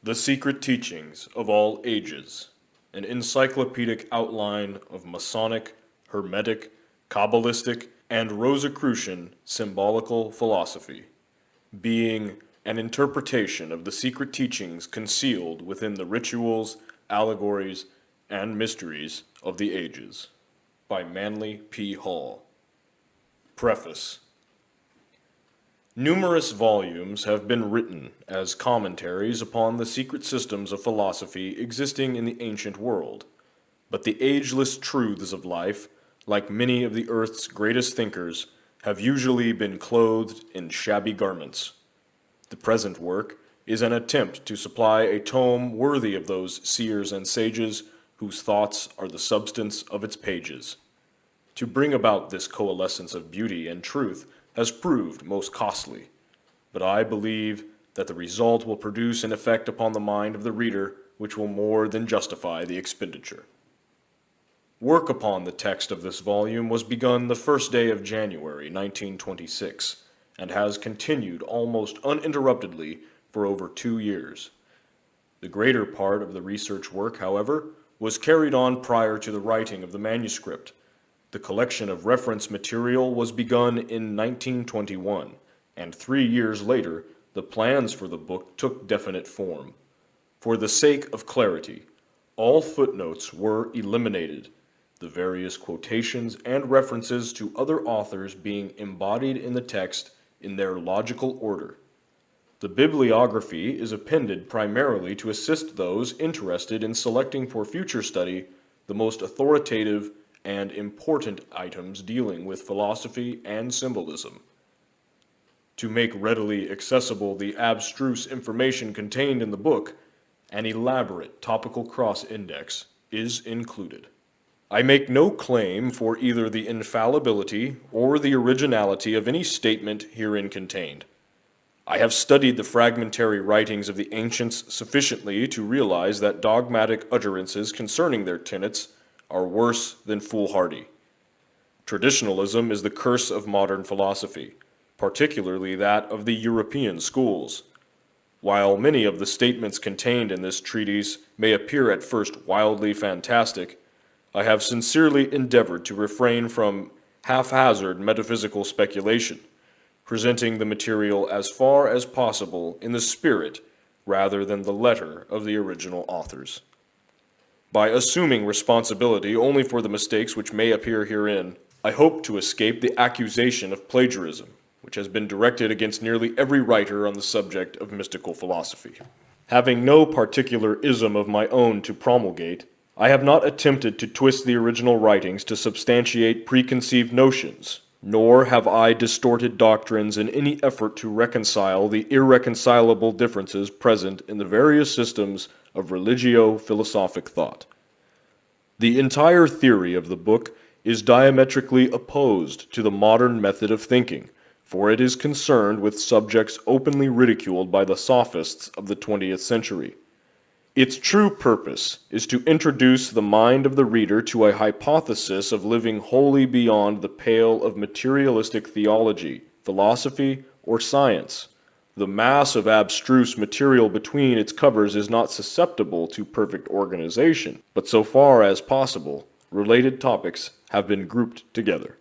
The Secret Teachings of All Ages, an encyclopedic outline of Masonic, Hermetic, Kabbalistic, and Rosicrucian symbolical philosophy, being an interpretation of the secret teachings concealed within the rituals, allegories, and mysteries of the ages. By Manly P. Hall. Preface. Numerous volumes have been written as commentaries upon the secret systems of philosophy existing in the ancient world, but the ageless truths of life, like many of the earth's greatest thinkers, have usually been clothed in shabby garments. The present work is an attempt to supply a tome worthy of those seers and sages whose thoughts are the substance of its pages. To bring about this coalescence of beauty and truth has proved most costly, but I believe that the result will produce an effect upon the mind of the reader which will more than justify the expenditure. Work upon the text of this volume was begun the first day of January 1926, and has continued almost uninterruptedly for over 2 years. The greater part of the research work, however, was carried on prior to the writing of the manuscript. The collection of reference material was begun in 1921, and 3 years later, the plans for the book took definite form. For the sake of clarity, all footnotes were eliminated, the various quotations and references to other authors being embodied in the text in their logical order. The bibliography is appended primarily to assist those interested in selecting for future study the most authoritative and important items dealing with philosophy and symbolism. To make readily accessible the abstruse information contained in the book, an elaborate topical cross-index is included. I make no claim for either the infallibility or the originality of any statement herein contained. I have studied the fragmentary writings of the ancients sufficiently to realize that dogmatic utterances concerning their tenets are worse than foolhardy. Traditionalism is the curse of modern philosophy, particularly that of the European schools. While many of the statements contained in this treatise may appear at first wildly fantastic, I have sincerely endeavored to refrain from haphazard metaphysical speculation, presenting the material as far as possible in the spirit rather than the letter of the original authors. By assuming responsibility only for the mistakes which may appear herein, I hope to escape the accusation of plagiarism, which has been directed against nearly every writer on the subject of mystical philosophy. Having no particular ism of my own to promulgate, I have not attempted to twist the original writings to substantiate preconceived notions, nor have I distorted doctrines in any effort to reconcile the irreconcilable differences present in the various systems of religio-philosophic thought. The entire theory of the book is diametrically opposed to the modern method of thinking, for it is concerned with subjects openly ridiculed by the sophists of the 20th century. Its true purpose is to introduce the mind of the reader to a hypothesis of living wholly beyond the pale of materialistic theology, philosophy, or science. The mass of abstruse material between its covers is not susceptible to perfect organization, but so far as possible, related topics have been grouped together.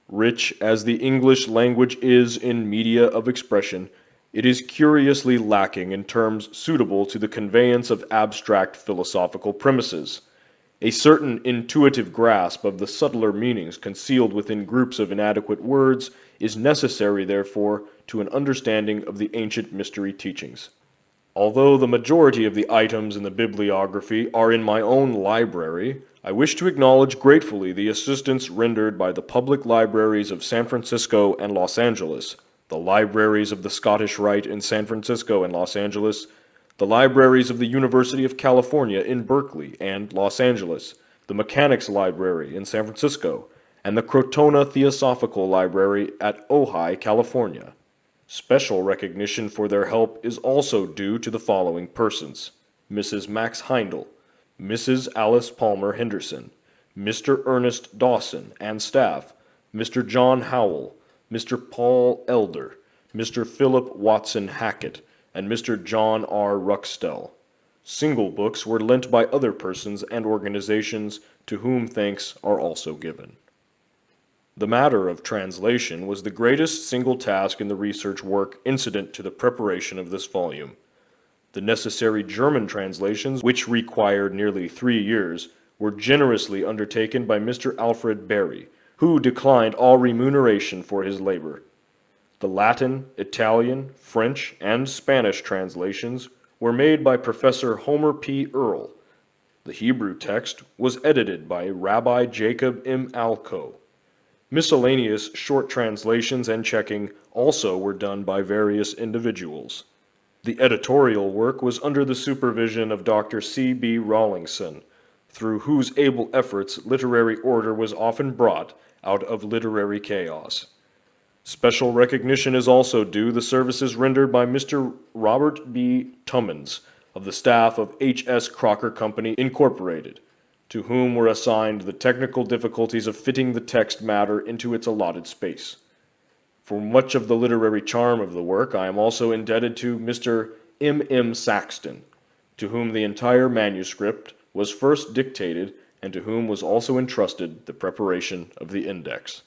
Rich as the English language is in media of expression, it is curiously lacking in terms suitable to the conveyance of abstract philosophical premises. A certain intuitive grasp of the subtler meanings concealed within groups of inadequate words is necessary, therefore, to an understanding of the ancient mystery teachings. Although the majority of the items in the bibliography are in my own library, I wish to acknowledge gratefully the assistance rendered by the public libraries of San Francisco and Los Angeles, the libraries of the Scottish Rite in San Francisco and Los Angeles, the libraries of the University of California in Berkeley and Los Angeles, the Mechanics Library in San Francisco, and the Crotona Theosophical Library at Ojai, California. Special recognition for their help is also due to the following persons: Mrs. Max Heindel, Mrs. Alice Palmer Henderson, Mr. Ernest Dawson and staff, Mr. John Howell, Mr. Paul Elder, Mr. Philip Watson Hackett, and Mr. John R. Ruckstell. Single books were lent by other persons and organizations, to whom thanks are also given. The matter of translation was the greatest single task in the research work incident to the preparation of this volume. The necessary German translations, which required nearly 3 years, were generously undertaken by Mr. Alfred Berry, who declined all remuneration for his labor. The Latin, Italian, French, and Spanish translations were made by Professor Homer P. Earle. The Hebrew text was edited by Rabbi Jacob M. Alco. Miscellaneous short translations and checking also were done by various individuals. The editorial work was under the supervision of Dr. C. B. Rawlingson, through whose able efforts literary order was often brought out of literary chaos. Special recognition is also due the services rendered by Mr. Robert B. Tummins of the staff of H.S. Crocker Company, Incorporated, to whom were assigned the technical difficulties of fitting the text matter into its allotted space. For much of the literary charm of the work, I am also indebted to Mr. M. M. Saxton, to whom the entire manuscript was first dictated and to whom was also entrusted the preparation of the index.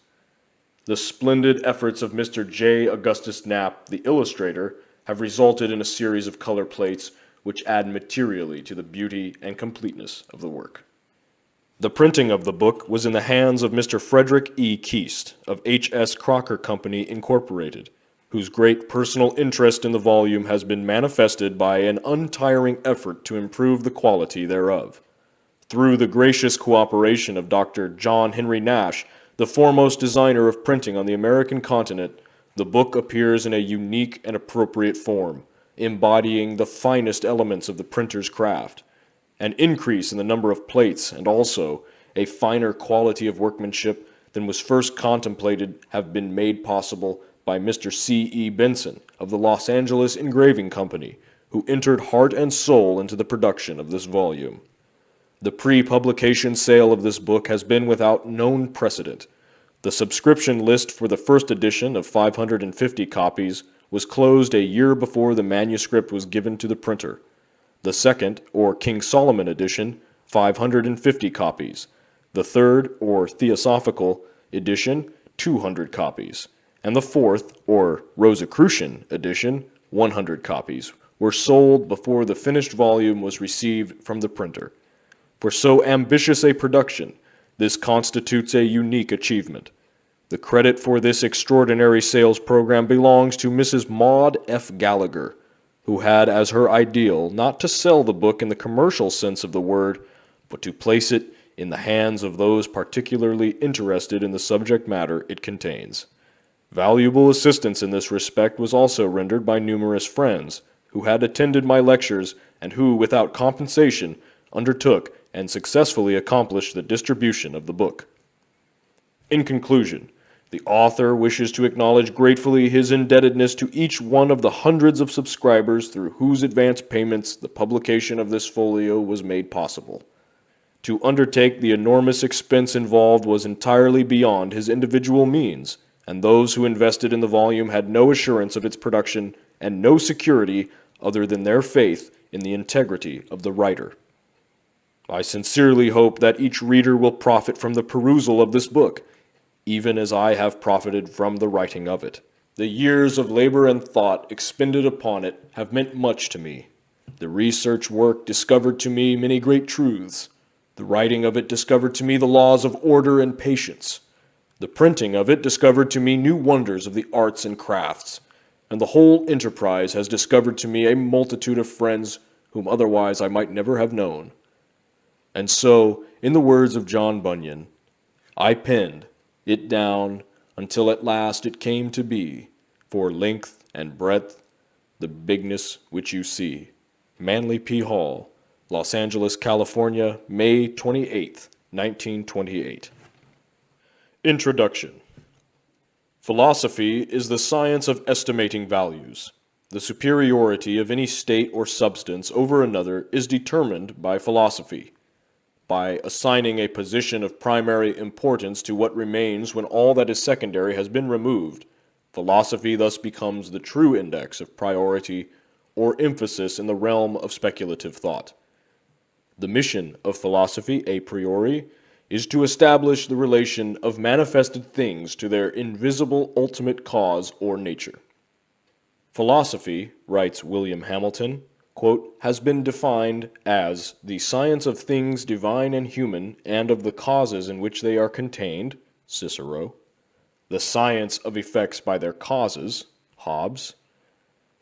The splendid efforts of Mr. J. Augustus Knapp, the illustrator, have resulted in a series of color plates which add materially to the beauty and completeness of the work. The printing of the book was in the hands of Mr. Frederick E. Keast of H.S. Crocker Company, Incorporated, whose great personal interest in the volume has been manifested by an untiring effort to improve the quality thereof. Through the gracious cooperation of Dr. John Henry Nash, the foremost designer of printing on the American continent, the book appears in a unique and appropriate form, embodying the finest elements of the printer's craft. An increase in the number of plates and also a finer quality of workmanship than was first contemplated have been made possible by Mr. C. E. Benson of the Los Angeles Engraving Company, who entered heart and soul into the production of this volume. The pre-publication sale of this book has been without known precedent. The subscription list for the first edition of 550 copies was closed a year before the manuscript was given to the printer. The second, or King Solomon edition, 550 copies. The third, or Theosophical edition, 200 copies. And the fourth, or Rosicrucian edition, 100 copies, were sold before the finished volume was received from the printer. For so ambitious a production, this constitutes a unique achievement. The credit for this extraordinary sales program belongs to Mrs. Maud F. Gallagher, who had as her ideal not to sell the book in the commercial sense of the word, but to place it in the hands of those particularly interested in the subject matter it contains. Valuable assistance in this respect was also rendered by numerous friends, who had attended my lectures and who, without compensation, undertook and successfully accomplished the distribution of the book. In conclusion, the author wishes to acknowledge gratefully his indebtedness to each one of the hundreds of subscribers through whose advance payments the publication of this folio was made possible. To undertake the enormous expense involved was entirely beyond his individual means, and those who invested in the volume had no assurance of its production and no security other than their faith in the integrity of the writer. I sincerely hope that each reader will profit from the perusal of this book, even as I have profited from the writing of it. The years of labor and thought expended upon it have meant much to me. The research work discovered to me many great truths. The writing of it discovered to me the laws of order and patience. The printing of it discovered to me new wonders of the arts and crafts, and the whole enterprise has discovered to me a multitude of friends whom otherwise I might never have known. And so, in the words of John Bunyan, I penned it down until at last it came to be, for length and breadth, the bigness which you see. Manly P. Hall, Los Angeles, California, May 28, 1928. Introduction. Philosophy is the science of estimating values. The superiority of any state or substance over another is determined by philosophy. By assigning a position of primary importance to what remains when all that is secondary has been removed, philosophy thus becomes the true index of priority or emphasis in the realm of speculative thought. The mission of philosophy, a priori, is to establish the relation of manifested things to their invisible ultimate cause or nature. Philosophy, writes William Hamilton, quote, has been defined as the science of things divine and human and of the causes in which they are contained, Cicero, the science of effects by their causes, Hobbes,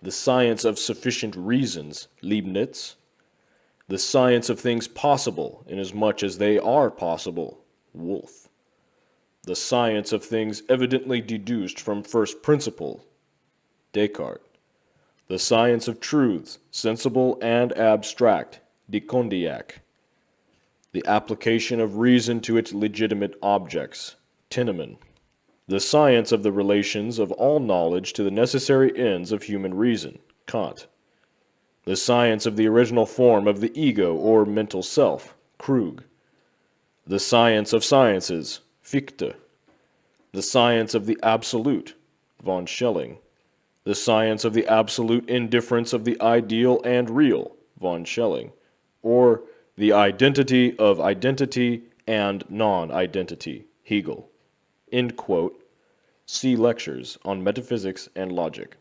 the science of sufficient reasons, Leibniz, the science of things possible inasmuch as they are possible, Wolff, the science of things evidently deduced from first principle, Descartes, the science of truths, sensible and abstract, de Condillac, the application of reason to its legitimate objects, Tinnemann, the science of the relations of all knowledge to the necessary ends of human reason, Kant, the science of the original form of the ego or mental self, Krug, the science of sciences, Fichte, the science of the absolute, von Schelling, the science of the absolute indifference of the ideal and real, von Schelling, or the identity of identity and non-identity, Hegel. End quote. See lectures on metaphysics and logic.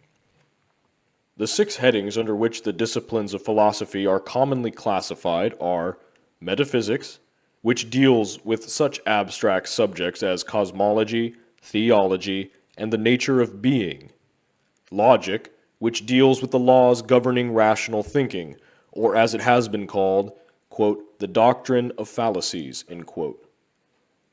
The 6 headings under which the disciplines of philosophy are commonly classified are metaphysics, which deals with such abstract subjects as cosmology, theology, and the nature of being; logic, which deals with the laws governing rational thinking, or as it has been called, quote, the doctrine of fallacies, end quote.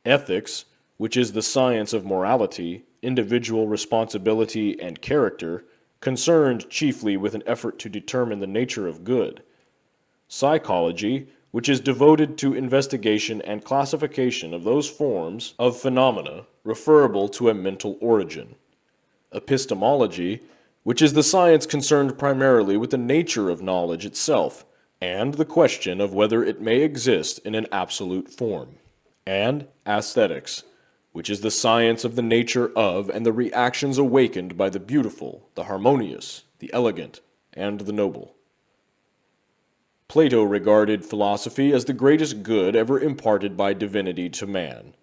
Ethics, which is the science of morality, individual responsibility, and character, concerned chiefly with an effort to determine the nature of good. Psychology, which is devoted to investigation and classification of those forms of phenomena referable to a mental origin. Epistemology, which is the science concerned primarily with the nature of knowledge itself, and the question of whether it may exist in an absolute form. And aesthetics, which is the science of the nature of and the reactions awakened by the beautiful, the harmonious, the elegant, and the noble. Plato regarded philosophy as the greatest good ever imparted by divinity to man.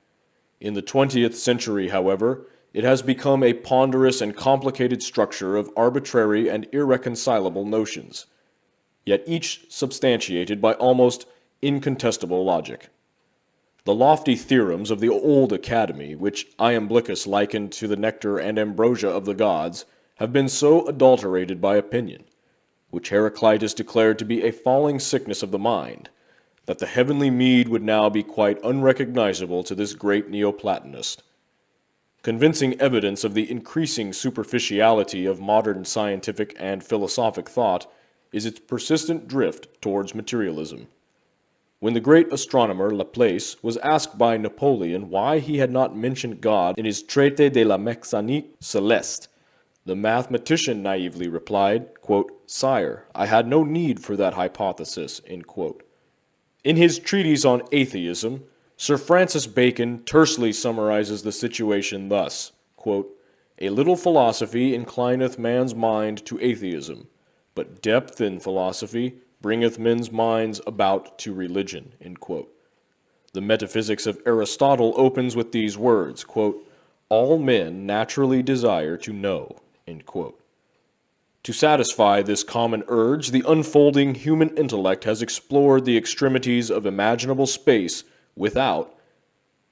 In the 20th century, however, it has become a ponderous and complicated structure of arbitrary and irreconcilable notions, yet each substantiated by almost incontestable logic. The lofty theorems of the old academy, which Iamblichus likened to the nectar and ambrosia of the gods, have been so adulterated by opinion, which Heraclitus declared to be a falling sickness of the mind, that the heavenly mead would now be quite unrecognizable to this great Neoplatonist. Convincing evidence of the increasing superficiality of modern scientific and philosophic thought is its persistent drift towards materialism. When the great astronomer Laplace was asked by Napoleon why he had not mentioned God in his Traité de la mécanique céleste, the mathematician naively replied, quote, "Sire, I had no need for that hypothesis." End quote. In his treatise on atheism, Sir Francis Bacon tersely summarizes the situation thus, quote, "A little philosophy inclineth man's mind to atheism, but depth in philosophy bringeth men's minds about to religion." End quote. The Metaphysics of Aristotle opens with these words, quote, "All men naturally desire to know." End quote. To satisfy this common urge, the unfolding human intellect has explored the extremities of imaginable space without,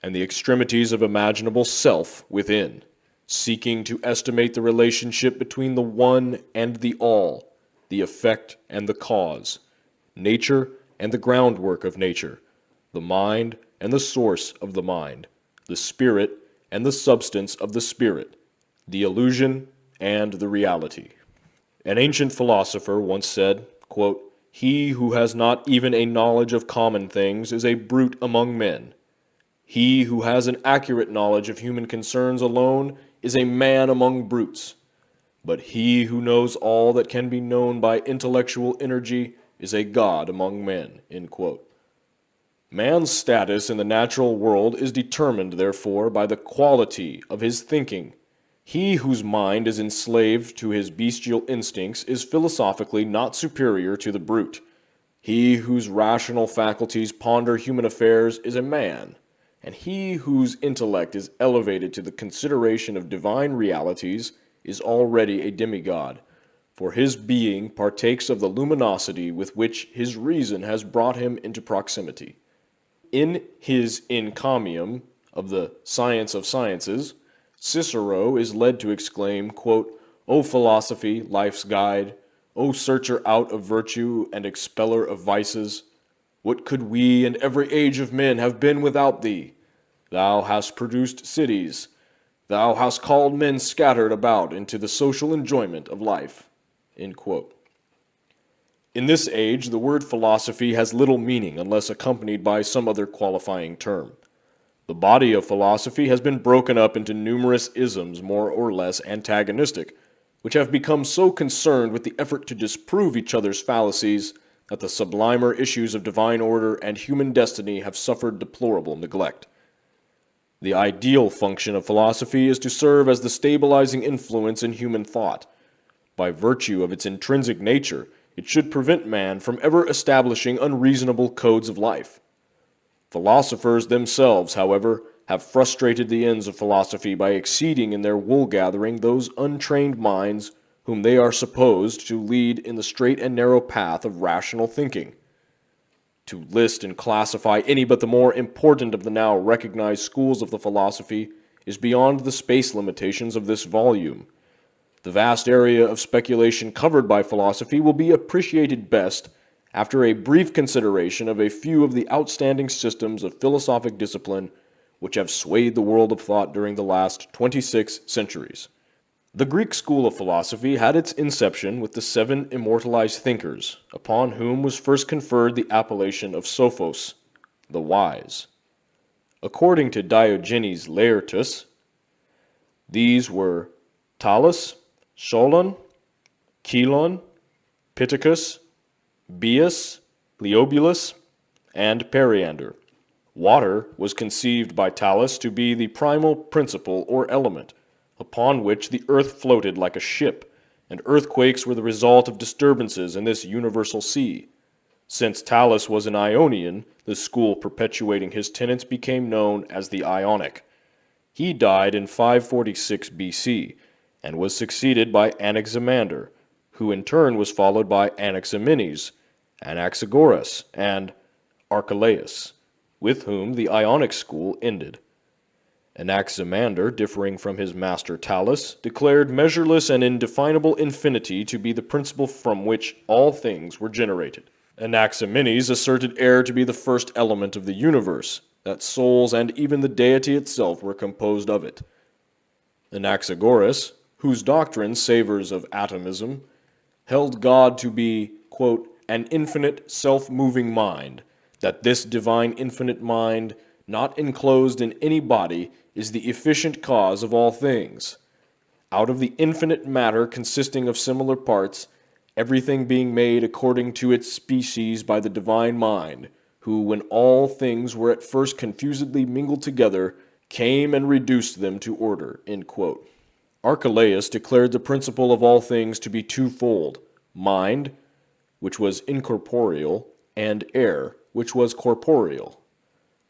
and the extremities of imaginable self within, seeking to estimate the relationship between the one and the all, the effect and the cause, nature and the groundwork of nature, the mind and the source of the mind, the spirit and the substance of the spirit, the illusion and the reality. An ancient philosopher once said, quote, "He who has not even a knowledge of common things is a brute among men. He who has an accurate knowledge of human concerns alone is a man among brutes. But he who knows all that can be known by intellectual energy is a god among men." End quote. Man's status in the natural world is determined, therefore, by the quality of his thinking. He whose mind is enslaved to his bestial instincts is philosophically not superior to the brute. He whose rational faculties ponder human affairs is a man, and he whose intellect is elevated to the consideration of divine realities is already a demigod, for his being partakes of the luminosity with which his reason has brought him into proximity. In his encomium of the science of sciences, Cicero is led to exclaim, quote, "O philosophy, life's guide, O searcher out of virtue and expeller of vices, what could we and every age of men have been without thee? Thou hast produced cities, thou hast called men scattered about into the social enjoyment of life." End quote. In this age, the word philosophy has little meaning unless accompanied by some other qualifying term. The body of philosophy has been broken up into numerous isms more or less antagonistic, which have become so concerned with the effort to disprove each other's fallacies that the sublimer issues of divine order and human destiny have suffered deplorable neglect. The ideal function of philosophy is to serve as the stabilizing influence in human thought. By virtue of its intrinsic nature, it should prevent man from ever establishing unreasonable codes of life. Philosophers themselves, however, have frustrated the ends of philosophy by exceeding in their wool-gathering those untrained minds whom they are supposed to lead in the straight and narrow path of rational thinking. To list and classify any but the more important of the now recognized schools of the philosophy is beyond the space limitations of this volume. The vast area of speculation covered by philosophy will be appreciated best after a brief consideration of a few of the outstanding systems of philosophic discipline which have swayed the world of thought during the last 26 centuries. The Greek school of philosophy had its inception with the 7 immortalized thinkers, upon whom was first conferred the appellation of Sophos, the wise. According to Diogenes Laertius, these were Thales, Solon, Chelon, Pittacus, Bias, Leobulus, and Periander. Water was conceived by Thales to be the primal principle or element, upon which the earth floated like a ship, and earthquakes were the result of disturbances in this universal sea. Since Thales was an Ionian, the school perpetuating his tenets became known as the Ionic. He died in 546 BC, and was succeeded by Anaximander, who in turn was followed by Anaximenes, Anaxagoras, and Archelaus, with whom the Ionic school ended. Anaximander, differing from his master Thales, declared measureless and indefinable infinity to be the principle from which all things were generated. Anaximenes asserted air to be the first element of the universe, that souls and even the deity itself were composed of it. Anaxagoras, whose doctrine savors of atomism, held God to be, quote, "an infinite, self-moving mind, that this divine infinite mind, not enclosed in any body, is the efficient cause of all things. Out of the infinite matter consisting of similar parts, everything being made according to its species by the divine mind, who, when all things were at first confusedly mingled together, came and reduced them to order." End quote. Archelaus declared the principle of all things to be twofold: mind, which was incorporeal, and air, which was corporeal,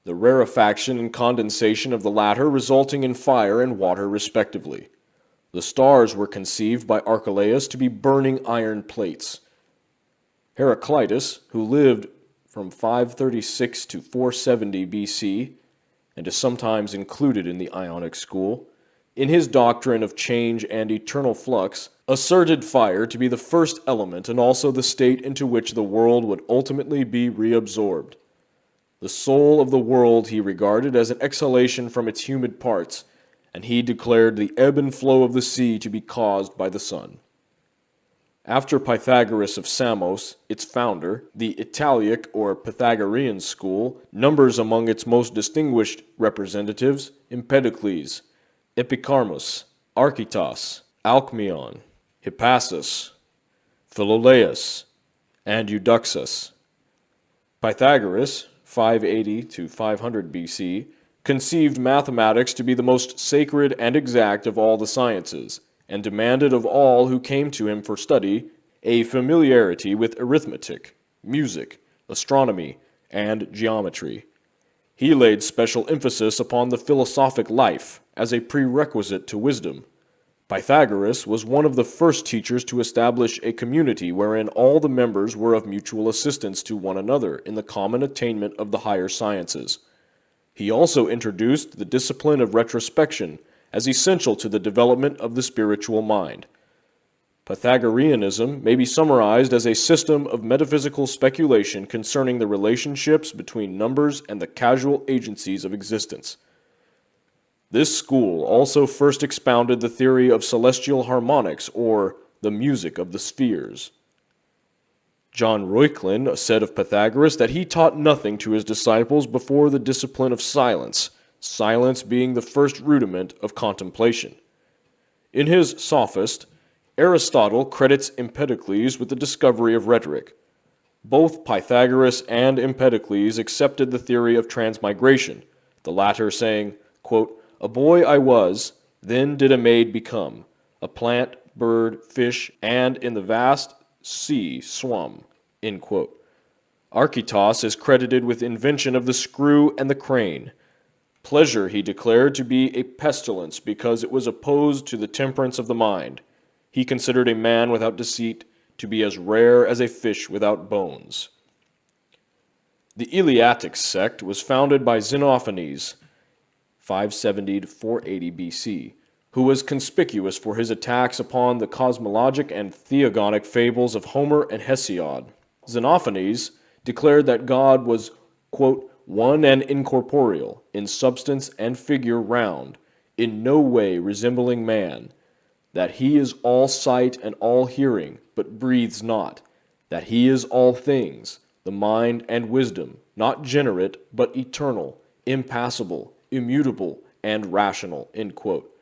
the rarefaction and condensation of the latter resulting in fire and water respectively. The stars were conceived by Archelaus to be burning iron plates. Heraclitus, who lived from 536 to 470 BC, and is sometimes included in the Ionic school, in his doctrine of change and eternal flux, asserted fire to be the first element and also the state into which the world would ultimately be reabsorbed. The soul of the world he regarded as an exhalation from its humid parts, and he declared the ebb and flow of the sea to be caused by the sun. After Pythagoras of Samos, its founder, the Italic or Pythagorean school numbers among its most distinguished representatives Empedocles, Epicharmus, Archytas, Alcmaeon, Hippasus, Philolaus, and Eudoxus. Pythagoras, 580 to 500 BC, conceived mathematics to be the most sacred and exact of all the sciences, and demanded of all who came to him for study a familiarity with arithmetic, music, astronomy, and geometry. He laid special emphasis upon the philosophic life as a prerequisite to wisdom. Pythagoras was one of the first teachers to establish a community wherein all the members were of mutual assistance to one another in the common attainment of the higher sciences. He also introduced the discipline of retrospection as essential to the development of the spiritual mind. Pythagoreanism may be summarized as a system of metaphysical speculation concerning the relationships between numbers and the causal agencies of existence. This school also first expounded the theory of celestial harmonics, or the music of the spheres. John Reuchlin said of Pythagoras that he taught nothing to his disciples before the discipline of silence, silence being the first rudiment of contemplation. In his Sophist, Aristotle credits Empedocles with the discovery of rhetoric. Both Pythagoras and Empedocles accepted the theory of transmigration, the latter saying, quote, "A boy I was, then did a maid become, a plant, bird, fish, and in the vast sea swum." End quote. Archytas is credited with invention of the screw and the crane. Pleasure he declared to be a pestilence because it was opposed to the temperance of the mind. He considered a man without deceit to be as rare as a fish without bones. The Eleatic sect was founded by Xenophanes, 570 to 480 BC, who was conspicuous for his attacks upon the cosmologic and theogonic fables of Homer and Hesiod. Xenophanes declared that God was, quote, "one and incorporeal, in substance and figure round, in no way resembling man, that he is all sight and all hearing, but breathes not, that he is all things, the mind and wisdom, not generate, but eternal, impassible, immutable, and rational." End quote.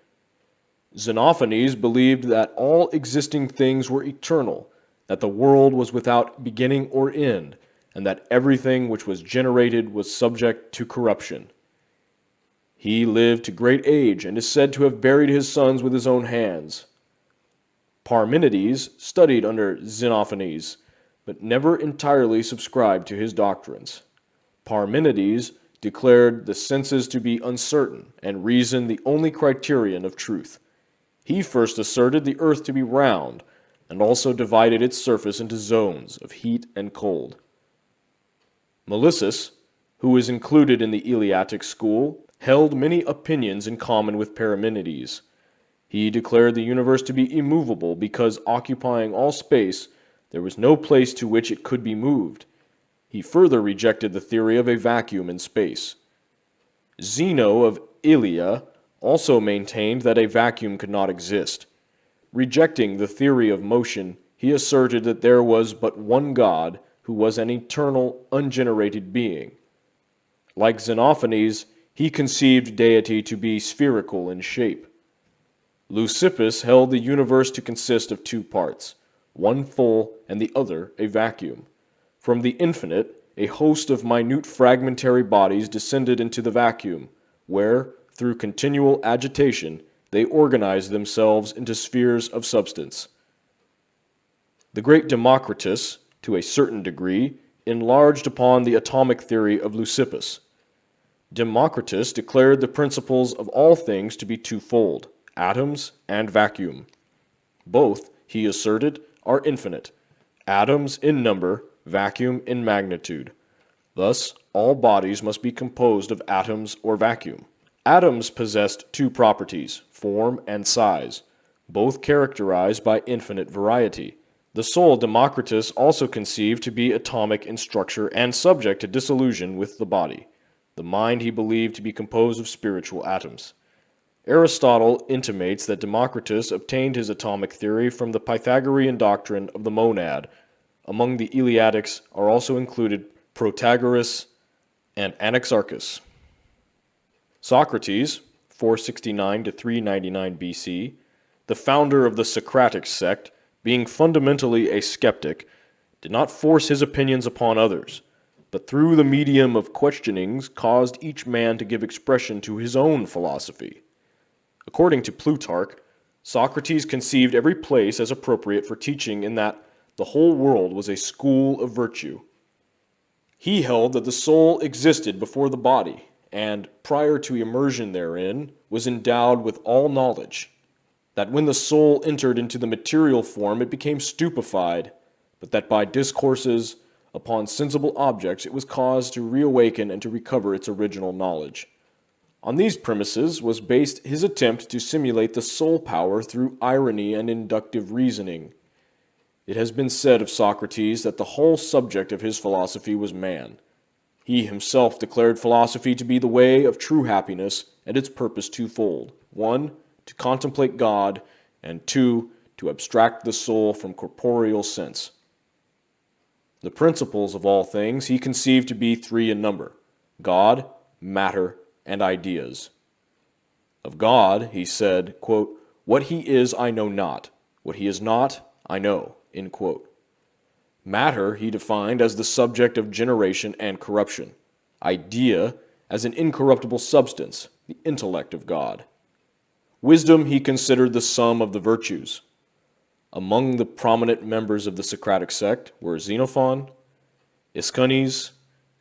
Xenophanes believed that all existing things were eternal, that the world was without beginning or end, and that everything which was generated was subject to corruption. He lived to great age and is said to have buried his sons with his own hands. Parmenides studied under Xenophanes, but never entirely subscribed to his doctrines. Parmenides declared the senses to be uncertain and reason the only criterion of truth. He first asserted the earth to be round, and also divided its surface into zones of heat and cold. Melissus, who is included in the Eleatic school, held many opinions in common with Parmenides. He declared the universe to be immovable because, occupying all space, there was no place to which it could be moved. He further rejected the theory of a vacuum in space. Zeno of Elea also maintained that a vacuum could not exist. Rejecting the theory of motion, he asserted that there was but one God who was an eternal, ungenerated being. Like Xenophanes, he conceived deity to be spherical in shape. Leucippus held the universe to consist of two parts, one full and the other a vacuum. From the infinite, a host of minute fragmentary bodies descended into the vacuum, where, through continual agitation, they organized themselves into spheres of substance. The great Democritus, to a certain degree, enlarged upon the atomic theory of Leucippus. Democritus declared the principles of all things to be twofold, atoms and vacuum. Both, he asserted, are infinite, atoms in number, vacuum in magnitude. Thus, all bodies must be composed of atoms or vacuum. Atoms possessed two properties, form and size, both characterized by infinite variety. The soul Democritus also conceived to be atomic in structure and subject to dissolution with the body. The mind he believed to be composed of spiritual atoms. Aristotle intimates that Democritus obtained his atomic theory from the Pythagorean doctrine of the monad. Among the Eleatics are also included Protagoras and Anaxarchus. Socrates, 469 to 399 BC, the founder of the Socratic sect, being fundamentally a skeptic, did not force his opinions upon others, but through the medium of questionings caused each man to give expression to his own philosophy. According to Plutarch, Socrates conceived every place as appropriate for teaching in that the whole world was a school of virtue. He held that the soul existed before the body, and, prior to immersion therein, was endowed with all knowledge, that when the soul entered into the material form it became stupefied, but that by discourses upon sensible objects it was caused to reawaken and to recover its original knowledge. On these premises was based his attempt to simulate the soul power through irony and inductive reasoning. It has been said of Socrates that the whole subject of his philosophy was man. He himself declared philosophy to be the way of true happiness, and its purpose twofold: 1, to contemplate God, and 2, to abstract the soul from corporeal sense. The principles of all things he conceived to be 3 in number: God, matter, and ideas. Of God, he said, quote, "What he is I know not, what he is not I know." End quote. Matter he defined as the subject of generation and corruption. Idea as an incorruptible substance, the intellect of God. Wisdom he considered the sum of the virtues. Among the prominent members of the Socratic sect were Xenophon, Aeschines,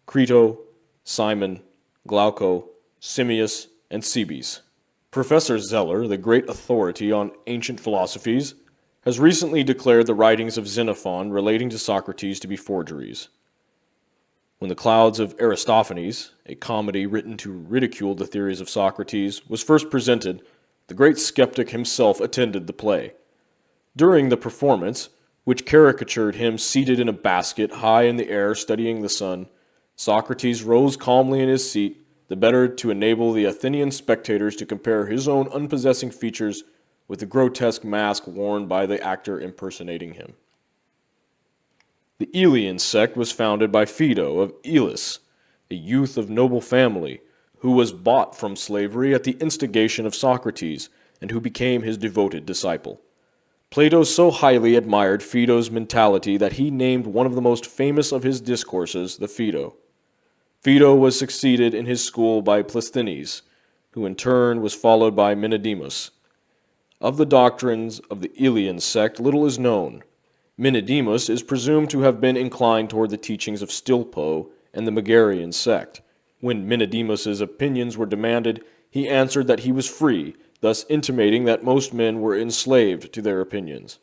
Crito, Simon, Glauco, Simmias, and Cebes. Professor Zeller, the great authority on ancient philosophies, has recently declared the writings of Xenophon relating to Socrates to be forgeries. When The Clouds of Aristophanes, a comedy written to ridicule the theories of Socrates, was first presented, the great skeptic himself attended the play. During the performance, which caricatured him seated in a basket high in the air studying the sun, Socrates rose calmly in his seat, the better to enable the Athenian spectators to compare his own unpossessing features with the grotesque mask worn by the actor impersonating him. The Elean sect was founded by Phaedo of Elis, a youth of noble family, who was bought from slavery at the instigation of Socrates, and who became his devoted disciple. Plato so highly admired Phaedo's mentality that he named one of the most famous of his discourses the Phaedo. Phaedo was succeeded in his school by Plisthenes, who in turn was followed by Menedemus. Of the doctrines of the Elean sect little is known. Menedemus is presumed to have been inclined toward the teachings of Stilpo and the Megarian sect. When Menedemus's opinions were demanded, he answered that he was free, thus intimating that most men were enslaved to their opinions.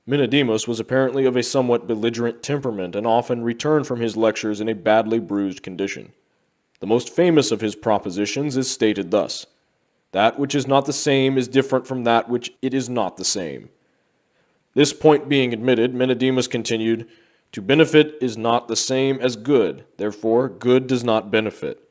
Menedemus was apparently of a somewhat belligerent temperament and often returned from his lectures in a badly bruised condition. The most famous of his propositions is stated thus: "That which is not the same is different from that which it is not the same." This point being admitted, Menedemus continued, "To benefit is not the same as good, therefore good does not benefit."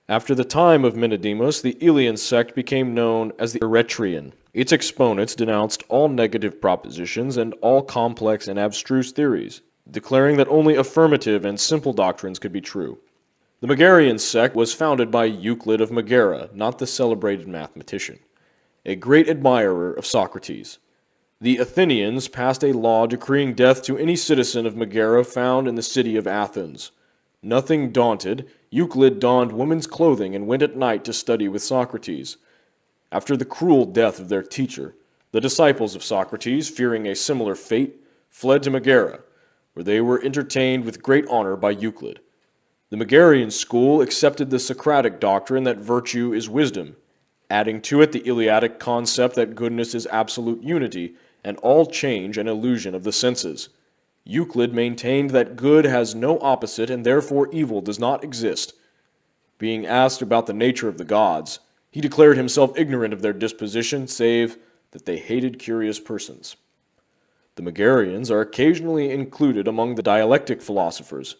After the time of Menedemus, the Elean sect became known as the Eretrian. Its exponents denounced all negative propositions and all complex and abstruse theories, declaring that only affirmative and simple doctrines could be true. The Megarian sect was founded by Euclid of Megara, not the celebrated mathematician, a great admirer of Socrates. The Athenians passed a law decreeing death to any citizen of Megara found in the city of Athens. Nothing daunted, Euclid donned women's clothing and went at night to study with Socrates. After the cruel death of their teacher, the disciples of Socrates, fearing a similar fate, fled to Megara, where they were entertained with great honor by Euclid. The Megarian school accepted the Socratic doctrine that virtue is wisdom, adding to it the Eleatic concept that goodness is absolute unity and all change an illusion of the senses. Euclid maintained that good has no opposite and therefore evil does not exist. Being asked about the nature of the gods, he declared himself ignorant of their disposition, save that they hated curious persons. The Megarians are occasionally included among the dialectic philosophers.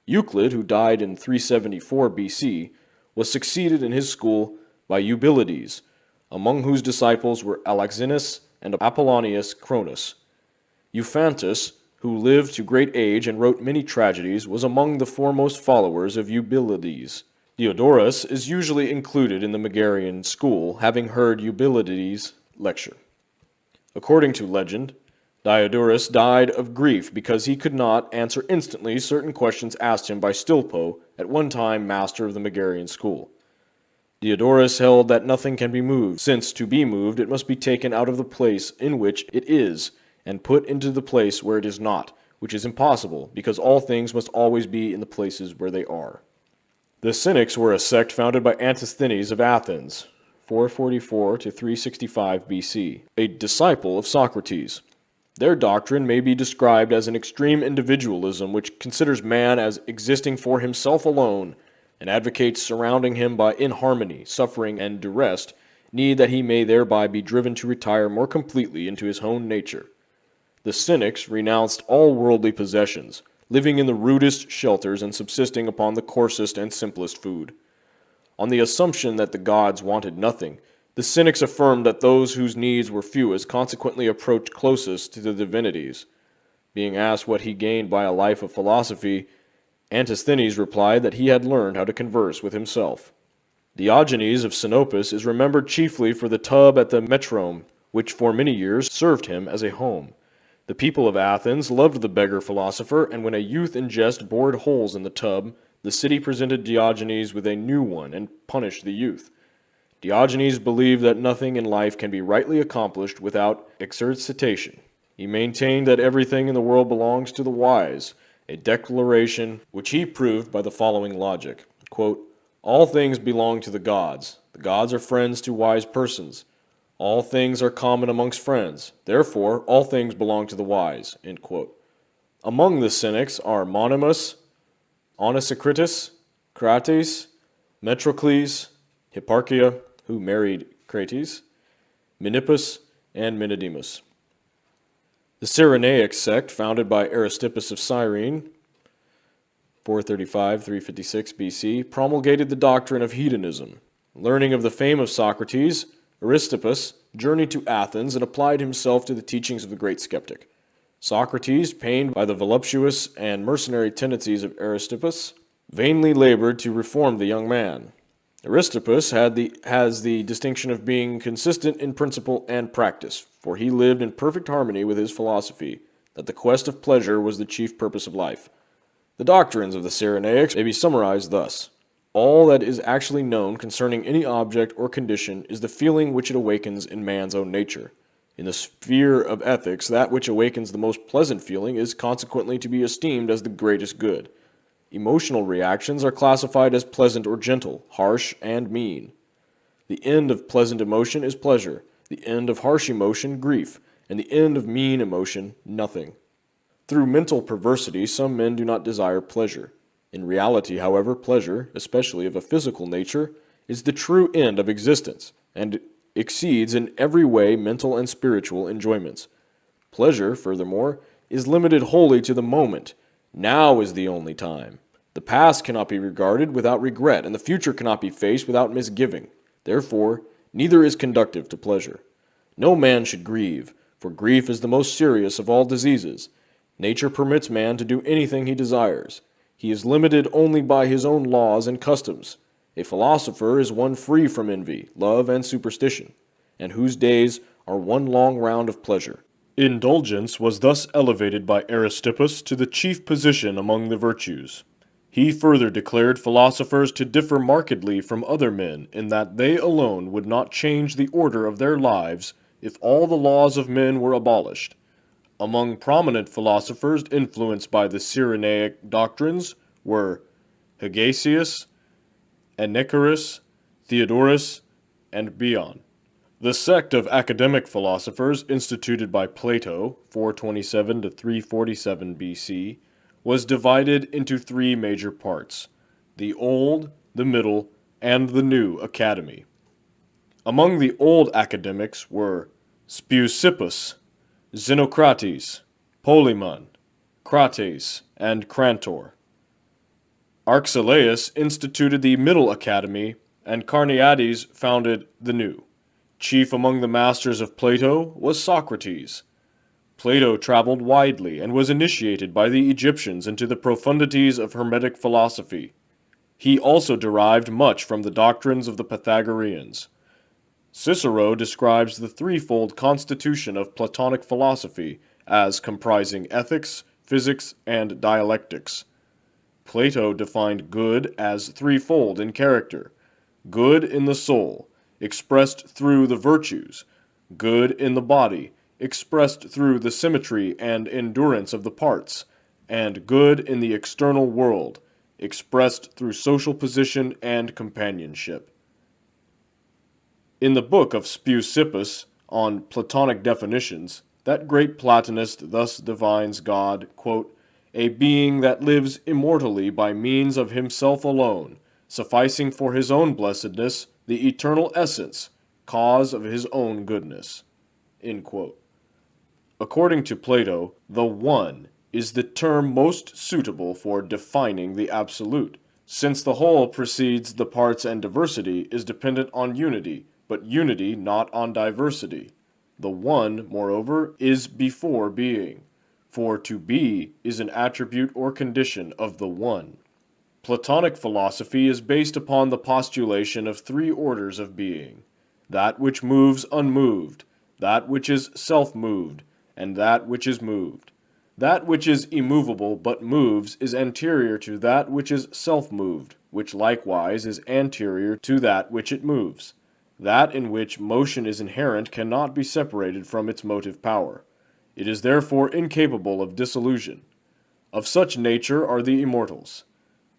Euclid, who died in 374 BC, was succeeded in his school by Eubylides, among whose disciples were Alexinus and Apollonius Cronus. Euphantus, who lived to great age and wrote many tragedies, was among the foremost followers of Eubylides. Diodorus is usually included in the Megarian school, having heard Eubylides lecture. According to legend, Diodorus died of grief because he could not answer instantly certain questions asked him by Stilpo, at one time master of the Megarian school. Diodorus held that nothing can be moved, since to be moved it must be taken out of the place in which it is, and put into the place where it is not, which is impossible, because all things must always be in the places where they are. The Cynics were a sect founded by Antisthenes of Athens, 444 to 365 BC, a disciple of Socrates. Their doctrine may be described as an extreme individualism which considers man as existing for himself alone and advocates surrounding him by inharmony, suffering, and duress, need that he may thereby be driven to retire more completely into his own nature. The Cynics renounced all worldly possessions, living in the rudest shelters and subsisting upon the coarsest and simplest food. On the assumption that the gods wanted nothing, the Cynics affirmed that those whose needs were fewest consequently approached closest to the divinities. Being asked what he gained by a life of philosophy, Antisthenes replied that he had learned how to converse with himself. Diogenes of Sinopus is remembered chiefly for the tub at the Metrome, which for many years served him as a home. The people of Athens loved the beggar philosopher, and when a youth in jest bored holes in the tub, the city presented Diogenes with a new one and punished the youth. Diogenes believed that nothing in life can be rightly accomplished without exercitation. He maintained that everything in the world belongs to the wise, a declaration which he proved by the following logic. Quote, "All things belong to the gods. The gods are friends to wise persons. All things are common amongst friends. Therefore, all things belong to the wise." End quote. Among the Cynics are Monimus, Onesicritus, Crates, Metrocles, Hipparchia, who married Crates, Menippus, and Menedemus. The Cyrenaic sect, founded by Aristippus of Cyrene, 435-356 BC, promulgated the doctrine of hedonism. Learning of the fame of Socrates, Aristippus journeyed to Athens and applied himself to the teachings of the great skeptic. Socrates, pained by the voluptuous and mercenary tendencies of Aristippus, vainly labored to reform the young man. Aristippus has the distinction of being consistent in principle and practice, for he lived in perfect harmony with his philosophy, that the quest of pleasure was the chief purpose of life. The doctrines of the Cyrenaics may be summarized thus. All that is actually known concerning any object or condition is the feeling which it awakens in man's own nature. In the sphere of ethics, that which awakens the most pleasant feeling is consequently to be esteemed as the greatest good. Emotional reactions are classified as pleasant or gentle, harsh and mean. The end of pleasant emotion is pleasure, the end of harsh emotion grief, and the end of mean emotion nothing. Through mental perversity, some men do not desire pleasure. In reality, however, pleasure, especially of a physical nature, is the true end of existence, and exceeds in every way mental and spiritual enjoyments. Pleasure, furthermore, is limited wholly to the moment. Now is the only time. The past cannot be regarded without regret, and the future cannot be faced without misgiving. Therefore, neither is conducive to pleasure. No man should grieve, for grief is the most serious of all diseases. Nature permits man to do anything he desires. He is limited only by his own laws and customs. A philosopher is one free from envy, love, and superstition, and whose days are one long round of pleasure. Indulgence was thus elevated by Aristippus to the chief position among the virtues. He further declared philosophers to differ markedly from other men in that they alone would not change the order of their lives if all the laws of men were abolished. Among prominent philosophers influenced by the Cyrenaic doctrines were Hegesias, Anaxagoras, Theodorus, and Bion. The sect of academic philosophers instituted by Plato, 427 to 347 BC, was divided into three major parts: the Old, the Middle, and the New Academy. Among the old academics were Speusippus, Xenocrates, Polemon, Crates, and Crantor. Arcesilaus instituted the Middle Academy, and Carneades founded the New. Chief among the masters of Plato was Socrates. Plato traveled widely and was initiated by the Egyptians into the profundities of Hermetic philosophy. He also derived much from the doctrines of the Pythagoreans. Cicero describes the threefold constitution of Platonic philosophy as comprising ethics, physics, and dialectics. Plato defined good as threefold in character: good in the soul, expressed through the virtues; good in the body, expressed through the symmetry and endurance of the parts; and good in the external world, expressed through social position and companionship. In the book of Speusippus, on Platonic definitions, that great Platonist thus defines God, quote, "a being that lives immortally by means of himself alone, sufficing for his own blessedness, the eternal essence, cause of his own goodness." End quote. According to Plato, the One is the term most suitable for defining the Absolute, since the whole precedes the parts and diversity is dependent on unity, but unity not on diversity. The One, moreover, is before being, for to be is an attribute or condition of the One. Platonic philosophy is based upon the postulation of three orders of being: that which moves unmoved, that which is self-moved, and that which is moved. That which is immovable but moves is anterior to that which is self-moved, which likewise is anterior to that which it moves. That in which motion is inherent cannot be separated from its motive power. It is therefore incapable of dissolution. Of such nature are the immortals.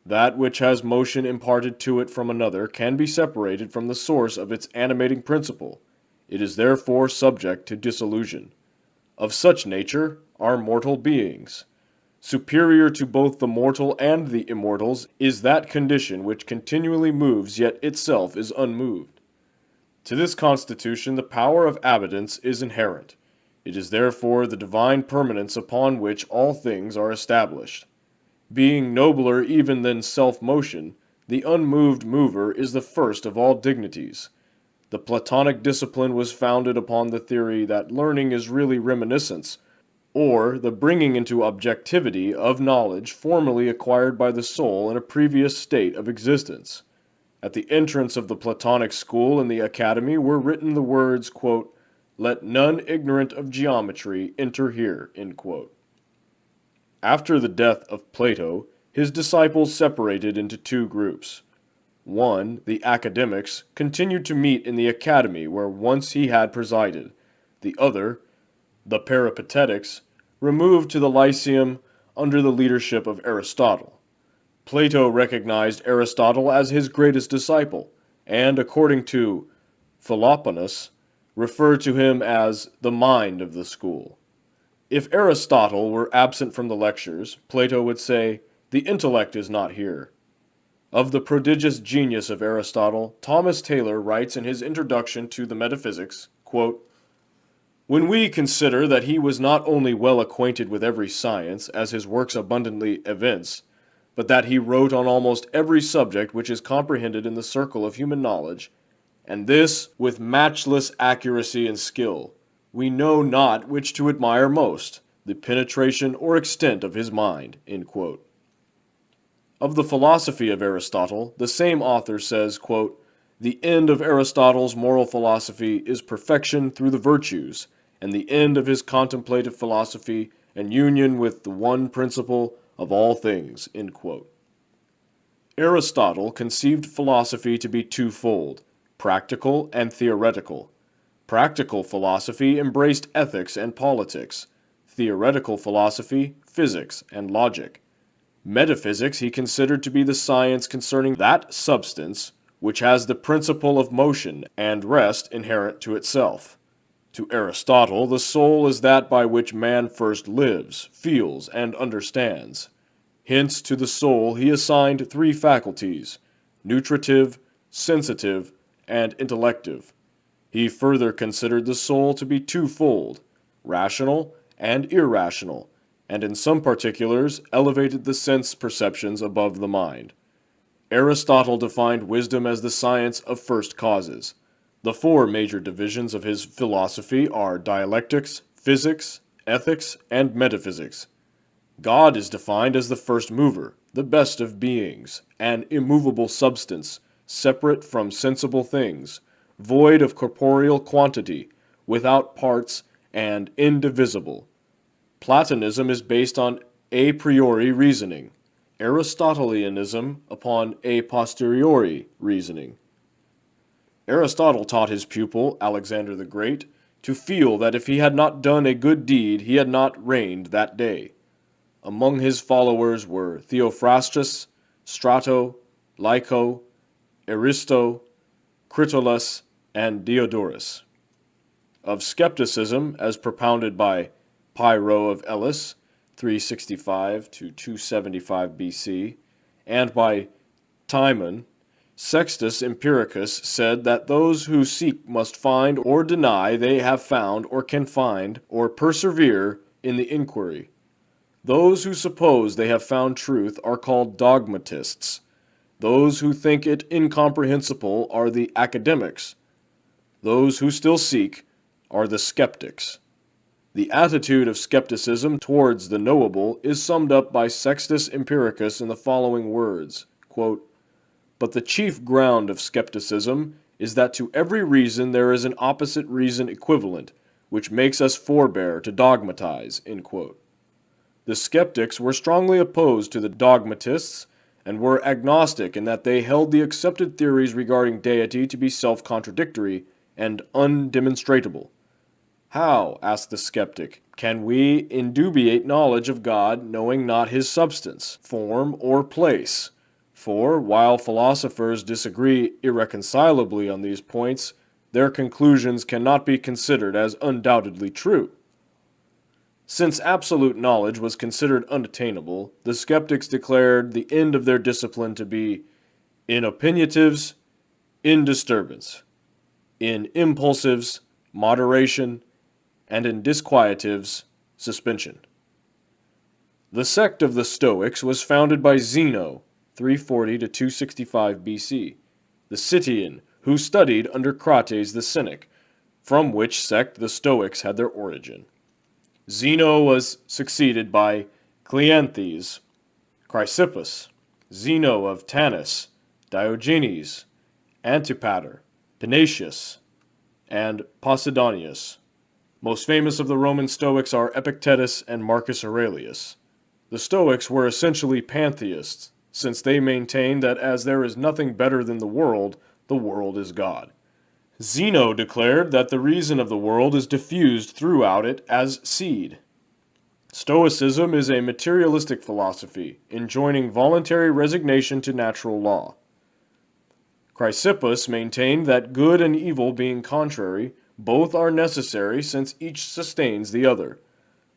That which has motion imparted to it from another can be separated from the source of its animating principle. It is therefore subject to dissolution. Of such nature are mortal beings. Superior to both the mortal and the immortals is that condition which continually moves yet itself is unmoved. To this constitution the power of abundance is inherent. It is therefore the divine permanence upon which all things are established. Being nobler even than self-motion, the unmoved mover is the first of all dignities. The Platonic discipline was founded upon the theory that learning is really reminiscence, or the bringing into objectivity of knowledge formerly acquired by the soul in a previous state of existence. At the entrance of the Platonic school in the academy were written the words, quote, "Let none ignorant of geometry enter here." End quote. After the death of Plato, his disciples separated into two groups. One, the academics, continued to meet in the academy where once he had presided. The other, the Peripatetics, removed to the Lyceum under the leadership of Aristotle. Plato recognized Aristotle as his greatest disciple, and, according to Philoponus, referred to him as the mind of the school. If Aristotle were absent from the lectures, Plato would say, "The intellect is not here." Of the prodigious genius of Aristotle, Thomas Taylor writes in his introduction to the Metaphysics, quote, "When we consider that he was not only well acquainted with every science, as his works abundantly evince, but that he wrote on almost every subject which is comprehended in the circle of human knowledge, and this with matchless accuracy and skill, we know not which to admire most, the penetration or extent of his mind." End quote. Of the philosophy of Aristotle, the same author says, quote, "The end of Aristotle's moral philosophy is perfection through the virtues, and the end of his contemplative philosophy an union with the one principle of all things." End quote. Aristotle conceived philosophy to be twofold: practical and theoretical. Practical philosophy embraced ethics and politics; theoretical philosophy, physics and logic. Metaphysics he considered to be the science concerning that substance which has the principle of motion and rest inherent to itself. To Aristotle, the soul is that by which man first lives, feels, and understands. Hence to the soul he assigned three faculties: nutritive, sensitive, and intellective. He further considered the soul to be twofold: rational and irrational, and in some particulars elevated the sense perceptions above the mind. Aristotle defined wisdom as the science of first causes. The four major divisions of his philosophy are dialectics, physics, ethics, and metaphysics. God is defined as the first mover, the best of beings, an immovable substance, separate from sensible things, void of corporeal quantity, without parts, and indivisible. Platonism is based on a priori reasoning, Aristotelianism upon a posteriori reasoning. Aristotle taught his pupil, Alexander the Great, to feel that if he had not done a good deed, he had not reigned that day. Among his followers were Theophrastus, Strato, Lyco, Aristo, Critolus, and Diodorus. Of skepticism, as propounded by Pyrrho of Elis, 365 to 275 BC, and by Timon, Sextus Empiricus said that those who seek must find or deny they have found or can find or persevere in the inquiry. Those who suppose they have found truth are called dogmatists. Those who think it incomprehensible are the academics. Those who still seek are the skeptics. The attitude of skepticism towards the knowable is summed up by Sextus Empiricus in the following words, quote, "But the chief ground of skepticism is that to every reason there is an opposite reason equivalent, which makes us forbear to dogmatize." End quote. The skeptics were strongly opposed to the dogmatists and were agnostic in that they held the accepted theories regarding deity to be self-contradictory and undemonstratable. How, asked the skeptic, can we indubiate knowledge of God, knowing not his substance, form, or place? For, while philosophers disagree irreconcilably on these points, their conclusions cannot be considered as undoubtedly true. Since absolute knowledge was considered unattainable, the skeptics declared the end of their discipline to be in opinatives, in disturbance, in impulsives, moderation, and in disquietives, suspension. The sect of the Stoics was founded by Zeno, 340 to 265 BC, the Citian, who studied under Crates the Cynic, from which sect the Stoics had their origin. Zeno was succeeded by Cleanthes, Chrysippus, Zeno of Tanis, Diogenes, Antipater, Panaetius, and Posidonius. Most famous of the Roman Stoics are Epictetus and Marcus Aurelius. The Stoics were essentially pantheists, since they maintained that as there is nothing better than the world is God. Zeno declared that the reason of the world is diffused throughout it as seed. Stoicism is a materialistic philosophy, enjoining voluntary resignation to natural law. Chrysippus maintained that good and evil being contrary, both are necessary since each sustains the other.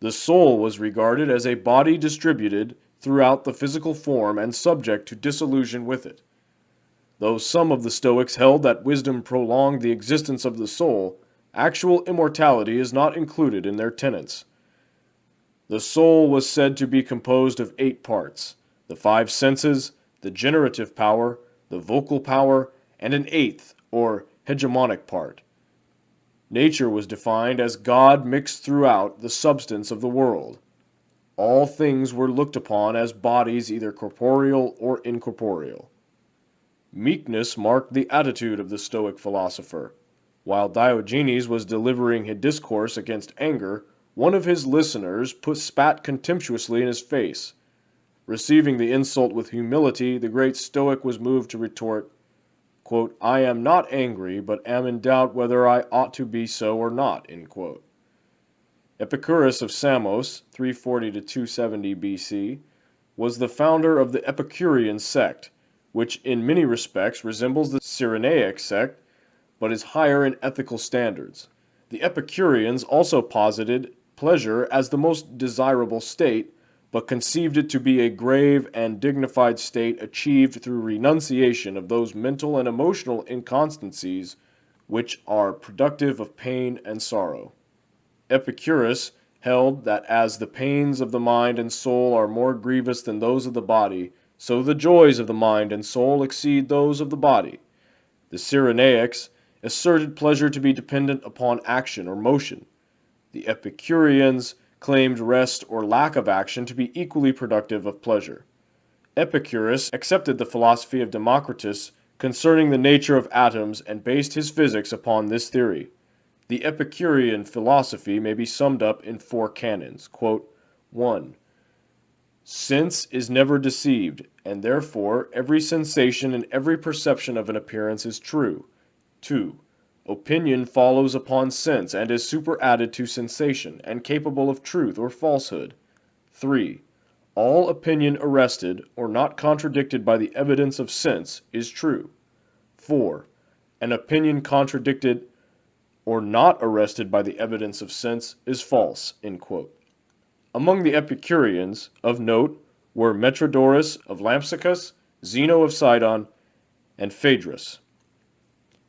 The soul was regarded as a body distributed throughout the physical form and subject to dissolution with it. Though some of the Stoics held that wisdom prolonged the existence of the soul, actual immortality is not included in their tenets. The soul was said to be composed of 8 parts, the 5 senses, the generative power, the vocal power, and an 8th, or hegemonic part. Nature was defined as God mixed throughout the substance of the world. All things were looked upon as bodies either corporeal or incorporeal. Meekness marked the attitude of the Stoic philosopher. While Diogenes was delivering a discourse against anger, one of his listeners spat contemptuously in his face. Receiving the insult with humility, the great Stoic was moved to retort, quote, "I am not angry, but am in doubt whether I ought to be so or not." End quote. Epicurus of Samos, 340 to 270 BC, was the founder of the Epicurean sect, which in many respects resembles the Cyrenaic sect, but is higher in ethical standards. The Epicureans also posited pleasure as the most desirable state, but conceived it to be a grave and dignified state achieved through renunciation of those mental and emotional inconstancies which are productive of pain and sorrow. Epicurus held that as the pains of the mind and soul are more grievous than those of the body, so the joys of the mind and soul exceed those of the body. The Cyrenaics asserted pleasure to be dependent upon action or motion. The Epicureans claimed rest or lack of action to be equally productive of pleasure. Epicurus accepted the philosophy of Democritus concerning the nature of atoms and based his physics upon this theory. The Epicurean philosophy may be summed up in 4 canons. Quote, 1. Sense is never deceived, and therefore every sensation and every perception of an appearance is true. 2. Opinion follows upon sense and is superadded to sensation, and capable of truth or falsehood. 3. All opinion arrested, or not contradicted by the evidence of sense, is true. 4. An opinion contradicted or not arrested by the evidence of sense is false." End quote. Among the Epicureans, of note, were Metrodorus of Lampsacus, Zeno of Sidon, and Phaedrus.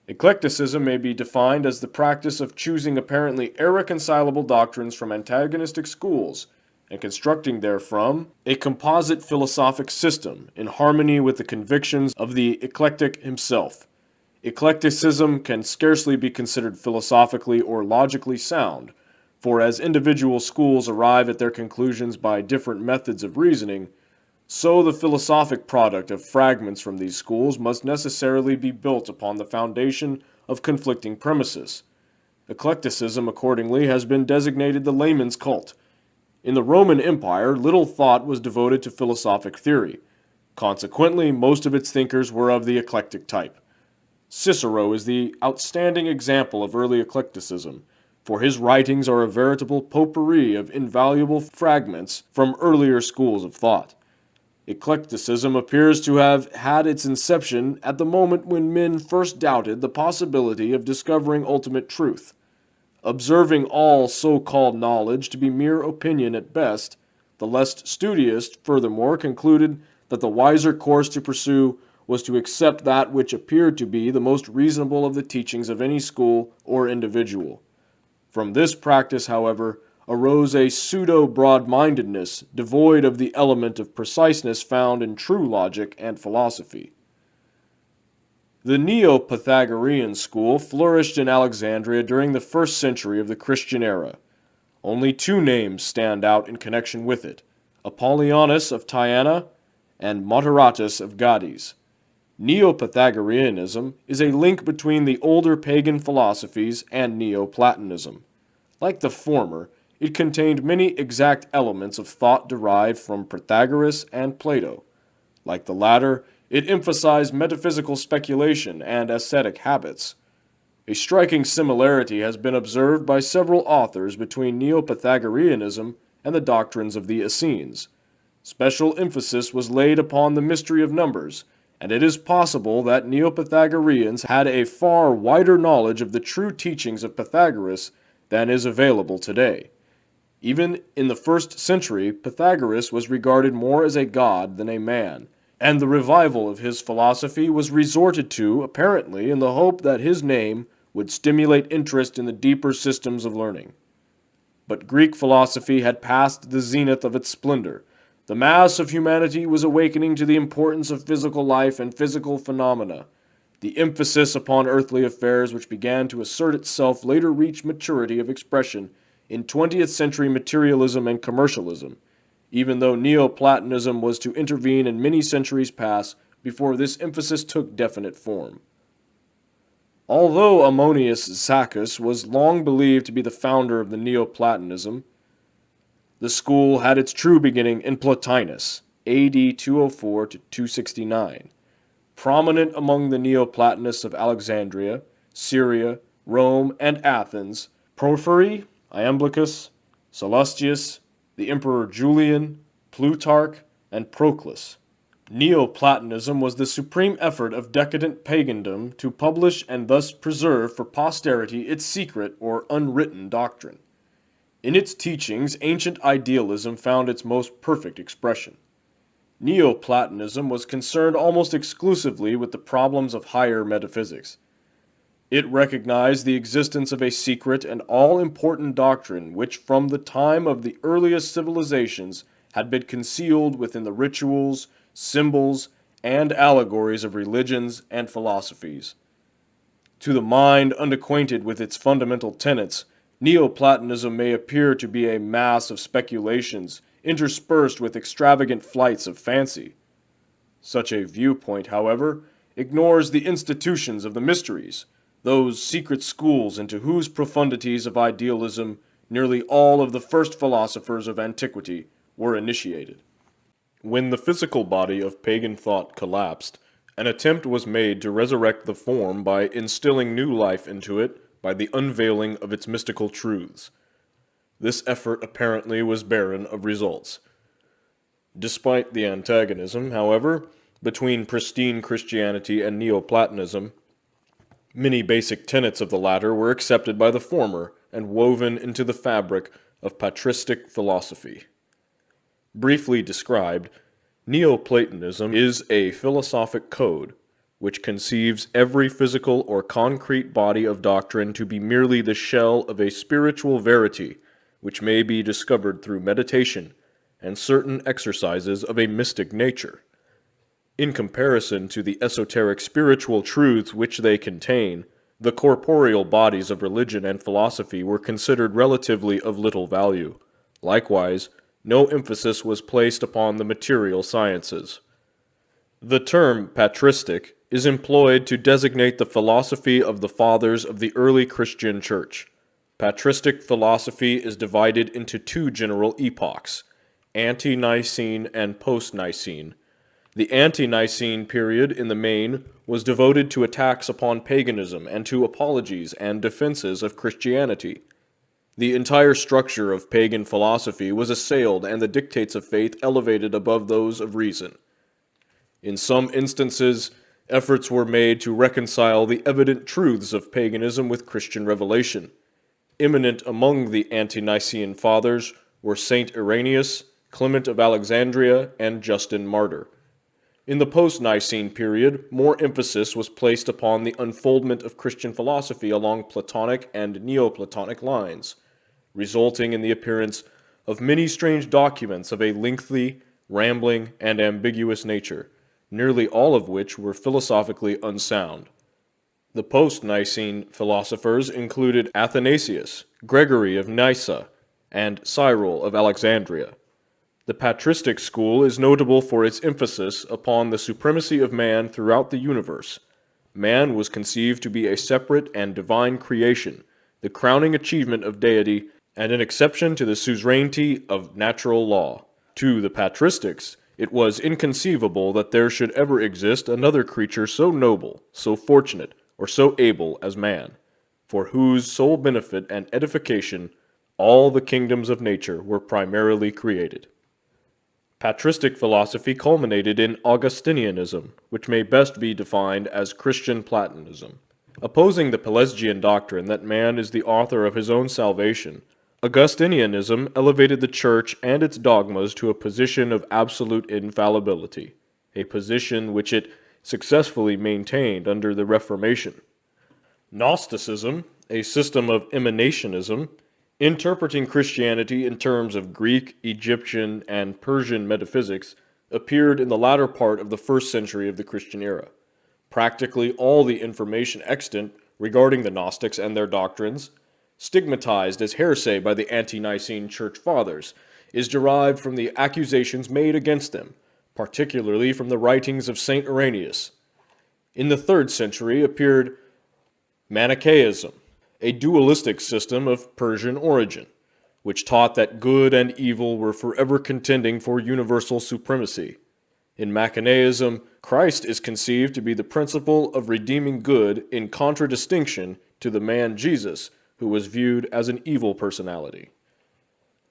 Eclecticism may be defined as the practice of choosing apparently irreconcilable doctrines from antagonistic schools and constructing therefrom a composite philosophic system in harmony with the convictions of the eclectic himself. Eclecticism can scarcely be considered philosophically or logically sound, for as individual schools arrive at their conclusions by different methods of reasoning, so the philosophic product of fragments from these schools must necessarily be built upon the foundation of conflicting premises. Eclecticism, accordingly, has been designated the layman's cult. In the Roman Empire, little thought was devoted to philosophic theory. Consequently, most of its thinkers were of the eclectic type. Cicero is the outstanding example of early eclecticism, for his writings are a veritable potpourri of invaluable fragments from earlier schools of thought. Eclecticism appears to have had its inception at the moment when men first doubted the possibility of discovering ultimate truth. Observing all so-called knowledge to be mere opinion at best, the less studious furthermore concluded that the wiser course to pursue was to accept that which appeared to be the most reasonable of the teachings of any school or individual. From this practice, however, arose a pseudo-broad-mindedness devoid of the element of preciseness found in true logic and philosophy. The Neo-Pythagorean school flourished in Alexandria during the 1st century of the Christian era. Only 2 names stand out in connection with it: Apollonius of Tyana and Moderatus of Gades. Neo-Pythagoreanism is a link between the older pagan philosophies and Neoplatonism. Like the former, it contained many exact elements of thought derived from Pythagoras and Plato. Like the latter, it emphasized metaphysical speculation and ascetic habits. A striking similarity has been observed by several authors between Neo-Pythagoreanism and the doctrines of the Essenes. Special emphasis was laid upon the mystery of numbers, and it is possible that Neo-Pythagoreans had a far wider knowledge of the true teachings of Pythagoras than is available today. Even in the 1st century, Pythagoras was regarded more as a god than a man, and the revival of his philosophy was resorted to, apparently, in the hope that his name would stimulate interest in the deeper systems of learning. But Greek philosophy had passed the zenith of its splendor. The mass of humanity was awakening to the importance of physical life and physical phenomena. The emphasis upon earthly affairs which began to assert itself later reached maturity of expression in 20th century materialism and commercialism, even though Neoplatonism was to intervene in many centuries past before this emphasis took definite form. Although Ammonius Saccas was long believed to be the founder of the Neoplatonism, the school had its true beginning in Plotinus, AD 204 to 269. Prominent among the Neoplatonists of Alexandria, Syria, Rome, and Athens, Porphyry, Iamblichus, Sallustius, the Emperor Julian, Plutarch, and Proclus. Neoplatonism was the supreme effort of decadent pagandom to publish and thus preserve for posterity its secret or unwritten doctrine. In its teachings, ancient idealism found its most perfect expression. Neoplatonism was concerned almost exclusively with the problems of higher metaphysics. It recognized the existence of a secret and all-important doctrine which from the time of the earliest civilizations had been concealed within the rituals, symbols, and allegories of religions and philosophies. To the mind unacquainted with its fundamental tenets, Neoplatonism may appear to be a mass of speculations interspersed with extravagant flights of fancy. Such a viewpoint, however, ignores the institutions of the mysteries, those secret schools into whose profundities of idealism nearly all of the first philosophers of antiquity were initiated. When the physical body of pagan thought collapsed, an attempt was made to resurrect the form by instilling new life into it by the unveiling of its mystical truths. This effort apparently was barren of results. Despite the antagonism, however, between pristine Christianity and Neoplatonism, many basic tenets of the latter were accepted by the former and woven into the fabric of patristic philosophy. Briefly described, Neoplatonism is a philosophic code which conceives every physical or concrete body of doctrine to be merely the shell of a spiritual verity which may be discovered through meditation and certain exercises of a mystic nature. In comparison to the esoteric spiritual truths which they contain, the corporeal bodies of religion and philosophy were considered relatively of little value. Likewise, no emphasis was placed upon the material sciences. The term patristic is employed to designate the philosophy of the fathers of the early Christian Church. Patristic philosophy is divided into two general epochs, ante-Nicene and post-Nicene. The ante-Nicene period, in the main, was devoted to attacks upon paganism and to apologies and defenses of Christianity. The entire structure of pagan philosophy was assailed and the dictates of faith elevated above those of reason. In some instances, efforts were made to reconcile the evident truths of paganism with Christian revelation. Eminent among the ante-Nicene fathers were Saint Irenaeus, Clement of Alexandria, and Justin Martyr. In the post-Nicene period, more emphasis was placed upon the unfoldment of Christian philosophy along Platonic and Neoplatonic lines, resulting in the appearance of many strange documents of a lengthy, rambling, and ambiguous nature, nearly all of which were philosophically unsound. The post-Nicene philosophers included Athanasius, Gregory of Nyssa, and Cyril of Alexandria. The patristic school is notable for its emphasis upon the supremacy of man throughout the universe. Man was conceived to be a separate and divine creation, the crowning achievement of deity, and an exception to the suzerainty of natural law. To the patristics, it was inconceivable that there should ever exist another creature so noble, so fortunate, or so able as man, for whose sole benefit and edification all the kingdoms of nature were primarily created. Patristic philosophy culminated in Augustinianism, which may best be defined as Christian Platonism. Opposing the Pelagian doctrine that man is the author of his own salvation, Augustinianism elevated the Church and its dogmas to a position of absolute infallibility, a position which it successfully maintained under the Reformation. Gnosticism, a system of emanationism, interpreting Christianity in terms of Greek, Egyptian, and Persian metaphysics, appeared in the latter part of the first century of the Christian era. Practically all the information extant regarding the Gnostics and their doctrines, stigmatized as heresy by the ante-Nicene Church Fathers, is derived from the accusations made against them, particularly from the writings of Saint Irenaeus. In the 3rd century appeared Manichaeism, a dualistic system of Persian origin, which taught that good and evil were forever contending for universal supremacy. In Manichaeism, Christ is conceived to be the principle of redeeming good in contradistinction to the man Jesus, who was viewed as an evil personality.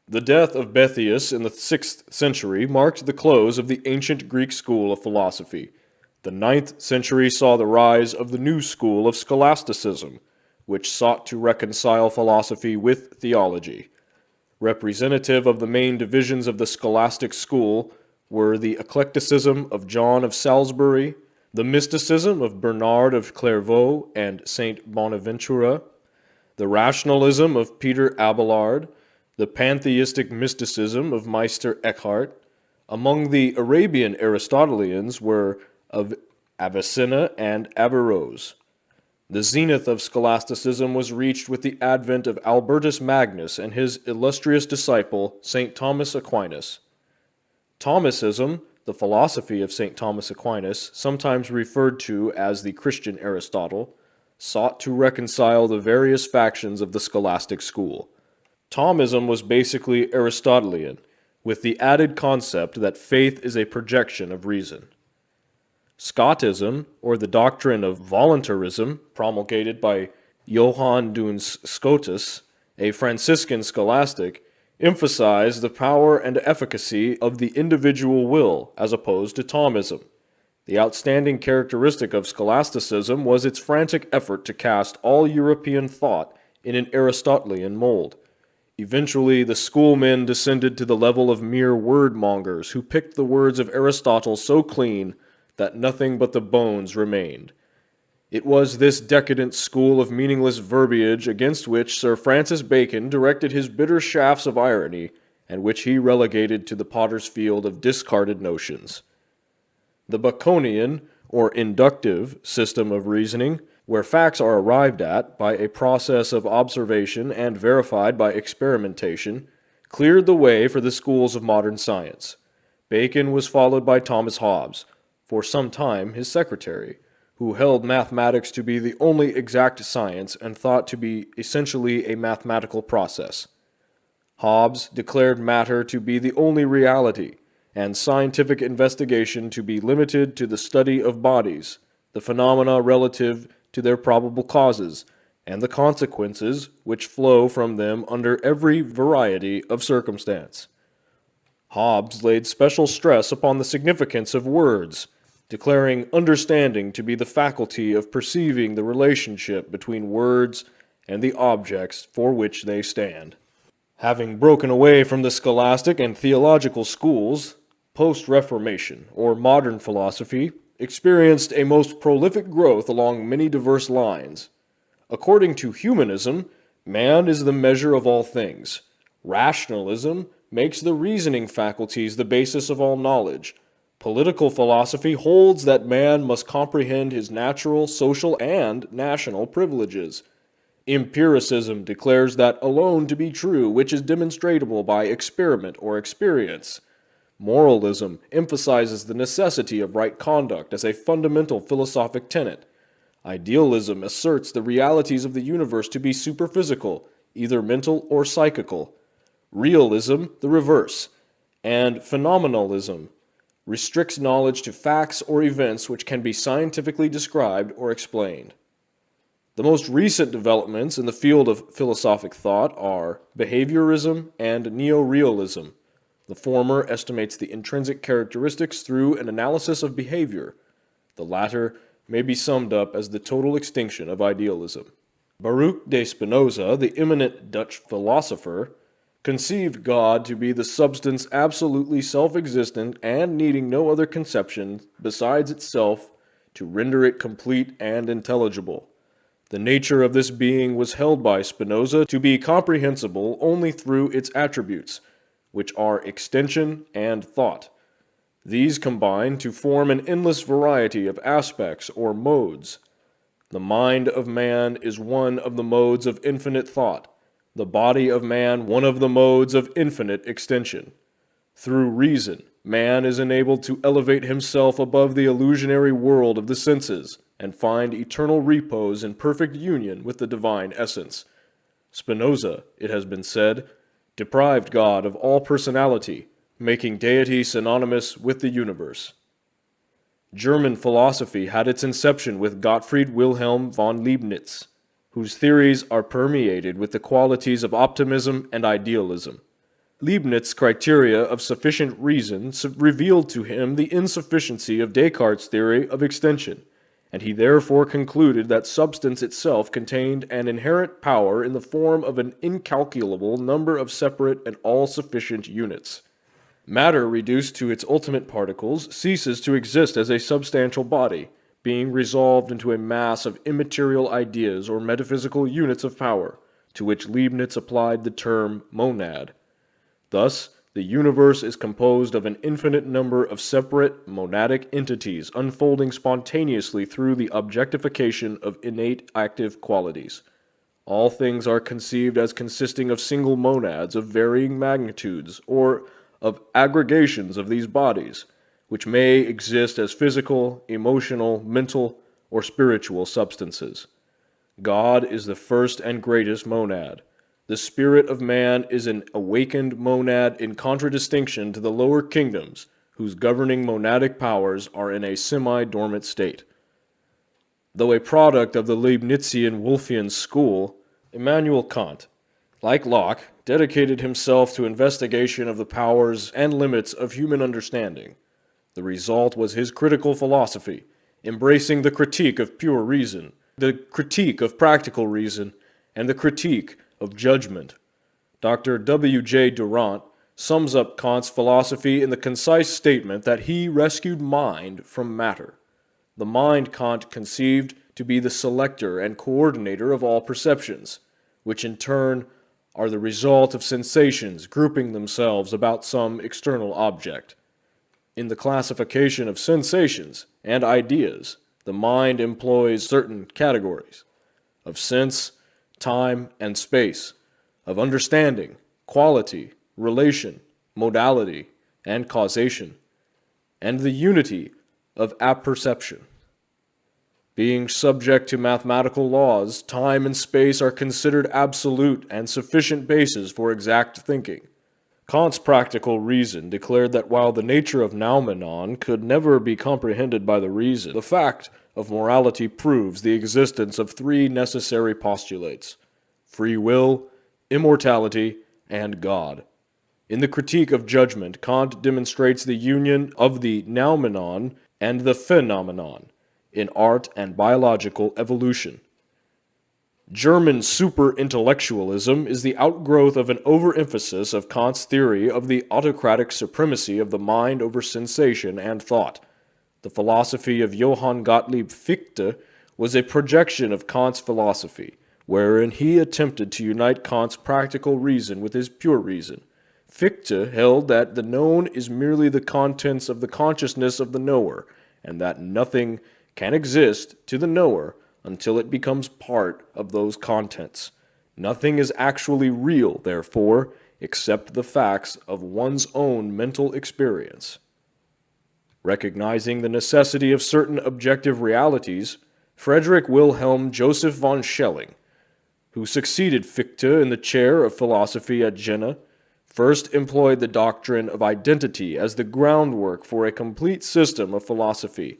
The death of Boethius in the 6th century marked the close of the ancient Greek school of philosophy. The 9th century saw the rise of the new school of scholasticism, which sought to reconcile philosophy with theology. Representative of the main divisions of the scholastic school were the eclecticism of John of Salisbury, the mysticism of Bernard of Clairvaux and Saint Bonaventura, the rationalism of Peter Abelard, the pantheistic mysticism of Meister Eckhart. Among the Arabian Aristotelians were of Avicenna and Averroes. The zenith of scholasticism was reached with the advent of Albertus Magnus and his illustrious disciple, St. Thomas Aquinas. Thomism, the philosophy of St. Thomas Aquinas, sometimes referred to as the Christian Aristotle, sought to reconcile the various factions of the scholastic school. Thomism was basically Aristotelian, with the added concept that faith is a projection of reason. Scotism, or the doctrine of voluntarism, promulgated by Johann Duns Scotus, a Franciscan scholastic, emphasized the power and efficacy of the individual will as opposed to Thomism. The outstanding characteristic of scholasticism was its frantic effort to cast all European thought in an Aristotelian mold. Eventually, the schoolmen descended to the level of mere word-mongers who picked the words of Aristotle so clean that nothing but the bones remained. It was this decadent school of meaningless verbiage against which Sir Francis Bacon directed his bitter shafts of irony, and which he relegated to the potter's field of discarded notions. The Baconian, or inductive, system of reasoning, where facts are arrived at by a process of observation and verified by experimentation, cleared the way for the schools of modern science. Bacon was followed by Thomas Hobbes, for some time his secretary, who held mathematics to be the only exact science and thought to be essentially a mathematical process. Hobbes declared matter to be the only reality, and scientific investigation to be limited to the study of bodies, the phenomena relative to their probable causes, and the consequences which flow from them under every variety of circumstance. Hobbes laid special stress upon the significance of words, declaring understanding to be the faculty of perceiving the relationship between words and the objects for which they stand. Having broken away from the scholastic and theological schools, post-Reformation, or modern philosophy, experienced a most prolific growth along many diverse lines. According to humanism, man is the measure of all things. Rationalism makes the reasoning faculties the basis of all knowledge. Political philosophy holds that man must comprehend his natural, social, and national privileges. Empiricism declares that alone to be true which is demonstrable by experiment or experience. Moralism emphasizes the necessity of right conduct as a fundamental philosophic tenet. Idealism asserts the realities of the universe to be superphysical, either mental or psychical. Realism, the reverse. And phenomenalism restricts knowledge to facts or events which can be scientifically described or explained. The most recent developments in the field of philosophic thought are behaviorism and neorealism. The former estimates the intrinsic characteristics through an analysis of behavior. The latter may be summed up as the total extinction of idealism. Baruch de Spinoza, the eminent Dutch philosopher, conceived God to be the substance absolutely self-existent and needing no other conception besides itself to render it complete and intelligible. The nature of this being was held by Spinoza to be comprehensible only through its attributes, which are extension and thought. These combine to form an endless variety of aspects or modes. The mind of man is one of the modes of infinite thought, the body of man one of the modes of infinite extension. Through reason, man is enabled to elevate himself above the illusionary world of the senses and find eternal repose in perfect union with the divine essence. Spinoza, it has been said, deprived God of all personality, making deity synonymous with the universe. German philosophy had its inception with Gottfried Wilhelm von Leibniz, whose theories are permeated with the qualities of optimism and idealism. Leibniz's criteria of sufficient reason revealed to him the insufficiency of Descartes' theory of extension, and he therefore concluded that substance itself contained an inherent power in the form of an incalculable number of separate and all-sufficient units. Matter reduced to its ultimate particles ceases to exist as a substantial body, being resolved into a mass of immaterial ideas or metaphysical units of power, to which Leibniz applied the term monad. Thus, the universe is composed of an infinite number of separate monadic entities unfolding spontaneously through the objectification of innate active qualities. All things are conceived as consisting of single monads of varying magnitudes, or of aggregations of these bodies, which may exist as physical, emotional, mental, or spiritual substances. God is the first and greatest monad. The spirit of man is an awakened monad in contradistinction to the lower kingdoms, whose governing monadic powers are in a semi-dormant state. Though a product of the Leibnizian Wolffian school, Immanuel Kant, like Locke, dedicated himself to investigation of the powers and limits of human understanding. The result was his critical philosophy, embracing the critique of pure reason, the critique of practical reason, and the critique of judgment. Dr. W. J. Durant sums up Kant's philosophy in the concise statement that he rescued mind from matter. The mind Kant conceived to be the selector and coordinator of all perceptions, which in turn are the result of sensations grouping themselves about some external object. In the classification of sensations and ideas, the mind employs certain categories of sense, time, and space, of understanding, quality, relation, modality, and causation, and the unity of apperception. Being subject to mathematical laws, time and space are considered absolute and sufficient bases for exact thinking. Kant's practical reason declared that while the nature of noumenon could never be comprehended by the reason, the fact of morality proves the existence of three necessary postulates: free will, immortality, and God. In the Critique of Judgment, Kant demonstrates the union of the noumenon and the phenomenon in art and biological evolution. German super-intellectualism is the outgrowth of an overemphasis of Kant's theory of the autocratic supremacy of the mind over sensation and thought. The philosophy of Johann Gottlieb Fichte was a projection of Kant's philosophy, wherein he attempted to unite Kant's practical reason with his pure reason. Fichte held that the known is merely the contents of the consciousness of the knower, and that nothing can exist to the knower until it becomes part of those contents. Nothing is actually real, therefore, except the facts of one's own mental experience. Recognizing the necessity of certain objective realities, Friedrich Wilhelm Joseph von Schelling, who succeeded Fichte in the chair of philosophy at Jena, first employed the doctrine of identity as the groundwork for a complete system of philosophy.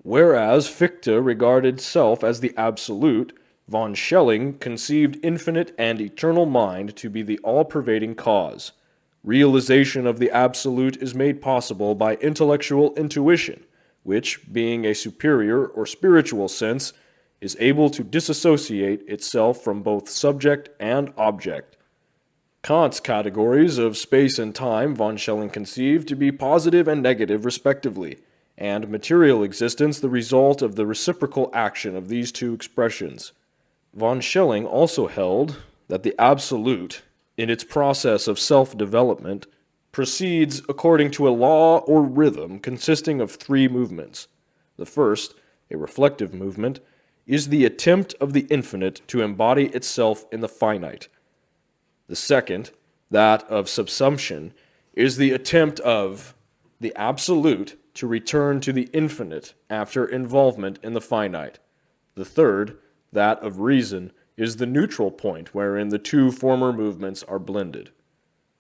Whereas Fichte regarded self as the absolute, von Schelling conceived infinite and eternal mind to be the all-pervading cause. Realization of the absolute is made possible by intellectual intuition, which, being a superior or spiritual sense, is able to disassociate itself from both subject and object. Kant's categories of space and time von Schelling conceived to be positive and negative respectively, and material existence the result of the reciprocal action of these two expressions. Von Schelling also held that the absolute, in its process of self-development, proceeds according to a law or rhythm consisting of three movements. The first, a reflective movement, is the attempt of the infinite to embody itself in the finite. The second, that of subsumption, is the attempt of the absolute to return to the infinite after involvement in the finite. The third, that of reason, is the neutral point wherein the two former movements are blended.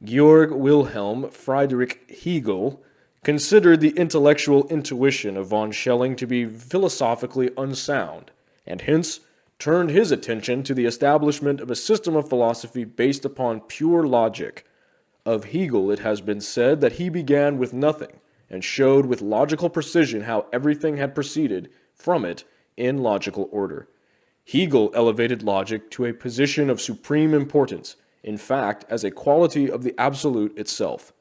Georg Wilhelm Friedrich Hegel considered the intellectual intuition of von Schelling to be philosophically unsound, and hence turned his attention to the establishment of a system of philosophy based upon pure logic. Of Hegel it has been said that he began with nothing, and showed with logical precision how everything had proceeded from it in logical order. Hegel elevated logic to a position of supreme importance, in fact, as a quality of the absolute itself.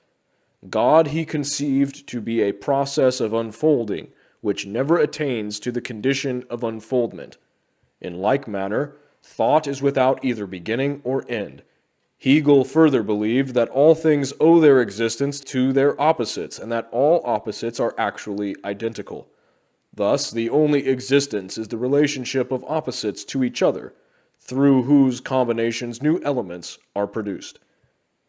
God he conceived to be a process of unfolding, which never attains to the condition of unfoldment. In like manner, thought is without either beginning or end. Hegel further believed that all things owe their existence to their opposites, and that all opposites are actually identical. Thus, the only existence is the relationship of opposites to each other, through whose combinations new elements are produced.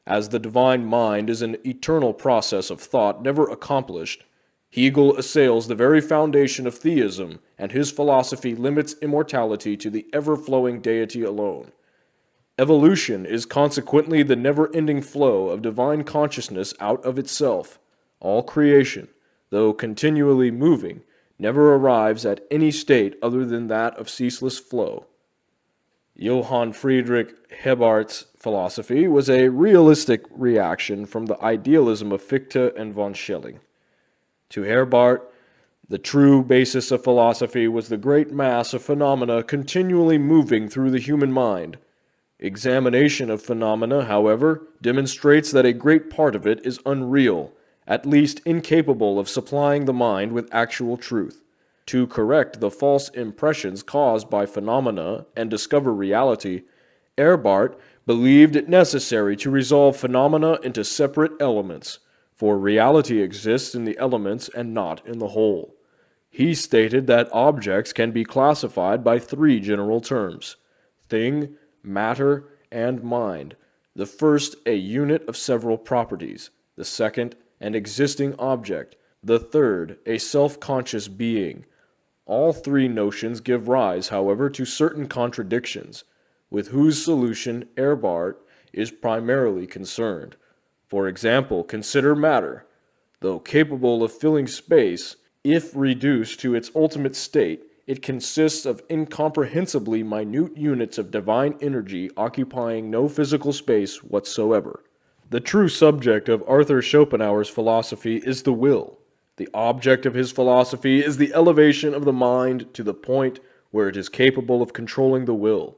As the divine mind is an eternal process of thought never accomplished, Hegel assails the very foundation of theism, and his philosophy limits immortality to the ever-flowing deity alone. Evolution is consequently the never-ending flow of divine consciousness out of itself. All creation, though continually moving, never arrives at any state other than that of ceaseless flow. Johann Friedrich Hebart's philosophy was a realistic reaction from the idealism of Fichte and von Schelling. To Herbart, the true basis of philosophy was the great mass of phenomena continually moving through the human mind. Examination of phenomena, however, demonstrates that a great part of it is unreal, at least incapable of supplying the mind with actual truth. To correct the false impressions caused by phenomena and discover reality, Herbart believed it necessary to resolve phenomena into separate elements, for reality exists in the elements and not in the whole. He stated that objects can be classified by three general terms: thing, matter, and mind. The first, a unit of several properties; the second, an existing object; the third, a self-conscious being. All three notions give rise, however, to certain contradictions, with whose solution Herbart is primarily concerned. For example, consider matter. Though capable of filling space, if reduced to its ultimate state, it consists of incomprehensibly minute units of divine energy occupying no physical space whatsoever. The true subject of Arthur Schopenhauer's philosophy is the will. The object of his philosophy is the elevation of the mind to the point where it is capable of controlling the will.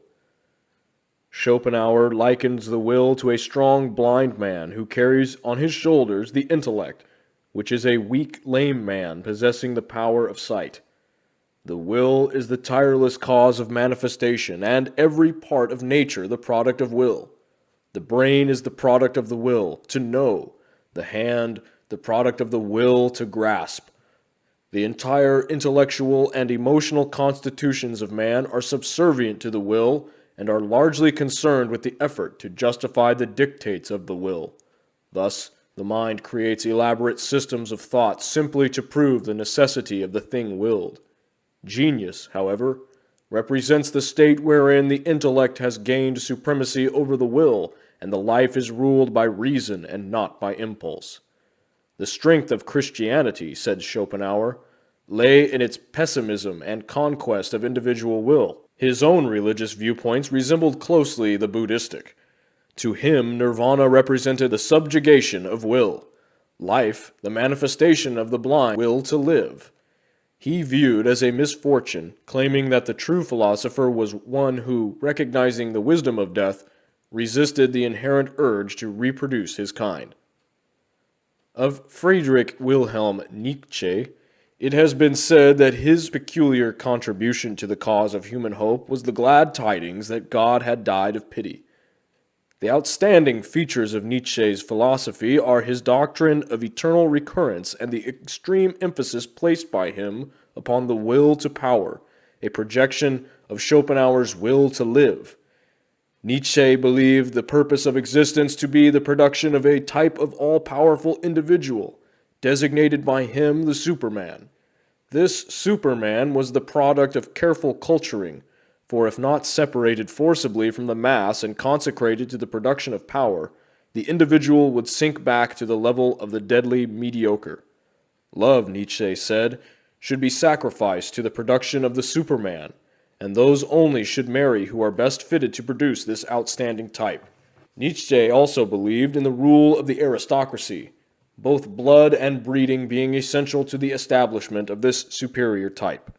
Schopenhauer likens the will to a strong blind man who carries on his shoulders the intellect, which is a weak lame man possessing the power of sight. The will is the tireless cause of manifestation, and every part of nature the product of will. The brain is the product of the will to know, the hand the product of the will to grasp. The entire intellectual and emotional constitutions of man are subservient to the will and are largely concerned with the effort to justify the dictates of the will. Thus, the mind creates elaborate systems of thought simply to prove the necessity of the thing willed. Genius, however, represents the state wherein the intellect has gained supremacy over the will, and the life is ruled by reason and not by impulse. The strength of Christianity, said Schopenhauer, lay in its pessimism and conquest of individual will. His own religious viewpoints resembled closely the Buddhistic. To him, nirvana represented the subjugation of will, life the manifestation of the blind will to live. He viewed as a misfortune, claiming that the true philosopher was one who, recognizing the wisdom of death, resisted the inherent urge to reproduce his kind. Of Friedrich Wilhelm Nietzsche, it has been said that his peculiar contribution to the cause of human hope was the glad tidings that God had died of pity. The outstanding features of Nietzsche's philosophy are his doctrine of eternal recurrence and the extreme emphasis placed by him upon the will to power, a projection of Schopenhauer's will to live. Nietzsche believed the purpose of existence to be the production of a type of all-powerful individual, designated by him the Superman. This Superman was the product of careful culturing, for if not separated forcibly from the mass and consecrated to the production of power, the individual would sink back to the level of the deadly mediocre. Love, Nietzsche said, should be sacrificed to the production of the Superman, and those only should marry who are best fitted to produce this outstanding type. Nietzsche also believed in the rule of the aristocracy, both blood and breeding being essential to the establishment of this superior type.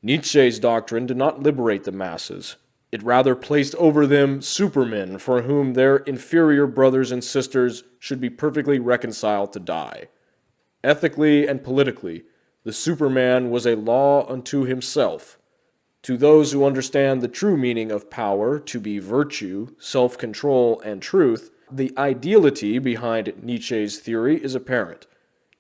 Nietzsche's doctrine did not liberate the masses. It rather placed over them supermen for whom their inferior brothers and sisters should be perfectly reconciled to die. Ethically and politically, the Superman was a law unto himself. To those who understand the true meaning of power to be virtue, self-control, and truth, the ideality behind Nietzsche's theory is apparent.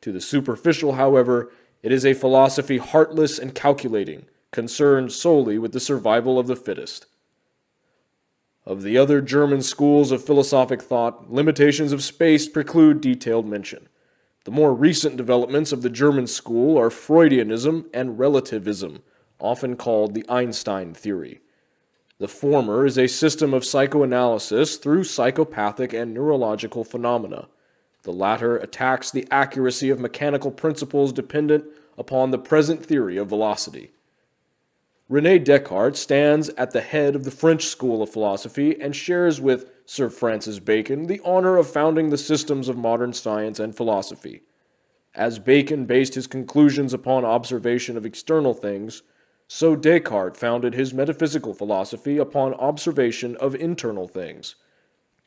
To the superficial, however, it is a philosophy heartless and calculating, concerned solely with the survival of the fittest. Of the other German schools of philosophic thought, limitations of space preclude detailed mention. The more recent developments of the German school are Freudianism and relativism, often called the Einstein theory. The former is a system of psychoanalysis through psychopathic and neurological phenomena. The latter attacks the accuracy of mechanical principles dependent upon the present theory of velocity. René Descartes stands at the head of the French school of philosophy and shares with Sir Francis Bacon the honor of founding the systems of modern science and philosophy. As Bacon based his conclusions upon observation of external things, so Descartes founded his metaphysical philosophy upon observation of internal things.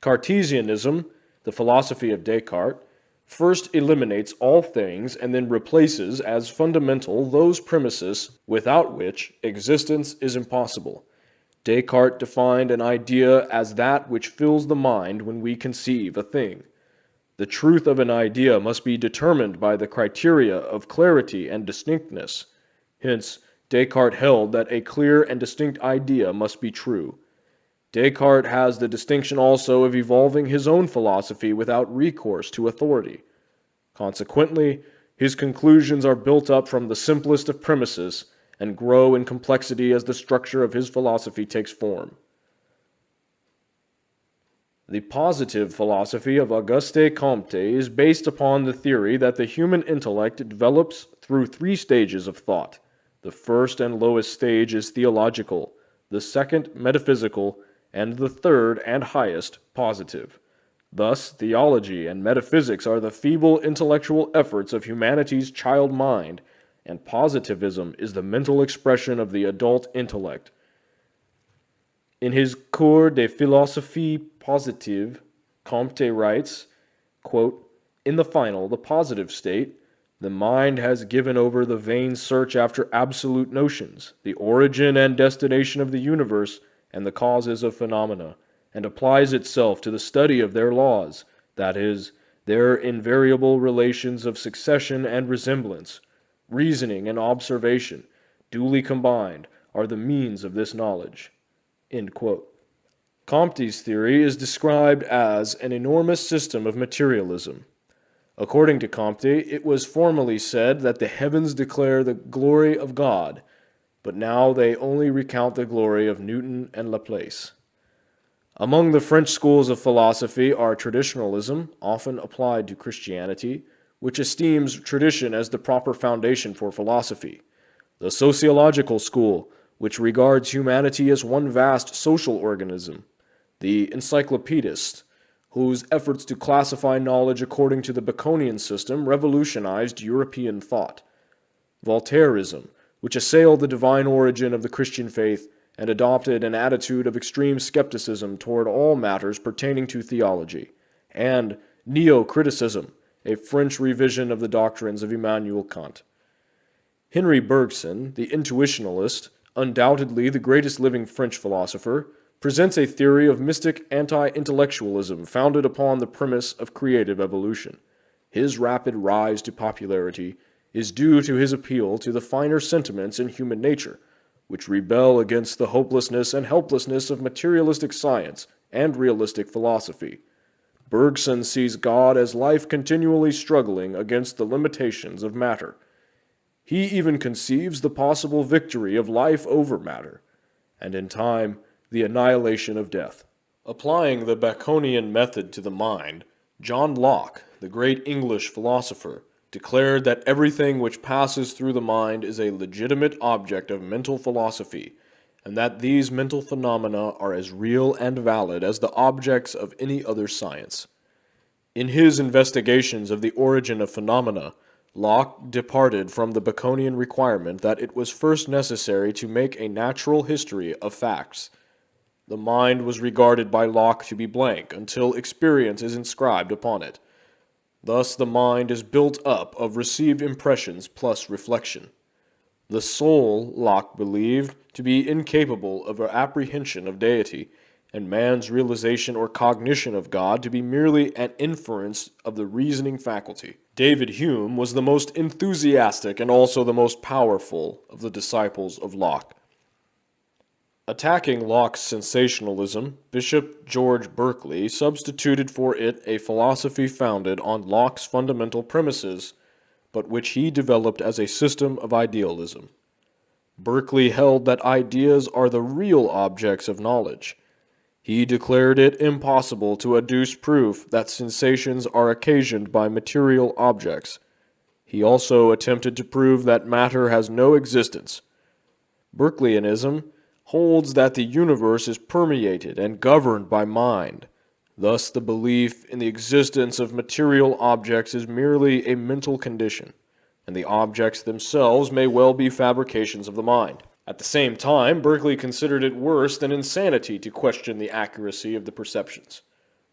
Cartesianism, the philosophy of Descartes, first eliminates all things and then replaces as fundamental those premises without which existence is impossible. Descartes defined an idea as that which fills the mind when we conceive a thing. The truth of an idea must be determined by the criteria of clarity and distinctness. Hence, Descartes held that a clear and distinct idea must be true. Descartes has the distinction also of evolving his own philosophy without recourse to authority. Consequently, his conclusions are built up from the simplest of premises and grow in complexity as the structure of his philosophy takes form. The positive philosophy of Auguste Comte is based upon the theory that the human intellect develops through three stages of thought. The first and lowest stage is theological, the second metaphysical, and the third and highest positive. Thus, theology and metaphysics are the feeble intellectual efforts of humanity's child mind, and positivism is the mental expression of the adult intellect. In his Cours de philosophie positive, Comte writes, quote, "In the final, the positive state, the mind has given over the vain search after absolute notions, the origin and destination of the universe, and the causes of phenomena, and applies itself to the study of their laws, that is, their invariable relations of succession and resemblance. Reasoning and observation, duly combined, are the means of this knowledge." End quote. Comte's theory is described as an enormous system of materialism. According to Comte, it was formerly said that the heavens declare the glory of God, but now they only recount the glory of Newton and Laplace. Among the French schools of philosophy are traditionalism, often applied to Christianity, which esteems tradition as the proper foundation for philosophy; the sociological school, which regards humanity as one vast social organism; the encyclopedists, whose efforts to classify knowledge according to the Baconian system revolutionized European thought; Voltaireism, which assailed the divine origin of the Christian faith and adopted an attitude of extreme skepticism toward all matters pertaining to theology; and neo-criticism, a French revision of the doctrines of Immanuel Kant. Henri Bergson, the intuitionalist, undoubtedly the greatest living French philosopher, presents a theory of mystic anti-intellectualism founded upon the premise of creative evolution. His rapid rise to popularity is due to his appeal to the finer sentiments in human nature, which rebel against the hopelessness and helplessness of materialistic science and realistic philosophy. Bergson sees God as life continually struggling against the limitations of matter. He even conceives the possible victory of life over matter, and in time, the annihilation of death. Applying the Baconian method to the mind, John Locke, the great English philosopher, declared that everything which passes through the mind is a legitimate object of mental philosophy, and that these mental phenomena are as real and valid as the objects of any other science. In his investigations of the origin of phenomena, Locke departed from the Baconian requirement that it was first necessary to make a natural history of facts. The mind was regarded by Locke to be blank until experience is inscribed upon it. Thus the mind is built up of received impressions plus reflection. The soul, Locke believed, to be incapable of apprehension of deity, and man's realization or cognition of God to be merely an inference of the reasoning faculty. David Hume was the most enthusiastic and also the most powerful of the disciples of Locke. Attacking Locke's sensationalism, Bishop George Berkeley substituted for it a philosophy founded on Locke's fundamental premises, but which he developed as a system of idealism. Berkeley held that ideas are the real objects of knowledge. He declared it impossible to adduce proof that sensations are occasioned by material objects. He also attempted to prove that matter has no existence. Berkeleyanism holds that the universe is permeated and governed by mind. Thus, the belief in the existence of material objects is merely a mental condition, and the objects themselves may well be fabrications of the mind. At the same time, Berkeley considered it worse than insanity to question the accuracy of the perceptions.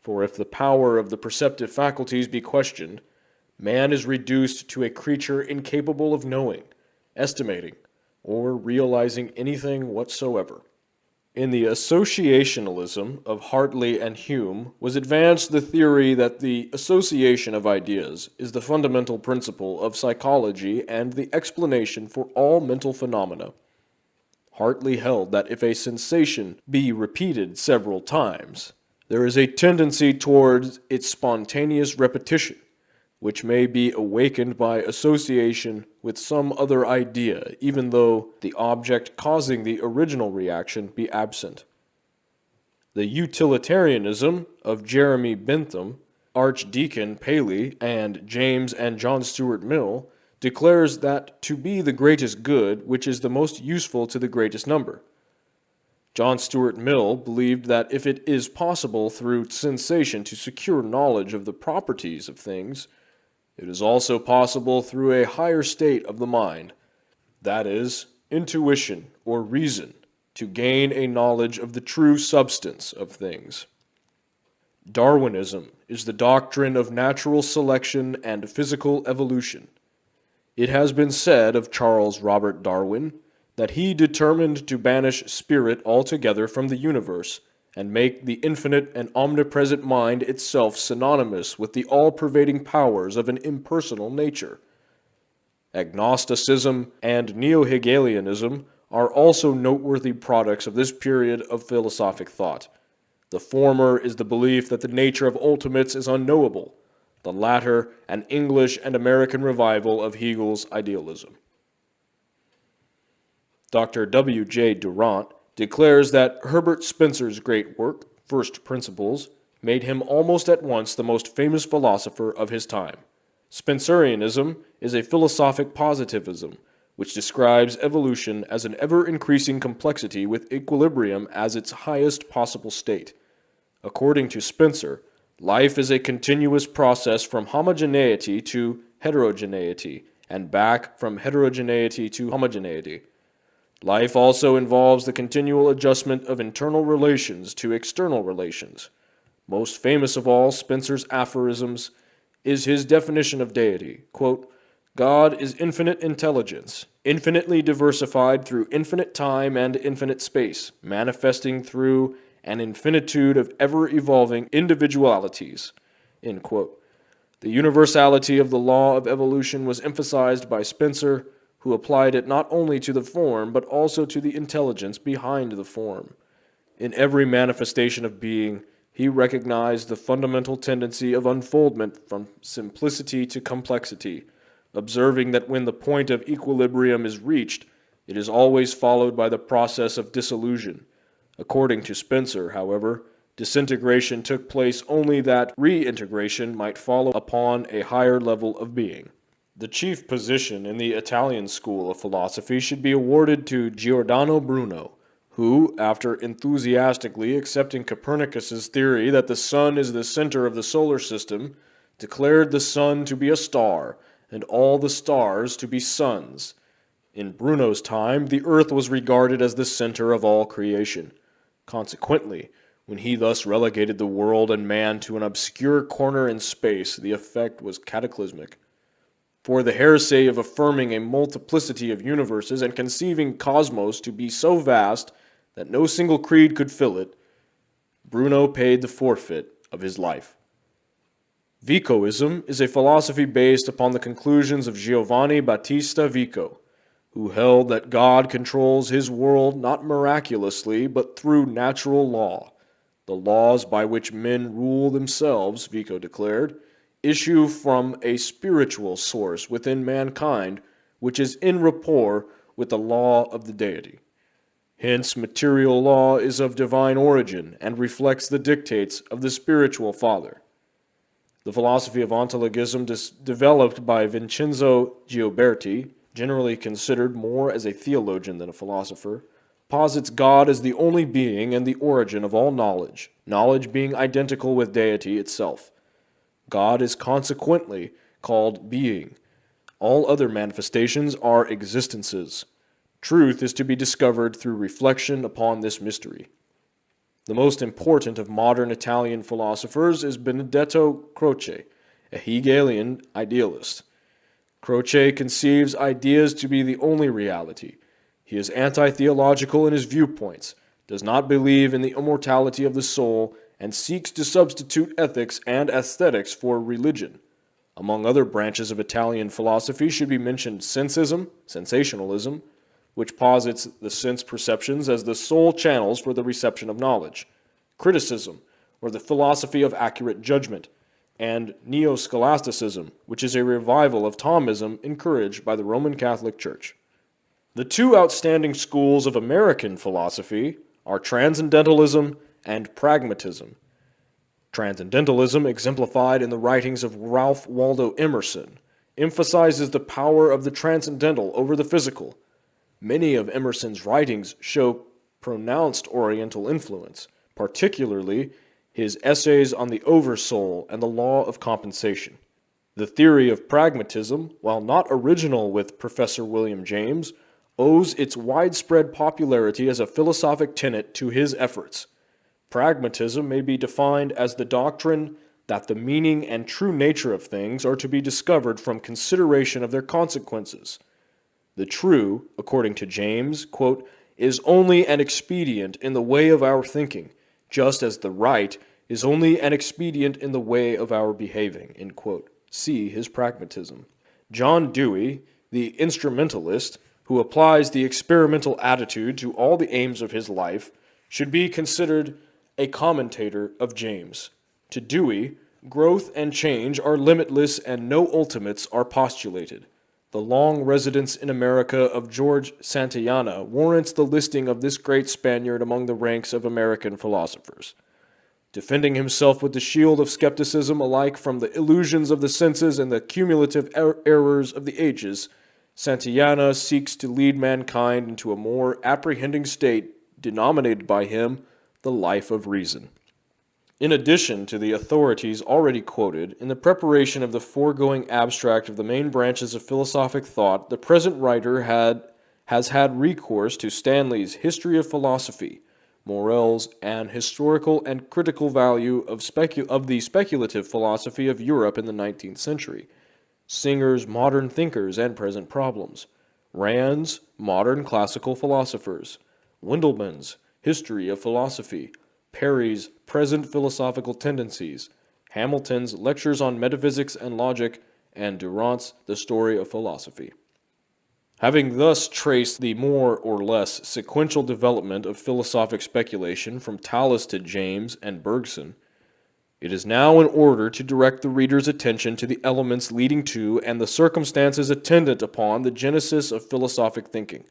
For if the power of the perceptive faculties be questioned, man is reduced to a creature incapable of knowing, estimating, or realizing anything whatsoever. In the associationalism of Hartley and Hume was advanced the theory that the association of ideas is the fundamental principle of psychology and the explanation for all mental phenomena. Hartley held that if a sensation be repeated several times, there is a tendency towards its spontaneous repetition, which may be awakened by association with some other idea, even though the object causing the original reaction be absent. The utilitarianism of Jeremy Bentham, Archdeacon Paley, and James and John Stuart Mill declares that to be the greatest good which is the most useful to the greatest number. John Stuart Mill believed that if it is possible through sensation to secure knowledge of the properties of things, it is also possible through a higher state of the mind, that is, intuition or reason, to gain a knowledge of the true substance of things. Darwinism is the doctrine of natural selection and physical evolution. It has been said of Charles Robert Darwin that he determined to banish spirit altogether from the universe and make the infinite and omnipresent mind itself synonymous with the all-pervading powers of an impersonal nature. Agnosticism and Neo-Hegelianism are also noteworthy products of this period of philosophic thought. The former is the belief that the nature of ultimates is unknowable, the latter an English and American revival of Hegel's idealism. Dr. W. J. Durant declares that Herbert Spencer's great work, First Principles, made him almost at once the most famous philosopher of his time. Spencerianism is a philosophic positivism, which describes evolution as an ever-increasing complexity with equilibrium as its highest possible state. According to Spencer, life is a continuous process from homogeneity to heterogeneity, and back from heterogeneity to homogeneity. Life also involves the continual adjustment of internal relations to external relations. Most famous of all Spencer's aphorisms is his definition of deity. Quote, God is infinite intelligence, infinitely diversified through infinite time and infinite space, manifesting through an infinitude of ever-evolving individualities. End quote. The universality of the law of evolution was emphasized by Spencer, who applied it not only to the form, but also to the intelligence behind the form. In every manifestation of being, he recognized the fundamental tendency of unfoldment from simplicity to complexity, observing that when the point of equilibrium is reached, it is always followed by the process of dissolution. According to Spencer, however, disintegration took place only that reintegration might follow upon a higher level of being. The chief position in the Italian school of philosophy should be awarded to Giordano Bruno, who, after enthusiastically accepting Copernicus's theory that the sun is the center of the solar system, declared the sun to be a star and all the stars to be suns. In Bruno's time, the earth was regarded as the center of all creation. Consequently, when he thus relegated the world and man to an obscure corner in space, the effect was cataclysmic. For the heresy of affirming a multiplicity of universes and conceiving cosmos to be so vast that no single creed could fill it, Bruno paid the forfeit of his life. Vicoism is a philosophy based upon the conclusions of Giovanni Battista Vico, who held that God controls his world not miraculously but through natural law. The laws by which men rule themselves, Vico declared, issue from a spiritual source within mankind which is in rapport with the law of the deity. Hence, material law is of divine origin and reflects the dictates of the spiritual father. The philosophy of ontologism developed by Vincenzo Gioberti, generally considered more as a theologian than a philosopher, posits God as the only being and the origin of all knowledge, knowledge being identical with deity itself. God is consequently called being. All other manifestations are existences. Truth is to be discovered through reflection upon this mystery. The most important of modern Italian philosophers is Benedetto Croce, a Hegelian idealist. Croce conceives ideas to be the only reality. He is anti-theological in his viewpoints, does not believe in the immortality of the soul, and seeks to substitute ethics and aesthetics for religion. Among other branches of Italian philosophy should be mentioned sensism, sensationalism, which posits the sense perceptions as the sole channels for the reception of knowledge, criticism, or the philosophy of accurate judgment, and neo-scholasticism, which is a revival of Thomism encouraged by the Roman Catholic Church. The two outstanding schools of American philosophy are transcendentalism and pragmatism. Transcendentalism, exemplified in the writings of Ralph Waldo Emerson, emphasizes the power of the transcendental over the physical. Many of Emerson's writings show pronounced Oriental influence, particularly his essays on the oversoul and the law of compensation. The theory of pragmatism, while not original with Professor William James, owes its widespread popularity as a philosophic tenet to his efforts. Pragmatism may be defined as the doctrine that the meaning and true nature of things are to be discovered from consideration of their consequences. The true, according to James, quote, is only an expedient in the way of our thinking, just as the right is only an expedient in the way of our behaving, end quote. See his pragmatism. John Dewey, the instrumentalist, who applies the experimental attitude to all the aims of his life, should be considered a commentator of James. To Dewey, growth and change are limitless and no ultimates are postulated. The long residence in America of George Santayana warrants the listing of this great Spaniard among the ranks of American philosophers. Defending himself with the shield of skepticism alike from the illusions of the senses and the cumulative errors of the ages, Santayana seeks to lead mankind into a more apprehending state denominated by him the life of reason. In addition to the authorities already quoted, in the preparation of the foregoing abstract of the main branches of philosophic thought, the present writer has had recourse to Stanley's History of Philosophy, Morel's An Historical and Critical Value of the Speculative Philosophy of Europe in the 19th Century, Singer's Modern Thinkers and Present Problems, Rand's Modern Classical Philosophers, Wendelman's History of Philosophy, Perry's Present Philosophical Tendencies, Hamilton's Lectures on Metaphysics and Logic, and Durant's The Story of Philosophy. Having thus traced the more or less sequential development of philosophic speculation from Thales to James and Bergson, it is now in order to direct the reader's attention to the elements leading to and the circumstances attendant upon the genesis of philosophic thinking.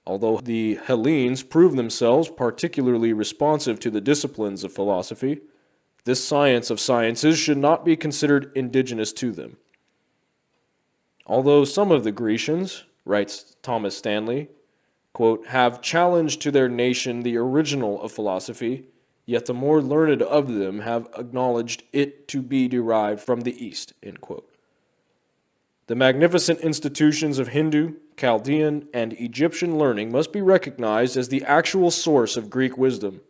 Although the Hellenes proved themselves particularly responsive to the disciplines of philosophy, this science of sciences should not be considered indigenous to them. Although some of the Grecians, writes Thomas Stanley, quote, have challenged to their nation the original of philosophy, yet the more learned of them have acknowledged it to be derived from the East, end quote. The magnificent institutions of Hindu, Chaldean, and Egyptian learning must be recognized as the actual source of Greek wisdom.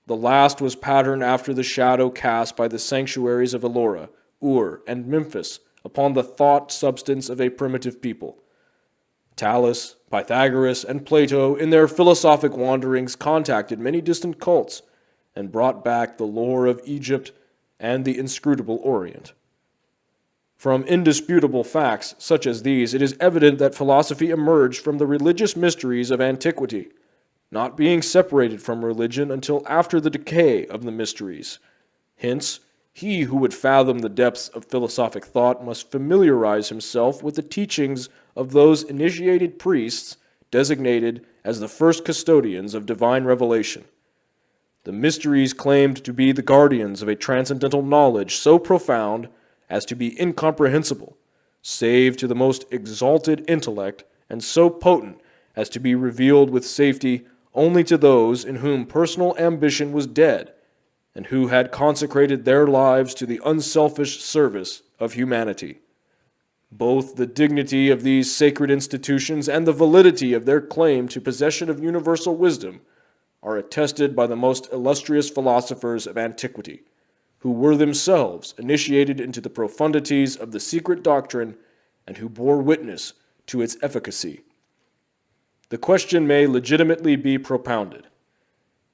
The last was patterned after the shadow cast by the sanctuaries of Ellora, Ur, and Memphis upon the thought substance of a primitive people. Thales, Pythagoras, and Plato in their philosophic wanderings contacted many distant cults and brought back the lore of Egypt and the inscrutable Orient. From indisputable facts such as these, it is evident that philosophy emerged from the religious mysteries of antiquity, not being separated from religion until after the decay of the mysteries. Hence, He who would fathom the depths of philosophic thought must familiarize himself with the teachings of those initiated priests designated as the first custodians of divine revelation. The mysteries claimed to be the guardians of a transcendental knowledge so profound as to be incomprehensible, save to the most exalted intellect, and so potent as to be revealed with safety only to those in whom personal ambition was dead, and who had consecrated their lives to the unselfish service of humanity. Both the dignity of these sacred institutions and the validity of their claim to possession of universal wisdom are attested by the most illustrious philosophers of antiquity, who were themselves initiated into the profundities of the secret doctrine and who bore witness to its efficacy. The question may legitimately be propounded: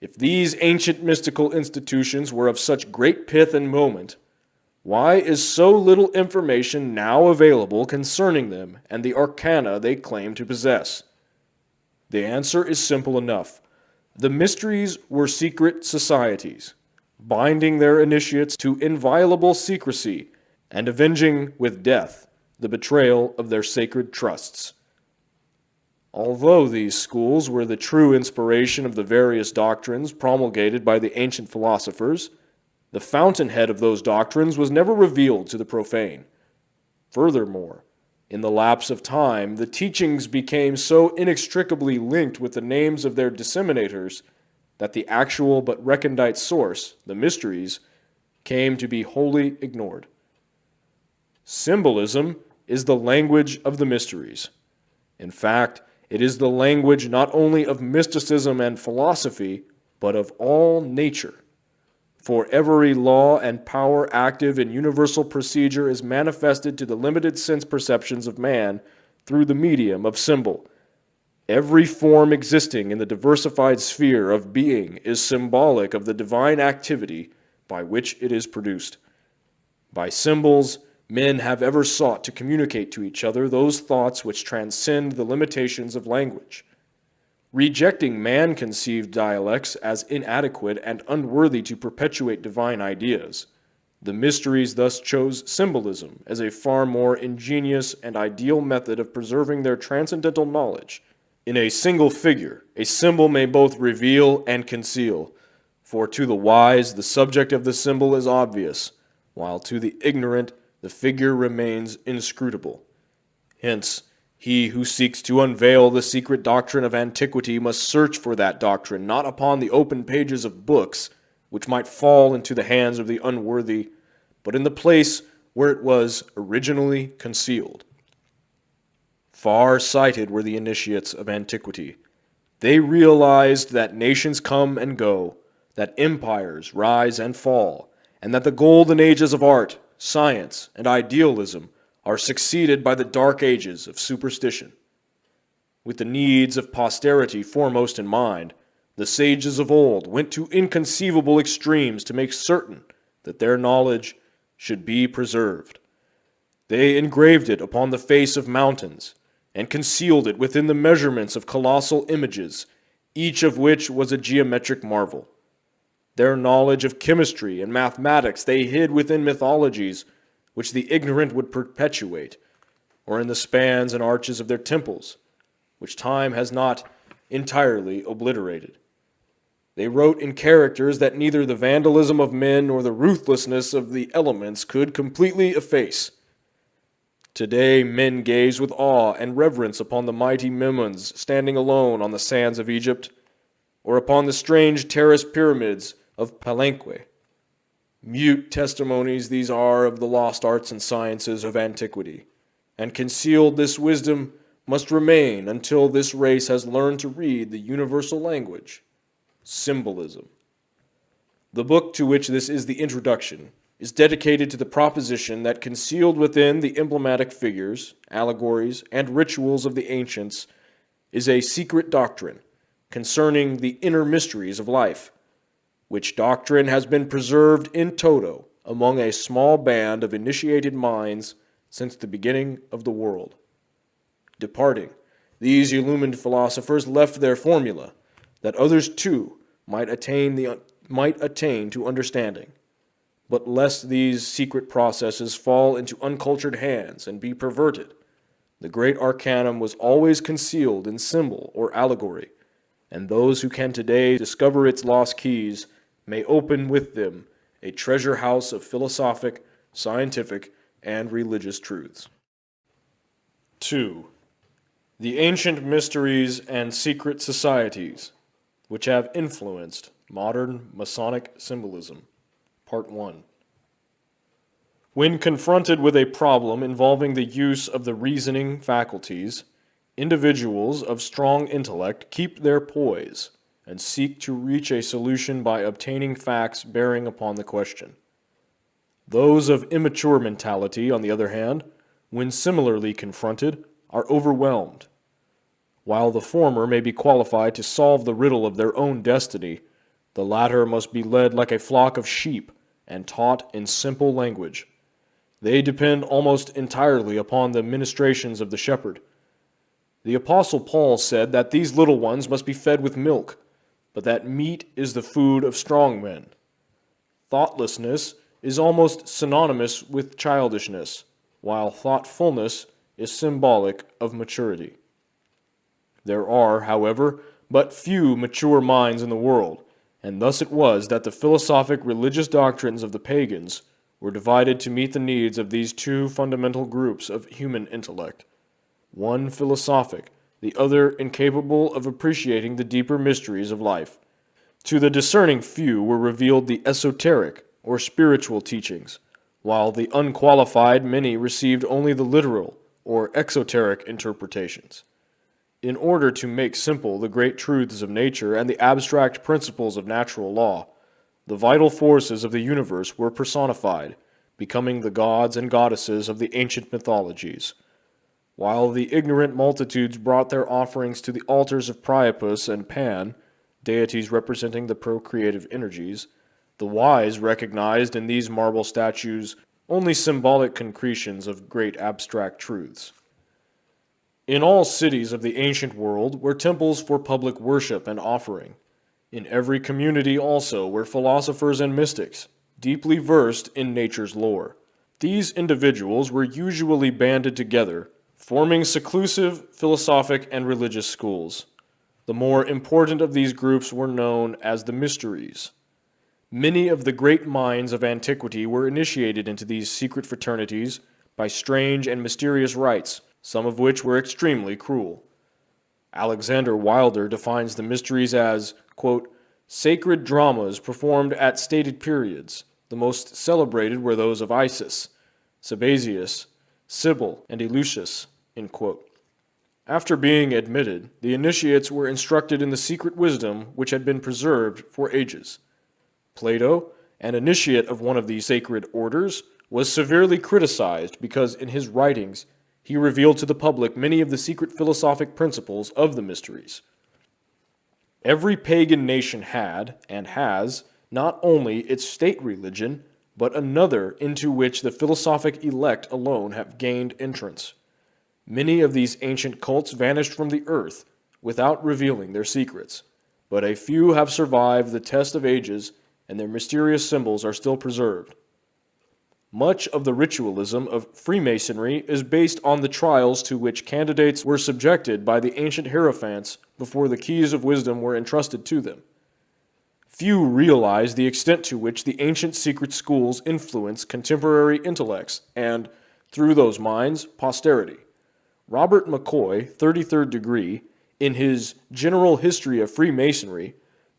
if these ancient mystical institutions were of such great pith and moment, why is so little information now available concerning them and the arcana they claim to possess? The answer is simple enough. The mysteries were secret societies, binding their initiates to inviolable secrecy and avenging with death the betrayal of their sacred trusts. Although these schools were the true inspiration of the various doctrines promulgated by the ancient philosophers, the fountainhead of those doctrines was never revealed to the profane. Furthermore, in the lapse of time, the teachings became so inextricably linked with the names of their disseminators that the actual but recondite source, the mysteries, came to be wholly ignored. Symbolism is the language of the mysteries. In fact, it is the language not only of mysticism and philosophy, but of all nature. For every law and power active in universal procedure is manifested to the limited sense perceptions of man through the medium of symbol. Every form existing in the diversified sphere of being is symbolic of the divine activity by which it is produced. By symbols, men have ever sought to communicate to each other those thoughts which transcend the limitations of language. Rejecting man-conceived dialects as inadequate and unworthy to perpetuate divine ideas, the mysteries thus chose symbolism as a far more ingenious and ideal method of preserving their transcendental knowledge. In a single figure, a symbol may both reveal and conceal, for to the wise the subject of the symbol is obvious, while to the ignorant the figure remains inscrutable. Hence, he who seeks to unveil the secret doctrine of antiquity must search for that doctrine not upon the open pages of books, which might fall into the hands of the unworthy, but in the place where it was originally concealed. Far-sighted were the initiates of antiquity. They realized that nations come and go, that empires rise and fall, and that the golden ages of art, science, and idealism are succeeded by the dark ages of superstition. With the needs of posterity foremost in mind, the sages of old went to inconceivable extremes to make certain that their knowledge should be preserved. They engraved it upon the face of mountains and concealed it within the measurements of colossal images, each of which was a geometric marvel. Their knowledge of chemistry and mathematics they hid within mythologies which the ignorant would perpetuate, or in the spans and arches of their temples, which time has not entirely obliterated. They wrote in characters that neither the vandalism of men nor the ruthlessness of the elements could completely efface. Today men gaze with awe and reverence upon the mighty Memons standing alone on the sands of Egypt, or upon the strange terraced pyramids of Palenque. Mute testimonies these are of the lost arts and sciences of antiquity, and concealed this wisdom must remain until this race has learned to read the universal language, symbolism. The book to which this is the introduction is dedicated to the proposition that concealed within the emblematic figures, allegories, and rituals of the ancients is a secret doctrine concerning the inner mysteries of life, which doctrine has been preserved in toto among a small band of initiated minds since the beginning of the world. Departing, these illumined philosophers left their formula, that others too might attain to understanding. But lest these secret processes fall into uncultured hands and be perverted, the great arcanum was always concealed in symbol or allegory, and those who can today discover its lost keys may open with them a treasure house of philosophic, scientific, and religious truths. 2. The ancient mysteries and secret societies which have influenced modern Masonic symbolism. Part 1. When confronted with a problem involving the use of the reasoning faculties, individuals of strong intellect keep their poise and seek to reach a solution by obtaining facts bearing upon the question. Those of immature mentality, on the other hand, when similarly confronted, are overwhelmed. While the former may be qualified to solve the riddle of their own destiny, the latter must be led like a flock of sheep and taught in simple language. They depend almost entirely upon the ministrations of the shepherd. The Apostle Paul said that these little ones must be fed with milk, but that meat is the food of strong men. Thoughtlessness is almost synonymous with childishness, while thoughtfulness is symbolic of maturity. There are, however, but few mature minds in the world, and thus it was that the philosophic religious doctrines of the pagans were divided to meet the needs of these two fundamental groups of human intellect, one philosophic, the other incapable of appreciating the deeper mysteries of life. To the discerning few were revealed the esoteric or spiritual teachings, while the unqualified many received only the literal or exoteric interpretations. In order to make simple the great truths of nature and the abstract principles of natural law, the vital forces of the universe were personified, becoming the gods and goddesses of the ancient mythologies. While the ignorant multitudes brought their offerings to the altars of Priapus and Pan, deities representing the procreative energies, the wise recognized in these marble statues only symbolic concretions of great abstract truths. In all cities of the ancient world were temples for public worship and offering. In every community also were philosophers and mystics, deeply versed in nature's lore. These individuals were usually banded together, forming seclusive philosophic and religious schools. The more important of these groups were known as the mysteries. Many of the great minds of antiquity were initiated into these secret fraternities by strange and mysterious rites, some of which were extremely cruel. Alexander Wilder defines the mysteries as, quote, sacred dramas performed at stated periods. The most celebrated were those of Isis, Sabazius, Sibyl, and Eleusis, end quote. After being admitted, the initiates were instructed in the secret wisdom which had been preserved for ages. Plato, an initiate of one of these sacred orders, was severely criticized because in his writings he revealed to the public many of the secret philosophic principles of the mysteries. Every pagan nation had, and has, not only its state religion, but another into which the philosophic elect alone have gained entrance. Many of these ancient cults vanished from the earth without revealing their secrets, but a few have survived the test of ages, and their mysterious symbols are still preserved. Much of the ritualism of Freemasonry is based on the trials to which candidates were subjected by the ancient hierophants before the keys of wisdom were entrusted to them. Few realize the extent to which the ancient secret schools influence contemporary intellects and, through those minds, posterity. Robert McCoy, 33rd degree, in his General History of Freemasonry,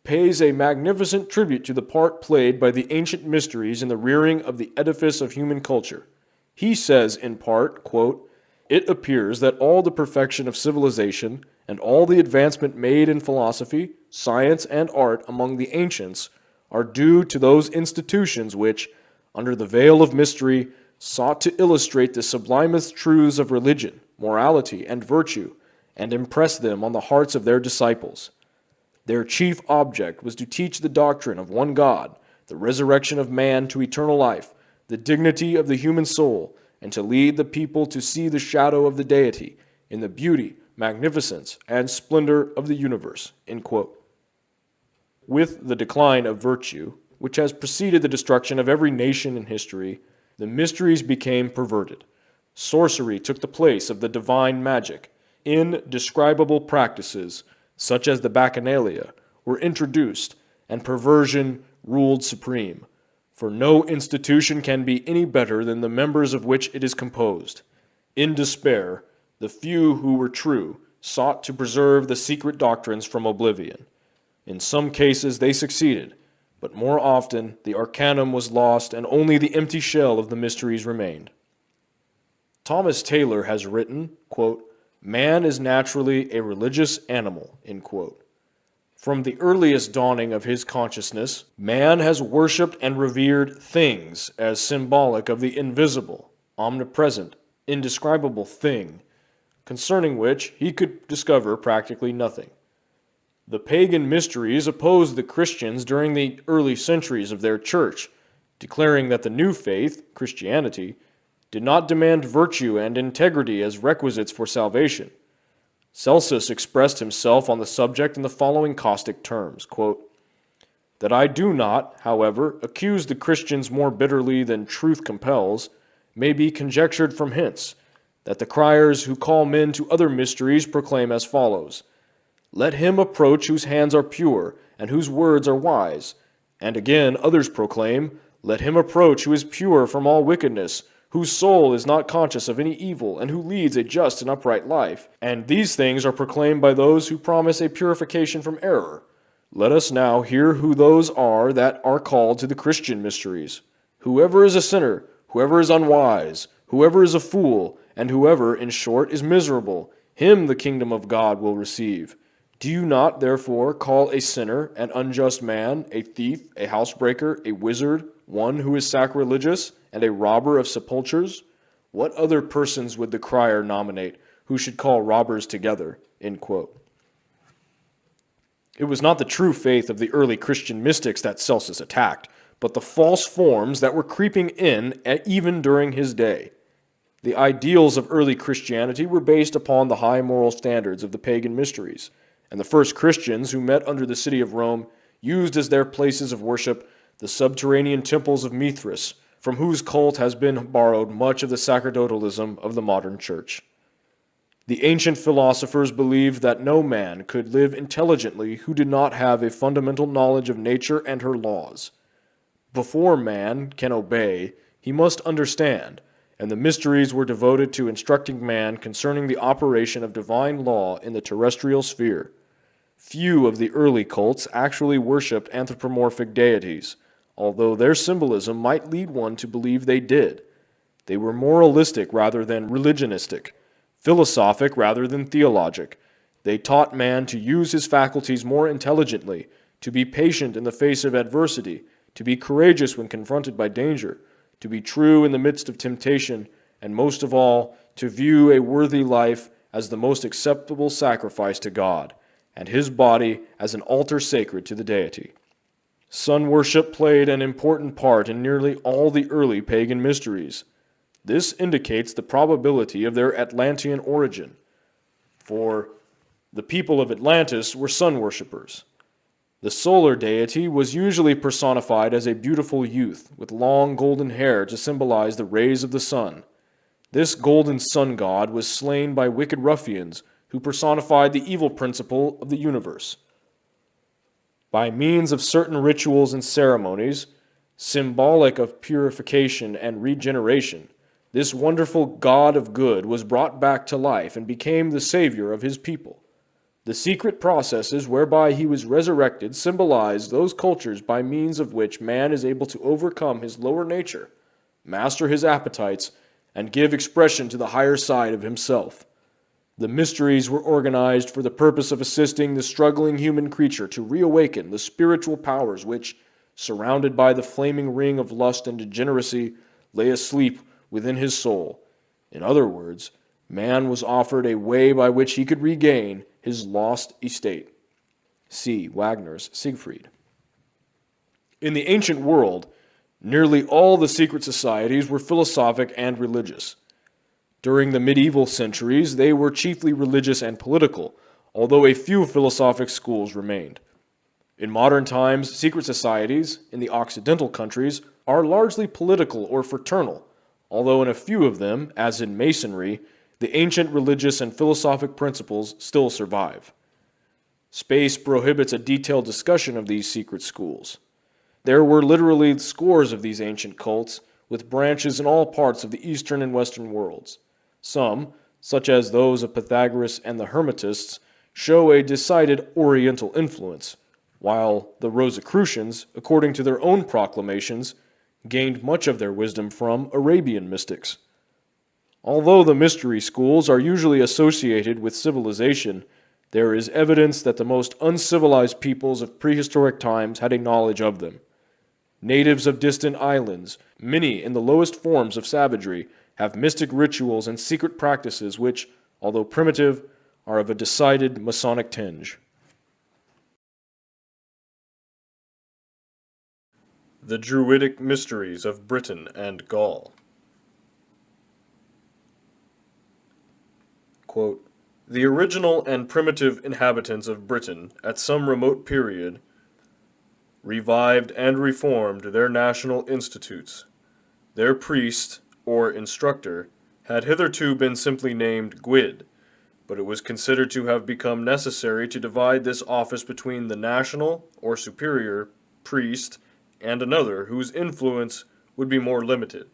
pays a magnificent tribute to the part played by the ancient mysteries in the rearing of the edifice of human culture. He says in part, quote, it appears that all the perfection of civilization and all the advancement made in philosophy, science, and art among the ancients are due to those institutions which, under the veil of mystery, sought to illustrate the sublimest truths of religion, morality, and virtue, and impress them on the hearts of their disciples. Their chief object was to teach the doctrine of one God, the resurrection of man to eternal life, the dignity of the human soul, and to lead the people to see the shadow of the deity in the beauty, magnificence, and splendor of the universe. End quote. With the decline of virtue, which has preceded the destruction of every nation in history, the mysteries became perverted. Sorcery took the place of the divine magic. Indescribable practices, such as the Bacchanalia, were introduced, and perversion ruled supreme. For no institution can be any better than the members of which it is composed. In despair, the few who were true sought to preserve the secret doctrines from oblivion. In some cases they succeeded, but more often the arcanum was lost and only the empty shell of the mysteries remained. Thomas Taylor has written, quote, "Man is naturally a religious animal," end quote. From the earliest dawning of his consciousness, man has worshipped and revered things as symbolic of the invisible, omnipresent, indescribable thing, concerning which he could discover practically nothing. The pagan mysteries opposed the Christians during the early centuries of their church, declaring that the new faith, Christianity, did not demand virtue and integrity as requisites for salvation. Celsus expressed himself on the subject in the following caustic terms, quote, "That I do not, however, accuse the Christians more bitterly than truth compels, may be conjectured from hence, that the criers who call men to other mysteries proclaim as follows: Let him approach whose hands are pure, and whose words are wise. And again others proclaim, Let him approach who is pure from all wickedness, whose soul is not conscious of any evil, and who leads a just and upright life. And these things are proclaimed by those who promise a purification from error. Let us now hear who those are that are called to the Christian mysteries. Whoever is a sinner, whoever is unwise, whoever is a fool, and whoever, in short, is miserable, him the kingdom of God will receive. Do you not, therefore, call a sinner, an unjust man, a thief, a housebreaker, a wizard, one who is sacrilegious, and a robber of sepulchres? What other persons would the crier nominate who should call robbers together?" End quote. It was not the true faith of the early Christian mystics that Celsus attacked, but the false forms that were creeping in even during his day. The ideals of early Christianity were based upon the high moral standards of the pagan mysteries, and the first Christians who met under the city of Rome used as their places of worship the subterranean temples of Mithras, from whose cult has been borrowed much of the sacerdotalism of the modern church. The ancient philosophers believed that no man could live intelligently who did not have a fundamental knowledge of nature and her laws. Before man can obey, he must understand, and the mysteries were devoted to instructing man concerning the operation of divine law in the terrestrial sphere. Few of the early cults actually worshipped anthropomorphic deities, although their symbolism might lead one to believe they did. They were moralistic rather than religionistic, philosophic rather than theologic. They taught man to use his faculties more intelligently, to be patient in the face of adversity, to be courageous when confronted by danger, to be true in the midst of temptation, and most of all, to view a worthy life as the most acceptable sacrifice to God, and his body as an altar sacred to the deity. Sun worship played an important part in nearly all the early pagan mysteries. This indicates the probability of their Atlantean origin, for the people of Atlantis were sun worshippers. The solar deity was usually personified as a beautiful youth with long golden hair to symbolize the rays of the sun. This golden sun god was slain by wicked ruffians who personified the evil principle of the universe. By means of certain rituals and ceremonies, symbolic of purification and regeneration, this wonderful God of good was brought back to life and became the savior of his people. The secret processes whereby he was resurrected symbolize those cultures by means of which man is able to overcome his lower nature, master his appetites, and give expression to the higher side of himself. The mysteries were organized for the purpose of assisting the struggling human creature to reawaken the spiritual powers which, surrounded by the flaming ring of lust and degeneracy, lay asleep within his soul. In other words, man was offered a way by which he could regain his lost estate. See Wagner's Siegfried. In the ancient world, nearly all the secret societies were philosophic and religious. During the medieval centuries, they were chiefly religious and political, although a few philosophic schools remained. In modern times, secret societies, in the Occidental countries, are largely political or fraternal, although in a few of them, as in Masonry, the ancient religious and philosophic principles still survive. Space prohibits a detailed discussion of these secret schools. There were literally scores of these ancient cults, with branches in all parts of the Eastern and Western worlds. Some, such as those of Pythagoras and the Hermetists, show a decided Oriental influence, while the Rosicrucians, according to their own proclamations, gained much of their wisdom from Arabian mystics. Although the mystery schools are usually associated with civilization, there is evidence that the most uncivilized peoples of prehistoric times had a knowledge of them. Natives of distant islands, many in the lowest forms of savagery, have mystic rituals and secret practices which, although primitive, are of a decided Masonic tinge. The Druidic Mysteries of Britain and Gaul. Quote, "The original and primitive inhabitants of Britain, at some remote period, revived and reformed their national institutes. Their priest, or instructor, had hitherto been simply named Gwyd, but it was considered to have become necessary to divide this office between the national, or superior, priest, and another whose influence would be more limited.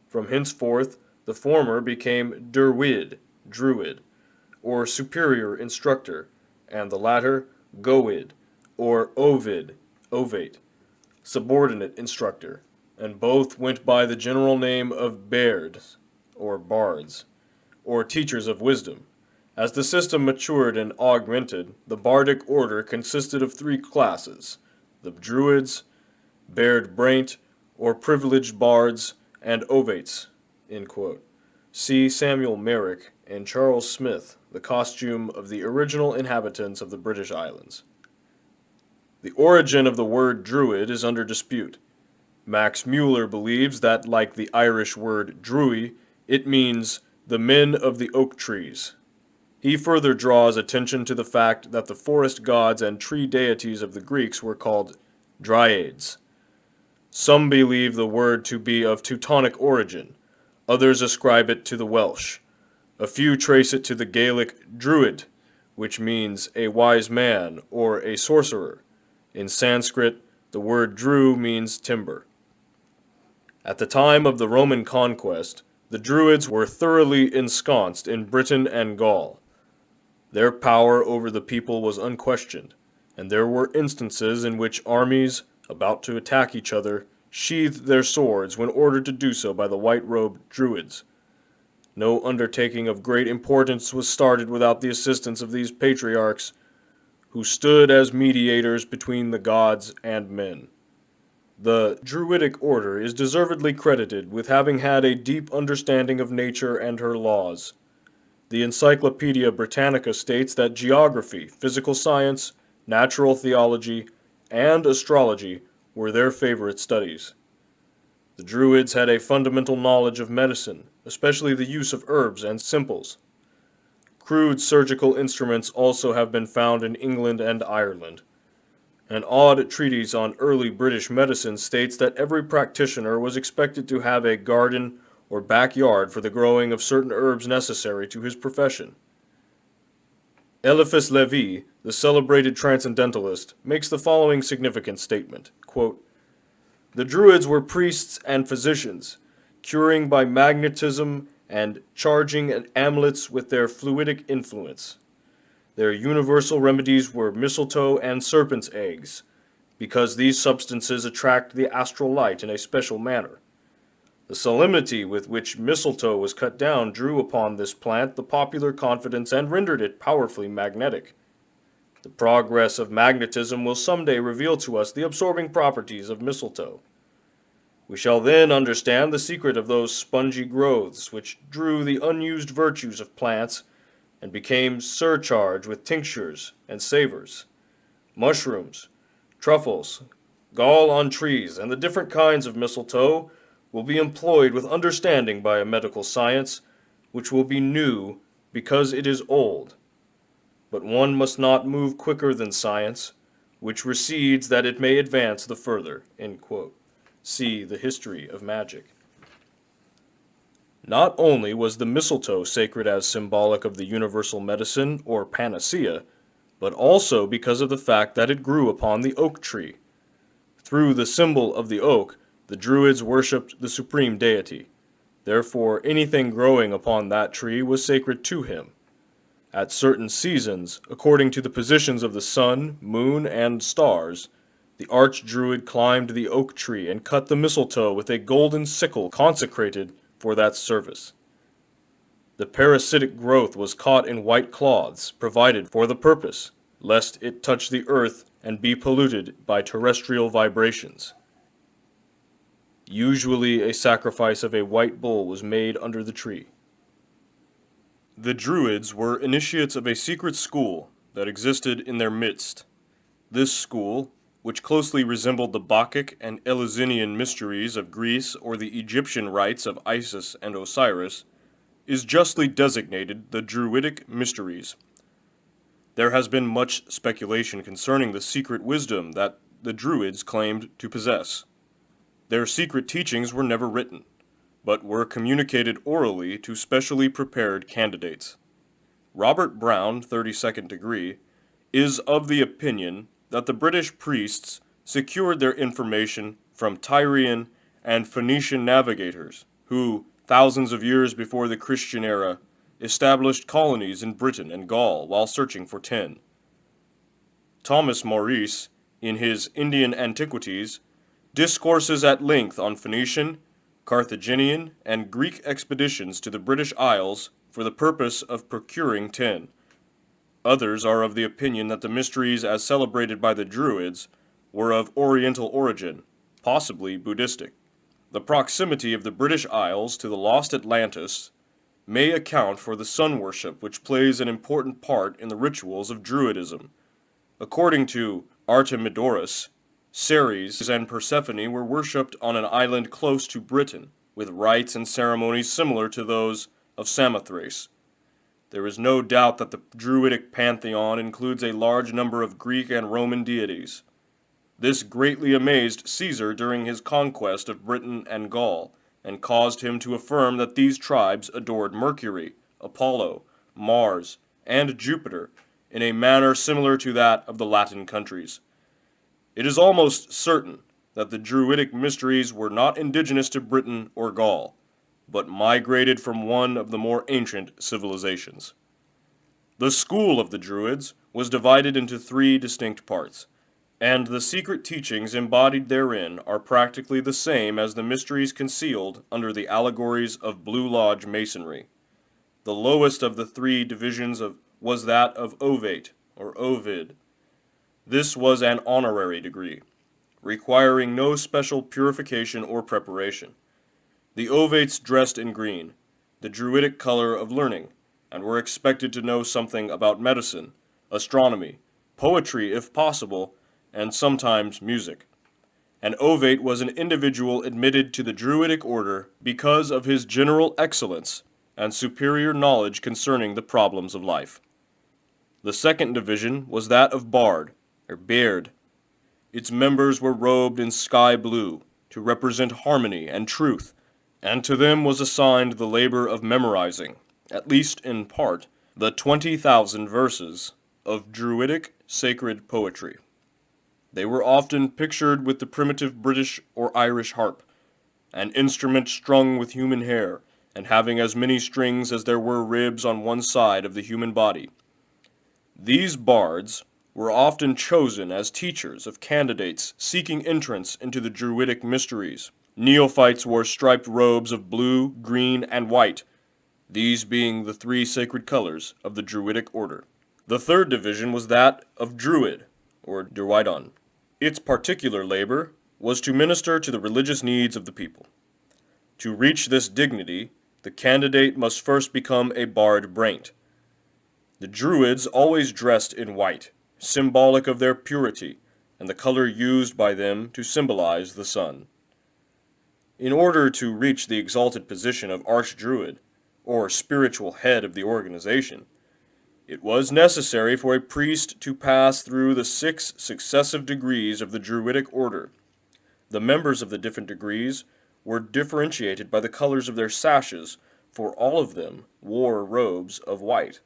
From henceforth, the former became Derwid, Druid, or superior instructor, and the latter Gowid, or Ovid, Ovate, subordinate instructor, and both went by the general name of Bairds, or bards, or teachers of wisdom. As the system matured and augmented, the bardic order consisted of three classes: the Druids, Baird Braint, or privileged bards, and Ovates." See Samuel Merrick and Charles Smith, The Costume of the Original Inhabitants of the British Islands. The origin of the word Druid is under dispute. Max Mueller believes that, like the Irish word Druy, it means the men of the oak trees. He further draws attention to the fact that the forest gods and tree deities of the Greeks were called Dryads. Some believe the word to be of Teutonic origin, others ascribe it to the Welsh. A few trace it to the Gaelic Druid, which means a wise man or a sorcerer. In Sanskrit, the word Dru means timber. At the time of the Roman conquest, the Druids were thoroughly ensconced in Britain and Gaul. Their power over the people was unquestioned, and there were instances in which armies, about to attack each other, sheathed their swords when ordered to do so by the white-robed Druids. No undertaking of great importance was started without the assistance of these patriarchs, who stood as mediators between the gods and men. The Druidic order is deservedly credited with having had a deep understanding of nature and her laws. The Encyclopedia Britannica states that geography, physical science, natural theology, and astrology were their favorite studies. The Druids had a fundamental knowledge of medicine, especially the use of herbs and simples. Crude surgical instruments also have been found in England and Ireland. An odd treatise on early British medicine states that every practitioner was expected to have a garden or backyard for the growing of certain herbs necessary to his profession. Eliphas Levi, the celebrated transcendentalist, makes the following significant statement, quote, "The Druids were priests and physicians, curing by magnetism and charging amulets with their fluidic influence. Their universal remedies were mistletoe and serpent's eggs, because these substances attract the astral light in a special manner. The solemnity with which mistletoe was cut down drew upon this plant the popular confidence and rendered it powerfully magnetic. The progress of magnetism will someday reveal to us the absorbing properties of mistletoe. We shall then understand the secret of those spongy growths which drew the unused virtues of plants and became surcharged with tinctures and savors. Mushrooms, truffles, gall on trees, and the different kinds of mistletoe will be employed with understanding by a medical science, which will be new because it is old. But one must not move quicker than science. which recedes that it may advance the further." End quote. See the history of magic. Not only was the mistletoe sacred as symbolic of the universal medicine or panacea, but also because of the fact that it grew upon the oak tree. Through the symbol of the oak, the Druids worshipped the supreme deity. Therefore, anything growing upon that tree was sacred to him. At certain seasons, according to the positions of the sun, moon, and stars, the archdruid climbed the oak tree and cut the mistletoe with a golden sickle consecrated for that service. The parasitic growth was caught in white cloths, provided for the purpose, lest it touch the earth and be polluted by terrestrial vibrations. Usually a sacrifice of a white bull was made under the tree. The Druids were initiates of a secret school that existed in their midst. This school, which closely resembled the Bacchic and Eleusinian mysteries of Greece or the Egyptian rites of Isis and Osiris, is justly designated the Druidic Mysteries. There has been much speculation concerning the secret wisdom that the Druids claimed to possess. Their secret teachings were never written, but were communicated orally to specially prepared candidates. Robert Brown, 32nd degree, is of the opinion that the British priests secured their information from Tyrian and Phoenician navigators, who, thousands of years before the Christian era, established colonies in Britain and Gaul while searching for tin. Thomas Maurice, in his Indian Antiquities, discourses at length on Phoenician, Carthaginian, and Greek expeditions to the British Isles for the purpose of procuring tin. Others are of the opinion that the mysteries as celebrated by the Druids were of Oriental origin, possibly Buddhistic. The proximity of the British Isles to the lost Atlantis may account for the sun worship which plays an important part in the rituals of Druidism. According to Artemidorus, Ceres and Persephone were worshipped on an island close to Britain, with rites and ceremonies similar to those of Samothrace. There is no doubt that the Druidic pantheon includes a large number of Greek and Roman deities. This greatly amazed Caesar during his conquest of Britain and Gaul, and caused him to affirm that these tribes adored Mercury, Apollo, Mars, and Jupiter in a manner similar to that of the Latin countries. It is almost certain that the Druidic mysteries were not indigenous to Britain or Gaul, but migrated from one of the more ancient civilizations. The school of the Druids was divided into 3 distinct parts, and the secret teachings embodied therein are practically the same as the mysteries concealed under the allegories of Blue Lodge masonry. The lowest of the 3 divisions was that of Ovate, or Ovid. This was an honorary degree, requiring no special purification or preparation. The Ovates dressed in green, the Druidic color of learning, and were expected to know something about medicine, astronomy, poetry if possible, and sometimes music. An Ovate was an individual admitted to the Druidic order because of his general excellence and superior knowledge concerning the problems of life. The second division was that of Bard, or Baird. Its members were robed in sky blue, to represent harmony and truth, and to them was assigned the labor of memorizing, at least in part, the 20,000 verses of Druidic sacred poetry. They were often pictured with the primitive British or Irish harp, an instrument strung with human hair, and having as many strings as there were ribs on one side of the human body. These bards were often chosen as teachers of candidates seeking entrance into the Druidic mysteries. Neophytes wore striped robes of blue, green, and white, these being the 3 sacred colors of the Druidic order. The third division was that of Druid, or Druidon. Its particular labor was to minister to the religious needs of the people. To reach this dignity, the candidate must first become a bard braint. The Druids always dressed in white, symbolic of their purity, and the color used by them to symbolize the sun. In order to reach the exalted position of Archdruid, or spiritual head of the organization, It was necessary for a priest to pass through the 6 successive degrees of the Druidic order. The members of the different degrees were differentiated by the colors of their sashes, for all of them wore robes of white.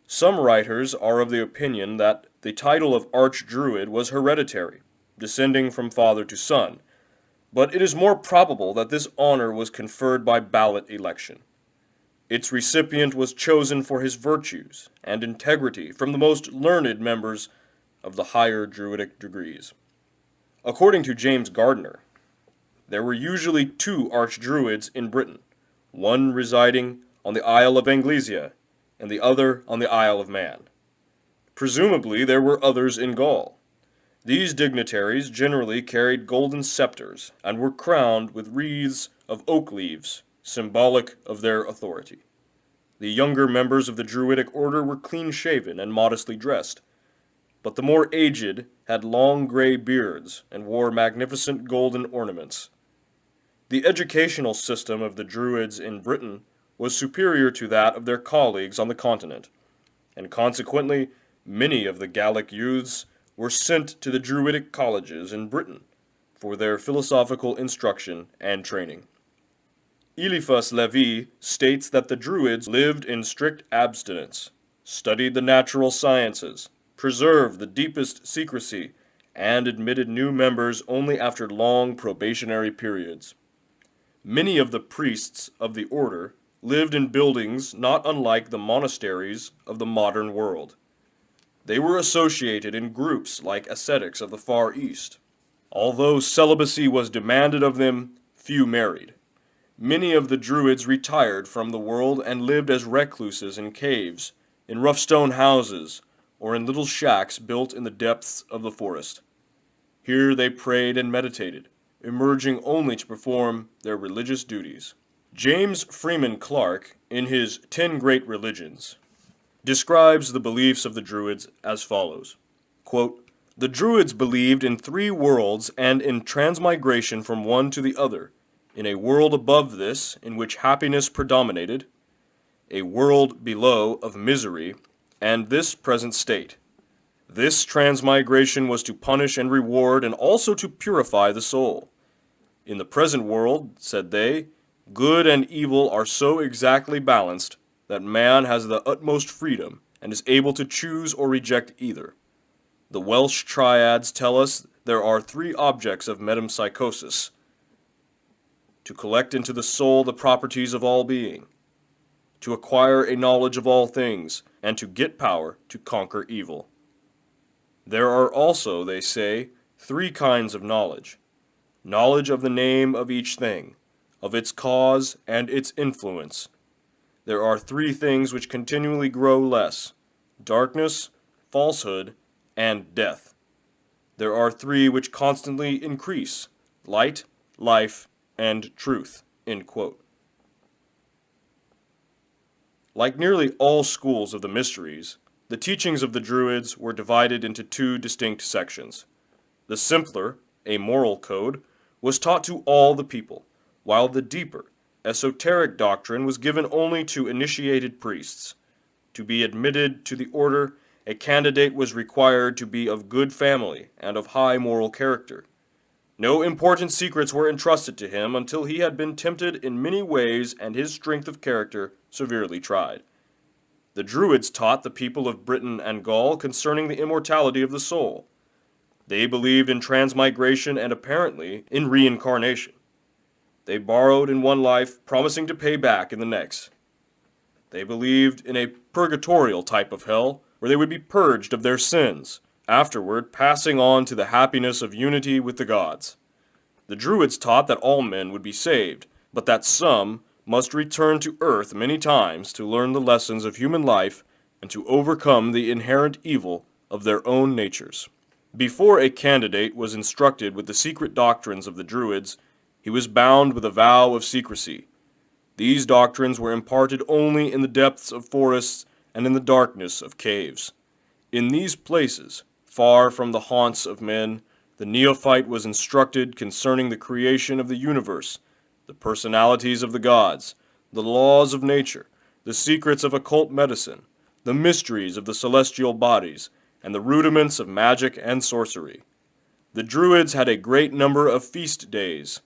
Some writers are of the opinion that the title of Archdruid was hereditary, descending from father to son, but it is more probable that this honor was conferred by ballot election. Its recipient was chosen for his virtues and integrity from the most learned members of the higher Druidic degrees. According to James Gardner, there were usually 2 Archdruids in Britain, one residing on the Isle of Anglesia and the other on the Isle of Man. Presumably there were others in Gaul. These dignitaries generally carried golden scepters and were crowned with wreaths of oak leaves, symbolic of their authority. The younger members of the Druidic order were clean-shaven and modestly dressed, but the more aged had long gray beards and wore magnificent golden ornaments. The educational system of the Druids in Britain was superior to that of their colleagues on the continent, and consequently many of the Gallic youths were sent to the Druidic colleges in Britain for their philosophical instruction and training. Eliphas Levi states that the Druids lived in strict abstinence, studied the natural sciences, preserved the deepest secrecy, and admitted new members only after long probationary periods. Many of the priests of the order lived in buildings not unlike the monasteries of the modern world. They were associated in groups like ascetics of the Far East. Although celibacy was demanded of them, few married. Many of the Druids retired from the world and lived as recluses in caves, in rough stone houses, or in little shacks built in the depths of the forest. Here they prayed and meditated, emerging only to perform their religious duties. James Freeman Clarke, in his 10 Great Religions, describes the beliefs of the Druids as follows. Quote, "The Druids believed in 3 worlds and in transmigration from one to the other, in a world above this in which happiness predominated, a world below of misery, and this present state. This transmigration was to punish and reward and also to purify the soul. In the present world, said they, good and evil are so exactly balanced that man has the utmost freedom and is able to choose or reject either. The Welsh triads tell us there are 3 objects of metempsychosis: to collect into the soul the properties of all being, to acquire a knowledge of all things, and to get power to conquer evil. There are also, they say, 3 kinds of knowledge: knowledge of the name of each thing, of its cause and its influence. There are 3 things which continually grow less: darkness, falsehood, and death. There are 3 which constantly increase: light, life, and truth." End quote. Like nearly all schools of the mysteries, the teachings of the Druids were divided into 2 distinct sections. The simpler, a moral code, was taught to all the people, while the deeper, esoteric doctrine was given only to initiated priests. To be admitted to the order, a candidate was required to be of good family and of high moral character. No important secrets were entrusted to him until he had been tempted in many ways and his strength of character severely tried. The Druids taught the people of Britain and Gaul concerning the immortality of the soul. They believed in transmigration and apparently in reincarnation. They borrowed in one life, promising to pay back in the next. They believed in a purgatorial type of hell, where they would be purged of their sins, afterward passing on to the happiness of unity with the gods. The Druids taught that all men would be saved, but that some must return to earth many times to learn the lessons of human life and to overcome the inherent evil of their own natures. Before a candidate was instructed with the secret doctrines of the Druids, he was bound with a vow of secrecy. These doctrines were imparted only in the depths of forests and in the darkness of caves. In these places, far from the haunts of men, the neophyte was instructed concerning the creation of the universe, the personalities of the gods, the laws of nature, the secrets of occult medicine, the mysteries of the celestial bodies, and the rudiments of magic and sorcery. The Druids had a great number of feast days.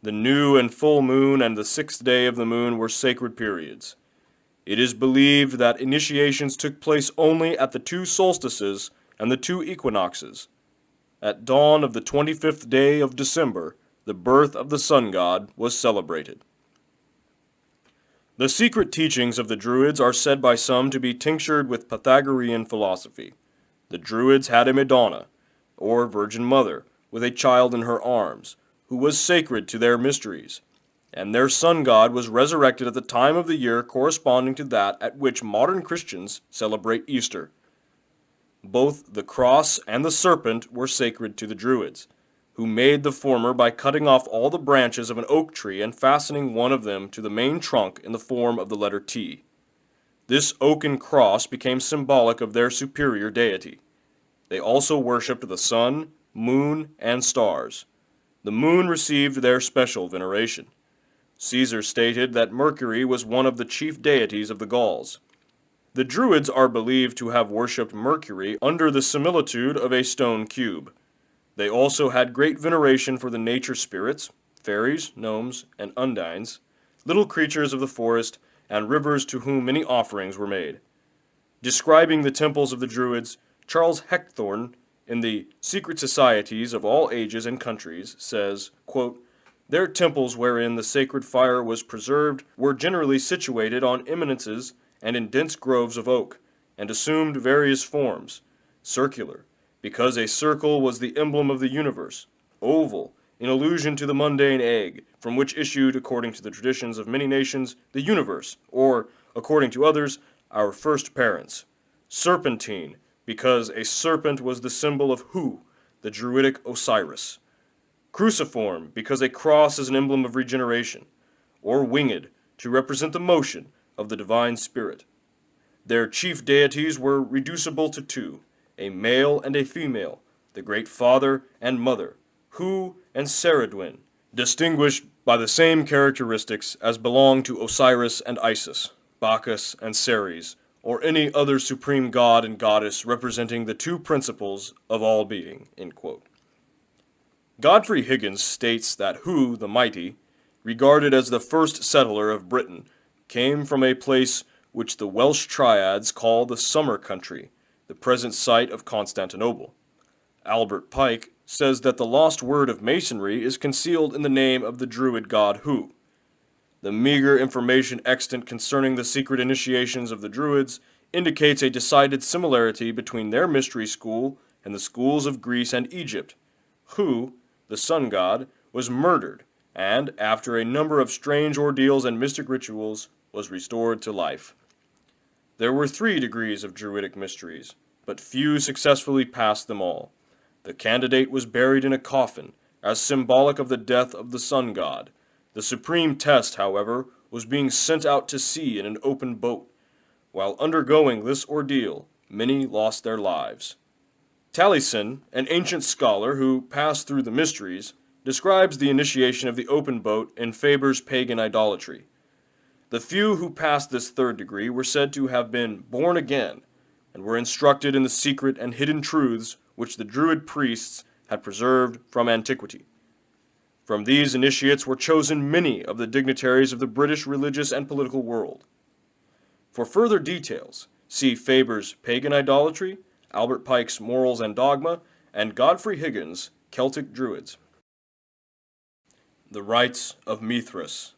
The new and full moon and the 6th day of the moon were sacred periods. It is believed that initiations took place only at the 2 solstices and the 2 equinoxes. At dawn of the 25th day of December, the birth of the sun god was celebrated. The secret teachings of the Druids are said by some to be tinctured with Pythagorean philosophy. The Druids had a Madonna, or Virgin Mother, with a child in her arms, who was sacred to their mysteries, and their sun god was resurrected at the time of the year corresponding to that at which modern Christians celebrate Easter. Both the cross and the serpent were sacred to the Druids, who made the former by cutting off all the branches of an oak tree and fastening one of them to the main trunk in the form of the letter T. This oaken cross became symbolic of their superior deity. They also worshipped the sun, moon, and stars. The moon received their special veneration. Caesar stated that Mercury was one of the chief deities of the Gauls. The Druids are believed to have worshipped Mercury under the similitude of a stone cube. They also had great veneration for the nature spirits, fairies, gnomes, and undines, little creatures of the forest, and rivers to whom many offerings were made. Describing the temples of the Druids, Charles Heckthorne, in the Secret Societies of all ages and countries, says, quote, "Their temples wherein the sacred fire was preserved were generally situated on eminences and in dense groves of oak, and assumed various forms, circular, because a circle was the emblem of the universe, oval, in allusion to the mundane egg, from which issued, according to the traditions of many nations, the universe, or, according to others, our first parents, serpentine, because a serpent was the symbol of Hu, the Druidic Osiris, cruciform, because a cross is an emblem of regeneration, or winged, to represent the motion of the divine spirit. Their chief deities were reducible to 2, a male and a female, the great father and mother, Hu and Saradwin, distinguished by the same characteristics as belong to Osiris and Isis, Bacchus and Ceres, or any other supreme god and goddess representing the 2 principles of all being." End quote. Godfrey Higgins states that Hu, the mighty, regarded as the first settler of Britain, came from a place which the Welsh triads call the Summer Country, the present site of Constantinople. Albert Pike says that the lost word of masonry is concealed in the name of the Druid god Hu. The meager information extant concerning the secret initiations of the Druids indicates a decided similarity between their mystery school and the schools of Greece and Egypt. Hu, the sun god, was murdered, and, after a number of strange ordeals and mystic rituals, was restored to life. There were 3 degrees of Druidic mysteries, but few successfully passed them all. The candidate was buried in a coffin, as symbolic of the death of the sun god. The supreme test, however, was being sent out to sea in an open boat. While undergoing this ordeal, many lost their lives. Taliesin, an ancient scholar who passed through the mysteries, describes the initiation of the open boat in Faber's Pagan Idolatry. The few who passed this 3rd degree were said to have been born again, and were instructed in the secret and hidden truths which the Druid priests had preserved from antiquity. From these initiates were chosen many of the dignitaries of the British religious and political world. For further details, see Faber's Pagan Idolatry, Albert Pike's Morals and Dogma, and Godfrey Higgins' Celtic Druids. The Rites of Mithras.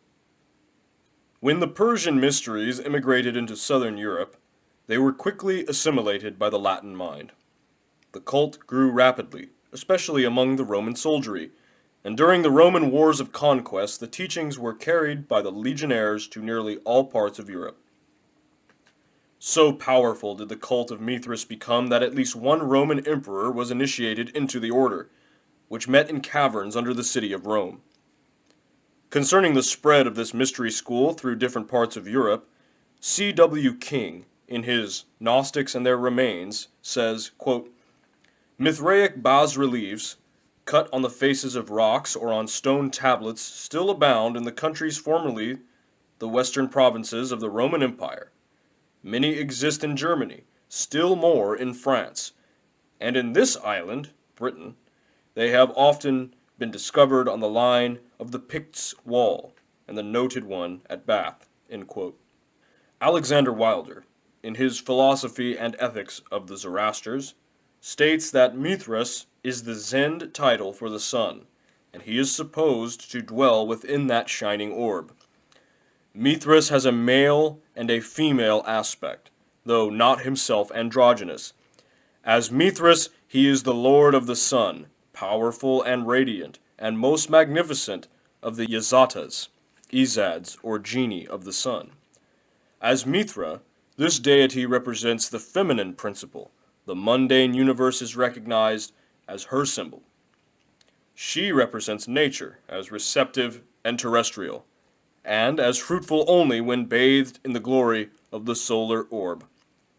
When the Persian mysteries immigrated into southern Europe, they were quickly assimilated by the Latin mind. The cult grew rapidly, especially among the Roman soldiery, and during the Roman wars of conquest the teachings were carried by the legionaries to nearly all parts of Europe. So powerful did the cult of Mithras become that at least one Roman emperor was initiated into the order, which met in caverns under the city of Rome. Concerning the spread of this mystery school through different parts of Europe, C.W. King, in his Gnostics and Their Remains, says, quote, "Mithraic bas-reliefs, cut on the faces of rocks or on stone tablets, still abound in the countries formerly the western provinces of the Roman Empire. Many exist in Germany, still more in France, and in this island, Britain, they have often been discovered on the line of the Picts' wall, and the noted one at Bath." End quote. Alexander Wilder, in his Philosophy and Ethics of the Zoroasters, states that Mithras is the Zend title for the sun, and he is supposed to dwell within that shining orb. Mithras has a male and a female aspect, though not himself androgynous. As Mithras, he is the lord of the sun, powerful and radiant, and most magnificent of the Yazatas, Izads, or genii of the sun. As Mithra, this deity represents the feminine principle. The mundane universe is recognized as her symbol. She represents nature as receptive and terrestrial, and as fruitful only when bathed in the glory of the solar orb.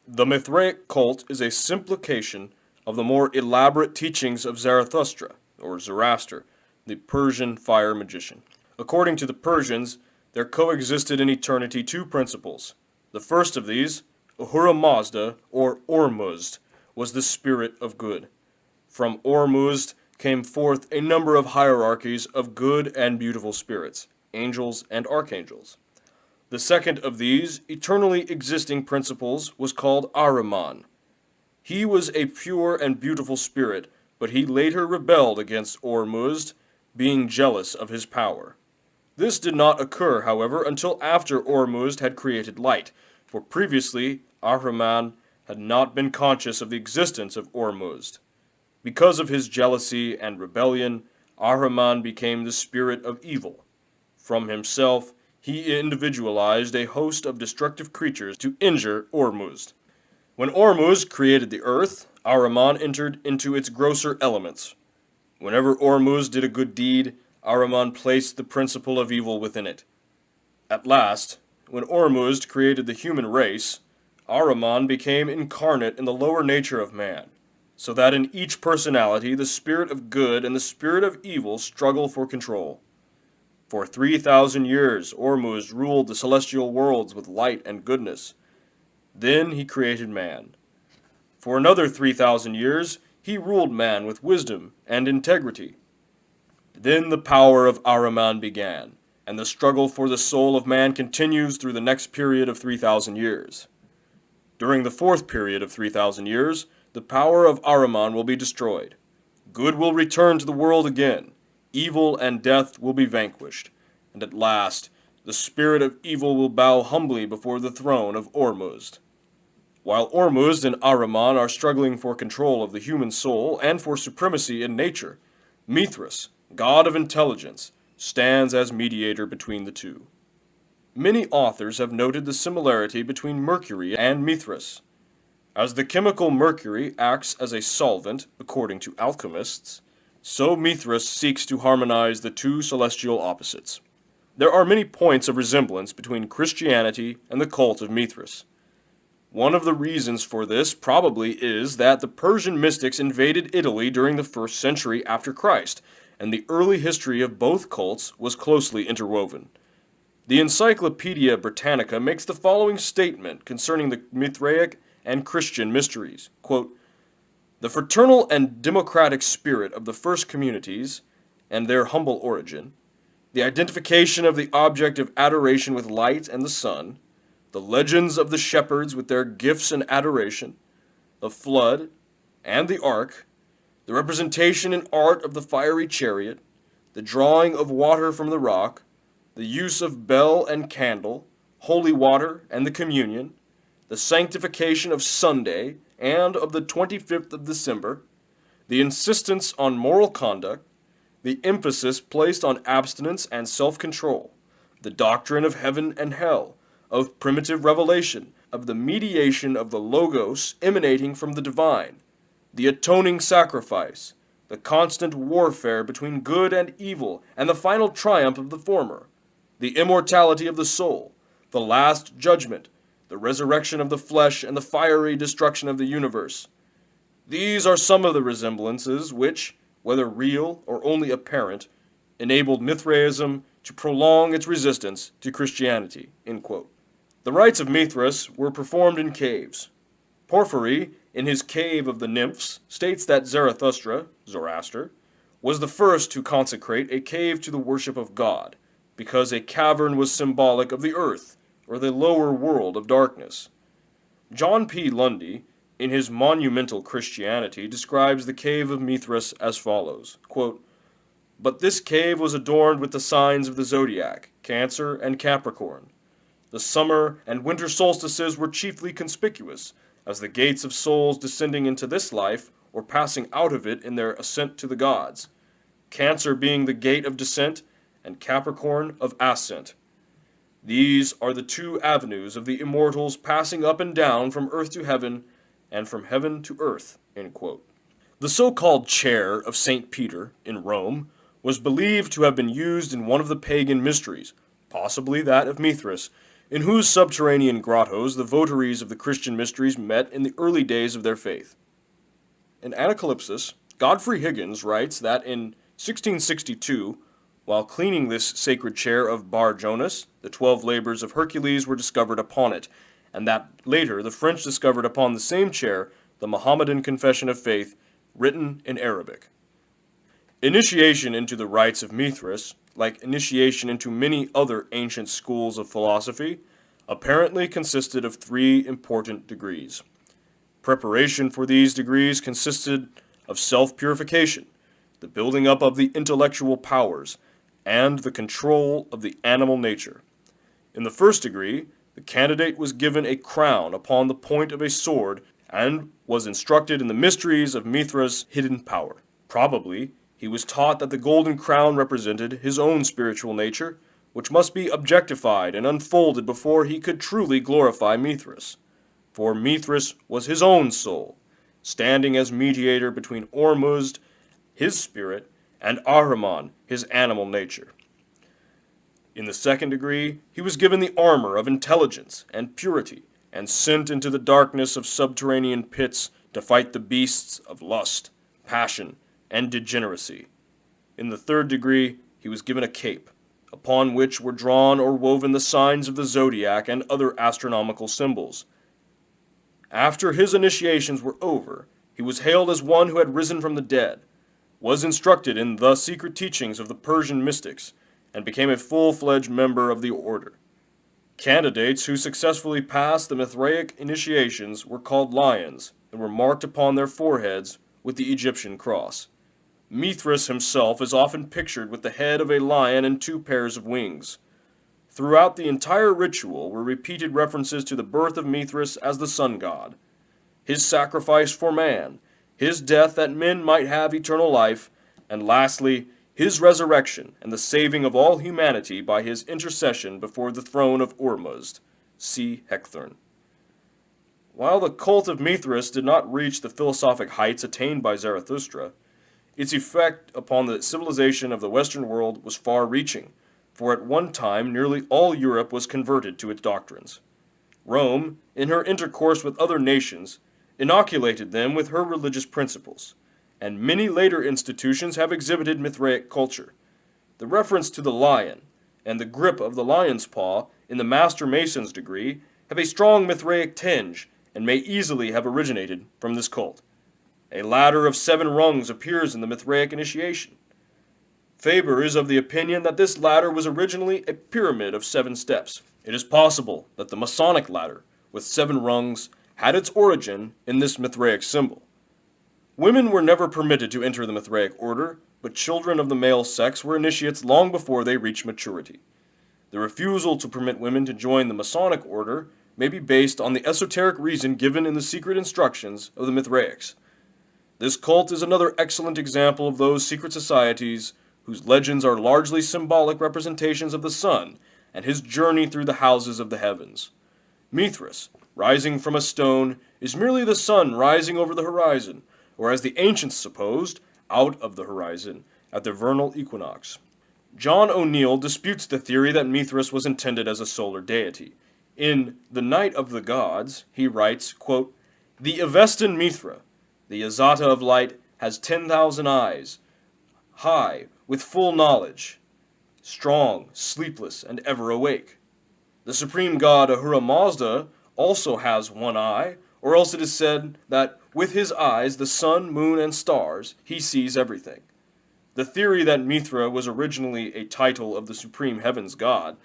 The Mithraic cult is a simplification of the more elaborate teachings of Zarathustra, or Zoroaster, the Persian fire magician. According to the Persians, there coexisted in eternity two principles. The first of these, Ahura Mazda, or Ormuzd, was the spirit of good. From Ormuzd came forth a number of hierarchies of good and beautiful spirits, angels and archangels. The second of these eternally existing principles was called Ahriman. He was a pure and beautiful spirit, but he later rebelled against Ormuzd, being jealous of his power. This did not occur, however, until after Ormuzd had created light, for previously Ahriman had not been conscious of the existence of Ormuzd. Because of his jealousy and rebellion, Ahriman became the spirit of evil. From himself, he individualized a host of destructive creatures to injure Ormuzd. When Ormuzd created the earth, Ahriman entered into its grosser elements. Whenever Ormuzd did a good deed, Ahriman placed the principle of evil within it. At last, when Ormuzd created the human race, Ahriman became incarnate in the lower nature of man, so that in each personality the spirit of good and the spirit of evil struggle for control. For 3,000 years, Ormuzd ruled the celestial worlds with light and goodness. Then he created man. For another 3,000 years, he ruled man with wisdom and integrity. Then the power of Ahriman began, and the struggle for the soul of man continues through the next period of 3,000 years. During the fourth period of 3,000 years, the power of Ahriman will be destroyed. Good will return to the world again. Evil and death will be vanquished, and at last the spirit of evil will bow humbly before the throne of Ormuzd. While Ormuzd and Ahriman are struggling for control of the human soul and for supremacy in nature, Mithras, god of intelligence, stands as mediator between the two. Many authors have noted the similarity between Mercury and Mithras. As the chemical mercury acts as a solvent, according to alchemists, so Mithras seeks to harmonize the two celestial opposites. There are many points of resemblance between Christianity and the cult of Mithras. One of the reasons for this probably is that the Persian mystics invaded Italy during the 1st century after Christ, and the early history of both cults was closely interwoven. The Encyclopedia Britannica makes the following statement concerning the Mithraic and Christian mysteries. Quote, "The fraternal and democratic spirit of the first communities, and their humble origin, the identification of the object of adoration with light and the sun, the legends of the shepherds with their gifts and adoration, the flood and the ark, the representation in art of the fiery chariot, the drawing of water from the rock, the use of bell and candle, holy water and the communion, the sanctification of Sunday and of the 25th of December, the insistence on moral conduct, the emphasis placed on abstinence and self-control, the doctrine of heaven and hell, of primitive revelation, of the mediation of the Logos emanating from the divine, the atoning sacrifice, the constant warfare between good and evil, and the final triumph of the former, the immortality of the soul, the last judgment, the resurrection of the flesh, and the fiery destruction of the universe. These are some of the resemblances which, whether real or only apparent, enabled Mithraism to prolong its resistance to Christianity." End quote. The rites of Mithras were performed in caves. Porphyry, in his Cave of the Nymphs, states that Zoroaster, was the first to consecrate a cave to the worship of God, because a cavern was symbolic of the earth, or the lower world of darkness. John P. Lundy, in his Monumental Christianity, describes the cave of Mithras as follows, quote, "But this cave was adorned with the signs of the zodiac, Cancer and Capricorn. The summer and winter solstices were chiefly conspicuous, as the gates of souls descending into this life or passing out of it in their ascent to the gods, Cancer being the gate of descent, and Capricorn of ascent. These are the two avenues of the immortals passing up and down from earth to heaven, and from heaven to earth." End quote. The so-called chair of St. Peter in Rome was believed to have been used in one of the pagan mysteries, possibly that of Mithras, in whose subterranean grottos the votaries of the Christian mysteries met in the early days of their faith. In Anacalypsis, Godfrey Higgins writes that in 1662, while cleaning this sacred chair of Bar Jonas, the 12 labors of Hercules were discovered upon it, and that later the French discovered upon the same chair the Mohammedan Confession of Faith, written in Arabic. Initiation into the rites of Mithras, like initiation into many other ancient schools of philosophy, apparently consisted of 3 important degrees. Preparation for these degrees consisted of self-purification, the building up of the intellectual powers, and the control of the animal nature. In the first degree, the candidate was given a crown upon the point of a sword and was instructed in the mysteries of Mithras' hidden power. Probably, he was taught that the golden crown represented his own spiritual nature, which must be objectified and unfolded before he could truly glorify Mithras. For Mithras was his own soul, standing as mediator between Ormuzd, his spirit, and Ahriman, his animal nature. In the second degree, he was given the armor of intelligence and purity, and sent into the darkness of subterranean pits to fight the beasts of lust, passion, and degeneracy. In the third degree, he was given a cape, upon which were drawn or woven the signs of the zodiac and other astronomical symbols. After his initiations were over, he was hailed as one who had risen from the dead, was instructed in the secret teachings of the Persian mystics, and became a full-fledged member of the order. Candidates who successfully passed the Mithraic initiations were called lions, and were marked upon their foreheads with the Egyptian cross. Mithras himself is often pictured with the head of a lion and 2 pairs of wings. Throughout the entire ritual were repeated references to the birth of Mithras as the sun god, his sacrifice for man, his death that men might have eternal life, and lastly, his resurrection and the saving of all humanity by his intercession before the throne of Ormuzd. See Hecthorn. While the cult of Mithras did not reach the philosophic heights attained by Zarathustra, its effect upon the civilization of the Western world was far-reaching, for at one time nearly all Europe was converted to its doctrines. Rome, in her intercourse with other nations, inoculated them with her religious principles, and many later institutions have exhibited Mithraic culture. The reference to the lion, and the grip of the lion's paw in the Master Mason's degree have a strong Mithraic tinge, and may easily have originated from this cult. A ladder of 7 rungs appears in the Mithraic initiation. Faber is of the opinion that this ladder was originally a pyramid of 7 steps. It is possible that the Masonic ladder, with 7 rungs, had its origin in this Mithraic symbol. Women were never permitted to enter the Mithraic order, but children of the male sex were initiates long before they reached maturity. The refusal to permit women to join the Masonic order may be based on the esoteric reason given in the secret instructions of the Mithraics. This cult is another excellent example of those secret societies whose legends are largely symbolic representations of the sun and his journey through the houses of the heavens. Mithras, rising from a stone, is merely the sun rising over the horizon, or as the ancients supposed, out of the horizon, at the vernal equinox. John O'Neill disputes the theory that Mithras was intended as a solar deity. In The Night of the Gods, he writes, quote, "The Avestan Mithra, the Azata of light, has 10,000 eyes, high, with full knowledge, strong, sleepless, and ever awake. The supreme god Ahura Mazda also has one eye, or else it is said that with his eyes, the sun, moon, and stars, he sees everything. The theory that Mithra was originally a title of the supreme heavens god,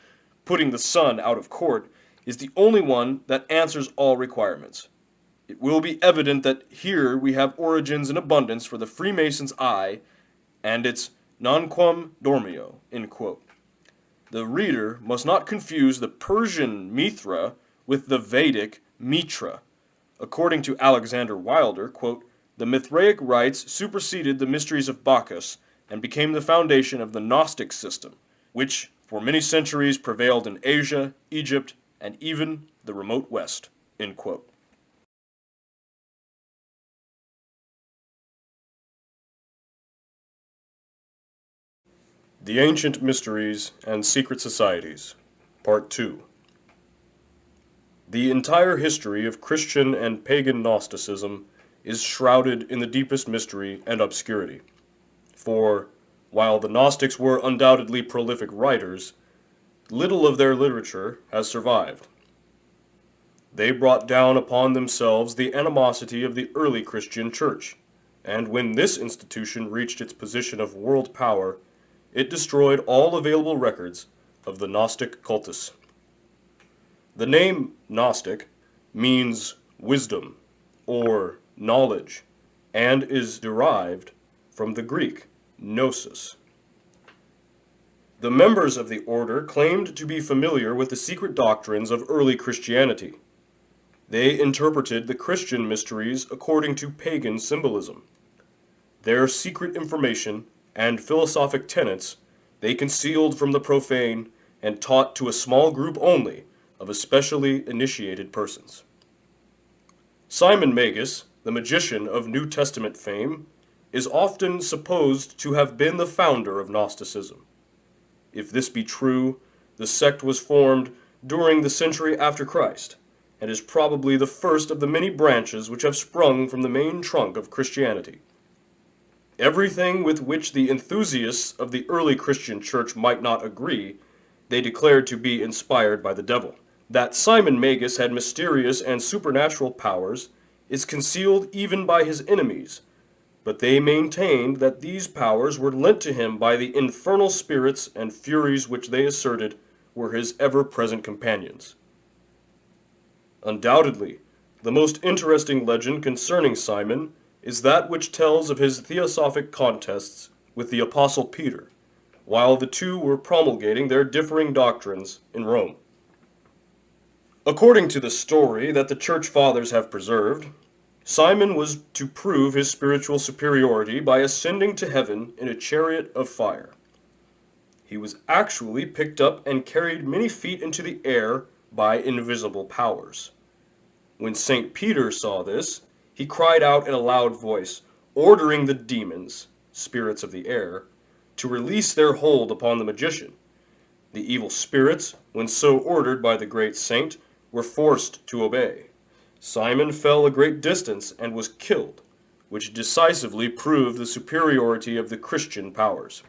putting the sun out of court, is the only one that answers all requirements. It will be evident that here we have origins in abundance for the Freemason's eye, and its nunquam dormio, end quote. The reader must not confuse the Persian Mithra with the Vedic Mitra. According to Alexander Wilder, quote, the Mithraic rites superseded the mysteries of Bacchus and became the foundation of the Gnostic system, which for many centuries prevailed in Asia, Egypt, and even the remote West, end quote. The Ancient Mysteries and Secret Societies, Part 2. The entire history of Christian and pagan Gnosticism is shrouded in the deepest mystery and obscurity. For, while the Gnostics were undoubtedly prolific writers, little of their literature has survived. They brought down upon themselves the animosity of the early Christian Church, and when this institution reached its position of world power, it destroyed all available records of the Gnostic cultus. The name Gnostic means wisdom or knowledge and is derived from the Greek gnosis. The members of the order claimed to be familiar with the secret doctrines of early Christianity. They interpreted the Christian mysteries according to pagan symbolism. Their secret information and philosophic tenets they concealed from the profane and taught to a small group only of especially initiated persons. Simon Magus, the magician of New Testament fame, is often supposed to have been the founder of Gnosticism. If this be true, the sect was formed during the century after Christ, and is probably the first of the many branches which have sprung from the main trunk of Christianity. Everything with which the enthusiasts of the early Christian church might not agree, they declared to be inspired by the devil. That Simon Magus had mysterious and supernatural powers is concealed even by his enemies, but they maintained that these powers were lent to him by the infernal spirits and furies which they asserted were his ever-present companions. Undoubtedly, the most interesting legend concerning Simon is that which tells of his theosophic contests with the Apostle Peter, while the two were promulgating their differing doctrines in Rome. According to the story that the Church Fathers have preserved, Simon was to prove his spiritual superiority by ascending to heaven in a chariot of fire. He was actually picked up and carried many feet into the air by invisible powers. When St. Peter saw this, he cried out in a loud voice, ordering the demons, spirits of the air, to release their hold upon the magician. The evil spirits, when so ordered by the great saint, were forced to obey. Simon fell a great distance and was killed, which decisively proved the superiority of the Christian powers.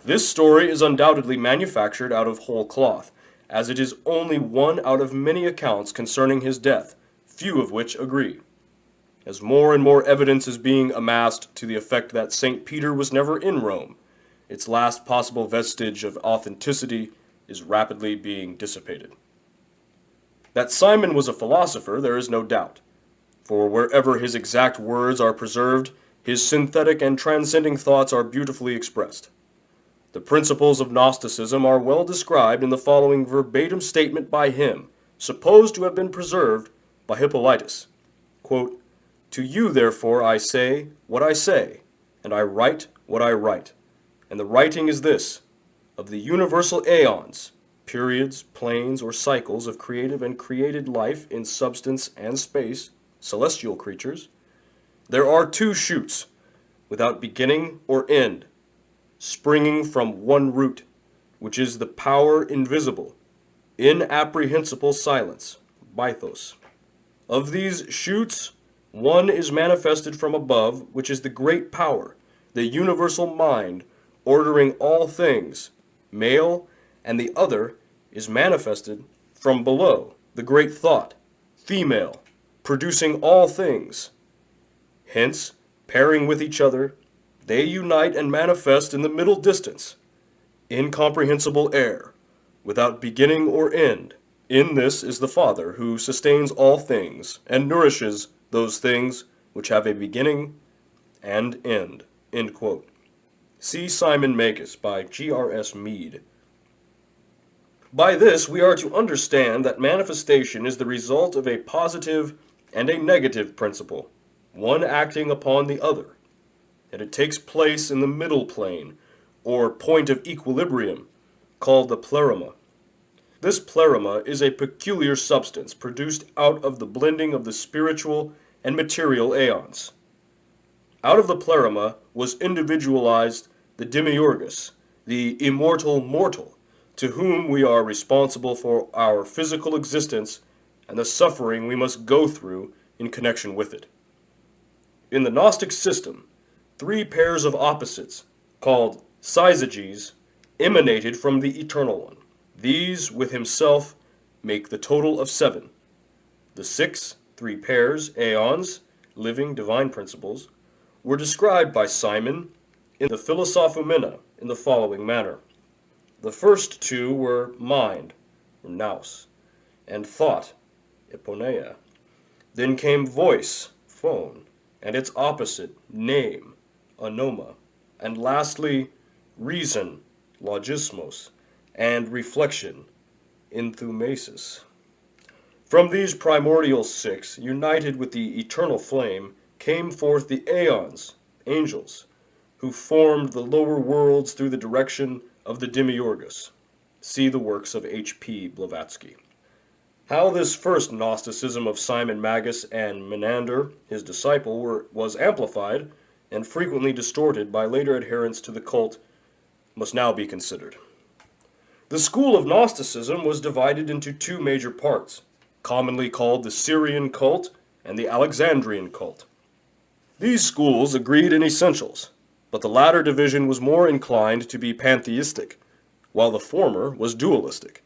This story is undoubtedly manufactured out of whole cloth, as it is only one out of many accounts concerning his death, few of which agree. As more and more evidence is being amassed to the effect that St. Peter was never in Rome, its last possible vestige of authenticity is rapidly being dissipated. That Simon was a philosopher there is no doubt, for wherever his exact words are preserved, his synthetic and transcending thoughts are beautifully expressed. The principles of Gnosticism are well described in the following verbatim statement by him, supposed to have been preserved by Hippolytus. Quote, "To you, therefore, I say what I say, and I write what I write. And the writing is this: of the universal aeons, periods, planes, or cycles of creative and created life in substance and space, celestial creatures, there are two shoots, without beginning or end, springing from one root, which is the power invisible, inapprehensible silence, bythos. Of these shoots, one is manifested from above, which is the great power, the universal mind, ordering all things, male, and the other is manifested from below, the great thought, female, producing all things. Hence, pairing with each other, they unite and manifest in the middle distance, incomprehensible air, without beginning or end. In this is the Father who sustains all things and nourishes those things which have a beginning and end. End quote. See Simon Magus by G.R.S. Mead. By this, we are to understand that manifestation is the result of a positive and a negative principle, one acting upon the other, and it takes place in the middle plane, or point of equilibrium, called the pleroma. This pleroma is a peculiar substance produced out of the blending of the spiritual and material aeons. Out of the pleroma was individualized the demiurgus, the immortal mortal, to whom we are responsible for our physical existence and the suffering we must go through in connection with it. In the Gnostic system, 3 pairs of opposites, called syzygies, emanated from the Eternal One. These, with himself, make the total of 7. The 6, 3 pairs, aeons, living divine principles, were described by Simon in the Philosophumena in the following manner. The first 2 were mind, or nous, and thought, eponeia. Then came voice, phone, and its opposite, name, onoma, and lastly, reason, logismos, and reflection, enthumesis. From these primordial 6, united with the eternal flame, came forth the aeons, angels, who formed the lower worlds through the direction of the demiurgus. See the works of H.P. Blavatsky. How this first Gnosticism of Simon Magus and Menander, his disciple, was amplified and frequently distorted by later adherents to the cult must now be considered. The school of Gnosticism was divided into 2 major parts, commonly called the Syrian cult and the Alexandrian cult. These schools agreed in essentials, but the latter division was more inclined to be pantheistic, while the former was dualistic.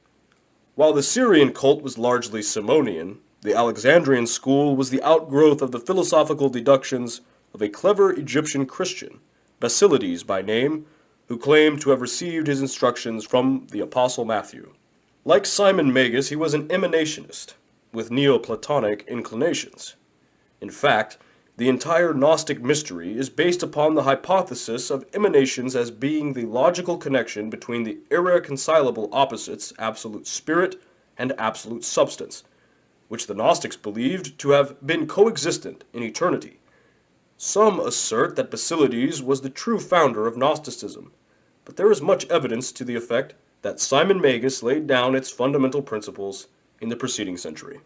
While the Syrian cult was largely Simonian, the Alexandrian school was the outgrowth of the philosophical deductions of a clever Egyptian Christian, Basilides by name, who claimed to have received his instructions from the Apostle Matthew. Like Simon Magus, he was an emanationist, with Neoplatonic inclinations. In fact, the entire Gnostic mystery is based upon the hypothesis of emanations as being the logical connection between the irreconcilable opposites absolute spirit and absolute substance, which the Gnostics believed to have been coexistent in eternity. Some assert that Basilides was the true founder of Gnosticism, but there is much evidence to the effect that Simon Magus laid down its fundamental principles in the preceding century.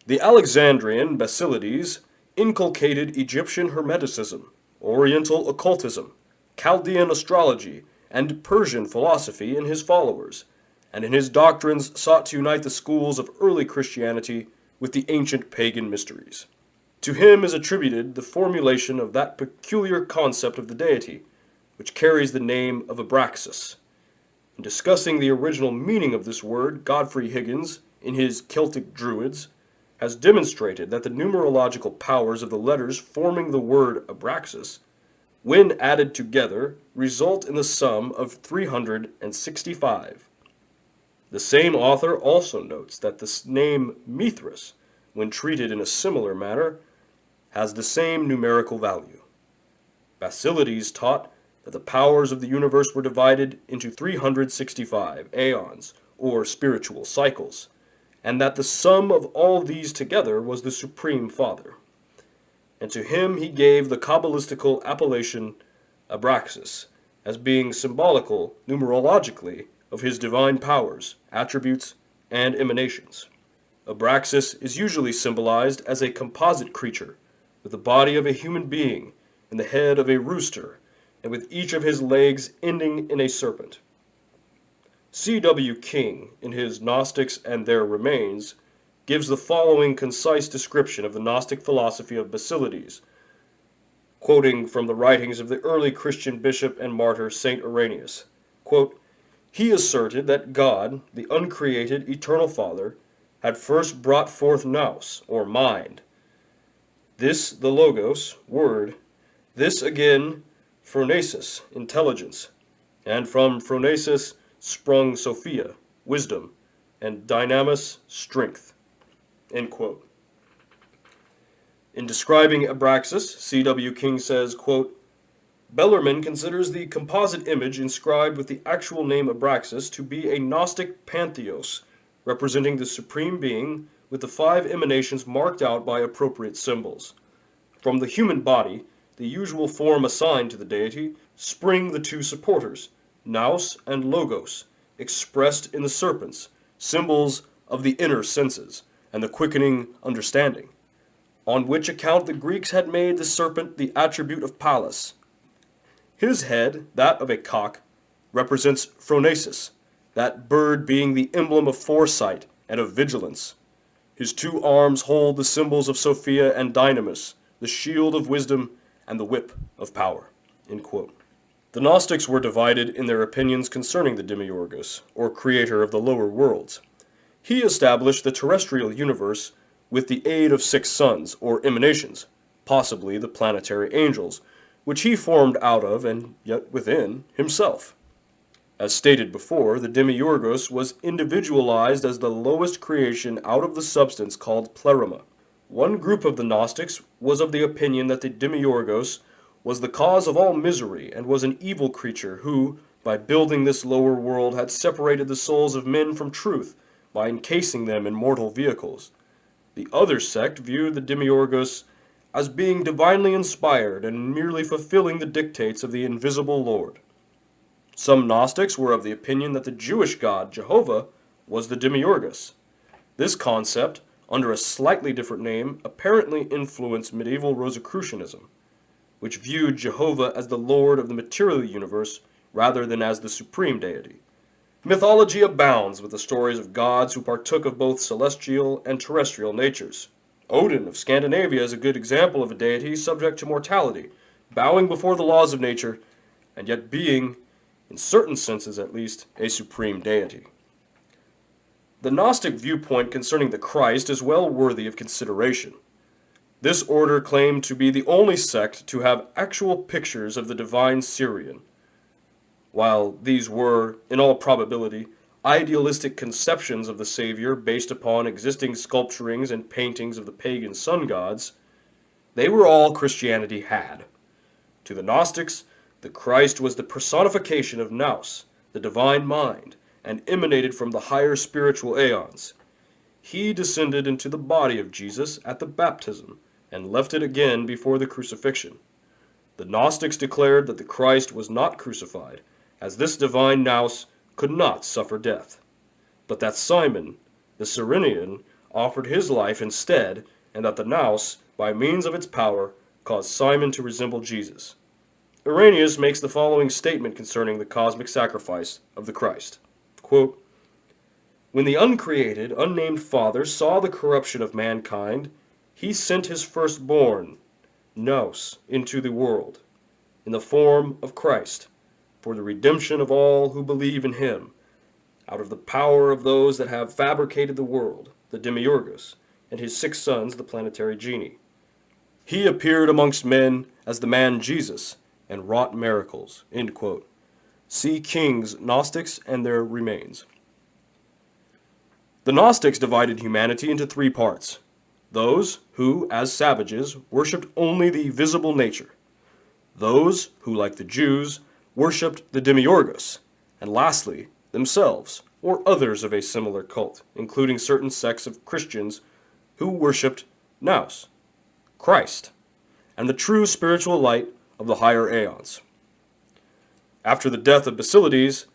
The Alexandrian Basilides inculcated Egyptian Hermeticism, Oriental occultism, Chaldean astrology, and Persian philosophy in his followers, and in his doctrines sought to unite the schools of early Christianity with the ancient pagan mysteries. To him is attributed the formulation of that peculiar concept of the deity, which carries the name of Abraxas. In discussing the original meaning of this word, Godfrey Higgins, in his Celtic Druids, has demonstrated that the numerological powers of the letters forming the word Abraxas, when added together, result in the sum of 365. The same author also notes that the name Mithras, when treated in a similar manner, has the same numerical value. Basilides taught that the powers of the universe were divided into 365 aeons, or spiritual cycles, and that the sum of all these together was the Supreme Father. And to him he gave the Kabbalistical appellation Abraxas, as being symbolical, numerologically, of his divine powers, attributes, and emanations. Abraxas is usually symbolized as a composite creature, with the body of a human being, and the head of a rooster, and with each of his legs ending in a serpent. C.W. King, in his Gnostics and Their Remains, gives the following concise description of the Gnostic philosophy of Basilides, quoting from the writings of the early Christian bishop and martyr St. Irenaeus. Quote, He asserted that God, the uncreated eternal Father, had first brought forth nous, or mind, this the logos, word, this again phronesis, intelligence, and from phronesis sprung Sophia, wisdom, and dynamis, strength. End quote. In describing Abraxas, C.W. King says, quote, Bellarmine considers the composite image inscribed with the actual name Abraxas to be a Gnostic pantheos, representing the Supreme Being with the 5 emanations marked out by appropriate symbols. From the human body, the usual form assigned to the deity, spring the 2 supporters, nous and logos, expressed in the serpents, symbols of the inner senses, and the quickening understanding, on which account the Greeks had made the serpent the attribute of Pallas. His head, that of a cock, represents phronesis, that bird being the emblem of foresight and of vigilance. His 2 arms hold the symbols of Sophia and Dynamis, the shield of wisdom and the whip of power. End quote. The Gnostics were divided in their opinions concerning the Demiurgus, or creator of the lower worlds. He established the terrestrial universe with the aid of 6 suns, or emanations, possibly the planetary angels, which he formed out of, and yet within, himself. As stated before, the Demiurgos was individualized as the lowest creation out of the substance called pleroma. One group of the Gnostics was of the opinion that the Demiurgos was the cause of all misery and was an evil creature who, by building this lower world, had separated the souls of men from truth by encasing them in mortal vehicles. The other sect viewed the Demiurgos as being divinely inspired and merely fulfilling the dictates of the invisible Lord. Some Gnostics were of the opinion that the Jewish god, Jehovah, was the Demiurgus. This concept, under a slightly different name, apparently influenced medieval Rosicrucianism, which viewed Jehovah as the Lord of the material universe rather than as the supreme deity. Mythology abounds with the stories of gods who partook of both celestial and terrestrial natures. Odin of Scandinavia is a good example of a deity subject to mortality, bowing before the laws of nature, and yet being, in certain senses at least, a supreme deity. The Gnostic viewpoint concerning the Christ is well worthy of consideration. This order claimed to be the only sect to have actual pictures of the divine Syrian, while these were, in all probability, idealistic conceptions of the Savior based upon existing sculpturings and paintings of the pagan sun gods. They were all Christianity had. To the Gnostics, the Christ was the personification of nous, the divine mind, and emanated from the higher spiritual aeons. He descended into the body of Jesus at the baptism, and left it again before the crucifixion. The Gnostics declared that the Christ was not crucified, as this divine nous could not suffer death, but that Simon, the Cyrenian, offered his life instead, and that the nous, by means of its power, caused Simon to resemble Jesus. Irenaeus makes the following statement concerning the cosmic sacrifice of the Christ. Quote, When the uncreated, unnamed Father saw the corruption of mankind, he sent his firstborn, nous, into the world, in the form of Christ, for the redemption of all who believe in him, out of the power of those that have fabricated the world, the Demiurgus, and his 6 sons, the planetary genii. He appeared amongst men as the man Jesus, and wrought miracles. End quote. See King's Gnostics and Their Remains. The Gnostics divided humanity into 3 parts. Those who, as savages, worshipped only the visible nature. Those who, like the Jews, worshipped the Demiurgus, and lastly, themselves, or others of a similar cult, including certain sects of Christians who worshipped nous, Christ, and the true spiritual light of the higher aeons. After the death of Basilides,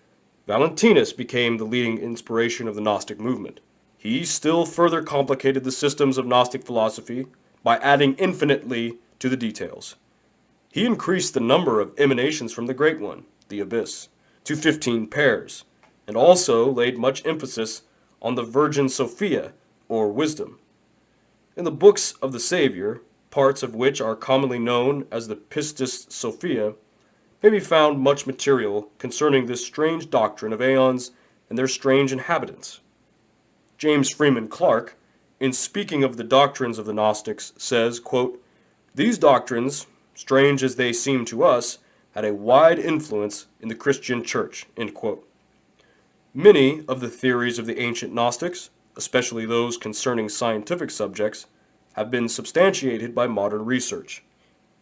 Valentinus became the leading inspiration of the Gnostic movement. He still further complicated the systems of Gnostic philosophy by adding infinitely to the details. He increased the number of emanations from the Great One, the Abyss, to 15 pairs, and also laid much emphasis on the Virgin Sophia, or wisdom. In the books of the Savior, parts of which are commonly known as the Pistis Sophia, may be found much material concerning this strange doctrine of aeons and their strange inhabitants. James Freeman Clarke, in speaking of the doctrines of the Gnostics, says, quote, "These doctrines, strange as they seem to us, had a wide influence in the Christian church." End quote. Many of the theories of the ancient Gnostics, especially those concerning scientific subjects, have been substantiated by modern research.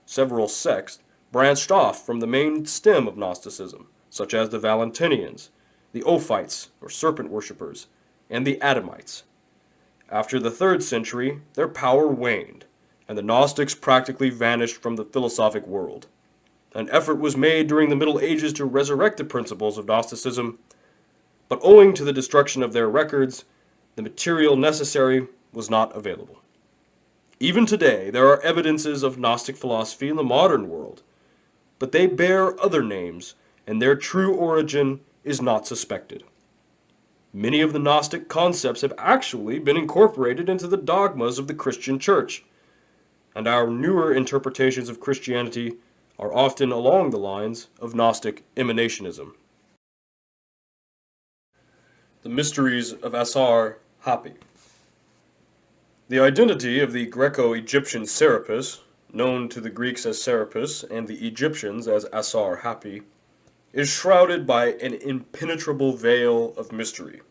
Several sects branched off from the main stem of Gnosticism, such as the Valentinians, the Ophites, or serpent worshippers, and the Adamites. After the 3rd century, their power waned, and the Gnostics practically vanished from the philosophic world. An effort was made during the Middle Ages to resurrect the principles of Gnosticism, but owing to the destruction of their records, the material necessary was not available. Even today, there are evidences of Gnostic philosophy in the modern world, but they bear other names, and their true origin is not suspected. Many of the Gnostic concepts have actually been incorporated into the dogmas of the Christian Church, and our newer interpretations of Christianity are often along the lines of Gnostic emanationism. The Mysteries of Assar-Hapi. The identity of the Greco-Egyptian Serapis, known to the Greeks as Serapis and the Egyptians as Assar-Hapi, is shrouded by an impenetrable veil of mystery.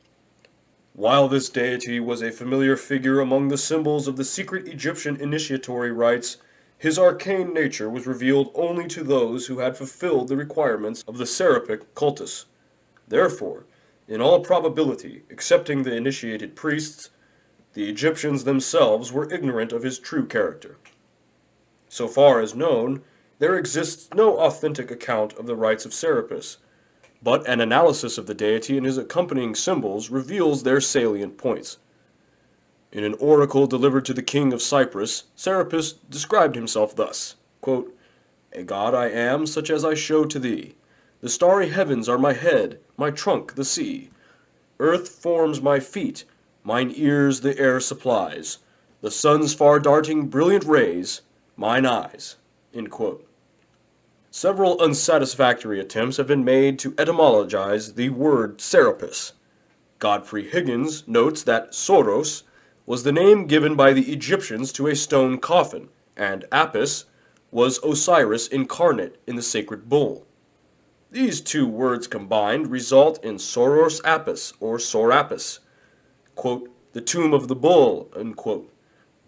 While this deity was a familiar figure among the symbols of the secret Egyptian initiatory rites, his arcane nature was revealed only to those who had fulfilled the requirements of the Serapic cultus. Therefore, in all probability, excepting the initiated priests, the Egyptians themselves were ignorant of his true character. So far as known, there exists no authentic account of the rites of Serapis, but an analysis of the deity and his accompanying symbols reveals their salient points. In an oracle delivered to the king of Cyprus, Serapis described himself thus, quote, "A god I am, such as I show to thee. The starry heavens are my head, my trunk the sea. Earth forms my feet, mine ears the air supplies. The sun's far-darting brilliant rays, mine eyes." End quote. Several unsatisfactory attempts have been made to etymologize the word Serapis. Godfrey Higgins notes that Soros was the name given by the Egyptians to a stone coffin, and Apis was Osiris incarnate in the sacred bull. These two words combined result in Soros Apis, or Sorapis, quote, "the tomb of the bull," unquote.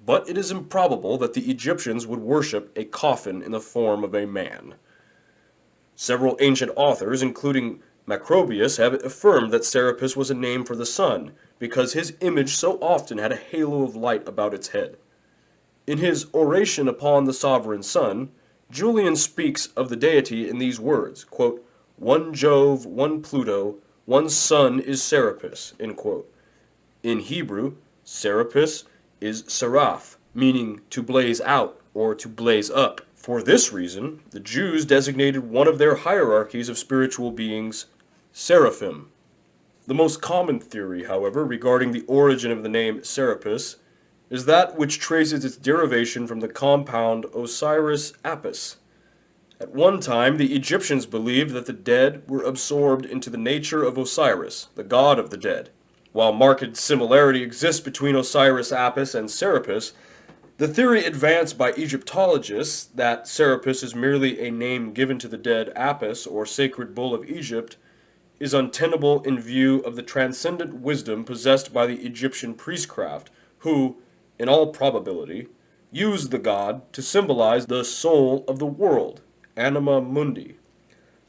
But it is improbable that the Egyptians would worship a coffin in the form of a man. Several ancient authors, including Macrobius, have affirmed that Serapis was a name for the sun, because his image so often had a halo of light about its head. In his Oration upon the Sovereign Sun, Julian speaks of the deity in these words, quote, "One Jove, one Pluto, one sun is Serapis," end quote. In Hebrew, Serapis is seraph, meaning to blaze out or to blaze up. For this reason, the Jews designated one of their hierarchies of spiritual beings seraphim. The most common theory, however, regarding the origin of the name Serapis is that which traces its derivation from the compound Osiris Apis. At one time, the Egyptians believed that the dead were absorbed into the nature of Osiris, the god of the dead. While marked similarity exists between Osiris Apis and Serapis, the theory advanced by Egyptologists that Serapis is merely a name given to the dead Apis or sacred bull of Egypt is untenable in view of the transcendent wisdom possessed by the Egyptian priestcraft, who, in all probability, used the god to symbolize the soul of the world, anima mundi.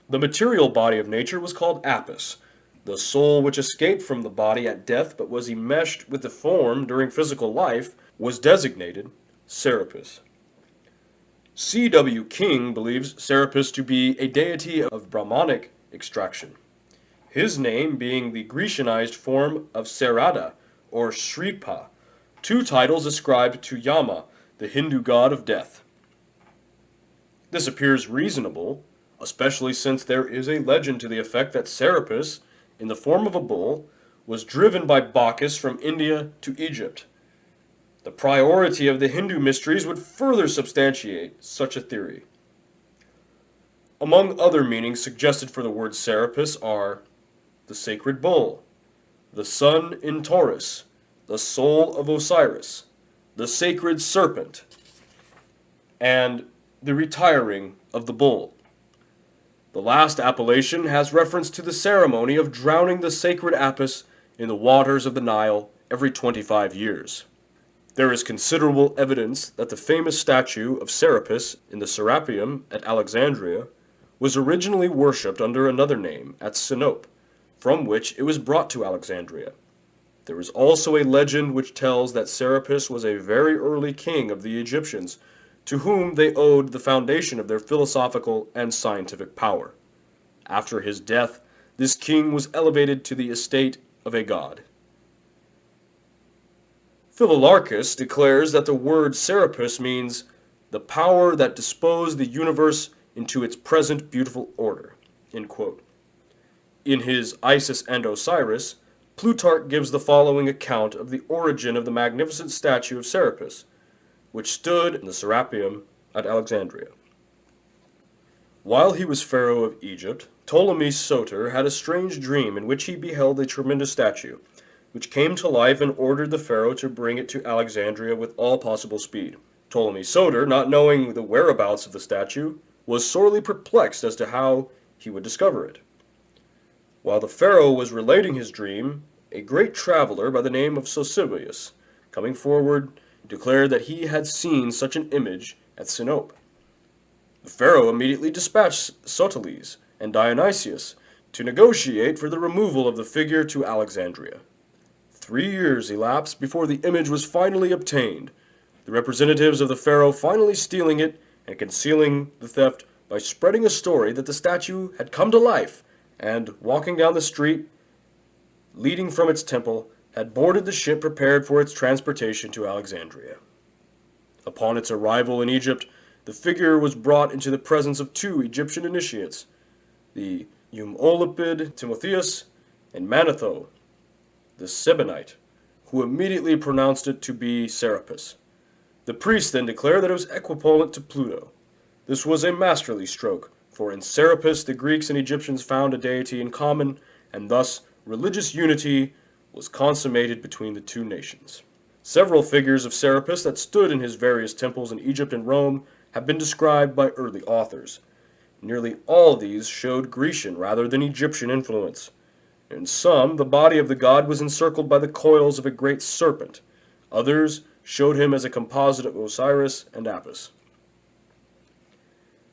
The material body of nature was called Apis. The soul which escaped from the body at death but was enmeshed with the form during physical life was designated Serapis. C.W. King believes Serapis to be a deity of Brahmanic extraction, his name being the Grecianized form of Sarada or Shripa, two titles ascribed to Yama, the Hindu god of death. This appears reasonable, especially since there is a legend to the effect that Serapis, in the form of a bull, was driven by Bacchus from India to Egypt. The priority of the Hindu mysteries would further substantiate such a theory. Among other meanings suggested for the word Serapis are the sacred bull, the sun in Taurus, the soul of Osiris, the sacred serpent, and the retiring of the bull. The last appellation has reference to the ceremony of drowning the sacred Apis in the waters of the Nile every 25 years. There is considerable evidence that the famous statue of Serapis in the Serapeum at Alexandria was originally worshipped under another name at Sinope, from which it was brought to Alexandria. There is also a legend which tells that Serapis was a very early king of the Egyptians, to whom they owed the foundation of their philosophical and scientific power. After his death, this king was elevated to the estate of a god. Philolarchus declares that the word Serapis means the power that disposed the universe into its present beautiful order. End quote. In his Isis and Osiris, Plutarch gives the following account of the origin of the magnificent statue of Serapis, which stood in the Serapeum at Alexandria. While he was pharaoh of Egypt, Ptolemy Soter had a strange dream in which he beheld a tremendous statue, which came to life and ordered the pharaoh to bring it to Alexandria with all possible speed. Ptolemy Soter, not knowing the whereabouts of the statue, was sorely perplexed as to how he would discover it. While the pharaoh was relating his dream, a great traveler by the name of Sosibius, coming forward, declared that he had seen such an image at Sinope. The pharaoh immediately dispatched Sotiles and Dionysius to negotiate for the removal of the figure to Alexandria. 3 years elapsed before the image was finally obtained, the representatives of the pharaoh finally stealing it and concealing the theft by spreading a story that the statue had come to life and, walking down the street leading from its temple, had boarded the ship prepared for its transportation to Alexandria. Upon its arrival in Egypt, the figure was brought into the presence of 2 Egyptian initiates, the Eumolpid Timotheus and Manetho, the Sebonite, who immediately pronounced it to be Serapis. The priest then declared that it was equivalent to Pluto. This was a masterly stroke, for in Serapis the Greeks and Egyptians found a deity in common, and thus religious unity was consummated between the 2 nations. Several figures of Serapis that stood in his various temples in Egypt and Rome have been described by early authors. Nearly all of these showed Grecian rather than Egyptian influence. In some, the body of the god was encircled by the coils of a great serpent. Others showed him as a composite of Osiris and Apis.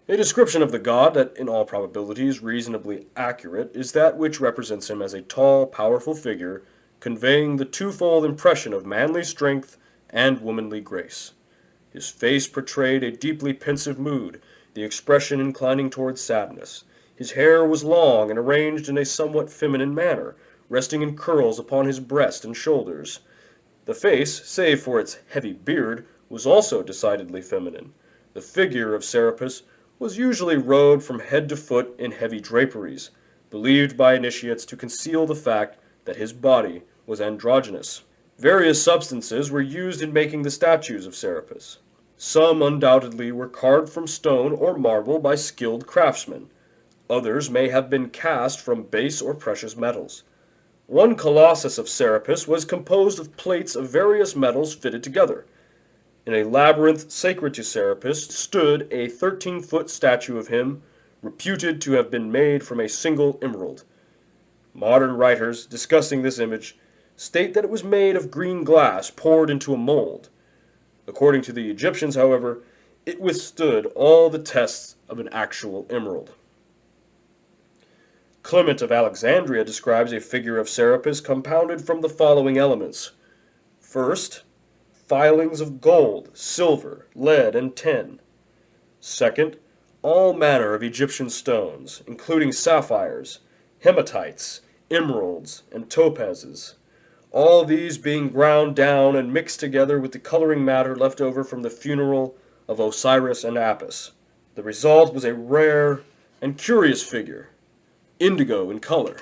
A description of the god that in all probability is reasonably accurate is that which represents him as a tall, powerful figure conveying the twofold impression of manly strength and womanly grace. His face portrayed a deeply pensive mood, the expression inclining towards sadness. His hair was long and arranged in a somewhat feminine manner, resting in curls upon his breast and shoulders. The face, save for its heavy beard, was also decidedly feminine. The figure of Serapis was usually robed from head to foot in heavy draperies, believed by initiates to conceal the fact that his body was androgynous. Various substances were used in making the statues of Serapis. Some undoubtedly were carved from stone or marble by skilled craftsmen. Others may have been cast from base or precious metals. One colossus of Serapis was composed of plates of various metals fitted together. In a labyrinth sacred to Serapis stood a 13-foot statue of him, reputed to have been made from a single emerald. Modern writers discussing this image state that it was made of green glass poured into a mold. According to the Egyptians, however, it withstood all the tests of an actual emerald. Clement of Alexandria describes a figure of Serapis compounded from the following elements. First, filings of gold, silver, lead, and tin. Second, all manner of Egyptian stones, including sapphires, hematites, emeralds, and topazes. All these being ground down and mixed together with the coloring matter left over from the funeral of Osiris and Apis. The result was a rare and curious figure, indigo in color.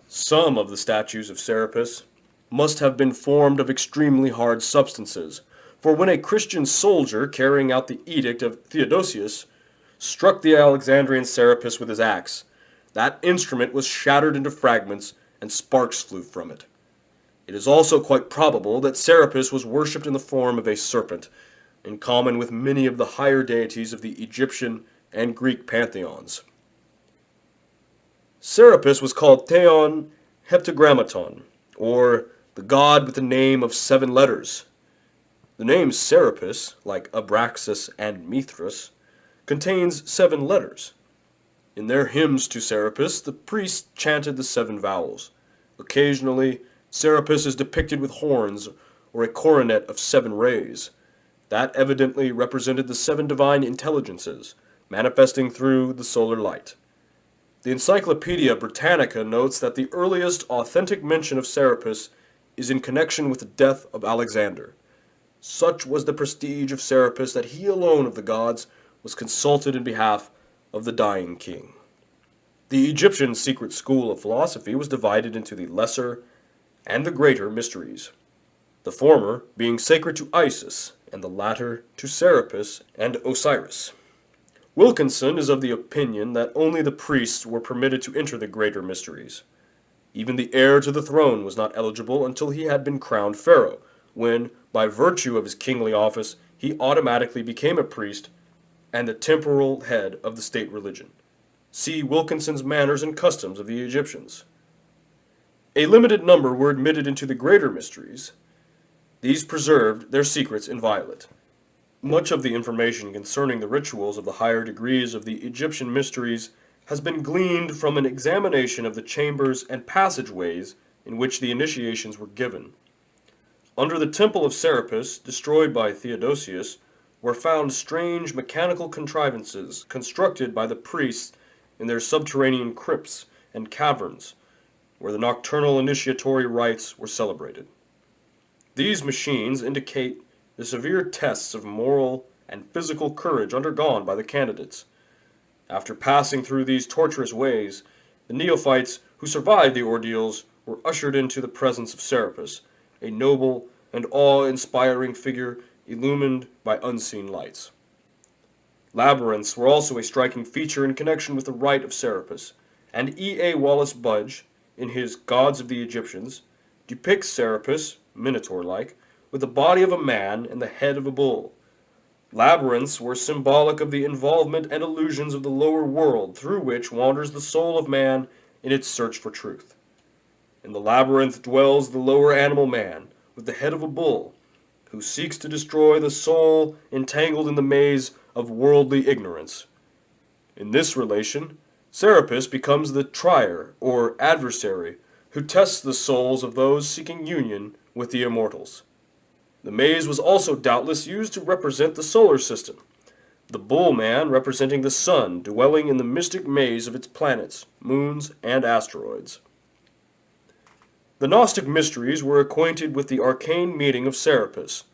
Some of the statues of Serapis must have been formed of extremely hard substances, for when a Christian soldier carrying out the edict of Theodosius struck the Alexandrian Serapis with his axe. That instrument was shattered into fragments, and sparks flew from it. It is also quite probable that Serapis was worshipped in the form of a serpent, in common with many of the higher deities of the Egyptian and Greek pantheons. Serapis was called Theon Heptagrammaton, or the god with the name of 7 letters. The name Serapis, like Abraxas and Mithras, contains 7 letters. In their hymns to Serapis, the priests chanted the 7 vowels. Occasionally, Serapis is depicted with horns or a coronet of 7 rays. That evidently represented the 7 divine intelligences, manifesting through the solar light. The Encyclopedia Britannica notes that the earliest authentic mention of Serapis is in connection with the death of Alexander. Such was the prestige of Serapis that he alone of the gods was consulted in behalf of the dying king. The Egyptian secret school of philosophy was divided into the lesser and the greater mysteries, the former being sacred to Isis, and the latter to Serapis and Osiris. Wilkinson is of the opinion that only the priests were permitted to enter the greater mysteries. Even the heir to the throne was not eligible until he had been crowned pharaoh, when, by virtue of his kingly office, he automatically became a priest and the temporal head of the state religion. See Wilkinson's Manners and Customs of the Egyptians. A limited number were admitted into the greater mysteries. These preserved their secrets inviolate. Much of the information concerning the rituals of the higher degrees of the Egyptian mysteries has been gleaned from an examination of the chambers and passageways in which the initiations were given. Under the temple of Serapis, destroyed by Theodosius, were found strange mechanical contrivances constructed by the priests in their subterranean crypts and caverns, where the nocturnal initiatory rites were celebrated. These machines indicate the severe tests of moral and physical courage undergone by the candidates. After passing through these torturous ways, the neophytes who survived the ordeals were ushered into the presence of Serapis, a noble and awe-inspiring figure illumined by unseen lights. Labyrinths were also a striking feature in connection with the rite of Serapis, and E.A. Wallace Budge, in his Gods of the Egyptians, depicts Serapis, minotaur-like, with the body of a man and the head of a bull. Labyrinths were symbolic of the involvement and illusions of the lower world through which wanders the soul of man in its search for truth. In the labyrinth dwells the lower animal man, with the head of a bull, who seeks to destroy the soul entangled in the maze of worldly ignorance. In this relation, Serapis becomes the trier, or adversary, who tests the souls of those seeking union with the immortals. The maze was also doubtless used to represent the solar system, the bull man representing the sun dwelling in the mystic maze of its planets, moons, and asteroids. The Gnostic mysteries were acquainted with the arcane meaning of Serapis,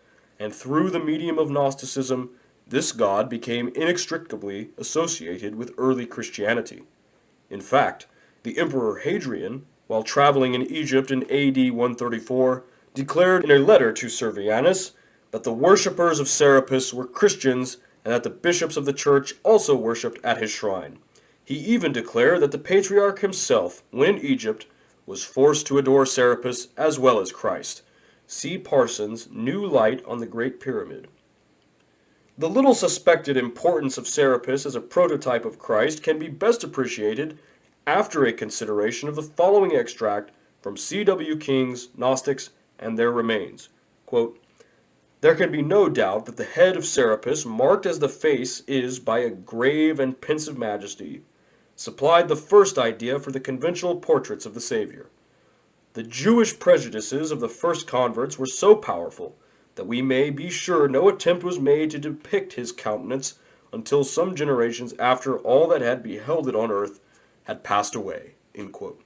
and through the medium of Gnosticism, this god became inextricably associated with early Christianity. In fact, the Emperor Hadrian, while traveling in Egypt in AD 134, declared in a letter to Servianus that the worshippers of Serapis were Christians and that the bishops of the church also worshipped at his shrine. He even declared that the patriarch himself, when in Egypt, was forced to adore Serapis as well as Christ. See Parsons' New Light on the Great Pyramid. The little suspected importance of Serapis as a prototype of Christ can be best appreciated after a consideration of the following extract from C.W. King's Gnostics and Their Remains. Quote, "There can be no doubt that the head of Serapis, marked as the face is by a grave and pensive majesty, supplied the first idea for the conventional portraits of the Savior. The Jewish prejudices of the first converts were so powerful that we may be sure no attempt was made to depict his countenance until some generations after all that had beheld it on earth had passed away." End quote.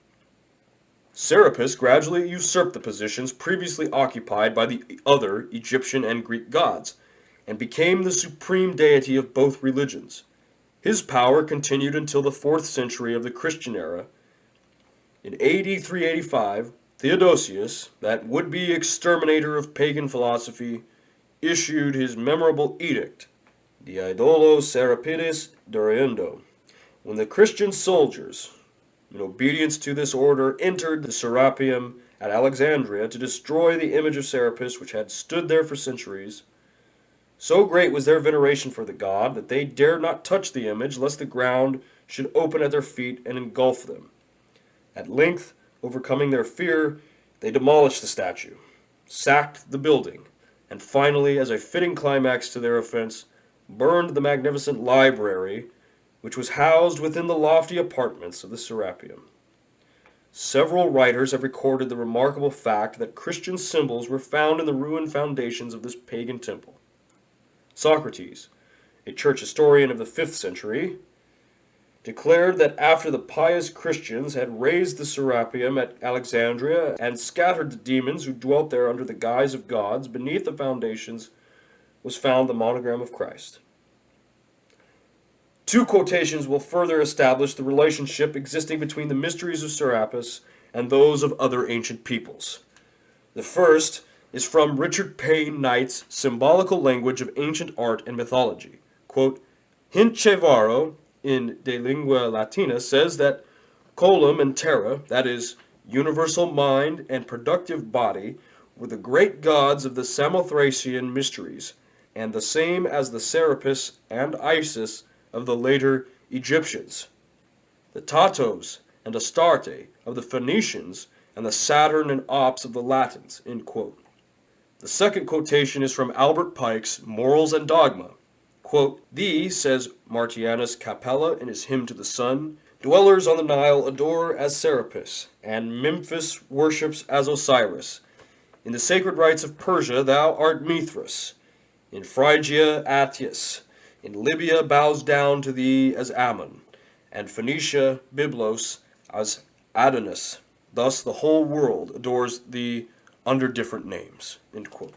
Serapis gradually usurped the positions previously occupied by the other Egyptian and Greek gods, and became the supreme deity of both religions. His power continued until the 4th century of the Christian era. In AD 385, Theodosius, that would-be exterminator of pagan philosophy, issued his memorable edict, the idolo Serapidis Duriendo. When the Christian soldiers, in obedience to this order, entered the Serapeum at Alexandria to destroy the image of Serapis which had stood there for centuries, so great was their veneration for the god that they dared not touch the image lest the ground should open at their feet and engulf them. At length, overcoming their fear, they demolished the statue, sacked the building, and finally, as a fitting climax to their offense, burned the magnificent library which was housed within the lofty apartments of the Serapeum. Several writers have recorded the remarkable fact that Christian symbols were found in the ruined foundations of this pagan temple. Socrates, a church historian of the 5th century, declared that after the pious Christians had razed the Serapeum at Alexandria and scattered the demons who dwelt there under the guise of gods, beneath the foundations was found the monogram of Christ. Two quotations will further establish the relationship existing between the mysteries of Serapis and those of other ancient peoples. The first is from Richard Payne Knight's Symbolical Language of Ancient Art and Mythology. Quote, Hincevaro, in De Lingua Latina, says that colum and terra, that is, universal mind and productive body, were the great gods of the Samothracian mysteries, and the same as the Serapis and Isis of the later Egyptians, the Tatos and Astarte of the Phoenicians, and the Saturn and Ops of the Latins. End quote. The second quotation is from Albert Pike's Morals and Dogma. Quote, Thee, says Martianus Capella in his Hymn to the Sun, dwellers on the Nile adore as Serapis, and Memphis worships as Osiris. In the sacred rites of Persia thou art Mithras. In Phrygia, Attis. In Libya bows down to thee as Ammon. And Phoenicia, Byblos, as Adonis. Thus the whole world adores thee under different names. End quote.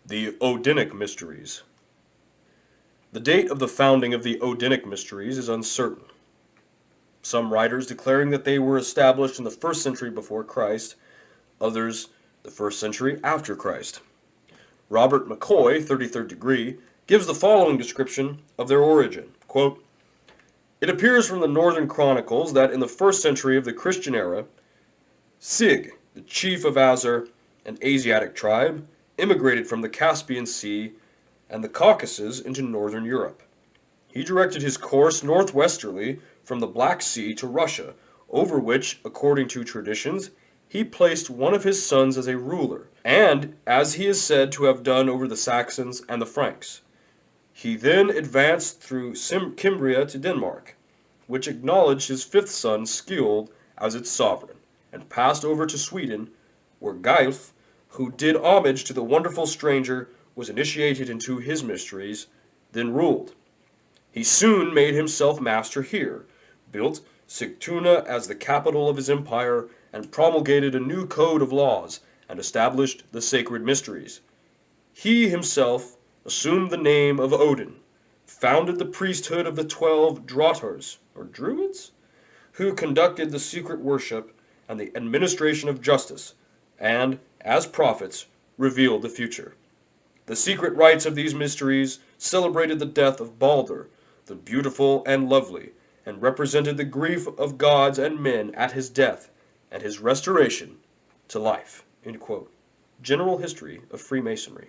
The Odinic Mysteries. The date of the founding of the Odinic Mysteries is uncertain. Some writers declaring that they were established in the 1st century before Christ, others the 1st century after Christ. Robert McCoy, 33rd degree, gives the following description of their origin. Quote, It appears from the Northern Chronicles that in the 1st century of the Christian era, Sig, the chief of Azar, an Asiatic tribe, immigrated from the Caspian Sea and the Caucasus into northern Europe. He directed his course northwesterly from the Black Sea to Russia, over which, according to traditions, he placed one of his sons as a ruler, and as he is said to have done over the Saxons and the Franks. He then advanced through Cimbria to Denmark, which acknowledged his 5th son Skjold as its sovereign, and passed over to Sweden, where Gylf, who did homage to the wonderful stranger, was initiated into his mysteries, then ruled. He soon made himself master here, built Sigtuna as the capital of his empire, and promulgated a new code of laws, and established the sacred mysteries. He himself assumed the name of Odin, founded the priesthood of the 12 Drottars, or Druids, who conducted the secret worship and the administration of justice, and, as prophets, revealed the future. The secret rites of these mysteries celebrated the death of Balder, the beautiful and lovely, and represented the grief of gods and men at his death and his restoration to life. End quote. General History of Freemasonry.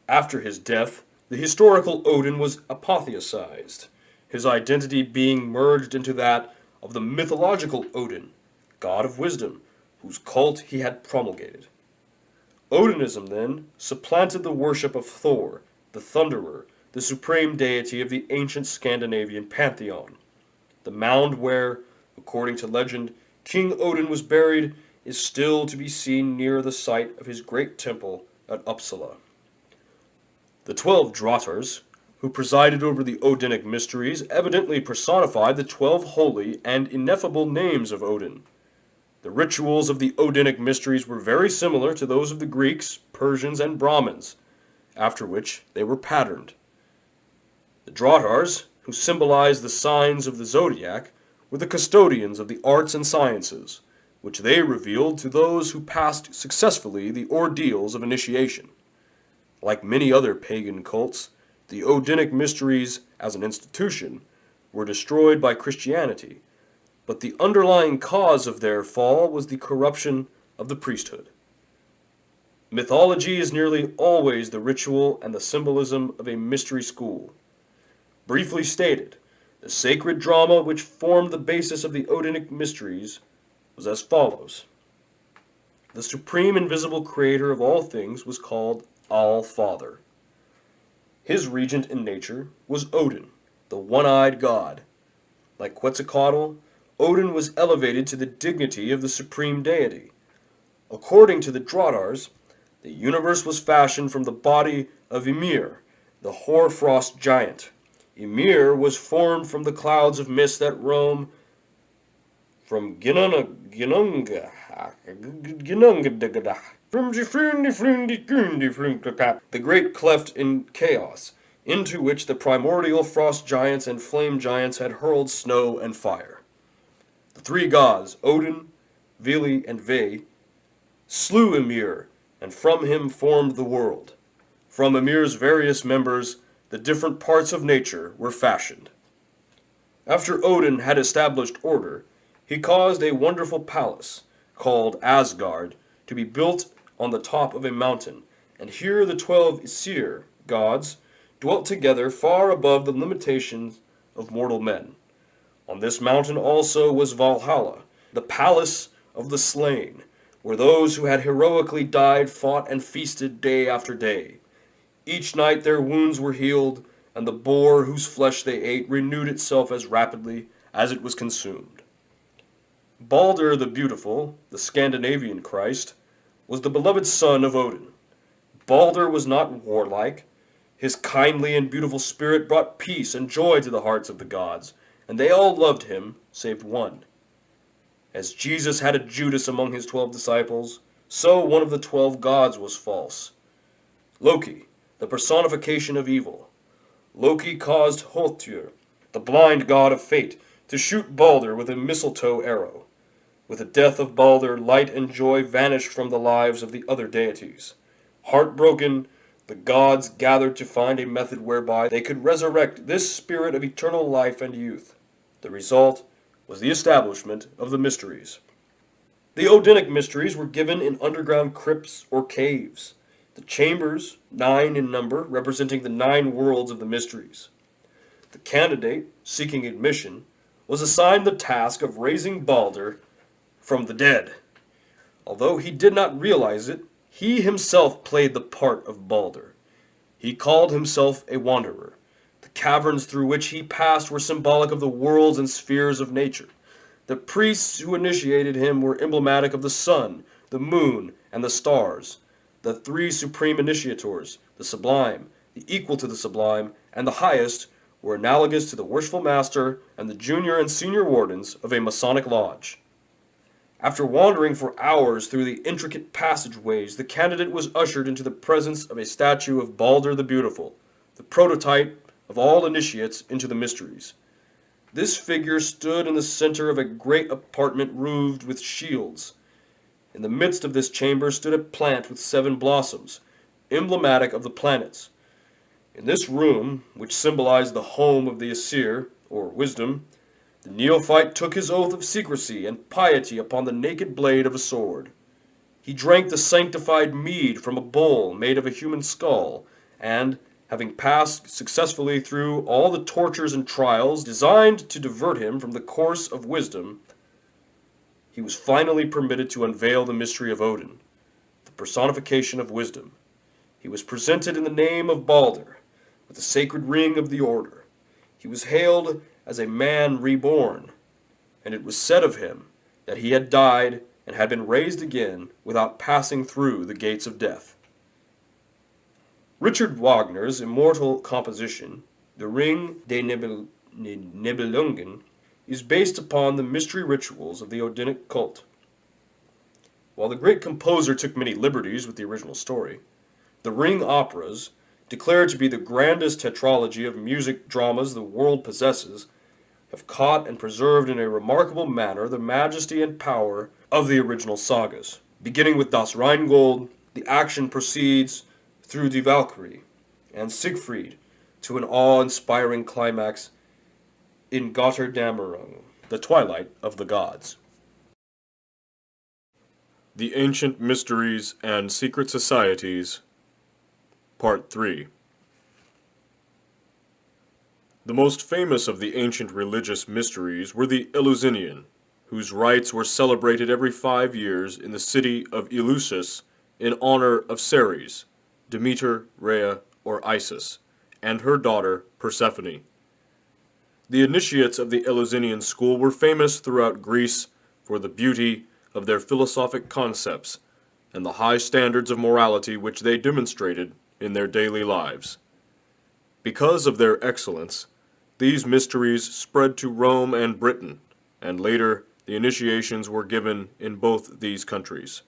After his death, the historical Odin was apotheosized, his identity being merged into that of the mythological Odin, god of wisdom, whose cult he had promulgated. Odinism, then, supplanted the worship of Thor, the Thunderer, the supreme deity of the ancient Scandinavian pantheon. The mound where, according to legend, King Odin was buried is still to be seen near the site of his great temple at Uppsala. The 12 Drottars, who presided over the Odinic mysteries, evidently personified the 12 holy and ineffable names of Odin. The rituals of the Odinic mysteries were very similar to those of the Greeks, Persians, and Brahmins, after which they were patterned. The Drottars, who symbolized the signs of the zodiac, were the custodians of the arts and sciences, which they revealed to those who passed successfully the ordeals of initiation. Like many other pagan cults, the Odinic mysteries, as an institution, were destroyed by Christianity, but the underlying cause of their fall was the corruption of the priesthood. Mythology is nearly always the ritual and the symbolism of a mystery school. Briefly stated, the sacred drama which formed the basis of the Odinic mysteries was as follows. The supreme invisible creator of all things was called All-Father. His regent in nature was Odin, the one-eyed god. Like Quetzalcoatl, Odin was elevated to the dignity of the supreme deity. According to the Draughtars, the universe was fashioned from the body of Ymir, the hoarfrost giant. Ymir was formed from the clouds of mist that roam from the great cleft in chaos, into which the primordial frost giants and flame giants had hurled snow and fire. The three gods, Odin, Vili, and Ve, slew Ymir, and from him formed the world. From Ymir's various members, the different parts of nature were fashioned. After Odin had established order, he caused a wonderful palace, called Asgard, to be built on the top of a mountain, and here the 12 Aesir, gods, dwelt together far above the limitations of mortal men. On this mountain also was Valhalla, the palace of the slain, where those who had heroically died fought and feasted day after day. Each night their wounds were healed, and the boar whose flesh they ate renewed itself as rapidly as it was consumed. Balder the Beautiful, the Scandinavian Christ, was the beloved son of Odin. Balder was not warlike. His kindly and beautiful spirit brought peace and joy to the hearts of the gods, and they all loved him, save one. As Jesus had a Judas among his 12 disciples, so one of the 12 gods was false. Loki, the personification of evil. Loki caused Hottir, the blind god of fate, to shoot Balder with a mistletoe arrow. With the death of Balder, light and joy vanished from the lives of the other deities. Heartbroken, the gods gathered to find a method whereby they could resurrect this spirit of eternal life and youth. The result was the establishment of the mysteries. The Odinic mysteries were given in underground crypts or caves. The chambers, 9 in number, representing the 9 worlds of the mysteries. The candidate, seeking admission, was assigned the task of raising Balder from the dead. Although he did not realize it, he himself played the part of Balder. He called himself a wanderer. The caverns through which he passed were symbolic of the worlds and spheres of nature. The priests who initiated him were emblematic of the sun, the moon, and the stars. The 3 supreme initiators, the sublime, the equal to the sublime, and the highest, were analogous to the worshipful master and the junior and senior wardens of a Masonic lodge. After wandering for hours through the intricate passageways, the candidate was ushered into the presence of a statue of Balder the Beautiful, the prototype of all initiates into the mysteries. This figure stood in the center of a great apartment roofed with shields. In the midst of this chamber stood a plant with 7 blossoms, emblematic of the planets. In this room, which symbolized the home of the Aesir, or wisdom, the neophyte took his oath of secrecy and piety upon the naked blade of a sword. He drank the sanctified mead from a bowl made of a human skull, and, having passed successfully through all the tortures and trials designed to divert him from the course of wisdom, he was finally permitted to unveil the mystery of Odin, the personification of wisdom. He was presented in the name of Balder, with the sacred ring of the order. He was hailed as a man reborn, and it was said of him that he had died and had been raised again without passing through the gates of death. Richard Wagner's immortal composition, The Ring des Nibelungen, is based upon the mystery rituals of the Odinic cult. While the great composer took many liberties with the original story, the Ring operas, declared to be the grandest tetralogy of music dramas the world possesses, have caught and preserved in a remarkable manner the majesty and power of the original sagas. Beginning with Das Rheingold, the action proceeds through the Valkyrie and Siegfried to an awe-inspiring climax in Götterdämmerung, the Twilight of the Gods. The Ancient Mysteries and Secret Societies, Part 3. The most famous of the ancient religious mysteries were the Eleusinian, whose rites were celebrated every 5 years in the city of Eleusis in honor of Ceres, Demeter, Rhea, or Isis, and her daughter Persephone. The initiates of the Eleusinian school were famous throughout Greece for the beauty of their philosophic concepts and the high standards of morality which they demonstrated in their daily lives. Because of their excellence, these mysteries spread to Rome and Britain, and later the initiations were given in both these countries.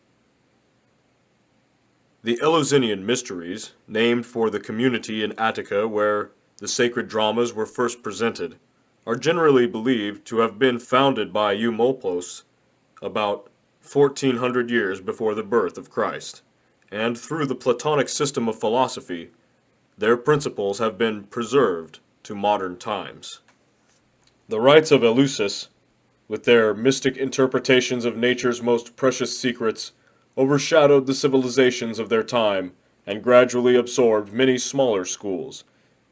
The Eleusinian mysteries, named for the community in Attica where the sacred dramas were first presented, are generally believed to have been founded by Eumolpos about 1400 years before the birth of Christ, and through the Platonic system of philosophy, their principles have been preserved to modern times. The rites of Eleusis, with their mystic interpretations of nature's most precious secrets, overshadowed the civilizations of their time and gradually absorbed many smaller schools,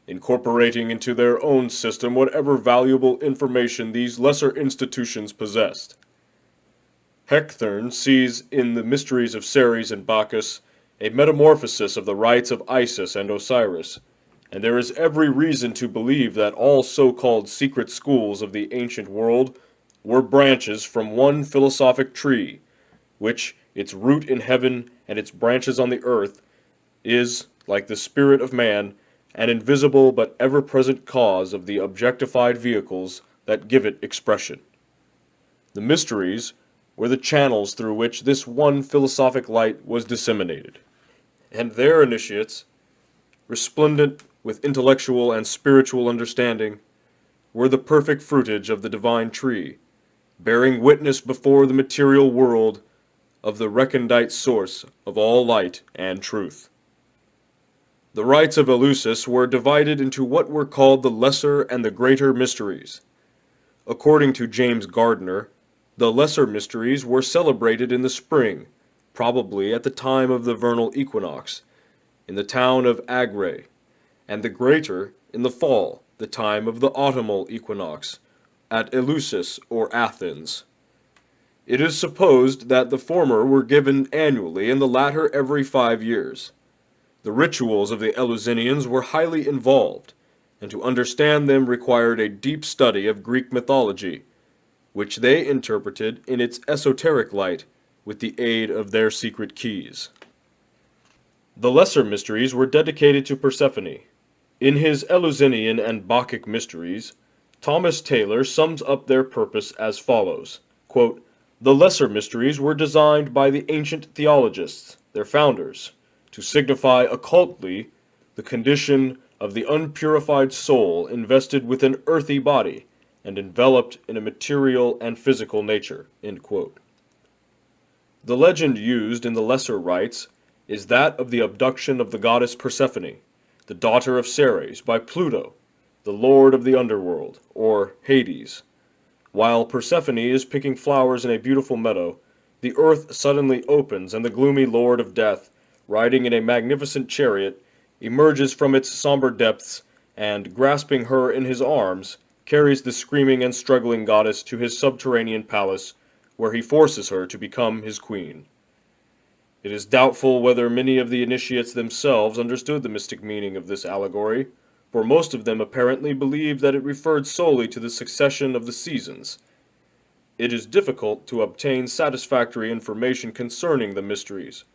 incorporating into their own system whatever valuable information these lesser institutions possessed. Hecthorne sees in the mysteries of Ceres and Bacchus a metamorphosis of the rites of Isis and Osiris, and there is every reason to believe that all so-called secret schools of the ancient world were branches from one philosophic tree, which, its root in heaven and its branches on the earth, is, like the spirit of man, an invisible but ever-present cause of the objectified vehicles that give it expression. The mysteries were the channels through which this one philosophic light was disseminated, and their initiates, resplendent with intellectual and spiritual understanding, were the perfect fruitage of the divine tree, bearing witness before the material world of the recondite source of all light and truth. The rites of Eleusis were divided into what were called the lesser and the greater mysteries. According to James Gardner, the lesser mysteries were celebrated in the spring, probably at the time of the vernal equinox, in the town of Agre, and the greater in the fall, the time of the autumnal equinox, at Eleusis or Athens. It is supposed that the former were given annually and the latter every 5 years. The rituals of the Eleusinians were highly involved, and to understand them required a deep study of Greek mythology, which they interpreted in its esoteric light with the aid of their secret keys. The lesser mysteries were dedicated to Persephone. In his Eleusinian and Bacchic mysteries, Thomas Taylor sums up their purpose as follows, quote, "The lesser mysteries were designed by the ancient theologists, their founders, to signify occultly the condition of the unpurified soul invested with an earthy body and enveloped in a material and physical nature." End quote. The legend used in the lesser rites is that of the abduction of the goddess Persephone, the daughter of Ceres, by Pluto, the lord of the underworld, or Hades. While Persephone is picking flowers in a beautiful meadow, the earth suddenly opens and the gloomy lord of death, riding in a magnificent chariot, emerges from its somber depths and, grasping her in his arms, carries the screaming and struggling goddess to his subterranean palace, where he forces her to become his queen. It is doubtful whether many of the initiates themselves understood the mystic meaning of this allegory, for most of them apparently believed that it referred solely to the succession of the seasons. It is difficult to obtain satisfactory information concerning the mysteries,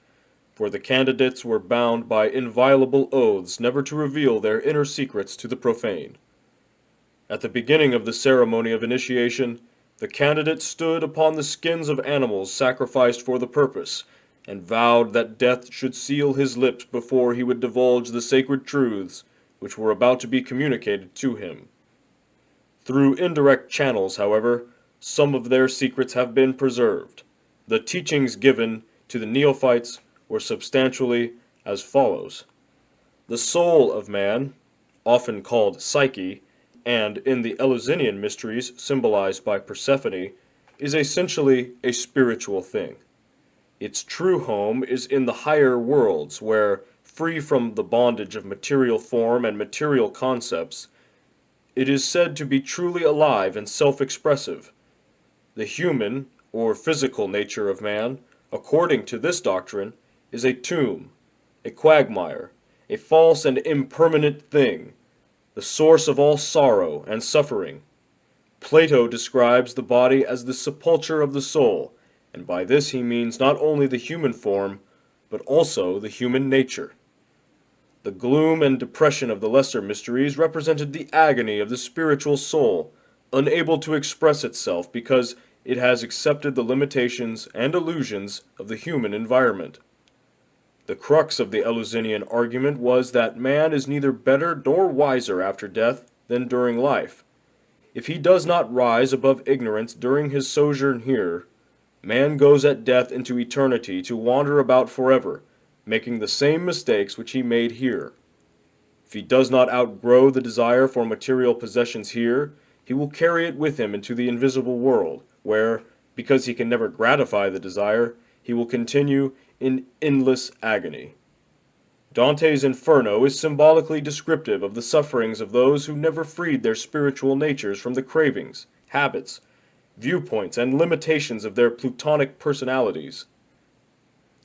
for the candidates were bound by inviolable oaths never to reveal their inner secrets to the profane. At the beginning of the ceremony of initiation, the candidate stood upon the skins of animals sacrificed for the purpose, and vowed that death should seal his lips before he would divulge the sacred truths which were about to be communicated to him. Through indirect channels, however, some of their secrets have been preserved. The teachings given to the neophytes were substantially as follows. The soul of man, often called psyche, and in the Eleusinian mysteries symbolized by Persephone, is essentially a spiritual thing. Its true home is in the higher worlds where, free from the bondage of material form and material concepts, it is said to be truly alive and self-expressive. The human, or physical nature of man, according to this doctrine, is a tomb, a quagmire, a false and impermanent thing, the source of all sorrow and suffering. Plato describes the body as the sepulchre of the soul, and by this he means not only the human form, but also the human nature. The gloom and depression of the lesser mysteries represented the agony of the spiritual soul, unable to express itself because it has accepted the limitations and illusions of the human environment. The crux of the Eleusinian argument was that man is neither better nor wiser after death than during life. If he does not rise above ignorance during his sojourn here, man goes at death into eternity to wander about forever, making the same mistakes which he made here. If he does not outgrow the desire for material possessions here, he will carry it with him into the invisible world, where, because he can never gratify the desire, he will continue in endless agony. Dante's Inferno is symbolically descriptive of the sufferings of those who never freed their spiritual natures from the cravings, habits, viewpoints, and limitations of their plutonic personalities.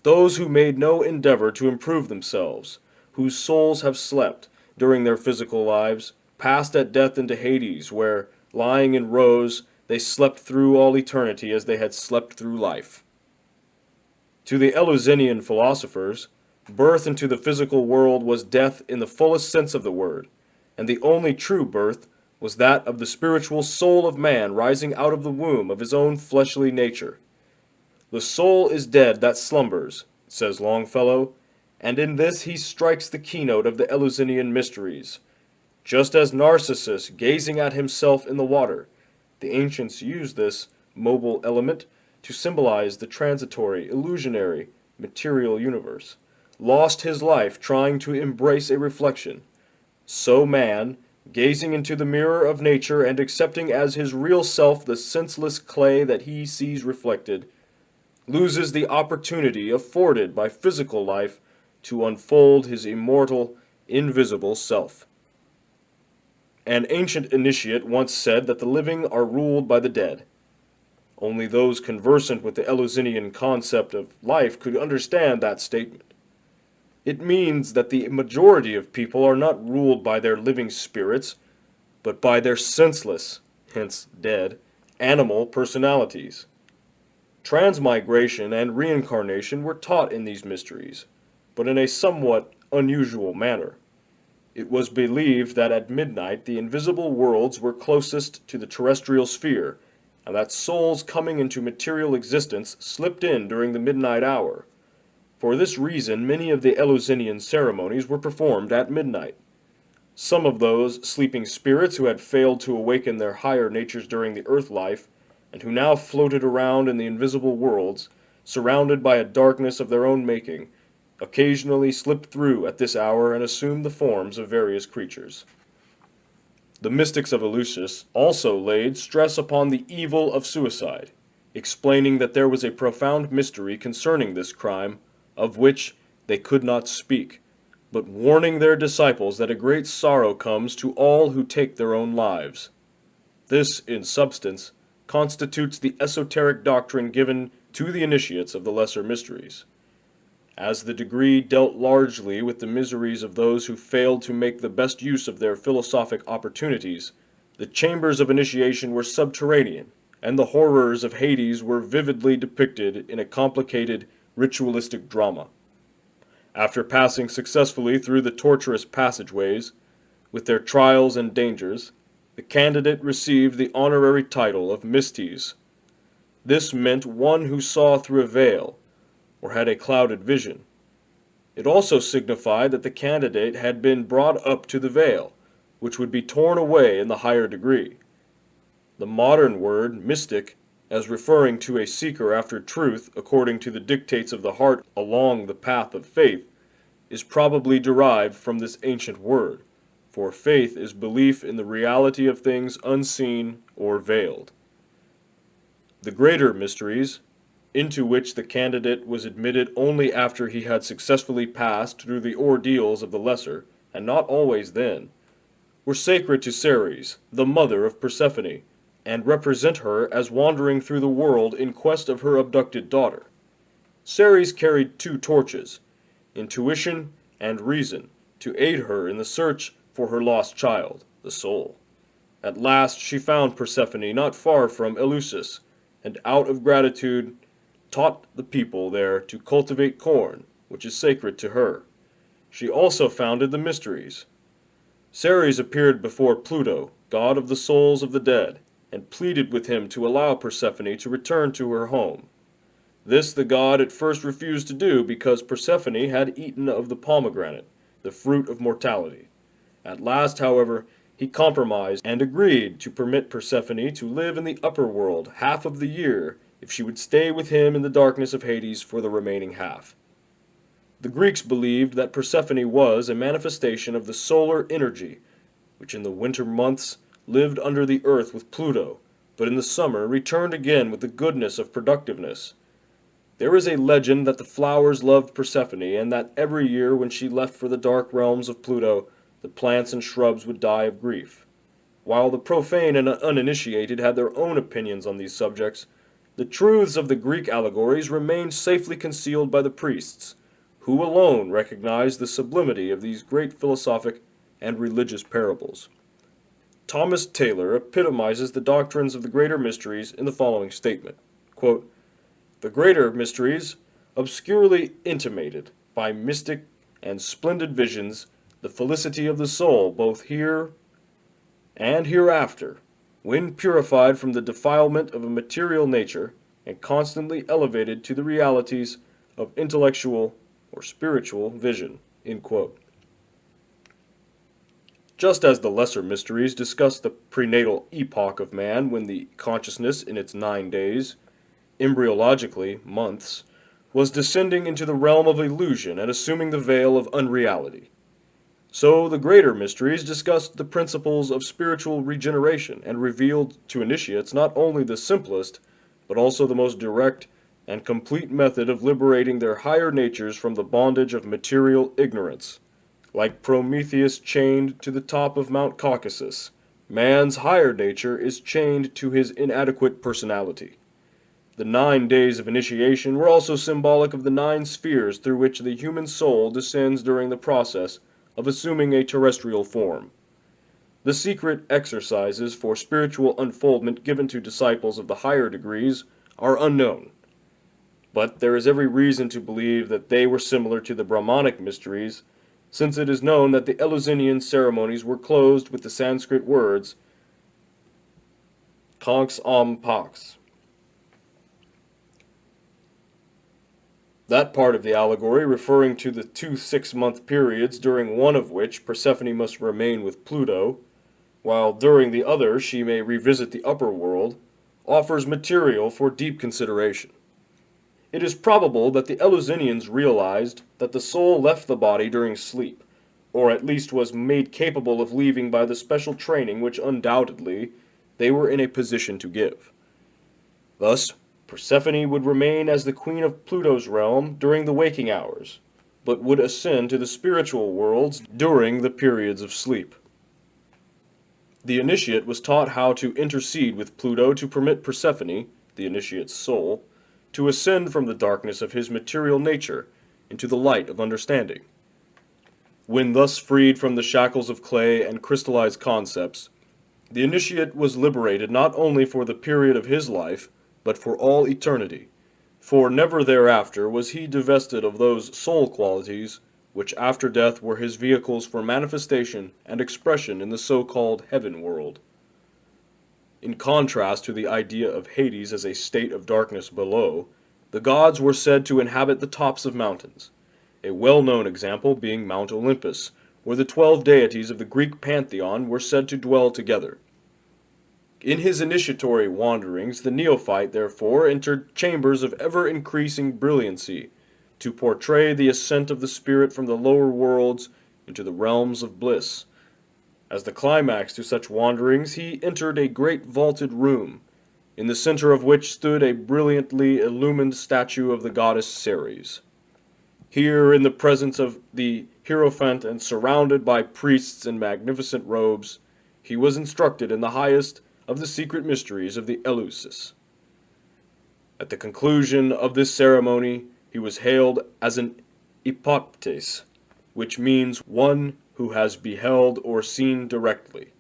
Those who made no endeavor to improve themselves, whose souls have slept during their physical lives, passed at death into Hades, where, lying in rows, they slept through all eternity as they had slept through life. To the Eleusinian philosophers, birth into the physical world was death in the fullest sense of the word, and the only true birth was that of the spiritual soul of man rising out of the womb of his own fleshly nature. The soul is dead that slumbers, says Longfellow, and in this he strikes the keynote of the Eleusinian mysteries. Just as Narcissus gazing at himself in the water, the ancients used this mobile element to symbolize the transitory, illusionary, material universe, lost his life trying to embrace a reflection. So man, gazing into the mirror of nature and accepting as his real self the senseless clay that he sees reflected, loses the opportunity afforded by physical life to unfold his immortal, invisible self. An ancient initiate once said that the living are ruled by the dead. Only those conversant with the Eleusinian concept of life could understand that statement. It means that the majority of people are not ruled by their living spirits, but by their senseless, hence dead, animal personalities. Transmigration and reincarnation were taught in these mysteries, but in a somewhat unusual manner. It was believed that at midnight the invisible worlds were closest to the terrestrial sphere, and that souls coming into material existence slipped in during the midnight hour. For this reason, many of the Eleusinian ceremonies were performed at midnight. Some of those sleeping spirits who had failed to awaken their higher natures during the earth life, and who now floated around in the invisible worlds, surrounded by a darkness of their own making, occasionally slipped through at this hour and assumed the forms of various creatures. The mystics of Eleusis also laid stress upon the evil of suicide, explaining that there was a profound mystery concerning this crime, of which they could not speak, but warning their disciples that a great sorrow comes to all who take their own lives. This, in substance, constitutes the esoteric doctrine given to the initiates of the lesser mysteries. As the degree dealt largely with the miseries of those who failed to make the best use of their philosophic opportunities, the chambers of initiation were subterranean, and the horrors of Hades were vividly depicted in a complicated, ritualistic drama. After passing successfully through the tortuous passageways, with their trials and dangers, the candidate received the honorary title of Mystes. This meant one who saw through a veil, or had a clouded vision. It also signified that the candidate had been brought up to the veil, which would be torn away in the higher degree. The modern word, mystic, as referring to a seeker after truth according to the dictates of the heart along the path of faith, is probably derived from this ancient word, for faith is belief in the reality of things unseen or veiled. The greater mysteries, into which the candidate was admitted only after he had successfully passed through the ordeals of the lesser, and not always then, were sacred to Ceres, the mother of Persephone, and represent her as wandering through the world in quest of her abducted daughter. Ceres carried two torches, intuition and reason, to aid her in the search for her lost child, the soul. At last she found Persephone not far from Eleusis, and out of gratitude taught the people there to cultivate corn, which is sacred to her. She also founded the mysteries. Ceres appeared before Pluto, god of the souls of the dead, and pleaded with him to allow Persephone to return to her home. This the god at first refused to do because Persephone had eaten of the pomegranate, the fruit of mortality. At last, however, he compromised and agreed to permit Persephone to live in the upper world half of the year if she would stay with him in the darkness of Hades for the remaining half. The Greeks believed that Persephone was a manifestation of the solar energy, which in the winter months lived under the earth with Pluto, but in the summer returned again with the goodness of productiveness. There is a legend that the flowers loved Persephone, and that every year when she left for the dark realms of Pluto, the plants and shrubs would die of grief. While the profane and uninitiated had their own opinions on these subjects, the truths of the Greek allegories remained safely concealed by the priests, who alone recognized the sublimity of these great philosophic and religious parables. Thomas Taylor epitomizes the doctrines of the greater mysteries in the following statement, quote, "The greater mysteries, obscurely intimated by mystic and splendid visions, the felicity of the soul both here and hereafter, when purified from the defilement of a material nature, and constantly elevated to the realities of intellectual or spiritual vision." End quote. Just as the lesser mysteries discuss the prenatal epoch of man when the consciousness in its 9 days, embryologically months, was descending into the realm of illusion and assuming the veil of unreality, so the greater mysteries discussed the principles of spiritual regeneration and revealed to initiates not only the simplest, but also the most direct and complete method of liberating their higher natures from the bondage of material ignorance. Like Prometheus chained to the top of Mount Caucasus, man's higher nature is chained to his inadequate personality. The 9 days of initiation were also symbolic of the 9 spheres through which the human soul descends during the process of assuming a terrestrial form. The secret exercises for spiritual unfoldment given to disciples of the higher degrees are unknown, but there is every reason to believe that they were similar to the Brahmanic mysteries, since it is known that the Eleusinian ceremonies were closed with the Sanskrit words Konks Om Pax. That part of the allegory referring to the 2 6-month periods during one of which Persephone must remain with Pluto, while during the other she may revisit the upper world, offers material for deep consideration. It is probable that the Eleusinians realized that the soul left the body during sleep, or at least was made capable of leaving by the special training which undoubtedly they were in a position to give. Thus, Persephone would remain as the queen of Pluto's realm during the waking hours, but would ascend to the spiritual worlds during the periods of sleep. The initiate was taught how to intercede with Pluto to permit Persephone, the initiate's soul, to ascend from the darkness of his material nature into the light of understanding. When thus freed from the shackles of clay and crystallized concepts, the initiate was liberated not only for the period of his life, but for all eternity, for never thereafter was he divested of those soul qualities which after death were his vehicles for manifestation and expression in the so-called heaven world. In contrast to the idea of Hades as a state of darkness below, the gods were said to inhabit the tops of mountains, a well-known example being Mount Olympus, where the 12 deities of the Greek pantheon were said to dwell together. In his initiatory wanderings, the neophyte therefore entered chambers of ever-increasing brilliancy, to portray the ascent of the spirit from the lower worlds into the realms of bliss. As the climax to such wanderings, he entered a great vaulted room, in the center of which stood a brilliantly illumined statue of the goddess Ceres. Here, in the presence of the Hierophant and surrounded by priests in magnificent robes, he was instructed in the highest of the secret mysteries of the Eleusis. At the conclusion of this ceremony, he was hailed as an ipoptes, which means one who has beheld or seen directly.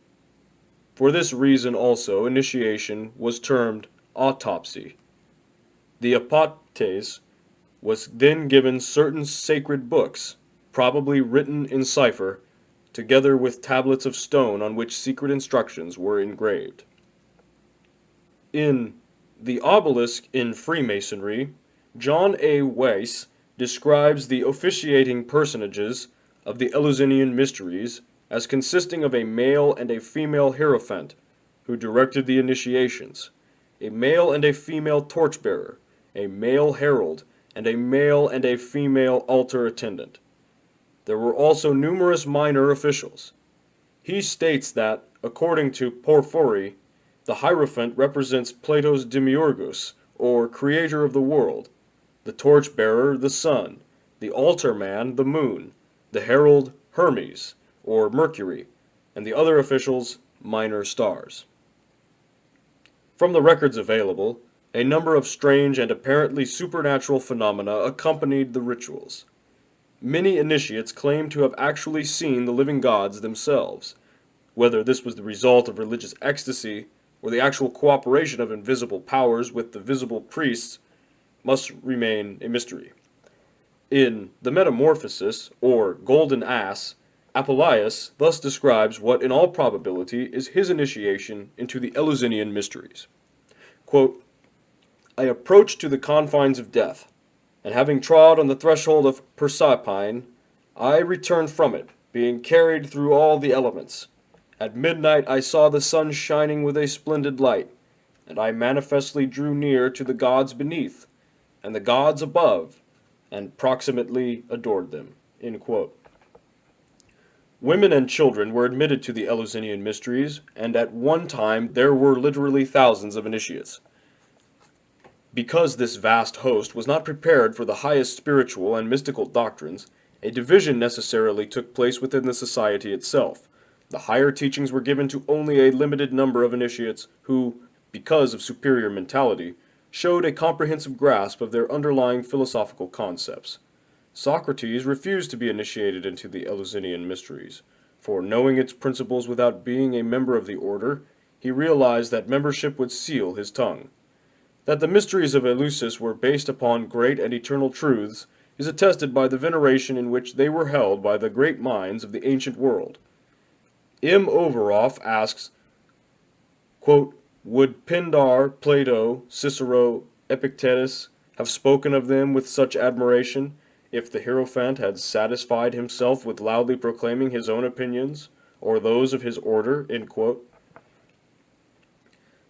For this reason also, initiation was termed autopsy. The ipoptes was then given certain sacred books, probably written in cipher, together with tablets of stone on which secret instructions were engraved. In The Obelisk in Freemasonry, John A. Weiss describes the officiating personages of the Eleusinian Mysteries as consisting of a male and a female hierophant who directed the initiations, a male and a female torchbearer, a male herald, and a male and a female altar attendant. There were also numerous minor officials. He states that, according to Porphyry, the hierophant represents Plato's Demiurgus, or creator of the world, the torchbearer the sun, the altar man the moon, the herald Hermes, or Mercury, and the other officials minor stars. From the records available, a number of strange and apparently supernatural phenomena accompanied the rituals. Many initiates claimed to have actually seen the living gods themselves. Whether this was the result of religious ecstasy or the actual cooperation of invisible powers with the visible priests must remain a mystery. In The Metamorphosis, or Golden Ass, Apuleius thus describes what in all probability is his initiation into the Eleusinian mysteries. Quote, I approached to the confines of death, and having trod on the threshold of Proserpine, I returned from it, being carried through all the elements. At midnight I saw the sun shining with a splendid light, and I manifestly drew near to the gods beneath, and the gods above, and proximately adored them. End quote. Women and children were admitted to the Eleusinian mysteries, and at one time there were literally thousands of initiates. Because this vast host was not prepared for the highest spiritual and mystical doctrines, a division necessarily took place within the society itself. The higher teachings were given to only a limited number of initiates who, because of superior mentality, showed a comprehensive grasp of their underlying philosophical concepts. Socrates refused to be initiated into the Eleusinian mysteries, for knowing its principles without being a member of the order, he realized that membership would seal his tongue. That the mysteries of Eleusis were based upon great and eternal truths is attested by the veneration in which they were held by the great minds of the ancient world. M. Overoff asks, quote, would Pindar, Plato, Cicero, Epictetus have spoken of them with such admiration if the Hierophant had satisfied himself with loudly proclaiming his own opinions, or those of his order? End quote.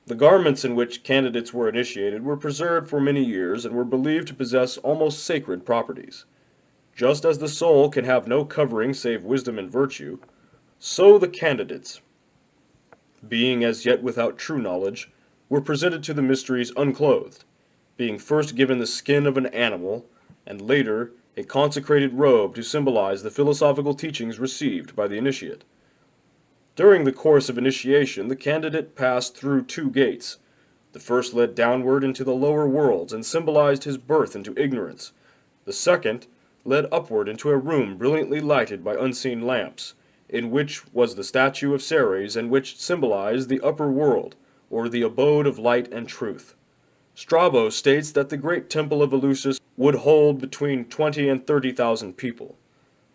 The garments in which candidates were initiated were preserved for many years and were believed to possess almost sacred properties. Just as the soul can have no covering save wisdom and virtue, so the candidates, being as yet without true knowledge, were presented to the mysteries unclothed, being first given the skin of an animal, and later a consecrated robe to symbolize the philosophical teachings received by the initiate. During the course of initiation, the candidate passed through two gates. The first led downward into the lower worlds and symbolized his birth into ignorance. The second led upward into a room brilliantly lighted by unseen lamps, in which was the statue of Ceres and which symbolized the upper world, or the abode of light and truth. Strabo states that the great temple of Eleusis would hold between 20 and 30,000 people.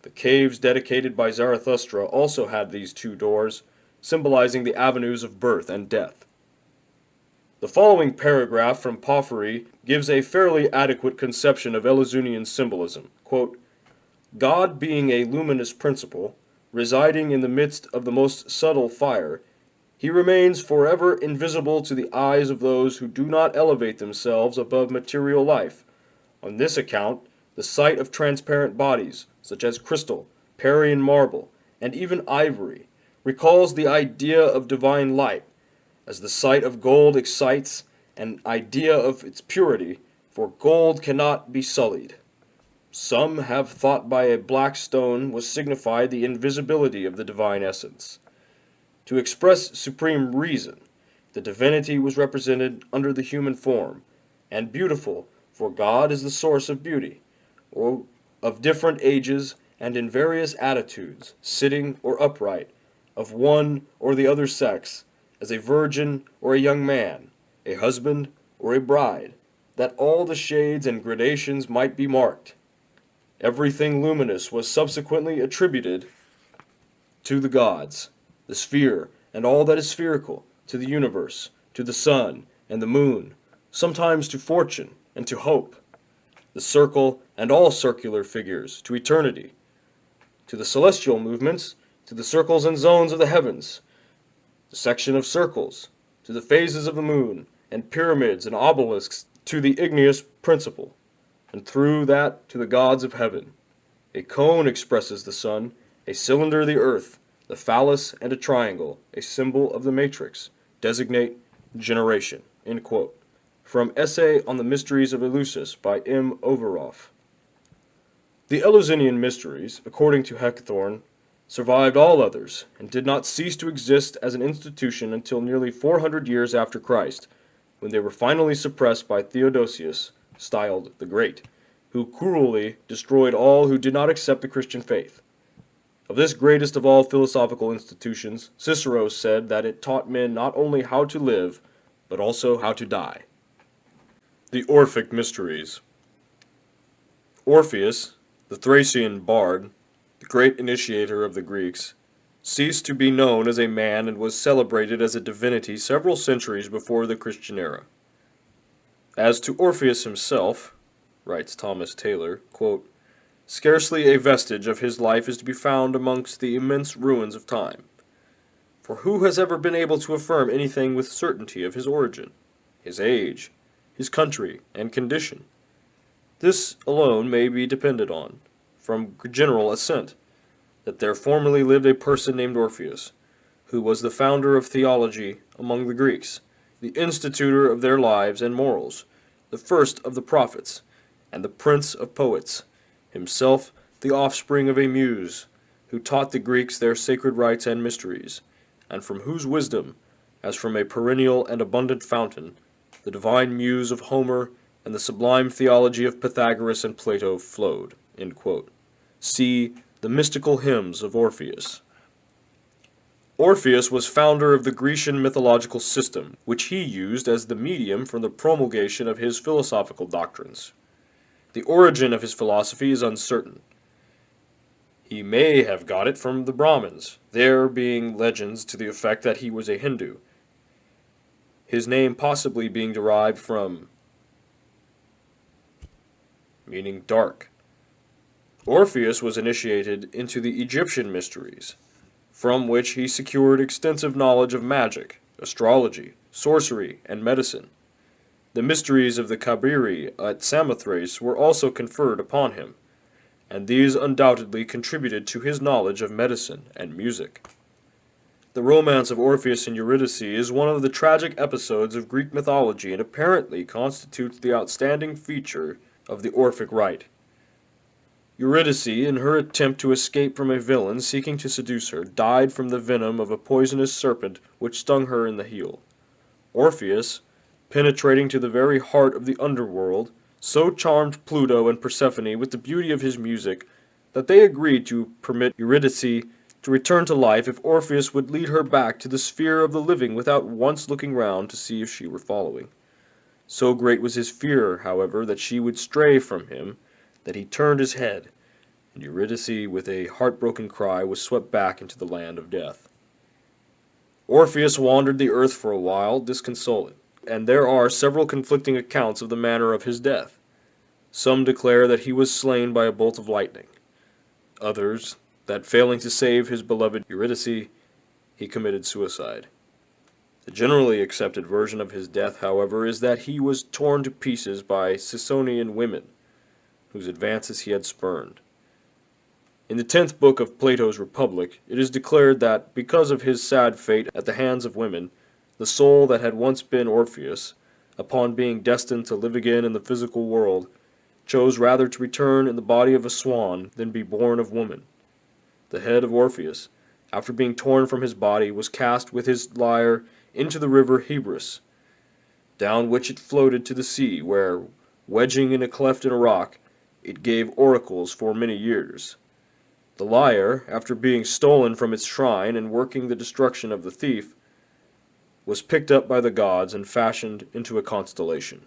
The caves dedicated by Zarathustra also had these two doors, symbolizing the avenues of birth and death. The following paragraph from Porphyry gives a fairly adequate conception of Eleusinian symbolism. Quote, God being a luminous principle, residing in the midst of the most subtle fire, he remains forever invisible to the eyes of those who do not elevate themselves above material life. On this account, the sight of transparent bodies, such as crystal, Parian marble, and even ivory, recalls the idea of divine light, as the sight of gold excites an idea of its purity, for gold cannot be sullied. Some have thought by a black stone was signified the invisibility of the divine essence. To express supreme reason, the divinity was represented under the human form, and beautiful, for God is the source of beauty, or of different ages and in various attitudes, sitting or upright, of one or the other sex, as a virgin or a young man, a husband or a bride, that all the shades and gradations might be marked. Everything luminous was subsequently attributed to the gods, the sphere, and all that is spherical, to the universe, to the sun and the moon, sometimes to fortune and to hope, the circle and all circular figures, to eternity, to the celestial movements, to the circles and zones of the heavens, the section of circles, to the phases of the moon, and pyramids and obelisks, to the igneous principle, and through that to the gods of heaven. A cone expresses the sun, a cylinder the earth, the phallus and a triangle, a symbol of the matrix, designate generation." End quote. From Essay on the Mysteries of Eleusis by M. Overoff. The Eleusinian mysteries, according to Hector, survived all others, and did not cease to exist as an institution until nearly 400 years after Christ, when they were finally suppressed by Theodosius, styled the Great, who cruelly destroyed all who did not accept the Christian faith. Of this greatest of all philosophical institutions, Cicero said that it taught men not only how to live, but also how to die. The Orphic Mysteries. Orpheus, the Thracian bard, the great initiator of the Greeks, ceased to be known as a man and was celebrated as a divinity several centuries before the Christian era. As to Orpheus himself, writes Thomas Taylor, quote, "Scarcely a vestige of his life is to be found amongst the immense ruins of time. For who has ever been able to affirm anything with certainty of his origin, his age, his country, and condition? This alone may be depended on, from general assent, that there formerly lived a person named Orpheus, who was the founder of theology among the Greeks, the institutor of their lives and morals, the first of the prophets, and the prince of poets, himself the offspring of a muse, who taught the Greeks their sacred rites and mysteries, and from whose wisdom, as from a perennial and abundant fountain, the divine muse of Homer and the sublime theology of Pythagoras and Plato flowed." End quote. See The Mystical Hymns of Orpheus. Orpheus was founder of the Grecian mythological system, which he used as the medium for the promulgation of his philosophical doctrines. The origin of his philosophy is uncertain. He may have got it from the Brahmins, there being legends to the effect that he was a Hindu, his name possibly being derived from meaning dark. Orpheus was initiated into the Egyptian mysteries, from which he secured extensive knowledge of magic, astrology, sorcery, and medicine. The mysteries of the Kabiri at Samothrace were also conferred upon him, and these undoubtedly contributed to his knowledge of medicine and music. The romance of Orpheus and Eurydice is one of the tragic episodes of Greek mythology and apparently constitutes the outstanding feature of the Orphic rite. Eurydice, in her attempt to escape from a villain seeking to seduce her, died from the venom of a poisonous serpent which stung her in the heel. Orpheus, penetrating to the very heart of the underworld, so charmed Pluto and Persephone with the beauty of his music that they agreed to permit Eurydice to return to life if Orpheus would lead her back to the sphere of the living without once looking round to see if she were following. So great was his fear, however, that she would stray from him, that he turned his head, and Eurydice, with a heartbroken cry, was swept back into the land of death. Orpheus wandered the earth for a while, disconsolate, and there are several conflicting accounts of the manner of his death. Some declare that he was slain by a bolt of lightning. Others, that failing to save his beloved Eurydice, he committed suicide. The generally accepted version of his death, however, is that he was torn to pieces by Sicyonian women. whose advances he had spurned. In the 10th book of Plato's Republic, it is declared that, because of his sad fate at the hands of women, the soul that had once been Orpheus, upon being destined to live again in the physical world, chose rather to return in the body of a swan than be born of woman. The head of Orpheus, after being torn from his body, was cast with his lyre into the river Hebrus, down which it floated to the sea, where, wedging in a cleft in a rock, it gave oracles for many years. The lyre, after being stolen from its shrine and working the destruction of the thief, was picked up by the gods and fashioned into a constellation.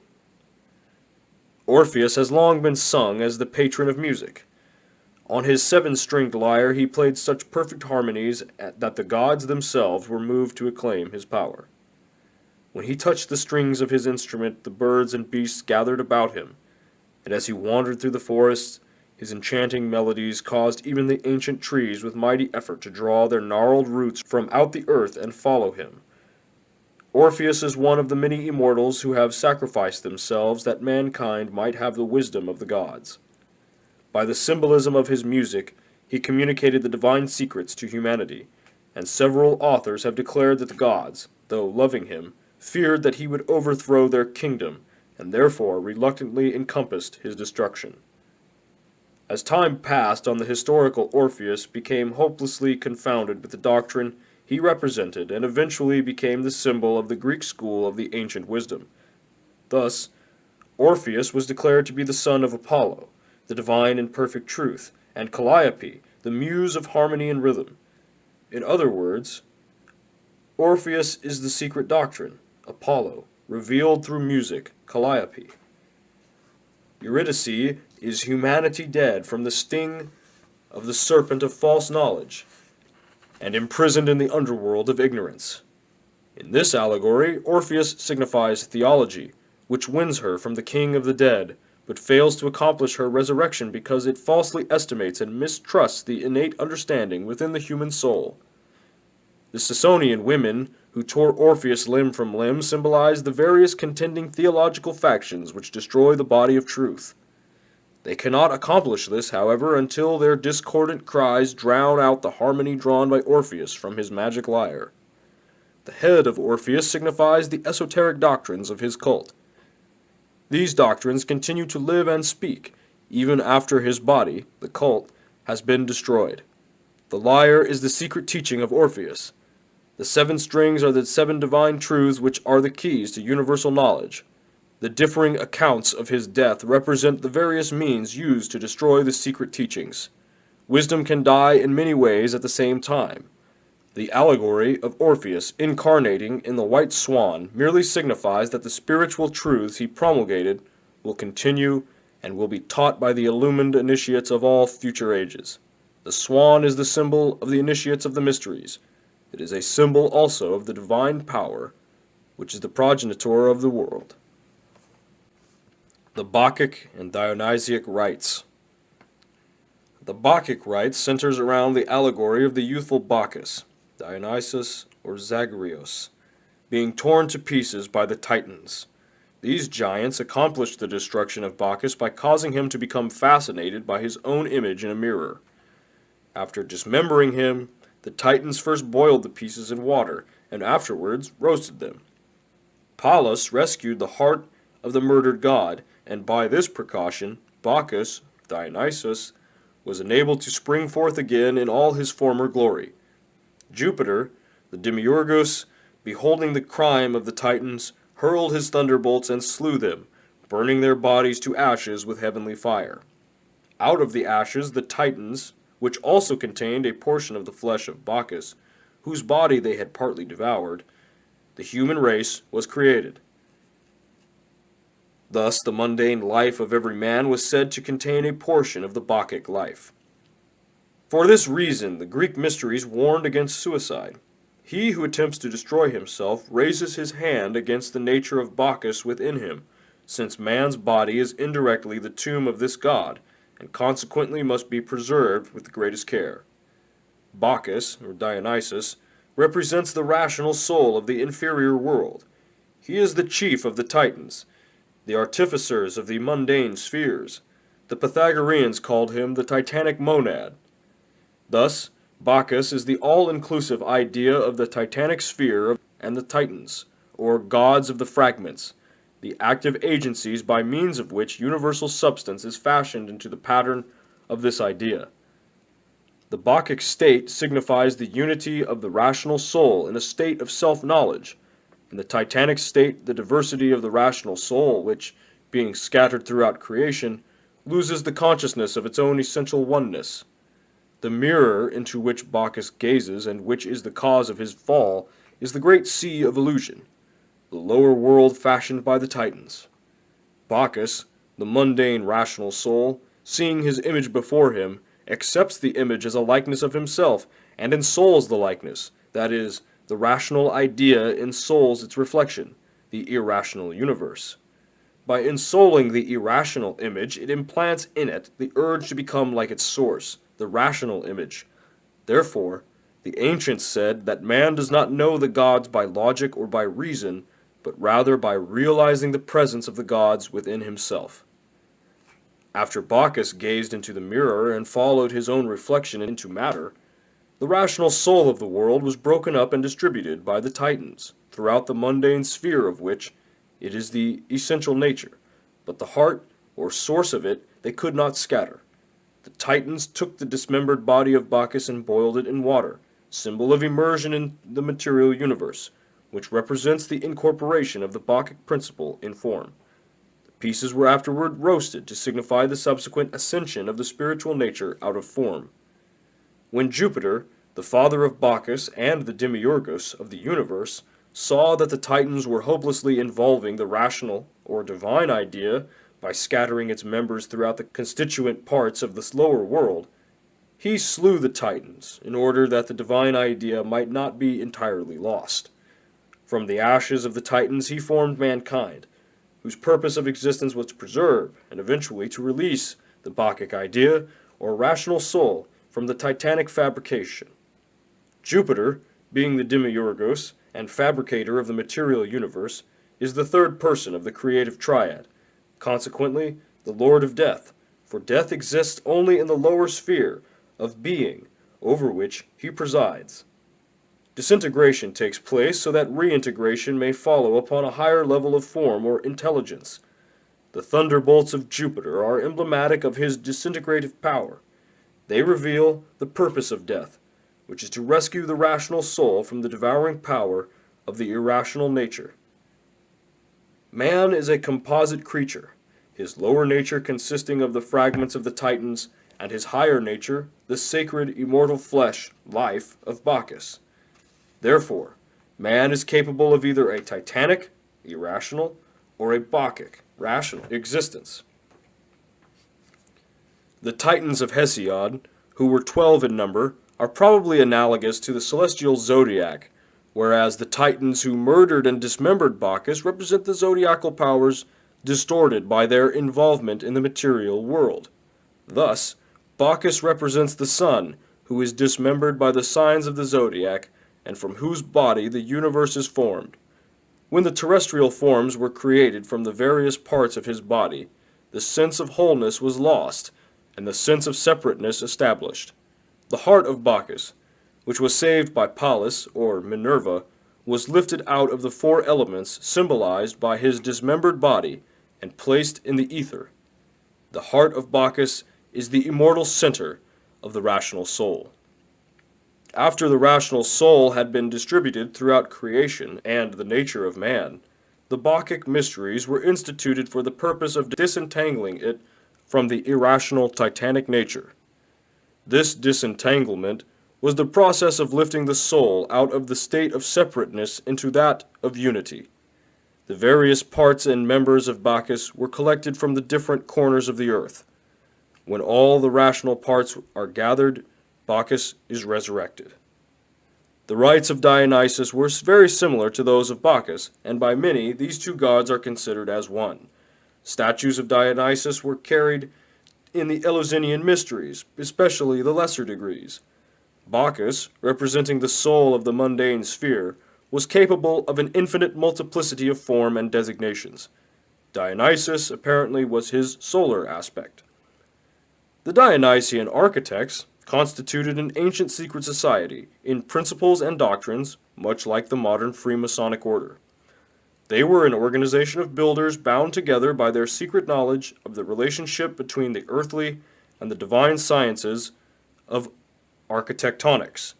Orpheus has long been sung as the patron of music. On his 7-stringed lyre he played such perfect harmonies that the gods themselves were moved to acclaim his power. When he touched the strings of his instrument, the birds and beasts gathered about him, and as he wandered through the forests, his enchanting melodies caused even the ancient trees with mighty effort to draw their gnarled roots from out the earth and follow him. Orpheus is one of the many immortals who have sacrificed themselves that mankind might have the wisdom of the gods. By the symbolism of his music, he communicated the divine secrets to humanity, and several authors have declared that the gods, though loving him, feared that he would overthrow their kingdom, and therefore reluctantly encompassed his destruction. As time passed on, the historical Orpheus became hopelessly confounded with the doctrine he represented, and eventually became the symbol of the Greek school of the ancient wisdom. Thus, Orpheus was declared to be the son of Apollo, the divine and perfect truth, and Calliope, the muse of harmony and rhythm. In other words, Orpheus is the secret doctrine, Apollo, revealed through music, Calliope. Eurydice is humanity dead from the sting of the serpent of false knowledge, and imprisoned in the underworld of ignorance. In this allegory, Orpheus signifies theology, which wins her from the king of the dead, but fails to accomplish her resurrection because it falsely estimates and mistrusts the innate understanding within the human soul. The Sicyonian women who tore Orpheus limb from limb symbolize the various contending theological factions which destroy the body of truth. They cannot accomplish this, however, until their discordant cries drown out the harmony drawn by Orpheus from his magic lyre. The head of Orpheus signifies the esoteric doctrines of his cult. These doctrines continue to live and speak, even after his body, the cult, has been destroyed. The lyre is the secret teaching of Orpheus. The 7 strings are the 7 divine truths which are the keys to universal knowledge. The differing accounts of his death represent the various means used to destroy the secret teachings. Wisdom can die in many ways at the same time. The allegory of Orpheus incarnating in the white swan merely signifies that the spiritual truths he promulgated will continue and will be taught by the illumined initiates of all future ages. The swan is the symbol of the initiates of the mysteries. It is a symbol also of the divine power, which is the progenitor of the world. The Bacchic and Dionysiac rites. The Bacchic rite centers around the allegory of the youthful Bacchus, Dionysus or Zagreus, being torn to pieces by the Titans. These giants accomplished the destruction of Bacchus by causing him to become fascinated by his own image in a mirror. After dismembering him, the Titans first boiled the pieces in water, and afterwards roasted them. Pallas rescued the heart of the murdered god, and by this precaution, Bacchus, Dionysus, was enabled to spring forth again in all his former glory. Jupiter, the Demiurgus, beholding the crime of the Titans, hurled his thunderbolts and slew them, burning their bodies to ashes with heavenly fire. Out of the ashes the Titans, which also contained a portion of the flesh of Bacchus, whose body they had partly devoured, the human race was created. Thus the mundane life of every man was said to contain a portion of the Bacchic life. For this reason, the Greek mysteries warned against suicide. He who attempts to destroy himself raises his hand against the nature of Bacchus within him, since man's body is indirectly the tomb of this god, and consequently must be preserved with the greatest care. Bacchus, or Dionysus, represents the rational soul of the inferior world. He is the chief of the Titans, the artificers of the mundane spheres, the Pythagoreans called him the Titanic monad. Thus, Bacchus is the all-inclusive idea of the Titanic sphere and the Titans, or gods of the fragments, the active agencies by means of which universal substance is fashioned into the pattern of this idea. The Bacchic state signifies the unity of the rational soul in a state of self-knowledge, and the Titanic state the diversity of the rational soul which, being scattered throughout creation, loses the consciousness of its own essential oneness. The mirror into which Bacchus gazes and which is the cause of his fall is the great sea of illusion, the lower world fashioned by the Titans. Bacchus, the mundane rational soul, seeing his image before him, accepts the image as a likeness of himself and ensouls the likeness, that is, the rational idea ensouls its reflection, the irrational universe. By ensouling the irrational image, it implants in it the urge to become like its source, the rational image. Therefore, the ancients said that man does not know the gods by logic or by reason, but rather by realizing the presence of the gods within himself. After Bacchus gazed into the mirror and followed his own reflection into matter, the rational soul of the world was broken up and distributed by the Titans, throughout the mundane sphere of which it is the essential nature, but the heart, or source of it, they could not scatter. The Titans took the dismembered body of Bacchus and boiled it in water, symbol of immersion in the material universe, which represents the incorporation of the Bacchic principle in form. Pieces were afterward roasted to signify the subsequent ascension of the spiritual nature out of form. When Jupiter, the father of Bacchus and the demiurgos of the universe, saw that the Titans were hopelessly involving the rational or divine idea by scattering its members throughout the constituent parts of this lower world, he slew the Titans in order that the divine idea might not be entirely lost. From the ashes of the Titans he formed mankind, whose purpose of existence was to preserve and eventually to release the Bacchic idea or rational soul from the Titanic fabrication. Jupiter, being the demiurgos and fabricator of the material universe, is the third person of the creative triad, consequently the Lord of Death, for death exists only in the lower sphere of being over which he presides. Disintegration takes place so that reintegration may follow upon a higher level of form or intelligence. The thunderbolts of Jupiter are emblematic of his disintegrative power. They reveal the purpose of death, which is to rescue the rational soul from the devouring power of the irrational nature. Man is a composite creature, his lower nature consisting of the fragments of the Titans, and his higher nature, the sacred immortal flesh, life, of Bacchus. Therefore, man is capable of either a Titanic, irrational, or a Bacchic, rational existence. The Titans of Hesiod, who were 12 in number, are probably analogous to the celestial zodiac, whereas the Titans who murdered and dismembered Bacchus represent the zodiacal powers distorted by their involvement in the material world. Thus, Bacchus represents the sun, who is dismembered by the signs of the zodiac, and from whose body the universe is formed. When the terrestrial forms were created from the various parts of his body, the sense of wholeness was lost, and the sense of separateness established. The heart of Bacchus, which was saved by Pallas, or Minerva, was lifted out of the four elements symbolized by his dismembered body and placed in the ether. The heart of Bacchus is the immortal center of the rational soul. After the rational soul had been distributed throughout creation and the nature of man, the Bacchic mysteries were instituted for the purpose of disentangling it from the irrational Titanic nature. This disentanglement was the process of lifting the soul out of the state of separateness into that of unity. The various parts and members of Bacchus were collected from the different corners of the earth. When all the rational parts are gathered, Bacchus is resurrected. The rites of Dionysus were very similar to those of Bacchus, and by many these two gods are considered as one. Statues of Dionysus were carried in the Eleusinian mysteries, especially the lesser degrees. Bacchus, representing the soul of the mundane sphere, was capable of an infinite multiplicity of form and designations. Dionysus apparently was his solar aspect. The Dionysian architects constituted an ancient secret society in principles and doctrines, much like the modern Freemasonic order. They were an organization of builders bound together by their secret knowledge of the relationship between the earthly and the divine sciences of architectonics.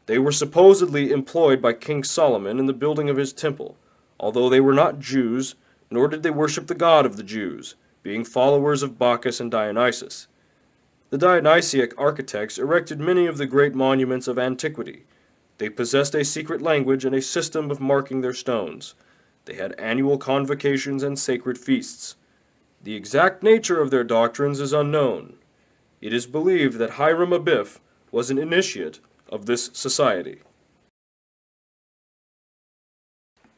They were supposedly employed by King Solomon in the building of his temple, although they were not Jews, nor did they worship the god of the Jews, being followers of Bacchus and Dionysus. The Dionysiac architects erected many of the great monuments of antiquity. They possessed a secret language and a system of marking their stones. They had annual convocations and sacred feasts. The exact nature of their doctrines is unknown. It is believed that Hiram Abiff was an initiate of this society.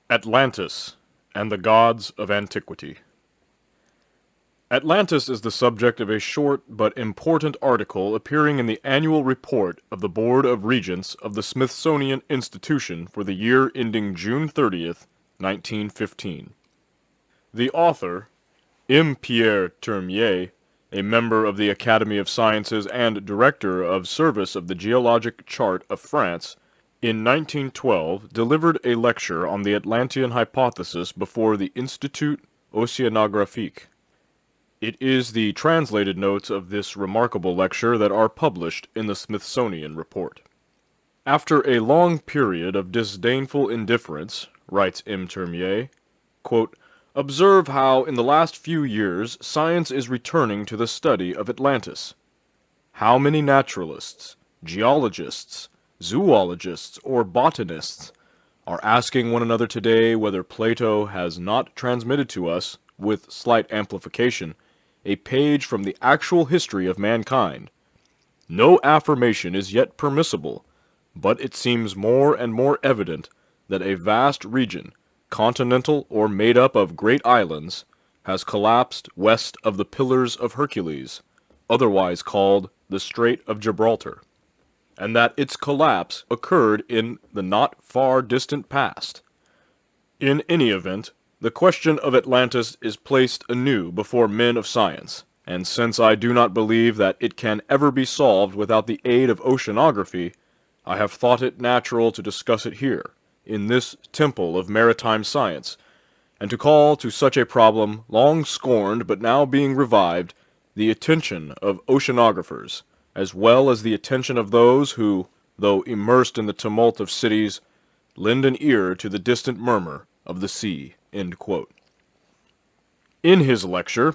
Atlantis and the Gods of Antiquity. Atlantis is the subject of a short but important article appearing in the annual report of the Board of Regents of the Smithsonian Institution for the year ending June 30th, 1915. The author, M. Pierre Termier, a member of the Academy of Sciences and director of Service of the Geologic Chart of France, in 1912 delivered a lecture on the Atlantean hypothesis before the Institut Oceanographique. It is the translated notes of this remarkable lecture that are published in the Smithsonian Report. After a long period of disdainful indifference, writes M. Termier, quote, observe how in the last few years science is returning to the study of Atlantis. How many naturalists, geologists, zoologists, or botanists are asking one another today whether Plato has not transmitted to us, with slight amplification, a page from the actual history of mankind. No affirmation is yet permissible, but it seems more and more evident that a vast region, continental or made up of great islands, has collapsed west of the Pillars of Hercules, otherwise called the Strait of Gibraltar, and that its collapse occurred in the not far distant past. In any event, the question of Atlantis is placed anew before men of science, and since I do not believe that it can ever be solved without the aid of oceanography, I have thought it natural to discuss it here, in this temple of maritime science, and to call to such a problem, long scorned but now being revived, the attention of oceanographers, as well as the attention of those who, though immersed in the tumult of cities, lend an ear to the distant murmur of the sea. End quote. In his lecture,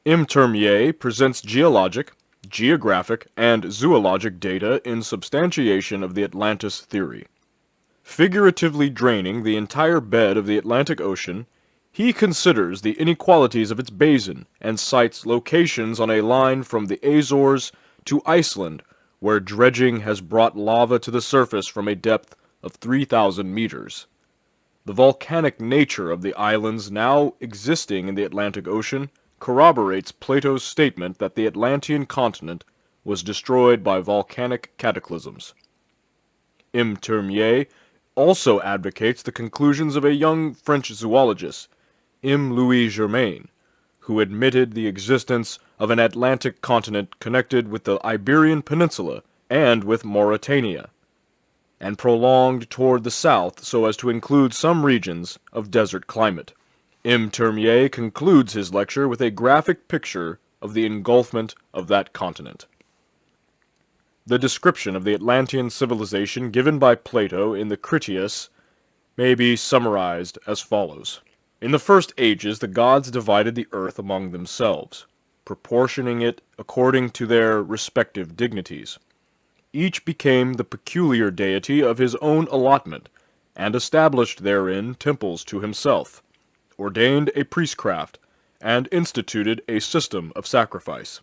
M. Termier presents geologic, geographic, and zoologic data in substantiation of the Atlantis theory. Figuratively draining the entire bed of the Atlantic Ocean, he considers the inequalities of its basin and cites locations on a line from the Azores to Iceland where dredging has brought lava to the surface from a depth of 3,000 meters. The volcanic nature of the islands now existing in the Atlantic Ocean corroborates Plato's statement that the Atlantean continent was destroyed by volcanic cataclysms. M. Termier also advocates the conclusions of a young French zoologist, M. Louis Germain, who admitted the existence of an Atlantic continent connected with the Iberian Peninsula and with Mauritania, and prolonged toward the south so as to include some regions of desert climate. M. Termier concludes his lecture with a graphic picture of the engulfment of that continent. The description of the Atlantean civilization given by Plato in the Critias may be summarized as follows. In the first ages, the gods divided the earth among themselves, proportioning it according to their respective dignities. Each became the peculiar deity of his own allotment, and established therein temples to himself, ordained a priestcraft, and instituted a system of sacrifice.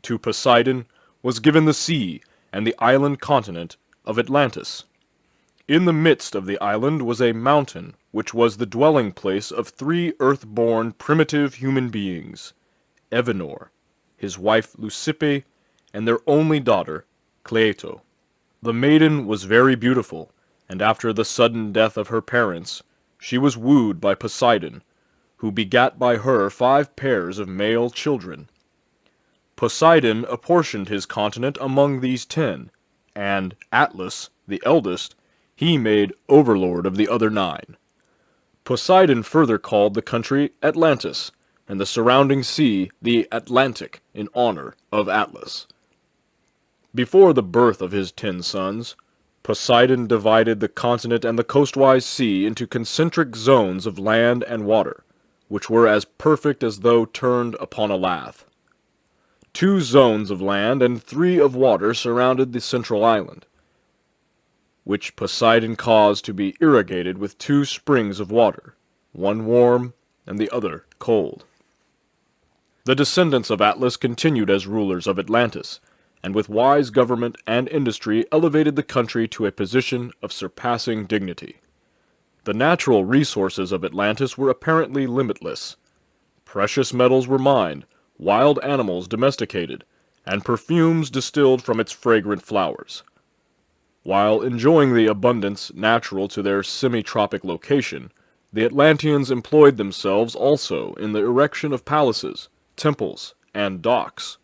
To Poseidon was given the sea and the island continent of Atlantis. In the midst of the island was a mountain, which was the dwelling place of 3 earth-born primitive human beings, Evenor, his wife Leucippe, and their only daughter, Cleito. The maiden was very beautiful, and after the sudden death of her parents, she was wooed by Poseidon, who begat by her 5 pairs of male children. Poseidon apportioned his continent among these 10, and Atlas, the eldest, he made overlord of the other 9. Poseidon further called the country Atlantis, and the surrounding sea the Atlantic, in honor of Atlas. Before the birth of his 10 sons, Poseidon divided the continent and the coastwise sea into concentric zones of land and water, which were as perfect as though turned upon a lathe. 2 zones of land and 3 of water surrounded the central island, which Poseidon caused to be irrigated with 2 springs of water, one warm and the other cold. The descendants of Atlas continued as rulers of Atlantis, and with wise government and industry elevated the country to a position of surpassing dignity. The natural resources of Atlantis were apparently limitless. Precious metals were mined, wild animals domesticated, and perfumes distilled from its fragrant flowers. While enjoying the abundance natural to their semi-tropic location, the Atlanteans employed themselves also in the erection of palaces, temples, and docks.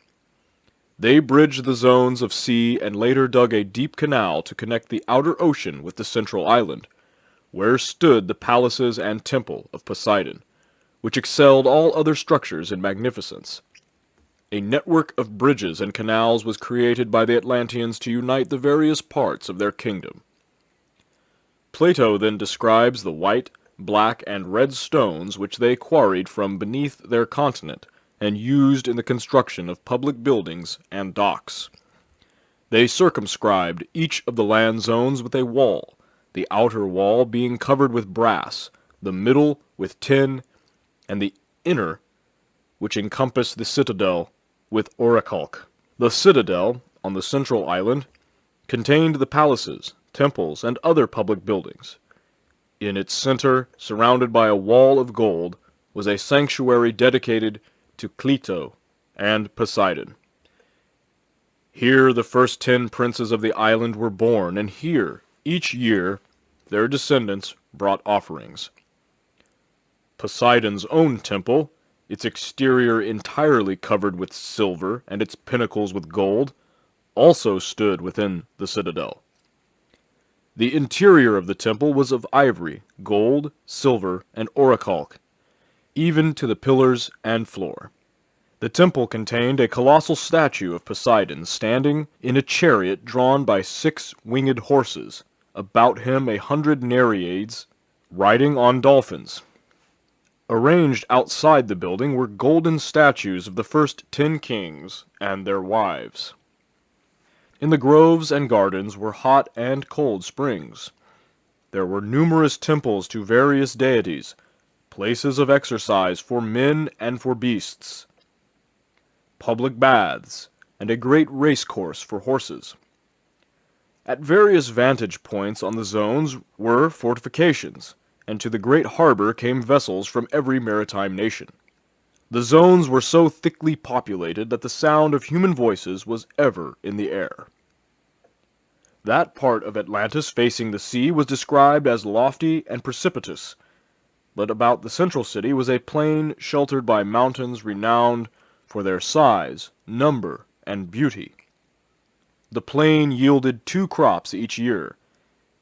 They bridged the zones of sea and later dug a deep canal to connect the outer ocean with the central island, where stood the palaces and temple of Poseidon, which excelled all other structures in magnificence. A network of bridges and canals was created by the Atlanteans to unite the various parts of their kingdom. Plato then describes the white, black, and red stones which they quarried from beneath their continent and used in the construction of public buildings and docks. They circumscribed each of the land zones with a wall, the outer wall being covered with brass, the middle with tin, and the inner, which encompassed the citadel, with orichalc. The citadel, on the central island, contained the palaces, temples, and other public buildings. In its center, surrounded by a wall of gold, was a sanctuary dedicated to Clito and Poseidon. Here the first 10 princes of the island were born, and here, each year, their descendants brought offerings. Poseidon's own temple, its exterior entirely covered with silver and its pinnacles with gold, also stood within the citadel. The interior of the temple was of ivory, gold, silver, and orichalc, even to the pillars and floor. The temple contained a colossal statue of Poseidon standing in a chariot drawn by 6 winged horses, about him 100 Nereids riding on dolphins. Arranged outside the building were golden statues of the first 10 kings and their wives. In the groves and gardens were hot and cold springs. There were numerous temples to various deities, places of exercise for men and for beasts, public baths, and a great race course for horses. At various vantage points on the zones were fortifications, and to the great harbor came vessels from every maritime nation. The zones were so thickly populated that the sound of human voices was ever in the air. That part of Atlantis facing the sea was described as lofty and precipitous, but about the central city was a plain sheltered by mountains renowned for their size, number, and beauty. The plain yielded 2 crops each year,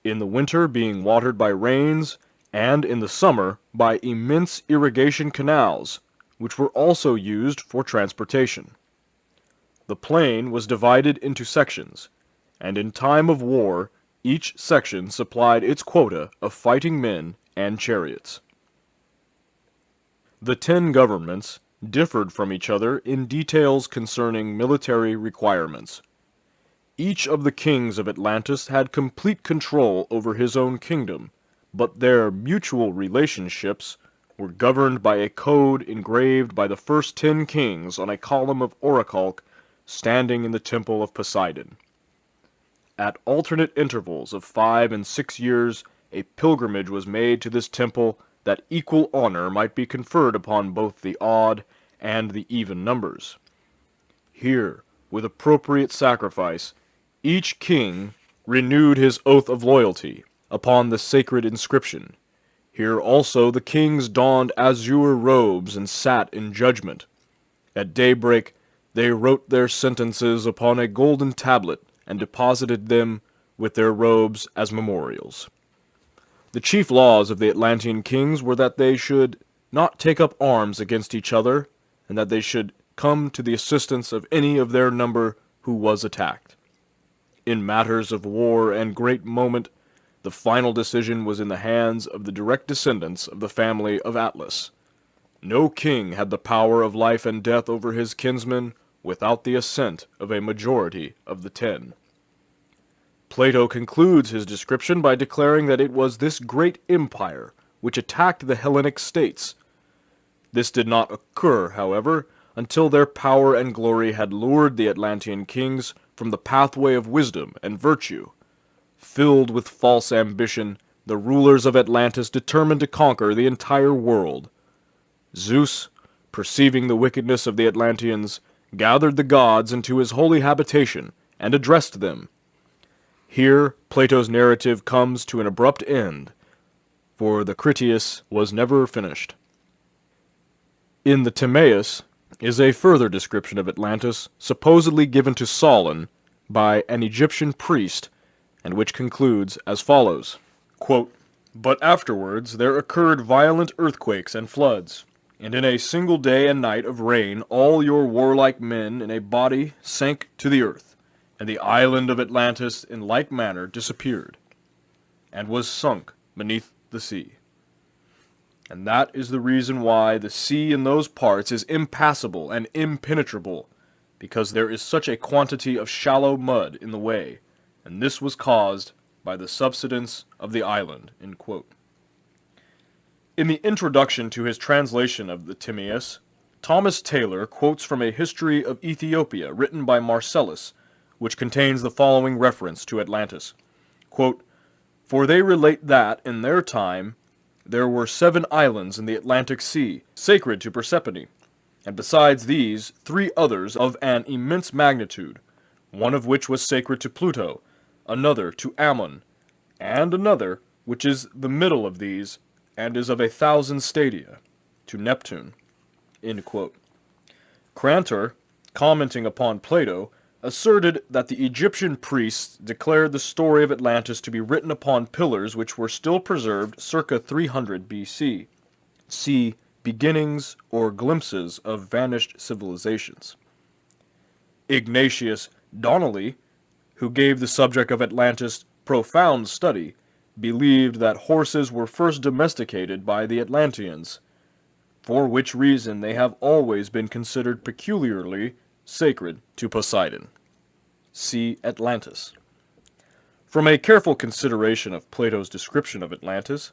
in the winter being watered by rains, and in the summer by immense irrigation canals, which were also used for transportation. The plain was divided into sections, and in time of war each section supplied its quota of fighting men and chariots. The 10 governments differed from each other in details concerning military requirements. Each of the kings of Atlantis had complete control over his own kingdom, but their mutual relationships were governed by a code engraved by the first 10 kings on a column of orichalc standing in the temple of Poseidon. At alternate intervals of 5 and 6 years, a pilgrimage was made to this temple that equal honor might be conferred upon both the odd and the even numbers. Here, with appropriate sacrifice, each king renewed his oath of loyalty upon the sacred inscription. Here also the kings donned azure robes and sat in judgment. At daybreak, They wrote their sentences upon a golden tablet and deposited them with their robes as memorials. The chief laws of the Atlantean kings were that they should not take up arms against each other, and that they should come to the assistance of any of their number who was attacked. In matters of war and great moment, the final decision was in the hands of the direct descendants of the family of Atlas. No king had the power of life and death over his kinsmen without the assent of a majority of the 10. Plato concludes his description by declaring that it was this great empire which attacked the Hellenic states. This did not occur, however, until their power and glory had lured the Atlantean kings from the pathway of wisdom and virtue. Filled with false ambition, the rulers of Atlantis determined to conquer the entire world. Zeus, perceiving the wickedness of the Atlanteans, gathered the gods into his holy habitation and addressed them. Here Plato's narrative comes to an abrupt end, for the Critias was never finished. In the Timaeus is a further description of Atlantis, supposedly given to Solon by an Egyptian priest, and which concludes as follows, quote, "But afterwards there occurred violent earthquakes and floods, and in a single day and night of rain all your warlike men in a body sank to the earth, and the island of Atlantis in like manner disappeared, and was sunk beneath the sea. And that is the reason why the sea in those parts is impassable and impenetrable, because there is such a quantity of shallow mud in the way, and this was caused by the subsidence of the island." End quote. In the introduction to his translation of the Timaeus, Thomas Taylor quotes from a history of Ethiopia written by Marcellus, which contains the following reference to Atlantis. Quote, "For they relate that, in their time, there were 7 islands in the Atlantic Sea, sacred to Persephone, and besides these 3 others of an immense magnitude, one of which was sacred to Pluto, another to Ammon, and another, which is the middle of these, and is of 1,000 stadia, to Neptune." End quote. Crantor, commenting upon Plato, asserted that the Egyptian priests declared the story of Atlantis to be written upon pillars which were still preserved circa 300 BC. See Beginnings or Glimpses of Vanished Civilizations. Ignatius Donnelly, who gave the subject of Atlantis profound study, believed that horses were first domesticated by the Atlanteans, for which reason they have always been considered peculiarly sacred to Poseidon. See Atlantis. From a careful consideration of Plato's description of Atlantis,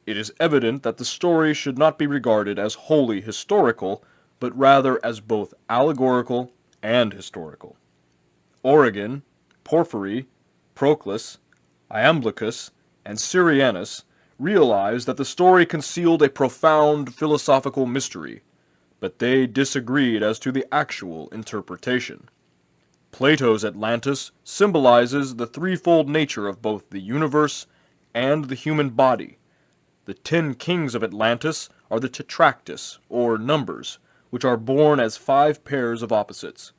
it is evident that the story should not be regarded as wholly historical, but rather as both allegorical and historical. Origen, Porphyry, Proclus, Iamblichus, and Syrianus realized that the story concealed a profound philosophical mystery, but they disagreed as to the actual interpretation. Plato's Atlantis symbolizes the threefold nature of both the universe and the human body. The 10 kings of Atlantis are the tetractys, or numbers, which are born as 5 pairs of opposites.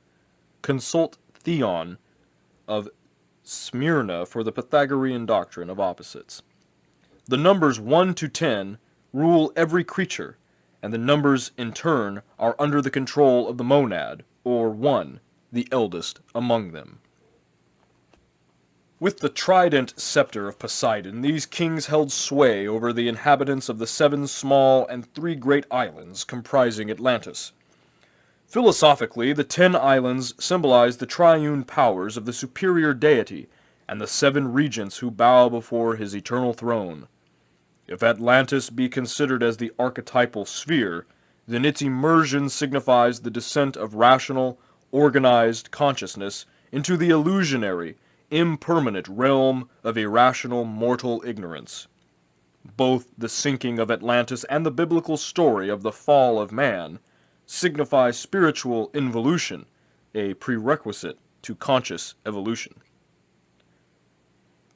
Consult Theon of Smyrna for the Pythagorean doctrine of opposites. The numbers 1 to 10 rule every creature, and the numbers in turn are under the control of the monad, or one, the eldest among them. With the trident scepter of Poseidon, these kings held sway over the inhabitants of the 7 small and 3 great islands comprising Atlantis. Philosophically, the 10 islands symbolize the triune powers of the superior deity and the 7 regents who bow before his eternal throne. If Atlantis be considered as the archetypal sphere, then its immersion signifies the descent of rational, organized consciousness into the illusionary, impermanent realm of irrational mortal ignorance. Both the sinking of Atlantis and the biblical story of the fall of man signify spiritual involution, a prerequisite to conscious evolution.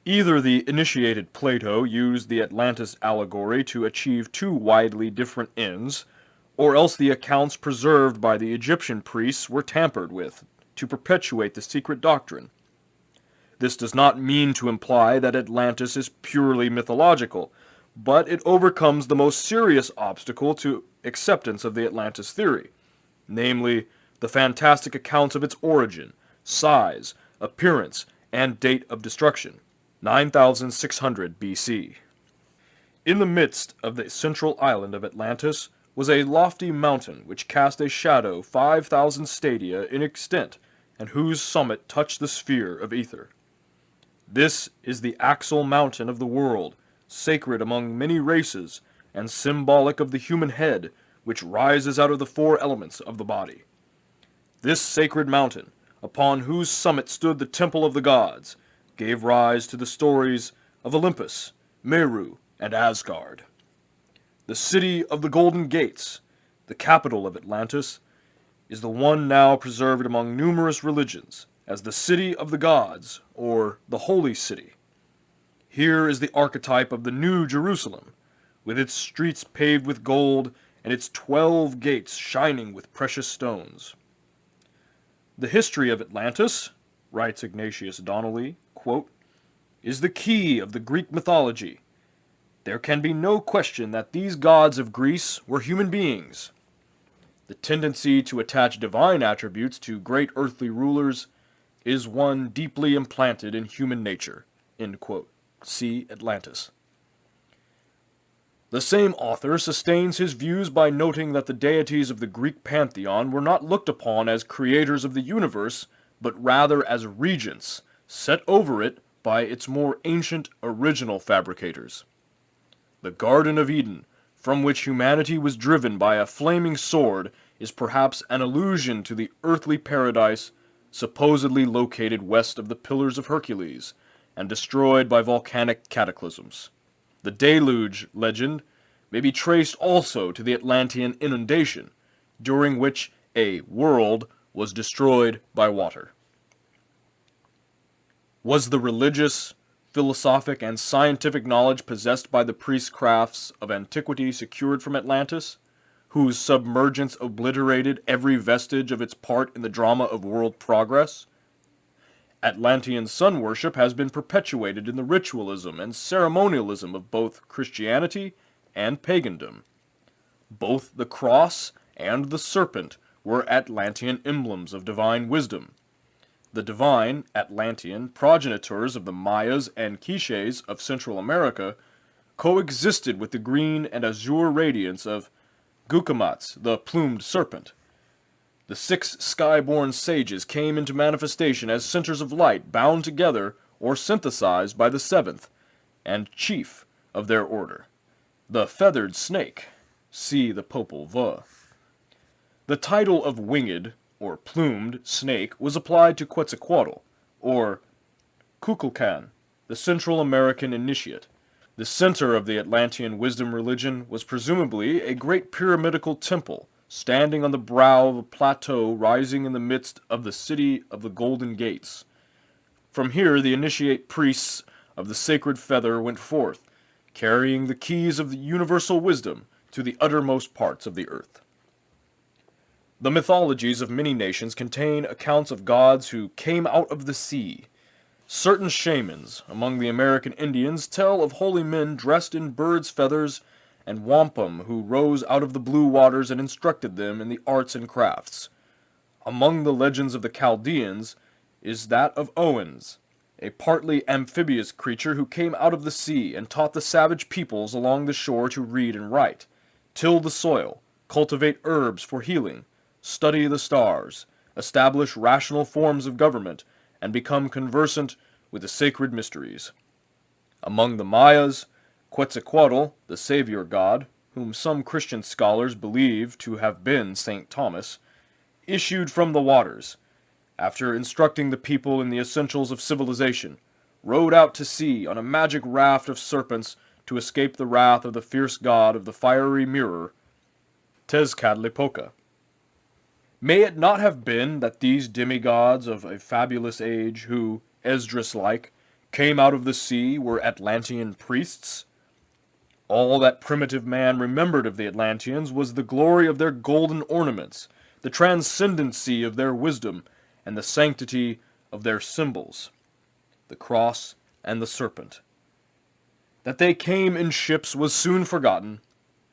Either the initiated Plato used the Atlantis allegory to achieve 2 widely different ends, or else the accounts preserved by the Egyptian priests were tampered with to perpetuate the secret doctrine. This does not mean to imply that Atlantis is purely mythological, but it overcomes the most serious obstacle to acceptance of the Atlantis theory, namely, the fantastic accounts of its origin, size, appearance, and date of destruction, 9600 BC. In the midst of the central island of Atlantis was a lofty mountain which cast a shadow 5,000 stadia in extent, and whose summit touched the sphere of ether. This is the axle mountain of the world, sacred among many races, and symbolic of the human head, which rises out of the four elements of the body. This sacred mountain, upon whose summit stood the temple of the gods, gave rise to the stories of Olympus, Meru, and Asgard. The city of the Golden Gates, the capital of Atlantis, is the one now preserved among numerous religions as the city of the gods, or the holy city. Here is the archetype of the New Jerusalem, with its streets paved with gold and its 12 gates shining with precious stones. The history of Atlantis, writes Ignatius Donnelly, quote, is the key of the Greek mythology. There can be no question that these gods of Greece were human beings. The tendency to attach divine attributes to great earthly rulers is one deeply implanted in human nature. End quote. See Atlantis. The same author sustains his views by noting that the deities of the Greek pantheon were not looked upon as creators of the universe, but rather as regents, set over it by its more ancient original fabricators. The Garden of Eden, from which humanity was driven by a flaming sword, is perhaps an allusion to the earthly paradise supposedly located west of the Pillars of Hercules, and destroyed by volcanic cataclysms. The deluge legend may be traced also to the Atlantean inundation, during which a world was destroyed by water. Was the religious, philosophic, and scientific knowledge possessed by the priestcrafts of antiquity secured from Atlantis, whose submergence obliterated every vestige of its part in the drama of world progress? Atlantean sun worship has been perpetuated in the ritualism and ceremonialism of both Christianity and pagandom. Both the cross and the serpent were Atlantean emblems of divine wisdom. The divine Atlantean progenitors of the Mayas and Quiches of Central America coexisted with the green and azure radiance of Gucumatz, the plumed serpent. The 6 sky-born sages came into manifestation as centers of light bound together or synthesized by the 7th, and chief of their order, the feathered snake. See the Popol Vuh. The title of winged, or plumed, snake was applied to Quetzalcoatl, or Kukulkan, the Central American initiate. The center of the Atlantean wisdom religion was presumably a great pyramidical temple, standing on the brow of a plateau rising in the midst of the city of the Golden Gates. From here the initiate priests of the sacred feather went forth, carrying the keys of the universal wisdom to the uttermost parts of the earth. The mythologies of many nations contain accounts of gods who came out of the sea. Certain shamans among the American Indians tell of holy men dressed in birds' feathers and wampum who rose out of the blue waters and instructed them in the arts and crafts. Among the legends of the Chaldeans is that of Owens, a partly amphibious creature who came out of the sea and taught the savage peoples along the shore to read and write, till the soil, cultivate herbs for healing, study the stars, establish rational forms of government, and become conversant with the sacred mysteries. Among the Mayas, Quetzalcoatl, the savior god, whom some Christian scholars believe to have been St. Thomas, issued from the waters, after instructing the people in the essentials of civilization, rode out to sea on a magic raft of serpents to escape the wrath of the fierce god of the fiery mirror, Tezcatlipoca. May it not have been that these demigods of a fabulous age, who, Esdras-like, came out of the sea, were Atlantean priests? All that primitive man remembered of the Atlanteans was the glory of their golden ornaments, the transcendency of their wisdom, and the sanctity of their symbols, the cross and the serpent. That they came in ships was soon forgotten,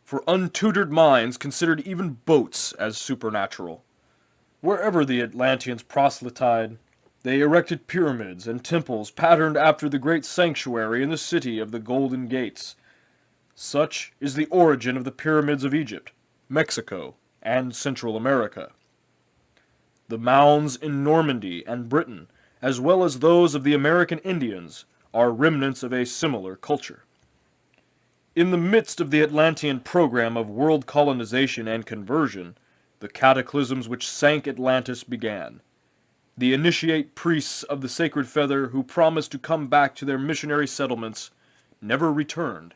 for untutored minds considered even boats as supernatural. Wherever the Atlanteans proselytized, they erected pyramids and temples patterned after the great sanctuary in the city of the Golden Gates. Such is the origin of the pyramids of Egypt, Mexico, and Central America. The mounds in Normandy and Britain, as well as those of the American Indians, are remnants of a similar culture. In the midst of the Atlantean program of world colonization and conversion, the cataclysms which sank Atlantis began. The initiate priests of the Sacred Feather who promised to come back to their missionary settlements never returned,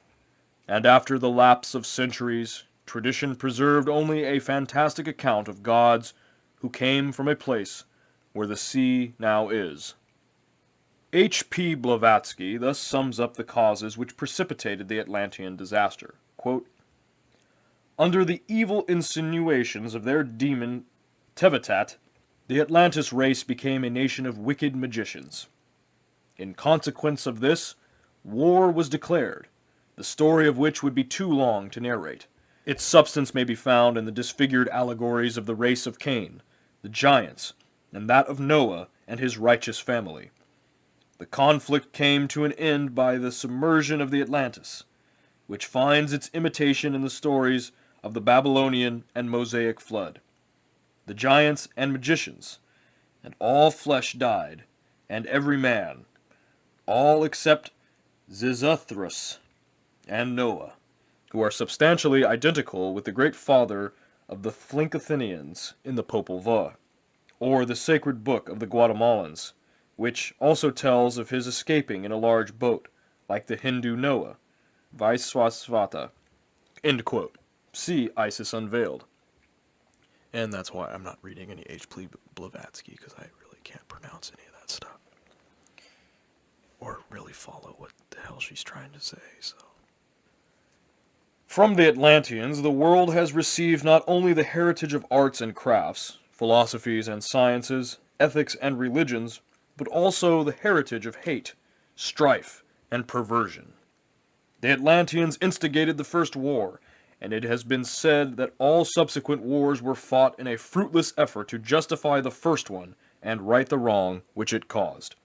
and after the lapse of centuries, tradition preserved only a fantastic account of gods who came from a place where the sea now is. H.P. Blavatsky thus sums up the causes which precipitated the Atlantean disaster. Quote, "Under the evil insinuations of their demon Tevatat, the Atlantis race became a nation of wicked magicians. In consequence of this, war was declared, the story of which would be too long to narrate. Its substance may be found in the disfigured allegories of the race of Cain, the giants, and that of Noah and his righteous family. The conflict came to an end by the submersion of the Atlantis, which finds its imitation in the stories of the Babylonian and Mosaic flood. The giants and magicians, and all flesh died, and every man, all except Xixouthros and Noah, who are substantially identical with the great father of the Thlingthonians in the Popol Vuh, or the sacred book of the Guatemalans, which also tells of his escaping in a large boat, like the Hindu Noah, Vaiswasvata." End quote. See Isis Unveiled. And that's why I'm not reading any H.P. Blavatsky, because I really can't pronounce any of that stuff. Or really follow what the hell she's trying to say, so. From the Atlanteans, the world has received not only the heritage of arts and crafts, philosophies and sciences, ethics and religions, but also the heritage of hate, strife, and perversion. The Atlanteans instigated the first war, and it has been said that all subsequent wars were fought in a fruitless effort to justify the first one and right the wrong which it caused.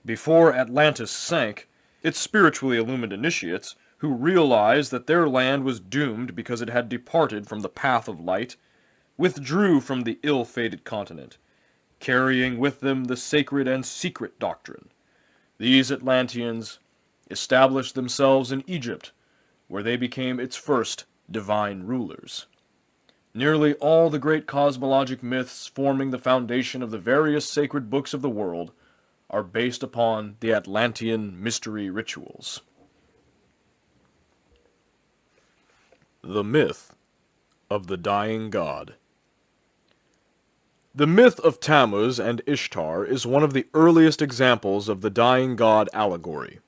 Before Atlantis sank, its spiritually illumined initiates, who realized that their land was doomed because it had departed from the path of light, withdrew from the ill-fated continent, carrying with them the sacred and secret doctrine. These Atlanteans established themselves in Egypt, where they became its first divine rulers. Nearly all the great cosmologic myths forming the foundation of the various sacred books of the world are based upon the Atlantean mystery rituals. The myth of the dying god. The myth of Tammuz and Ishtar is one of the earliest examples of the dying god allegory,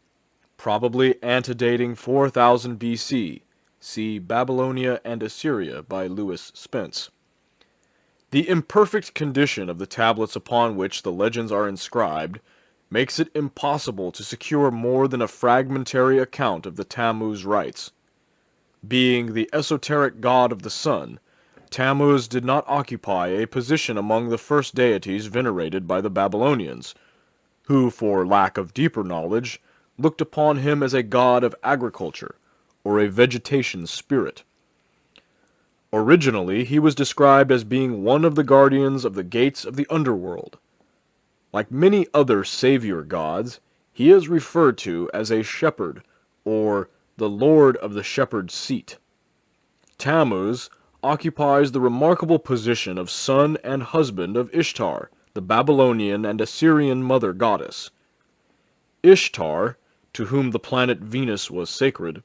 probably antedating 4000 BC. See Babylonia and Assyria by Lewis Spence. The imperfect condition of the tablets upon which the legends are inscribed makes it impossible to secure more than a fragmentary account of the Tammuz rites. Being the esoteric god of the sun, Tammuz did not occupy a position among the first deities venerated by the Babylonians, who, for lack of deeper knowledge, looked upon him as a god of agriculture, or a vegetation spirit. Originally, he was described as being one of the guardians of the gates of the underworld. Like many other savior gods, he is referred to as a shepherd, or the lord of the shepherd's seat. Tammuz occupies the remarkable position of son and husband of Ishtar, the Babylonian and Assyrian mother goddess. Ishtar, to whom the planet Venus was sacred,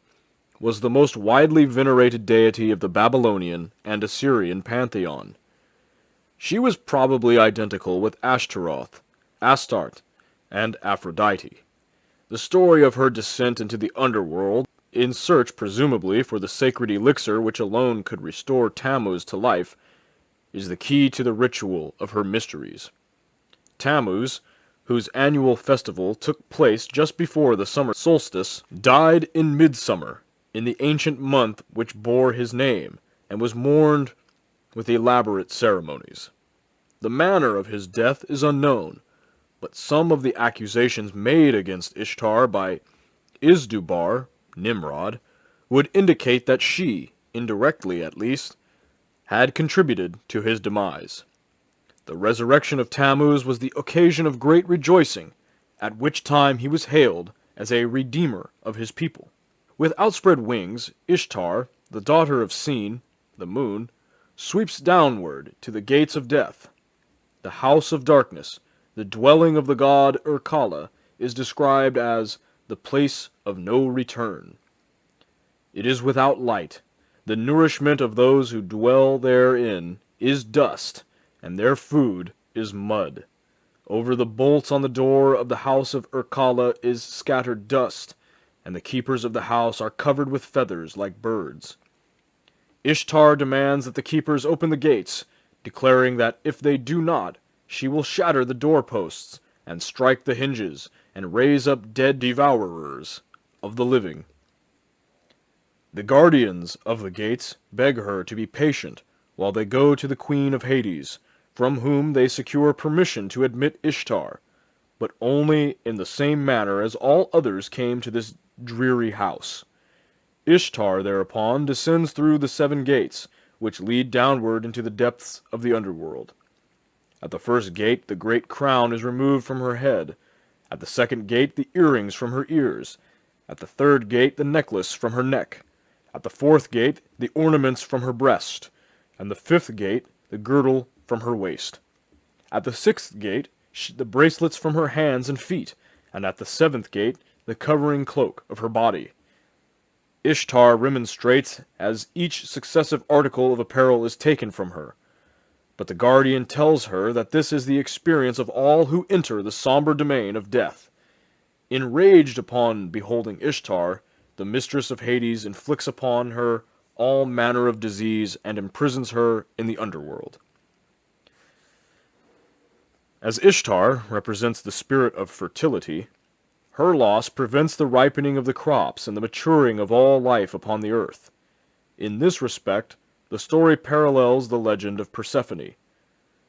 was the most widely venerated deity of the Babylonian and Assyrian pantheon. She was probably identical with Ashtaroth, Astarte, and Aphrodite. The story of her descent into the underworld, in search presumably for the sacred elixir which alone could restore Tammuz to life, is the key to the ritual of her mysteries. Tammuz, whose annual festival took place just before the summer solstice, died in midsummer, in the ancient month which bore his name, and was mourned with elaborate ceremonies. The manner of his death is unknown, but some of the accusations made against Ishtar by Izdubar, Nimrod, would indicate that she, indirectly at least, had contributed to his demise. The resurrection of Tammuz was the occasion of great rejoicing, at which time he was hailed as a redeemer of his people. With outspread wings, Ishtar, the daughter of Sin, the moon, sweeps downward to the gates of death. The house of darkness, the dwelling of the god Urkala, is described as the place of no return. It is without light. The nourishment of those who dwell therein is dust, and their food is mud. Over the bolts on the door of the house of Urkala is scattered dust, and the keepers of the house are covered with feathers like birds. Ishtar demands that the keepers open the gates, declaring that if they do not, she will shatter the doorposts, and strike the hinges, and raise up dead devourers of the living. The guardians of the gates beg her to be patient while they go to the Queen of Hades, from whom they secure permission to admit Ishtar, but only in the same manner as all others came to this dreary house. Ishtar thereupon descends through the 7 gates, which lead downward into the depths of the underworld. At the first gate the great crown is removed from her head, at the second gate the earrings from her ears, at the third gate the necklace from her neck, at the fourth gate the ornaments from her breast, and the fifth gate the girdle from her waist. At the sixth gate the bracelets from her hands and feet, and at the seventh gate the covering cloak of her body. Ishtar remonstrates as each successive article of apparel is taken from her, but the guardian tells her that this is the experience of all who enter the somber domain of death. Enraged upon beholding Ishtar, the mistress of Hades inflicts upon her all manner of disease and imprisons her in the underworld. As Ishtar represents the spirit of fertility, her loss prevents the ripening of the crops and the maturing of all life upon the earth. In this respect, the story parallels the legend of Persephone.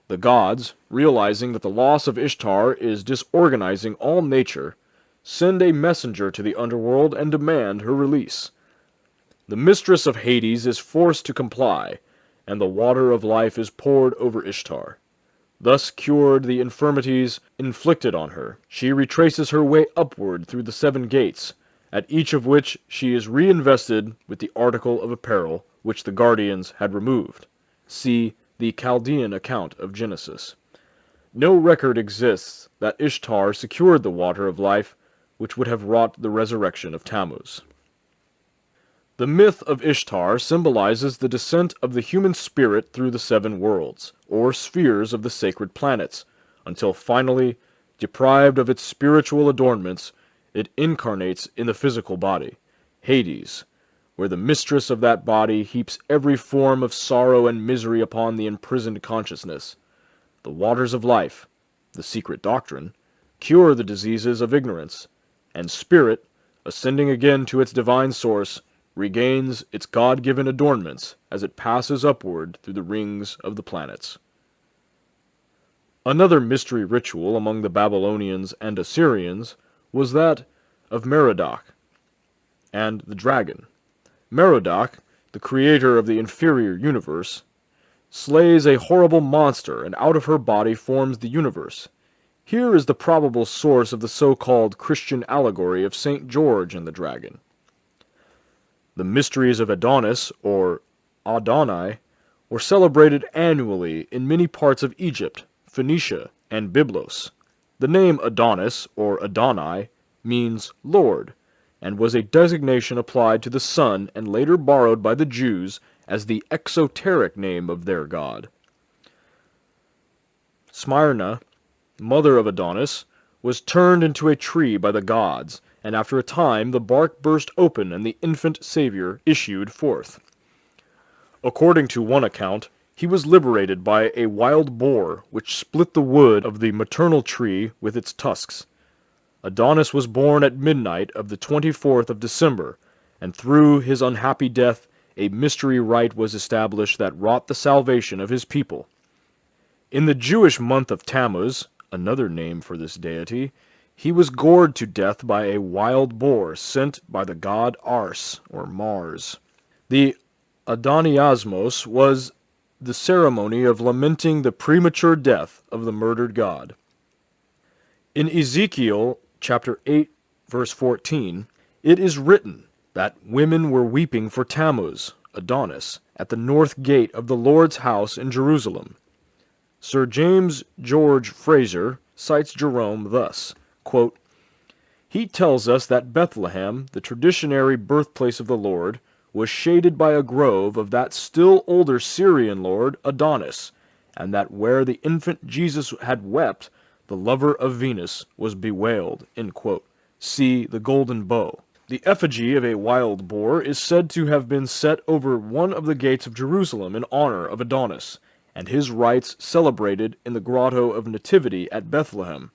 The gods, realizing that the loss of Ishtar is disorganizing all nature, send a messenger to the underworld and demand her release. The mistress of Hades is forced to comply, and the water of life is poured over Ishtar. Thus cured the infirmities inflicted on her, she retraces her way upward through the 7 gates, at each of which she is reinvested with the article of apparel which the guardians had removed. See the Chaldean account of Genesis. No record exists that Ishtar secured the water of life which would have wrought the resurrection of Tammuz. The myth of Ishtar symbolizes the descent of the human spirit through the 7 worlds, or spheres of the sacred planets, until finally, deprived of its spiritual adornments, it incarnates in the physical body, Hades, where the mistress of that body heaps every form of sorrow and misery upon the imprisoned consciousness. The waters of life, the secret doctrine, cure the diseases of ignorance, and spirit, ascending again to its divine source, regains its God-given adornments as it passes upward through the rings of the planets. Another mystery ritual among the Babylonians and Assyrians was that of Merodach and the dragon. Merodach, the creator of the inferior universe, slays a horrible monster, and out of her body forms the universe. Here is the probable source of the so-called Christian allegory of St. George and the dragon. The mysteries of Adonis, or Adonai, were celebrated annually in many parts of Egypt, Phoenicia, and Byblos. The name Adonis, or Adonai, means Lord, and was a designation applied to the sun and later borrowed by the Jews as the exoteric name of their god. Smyrna, mother of Adonis, was turned into a tree by the gods, and after a time the bark burst open and the infant Savior issued forth. According to one account, he was liberated by a wild boar which split the wood of the maternal tree with its tusks. Adonis was born at midnight of the 24th of December, and through his unhappy death a mystery rite was established that wrought the salvation of his people. In the Jewish month of Tammuz, another name for this deity, he was gored to death by a wild boar sent by the god Ars, or Mars. The Adoniasmos was the ceremony of lamenting the premature death of the murdered god. In Ezekiel chapter 8, verse 14, it is written that women were weeping for Tammuz, Adonis, at the north gate of the Lord's house in Jerusalem. Sir James George Fraser cites Jerome thus, quote, "He tells us that Bethlehem, the traditionary birthplace of the Lord, was shaded by a grove of that still older Syrian lord Adonis, and that where the infant Jesus had wept, the lover of Venus was bewailed." End quote. See The Golden Bow. The effigy of a wild boar is said to have been set over one of the gates of Jerusalem in honor of Adonis, and his rites celebrated in the Grotto of Nativity at Bethlehem.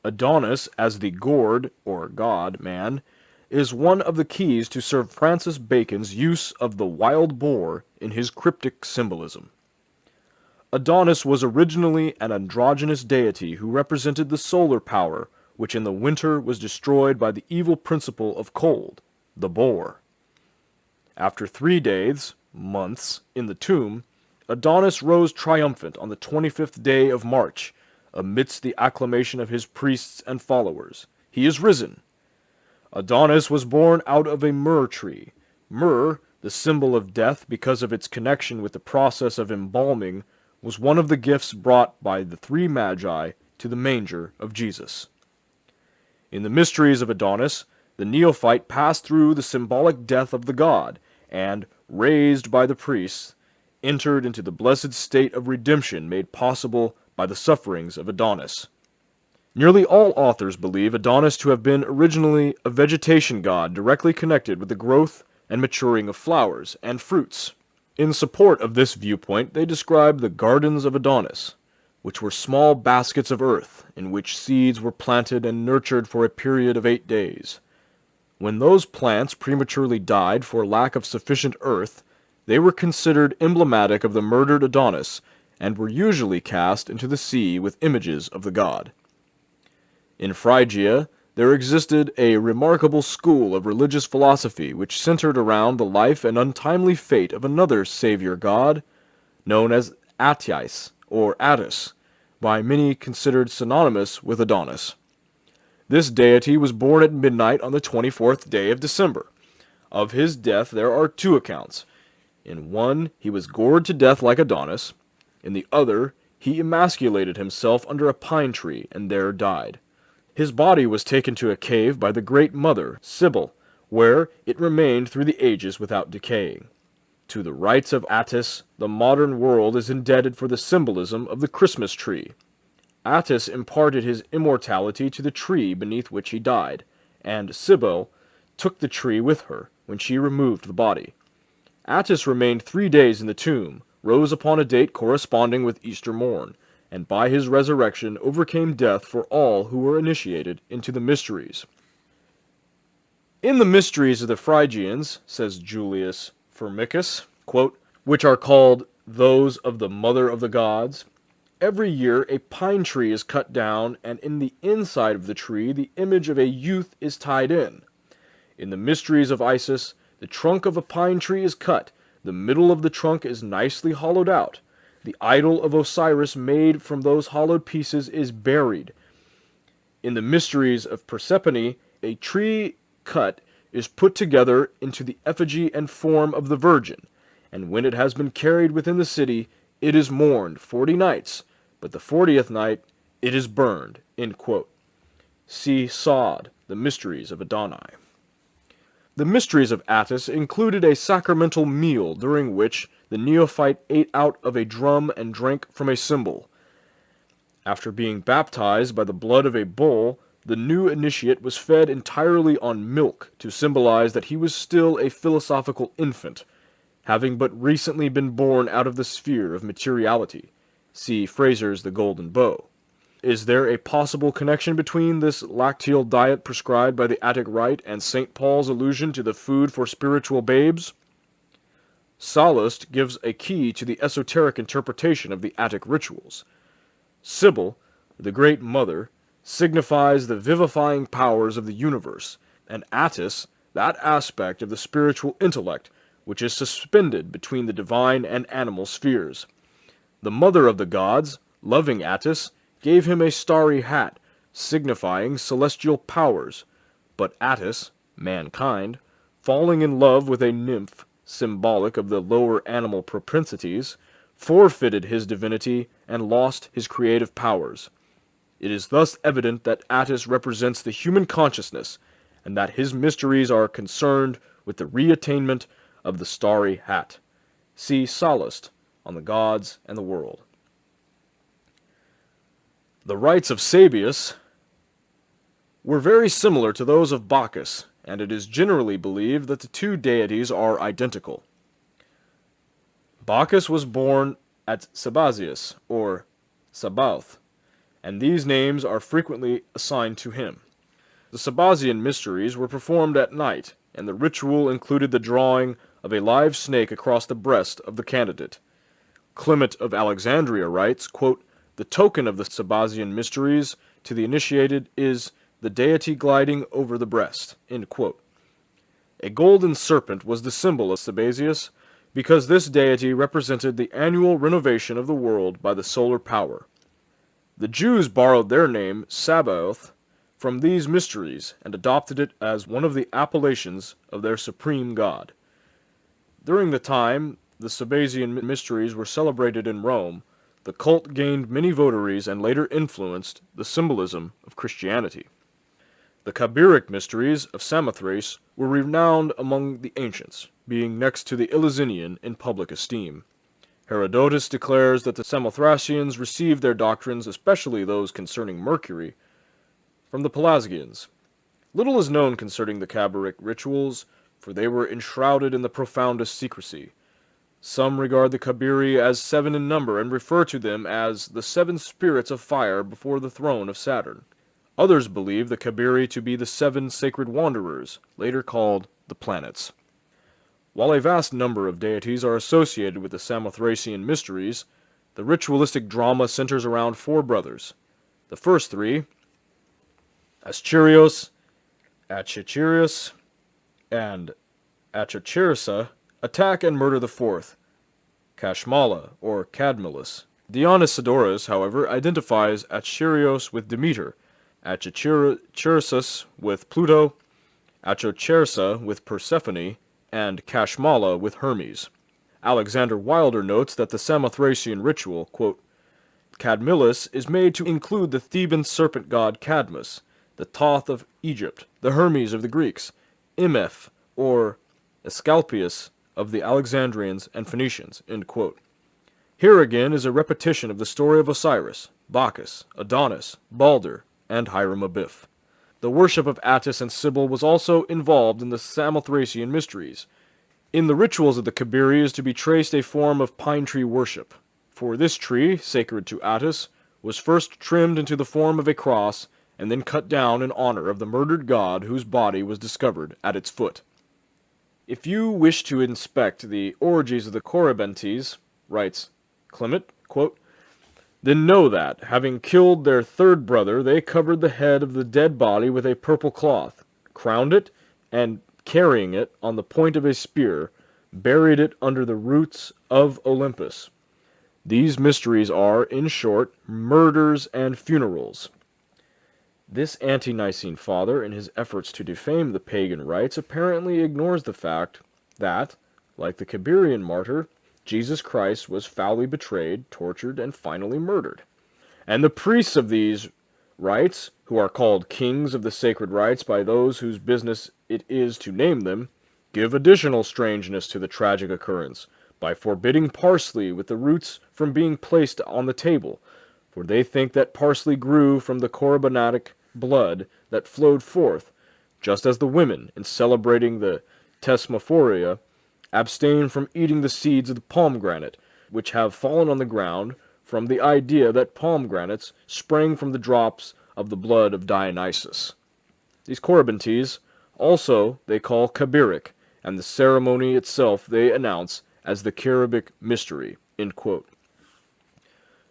Adonis, as the gored, or God-man, is one of the keys to Sir Francis Bacon's use of the wild boar in his cryptic symbolism. Adonis was originally an androgynous deity who represented the solar power, which in the winter was destroyed by the evil principle of cold, the boar. After 3 days, months, in the tomb, Adonis rose triumphant on the 25th day of March, amidst the acclamation of his priests and followers. He is risen! Adonis was born out of a myrrh tree. Myrrh, the symbol of death because of its connection with the process of embalming, was one of the gifts brought by the 3 magi to the manger of Jesus. In the mysteries of Adonis, the neophyte passed through the symbolic death of the god, and, raised by the priests, entered into the blessed state of redemption made possible by the sufferings of Adonis. Nearly all authors believe Adonis to have been originally a vegetation god directly connected with the growth and maturing of flowers and fruits. In support of this viewpoint, they describe the gardens of Adonis, which were small baskets of earth in which seeds were planted and nurtured for a period of 8 days. When those plants prematurely died for lack of sufficient earth, they were considered emblematic of the murdered Adonis and were usually cast into the sea with images of the god. In Phrygia, there existed a remarkable school of religious philosophy which centered around the life and untimely fate of another savior god, known as Attis, or Attis, by many considered synonymous with Adonis. This deity was born at midnight on the 24th day of December. Of his death there are 2 accounts. In one, he was gored to death like Adonis. In the other, he emasculated himself under a pine tree and there died. His body was taken to a cave by the Great Mother, Sibyl, where it remained through the ages without decaying. To the rites of Attis, the modern world is indebted for the symbolism of the Christmas tree. Attis imparted his immortality to the tree beneath which he died, and Sibyl took the tree with her when she removed the body. Attis remained 3 days in the tomb, rose upon a date corresponding with Easter morn, and by his resurrection overcame death for all who were initiated into the mysteries. In the mysteries of the Phrygians, says Julius Firmicus, quote, which are called those of the Mother of the Gods, every year a pine tree is cut down, and in the inside of the tree the image of a youth is tied in. In the mysteries of Isis, the trunk of a pine tree is cut, the middle of the trunk is nicely hollowed out. The idol of Osiris made from those hollowed pieces is buried. In the mysteries of Persephone, a tree cut is put together into the effigy and form of the Virgin, and when it has been carried within the city, it is mourned 40 nights, but the 40th night it is burned. End quote. See Sod, The Mysteries of Adonai. The mysteries of Attis included a sacramental meal during which the neophyte ate out of a drum and drank from a cymbal. After being baptized by the blood of a bull, the new initiate was fed entirely on milk to symbolize that he was still a philosophical infant, having but recently been born out of the sphere of materiality. See Fraser's The Golden Bow. Is there a possible connection between this lacteal diet prescribed by the Attic Rite and St. Paul's allusion to the food for spiritual babes? Sallust gives a key to the esoteric interpretation of the Attic rituals. Sibyl, the Great Mother, signifies the vivifying powers of the universe, and Attis, that aspect of the spiritual intellect which is suspended between the divine and animal spheres. The mother of the gods, loving Attis, gave him a starry hat, signifying celestial powers, but Attis, mankind, falling in love with a nymph, symbolic of the lower animal propensities, forfeited his divinity and lost his creative powers. It is thus evident that Attis represents the human consciousness, and that his mysteries are concerned with the reattainment of the starry hat. See Sallust on the Gods and the World. The rites of Sabius were very similar to those of Bacchus, and it is generally believed that the two deities are identical. Bacchus was born at Sabazius, or Sabaoth, and these names are frequently assigned to him. The Sabazian mysteries were performed at night, and the ritual included the drawing of a live snake across the breast of the candidate. Clement of Alexandria writes, quote, "The token of the Sabazian mysteries to the initiated is the deity gliding over the breast." End quote. A golden serpent was the symbol of Sabazius, because this deity represented the annual renovation of the world by the solar power. The Jews borrowed their name, Sabaoth, from these mysteries and adopted it as one of the appellations of their supreme god. During the time the Sabazian mysteries were celebrated in Rome, the cult gained many votaries and later influenced the symbolism of Christianity. The Kabiric mysteries of Samothrace were renowned among the ancients, being next to the Eleusinian in public esteem. Herodotus declares that the Samothracians received their doctrines, especially those concerning Mercury, from the Pelasgians. Little is known concerning the Kabiric rituals, for they were enshrouded in the profoundest secrecy. Some regard the Kabiri as 7 in number and refer to them as the 7 spirits of fire before the throne of Saturn. Others believe the Kabiri to be the 7 sacred wanderers, later called the planets. While a vast number of deities are associated with the Samothracian mysteries, the ritualistic drama centers around 4 brothers. The first 3, Ascherios, Achichirius, and Achichirsa, attack and murder the 4th, Kashmala, or Cadmilus. Dionysiodorus, however, identifies Ascherios with Demeter, Achichirsus with Pluto, Achochersa with Persephone, and Kashmala with Hermes. Alexander Wilder notes that the Samothracian ritual, quote, Cadmilus is made to include the Theban serpent god Cadmus, the Thoth of Egypt, the Hermes of the Greeks, Imeph, or Asclepius of the Alexandrians and Phoenicians. End quote. Here again is a repetition of the story of Osiris, Bacchus, Adonis, Balder, and Hiram Abiff. The worship of Attis and Sibyl was also involved in the Samothracian mysteries. In the rituals of the Kabiri is to be traced a form of pine tree worship. For this tree, sacred to Attis, was first trimmed into the form of a cross and then cut down in honor of the murdered god whose body was discovered at its foot. If you wish to inspect the orgies of the Corybantes, writes Clement, quote, then know that, having killed their 3rd brother, they covered the head of the dead body with a purple cloth, crowned it, and carrying it on the point of a spear, buried it under the roots of Olympus. These mysteries are, in short, murders and funerals. This ante-Nicene father, in his efforts to defame the pagan rites, apparently ignores the fact that, like the Kabirian martyr, Jesus Christ was foully betrayed, tortured, and finally murdered. And the priests of these rites, who are called kings of the sacred rites by those whose business it is to name them, give additional strangeness to the tragic occurrence by forbidding parsley with the roots from being placed on the table, for they think that parsley grew from the Corybantic blood that flowed forth, just as the women, in celebrating the Thesmophoria, abstain from eating the seeds of the pomegranate, which have fallen on the ground from the idea that pomegranates sprang from the drops of the blood of Dionysus. These Corybantes also they call Kabiric, and the ceremony itself they announce as the cherubic mystery."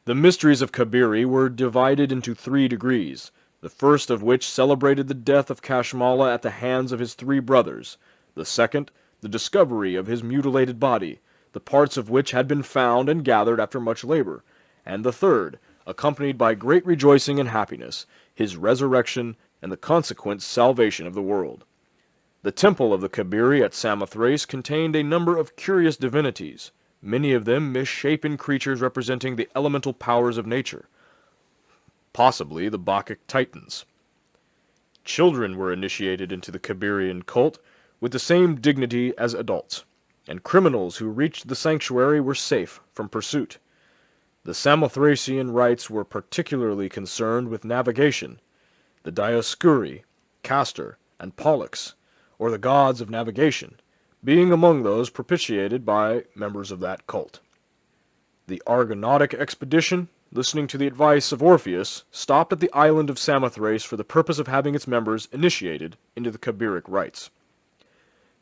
The mysteries of Kabiri were divided into 3 degrees, the first of which celebrated the death of Kashmala at the hands of his 3 brothers, the second, the discovery of his mutilated body, the parts of which had been found and gathered after much labor, and the third, accompanied by great rejoicing and happiness, his resurrection and the consequent salvation of the world. The temple of the Kabiri at Samothrace contained a number of curious divinities, many of them misshapen creatures representing the elemental powers of nature, possibly the Bacchic Titans. Children were initiated into the Kabirian cult with the same dignity as adults, and criminals who reached the sanctuary were safe from pursuit. The Samothracian rites were particularly concerned with navigation. The Dioscuri, Castor, and Pollux, or the gods of navigation, being among those propitiated by members of that cult. The Argonautic expedition, listening to the advice of Orpheus, stopped at the island of Samothrace for the purpose of having its members initiated into the Kabiric rites.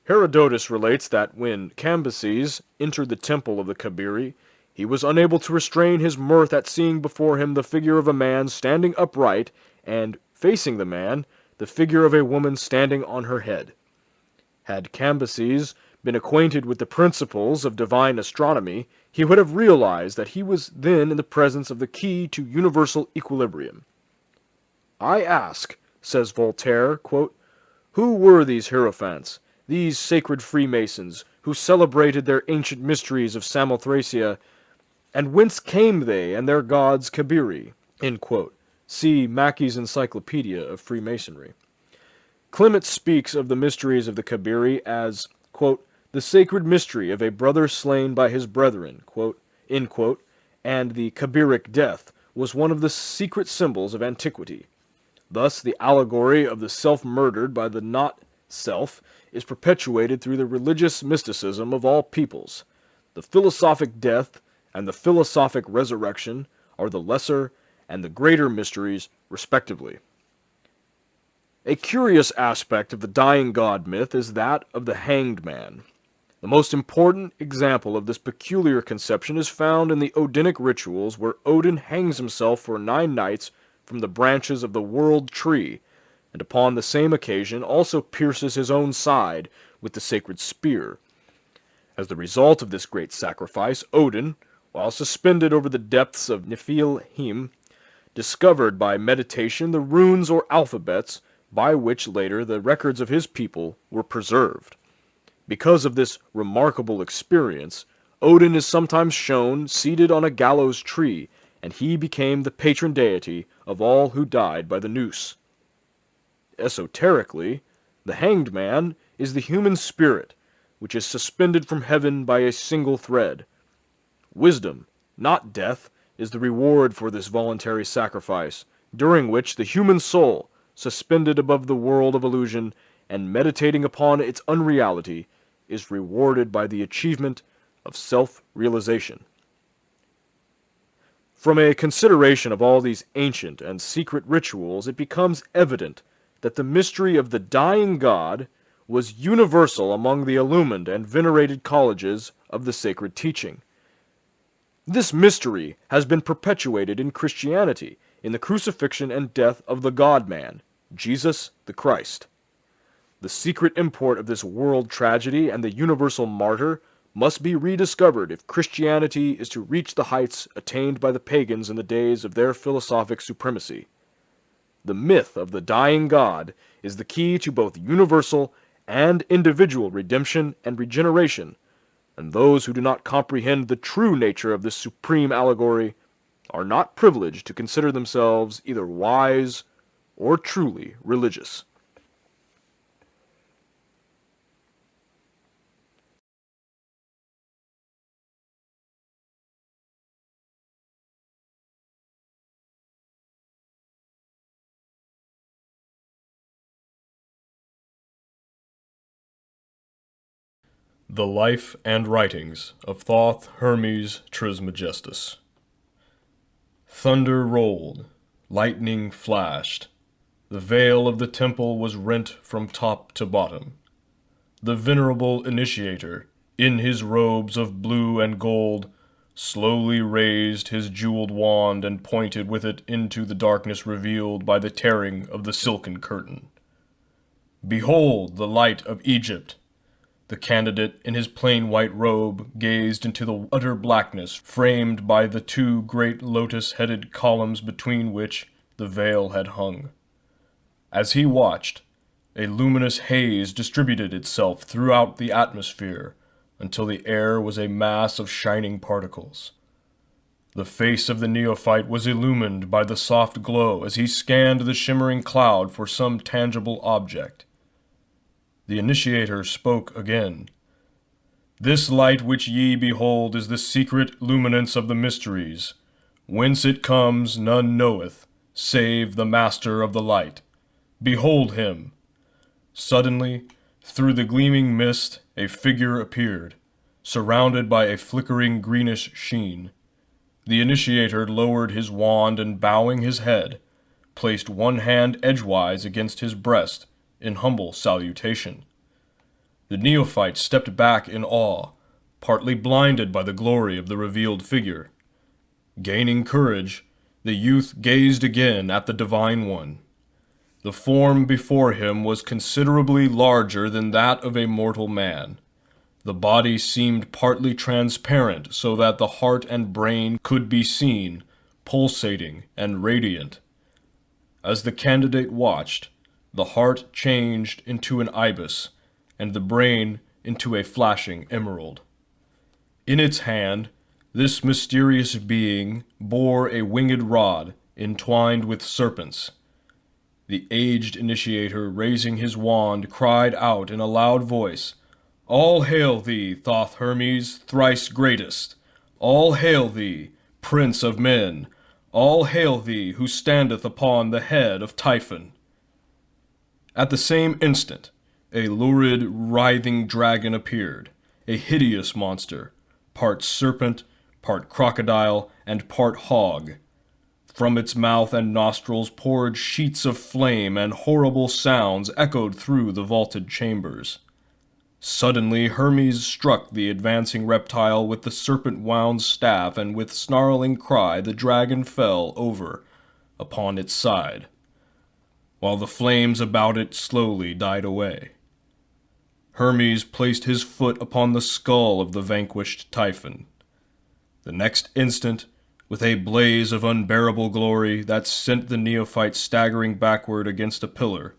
Herodotus relates that when Cambyses entered the temple of the Kabiri, he was unable to restrain his mirth at seeing before him the figure of a man standing upright, and, facing the man, the figure of a woman standing on her head. Had Cambyses been acquainted with the principles of divine astronomy, he would have realized that he was then in the presence of the key to universal equilibrium. "I ask," says Voltaire, quote, "who were these hierophants, these sacred Freemasons, who celebrated their ancient mysteries of Samothracia, and whence came they and their gods Kabiri?" See Mackey's Encyclopedia of Freemasonry. Clement speaks of the mysteries of the Kabiri as, quote, "the sacred mystery of a brother slain by his brethren," and the Kabiric death was one of the secret symbols of antiquity. Thus the allegory of the self murdered by the not-self is perpetuated through the religious mysticism of all peoples. The philosophic death and the philosophic resurrection are the lesser and the greater mysteries, respectively. A curious aspect of the dying god myth is that of the hanged man. The most important example of this peculiar conception is found in the Odinic rituals where Odin hangs himself for 9 nights from the branches of the world tree, and upon the same occasion also pierces his own side with the sacred spear. As the result of this great sacrifice, Odin, while suspended over the depths of Niflheim, discovered by meditation the runes or alphabets by which later the records of his people were preserved. Because of this remarkable experience, Odin is sometimes shown seated on a gallows tree, and he became the patron deity of all who died by the noose. Esoterically, the hanged man is the human spirit, which is suspended from heaven by a single thread. Wisdom, not death, is the reward for this voluntary sacrifice, during which the human soul, suspended above the world of illusion and meditating upon its unreality, is rewarded by the achievement of self-realization. From a consideration of all these ancient and secret rituals, it becomes evident that the mystery of the dying god was universal among the illumined and venerated colleges of the sacred teaching. This mystery has been perpetuated in Christianity in the crucifixion and death of the God-man, Jesus the Christ. The secret import of this world tragedy and the universal martyr must be rediscovered if Christianity is to reach the heights attained by the pagans in the days of their philosophic supremacy. The myth of the dying God is the key to both universal and individual redemption and regeneration, and those who do not comprehend the true nature of this supreme allegory are not privileged to consider themselves either wise or truly religious. The Life and Writings of Thoth Hermes Trismegistus. Thunder rolled, lightning flashed. The veil of the temple was rent from top to bottom. The venerable initiator, in his robes of blue and gold, slowly raised his jeweled wand and pointed with it into the darkness revealed by the tearing of the silken curtain. Behold the light of Egypt! The candidate in his plain white robe gazed into the utter blackness framed by the two great lotus-headed columns between which the veil had hung. As he watched, a luminous haze distributed itself throughout the atmosphere until the air was a mass of shining particles. The face of the neophyte was illumined by the soft glow as he scanned the shimmering cloud for some tangible object. The initiator spoke again. "This light which ye behold is the secret luminance of the mysteries. Whence it comes none knoweth, save the master of the light. Behold him!" Suddenly, through the gleaming mist, a figure appeared, surrounded by a flickering greenish sheen. The initiator lowered his wand and, bowing his head, placed one hand edgewise against his breast in humble salutation. The neophyte stepped back in awe, partly blinded by the glory of the revealed figure. Gaining courage, the youth gazed again at the Divine One. The form before him was considerably larger than that of a mortal man. The body seemed partly transparent so that the heart and brain could be seen, pulsating and radiant. As the candidate watched, the heart changed into an ibis, and the brain into a flashing emerald. In its hand, this mysterious being bore a winged rod entwined with serpents. The aged initiator, raising his wand, cried out in a loud voice, "All hail thee, Thoth Hermes, thrice greatest! All hail thee, Prince of Men! All hail thee, who standeth upon the head of Typhon!" At the same instant, a lurid, writhing dragon appeared, a hideous monster, part serpent, part crocodile, and part hog. From its mouth and nostrils poured sheets of flame, and horrible sounds echoed through the vaulted chambers. Suddenly Hermes struck the advancing reptile with the serpent-wound staff, and with snarling cry the dragon fell over upon its side, while the flames about it slowly died away. Hermes placed his foot upon the skull of the vanquished Typhon. The next instant, with a blaze of unbearable glory that sent the neophyte staggering backward against a pillar,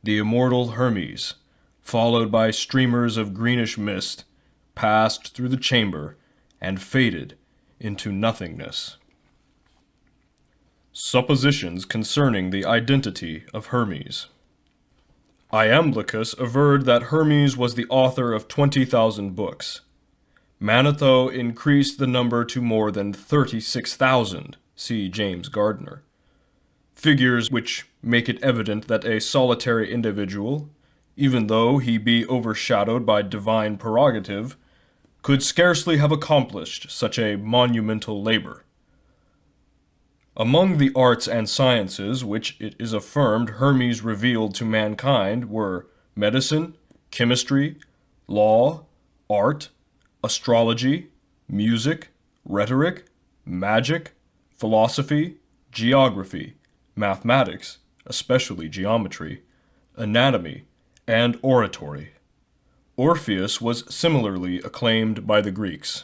the immortal Hermes, followed by streamers of greenish mist, passed through the chamber and faded into nothingness. Suppositions concerning the identity of Hermes. Iamblichus averred that Hermes was the author of 20,000 books. Manetho increased the number to more than 36,000, see James Gardner. Figures which make it evident that a solitary individual, even though he be overshadowed by divine prerogative, could scarcely have accomplished such a monumental labor. Among the arts and sciences which it is affirmed Hermes revealed to mankind were medicine, chemistry, law, art, astrology, music, rhetoric, magic, philosophy, geography, mathematics, especially geometry, anatomy, and oratory. Orpheus was similarly acclaimed by the Greeks.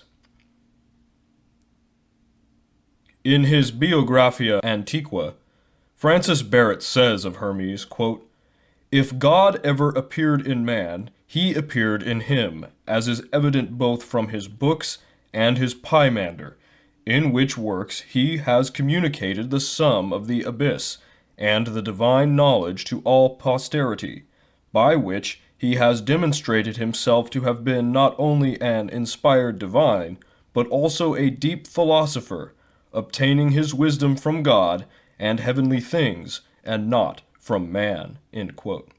In his Biographia Antiqua, Francis Barrett says of Hermes, quote, "If God ever appeared in man, he appeared in him, as is evident both from his books and his Pymander, in which works he has communicated the sum of the abyss and the divine knowledge to all posterity, by which he has demonstrated himself to have been not only an inspired divine, but also a deep philosopher, obtaining his wisdom from God and heavenly things, and not from man." End quote.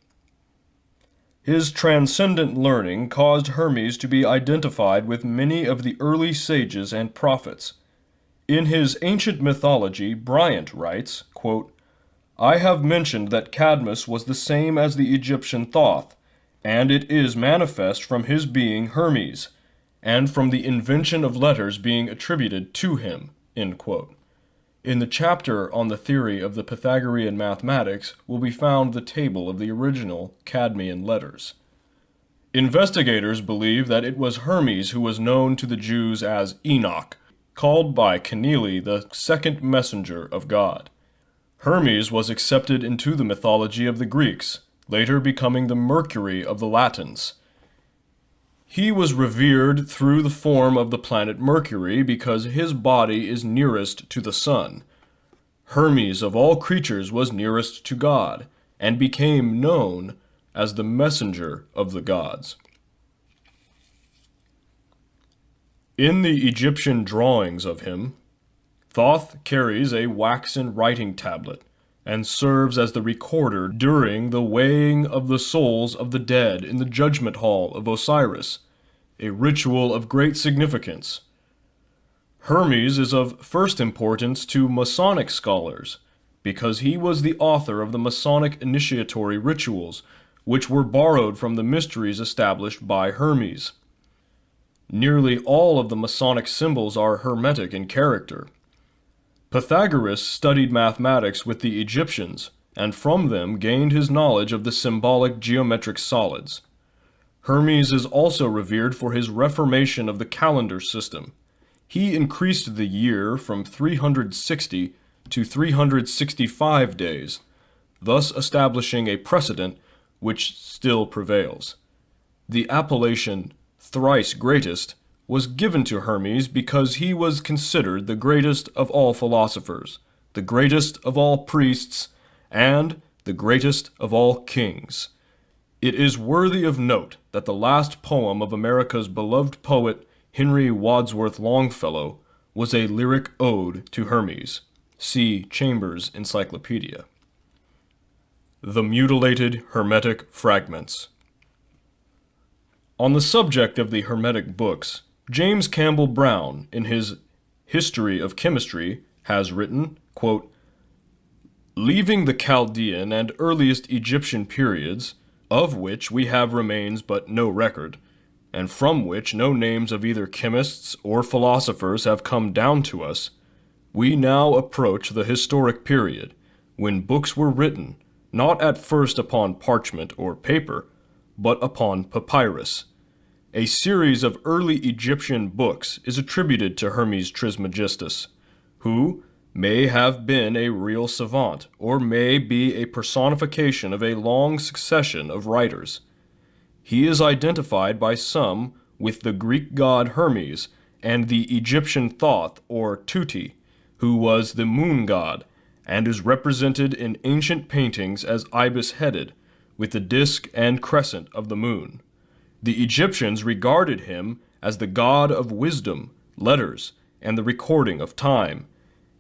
His transcendent learning caused Hermes to be identified with many of the early sages and prophets. In his Ancient Mythology, Bryant writes, quote, "I have mentioned that Cadmus was the same as the Egyptian Thoth, and it is manifest from his being Hermes, and from the invention of letters being attributed to him." End quote. In the chapter on the theory of the Pythagorean mathematics will be found the table of the original Cadmean letters. Investigators believe that it was Hermes who was known to the Jews as Enoch, called by Kenealy the second messenger of God. Hermes was accepted into the mythology of the Greeks, later becoming the Mercury of the Latins. He was revered through the form of the planet Mercury because his body is nearest to the sun. Hermes of all creatures was nearest to God, and became known as the messenger of the gods. In the Egyptian drawings of him, Thoth carries a waxen writing tablet, and serves as the recorder during the weighing of the souls of the dead in the judgment hall of Osiris, a ritual of great significance. Hermes is of first importance to Masonic scholars, because he was the author of the Masonic initiatory rituals, which were borrowed from the mysteries established by Hermes. Nearly all of the Masonic symbols are Hermetic in character. Pythagoras studied mathematics with the Egyptians, and from them gained his knowledge of the symbolic geometric solids. Hermes is also revered for his reformation of the calendar system. He increased the year from 360 to 365 days, thus establishing a precedent which still prevails. The appellation thrice greatest was given to Hermes because he was considered the greatest of all philosophers, the greatest of all priests, and the greatest of all kings. It is worthy of note that the last poem of America's beloved poet Henry Wadsworth Longfellow was a lyric ode to Hermes. See Chambers' Encyclopedia. The Mutilated Hermetic Fragments. On the subject of the Hermetic books, James Campbell Brown, in his History of Chemistry, has written, quote, "Leaving the Chaldean and earliest Egyptian periods, of which we have remains but no record, and from which no names of either chemists or philosophers have come down to us, we now approach the historic period, when books were written, not at first upon parchment or paper, but upon papyrus. A series of early Egyptian books is attributed to Hermes Trismegistus, who may have been a real savant, or may be a personification of a long succession of writers. He is identified by some with the Greek god Hermes and the Egyptian Thoth or Tuti, who was the moon god, and is represented in ancient paintings as ibis-headed, with the disk and crescent of the moon. The Egyptians regarded him as the god of wisdom, letters, and the recording of time.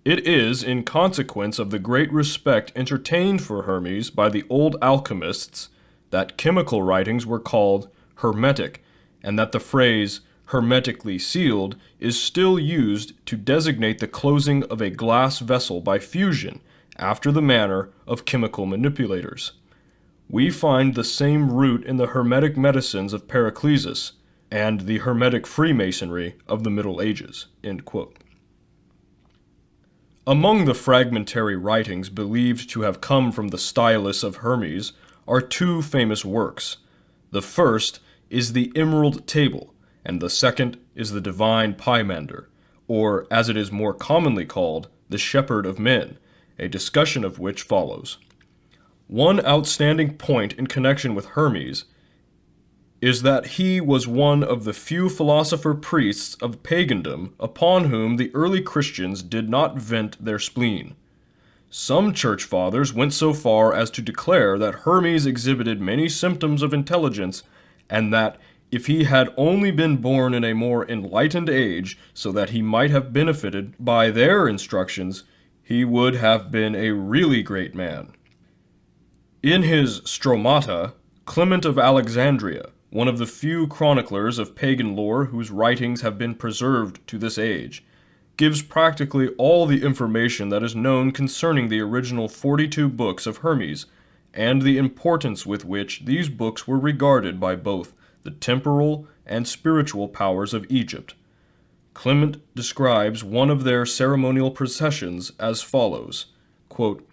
It is in consequence of the great respect entertained for Hermes by the old alchemists that chemical writings were called hermetic, and that the phrase hermetically sealed is still used to designate the closing of a glass vessel by fusion after the manner of chemical manipulators. We find the same root in the Hermetic medicines of Paracelsus and the Hermetic Freemasonry of the Middle Ages." End quote. Among the fragmentary writings believed to have come from the stylus of Hermes are two famous works. The first is the Emerald Table, and the second is the Divine Pymander, or, as it is more commonly called, the Shepherd of Men, a discussion of which follows. One outstanding point in connection with Hermes is that he was one of the few philosopher-priests of pagandom upon whom the early Christians did not vent their spleen. Some church fathers went so far as to declare that Hermes exhibited many symptoms of intelligence, and that if he had only been born in a more enlightened age, so that he might have benefited by their instructions, he would have been a really great man. In his Stromata, Clement of Alexandria, one of the few chroniclers of pagan lore whose writings have been preserved to this age, gives practically all the information that is known concerning the original 42 books of Hermes, and the importance with which these books were regarded by both the temporal and spiritual powers of Egypt. Clement describes one of their ceremonial processions as follows, quote,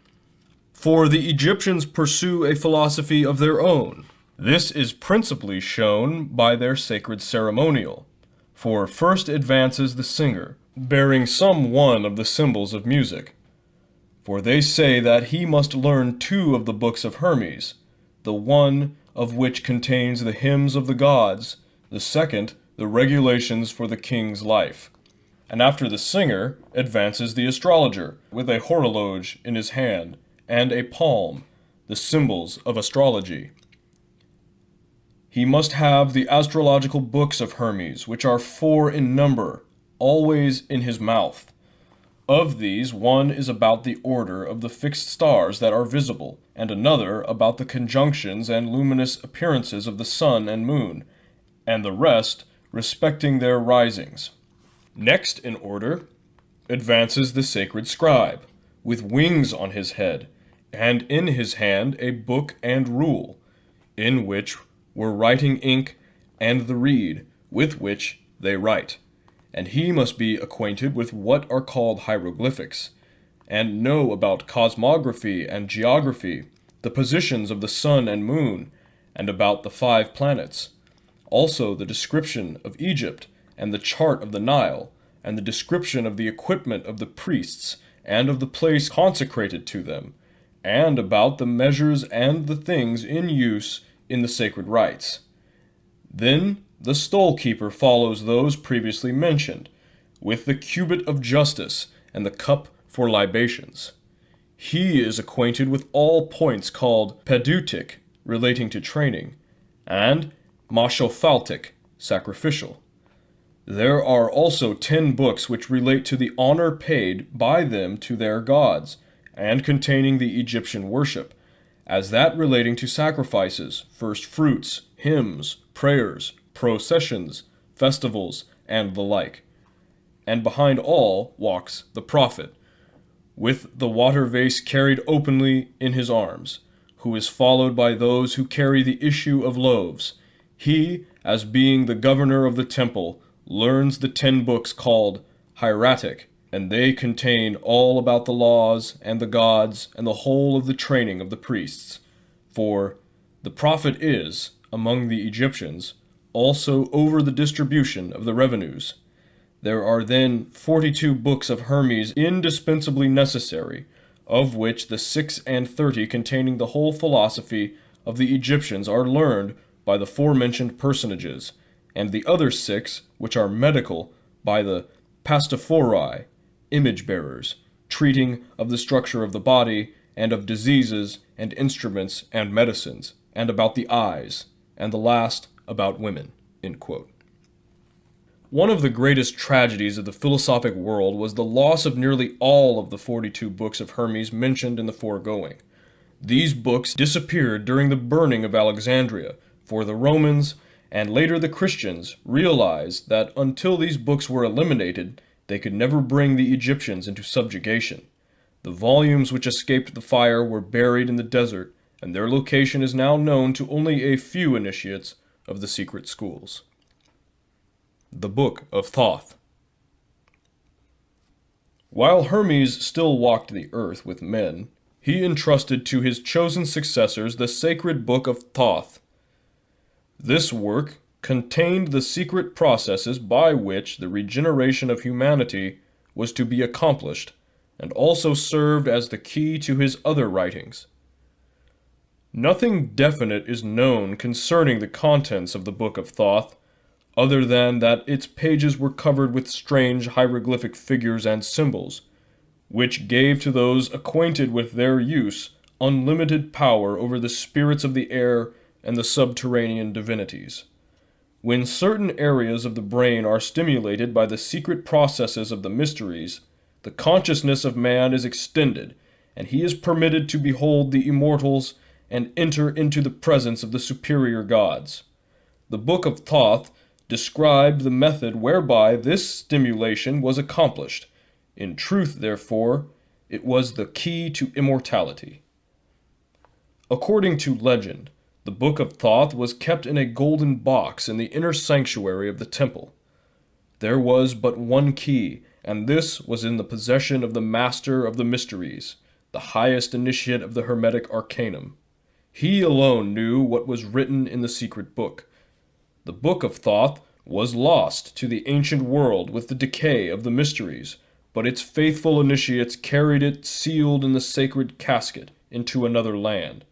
"For the Egyptians pursue a philosophy of their own. This is principally shown by their sacred ceremonial. For first advances the singer, bearing some one of the symbols of music. For they say that he must learn 2 of the books of Hermes, the one of which contains the hymns of the gods, the second the regulations for the king's life. And after the singer advances the astrologer, with a horologe in his hand, and a palm, the symbols of astrology. He must have the astrological books of Hermes, which are 4 in number, always in his mouth. Of these, one is about the order of the fixed stars that are visible, and another about the conjunctions and luminous appearances of the sun and moon, and the rest respecting their risings. Next in order advances the sacred scribe, with wings on his head, and in his hand a book and rule, in which were writing ink and the reed with which they write. And he must be acquainted with what are called hieroglyphics, and know about cosmography and geography, the positions of the sun and moon, and about the 5 planets. Also the description of Egypt, and the chart of the Nile, and the description of the equipment of the priests, and of the place consecrated to them, and about the measures and the things in use in the sacred rites. Then the stole-keeper follows those previously mentioned, with the cubit of justice and the cup for libations. He is acquainted with all points called pedeutic, relating to training, and mashophaltic, sacrificial. There are also 10 books which relate to the honor paid by them to their gods, and containing the Egyptian worship, as that relating to sacrifices, first fruits, hymns, prayers, processions, festivals, and the like. And behind all walks the prophet, with the water vase carried openly in his arms, who is followed by those who carry the issue of loaves. He, as being the governor of the temple, learns the 10 books called hieratic, and they contain all about the laws and the gods and the whole of the training of the priests. For the prophet is, among the Egyptians, also over the distribution of the revenues. There are then 42 books of Hermes indispensably necessary, of which the 36 containing the whole philosophy of the Egyptians are learned by the forementioned personages, and the other 6, which are medical, by the pastophori, image-bearers, treating of the structure of the body, and of diseases, and instruments, and medicines, and about the eyes, and the last about women." End quote. One of the greatest tragedies of the philosophic world was the loss of nearly all of the 42 books of Hermes mentioned in the foregoing. These books disappeared during the burning of Alexandria, for the Romans, and later the Christians, realized that until these books were eliminated, they could never bring the Egyptians into subjugation. The volumes which escaped the fire were buried in the desert, and their location is now known to only a few initiates of the secret schools. The Book of Thoth. While Hermes still walked the earth with men, he entrusted to his chosen successors the sacred Book of Thoth. This work contained the secret processes by which the regeneration of humanity was to be accomplished, and also served as the key to his other writings. Nothing definite is known concerning the contents of the Book of Thoth, other than that its pages were covered with strange hieroglyphic figures and symbols, which gave to those acquainted with their use unlimited power over the spirits of the air and the subterranean divinities. When certain areas of the brain are stimulated by the secret processes of the mysteries, the consciousness of man is extended, and he is permitted to behold the immortals and enter into the presence of the superior gods. The Book of Thoth described the method whereby this stimulation was accomplished. In truth, therefore, it was the key to immortality. According to legend, the Book of Thoth was kept in a golden box in the inner sanctuary of the temple. There was but one key, and this was in the possession of the Master of the Mysteries, the highest initiate of the Hermetic Arcanum. He alone knew what was written in the secret book. The Book of Thoth was lost to the ancient world with the decay of the mysteries, but its faithful initiates carried it sealed in the sacred casket into another land.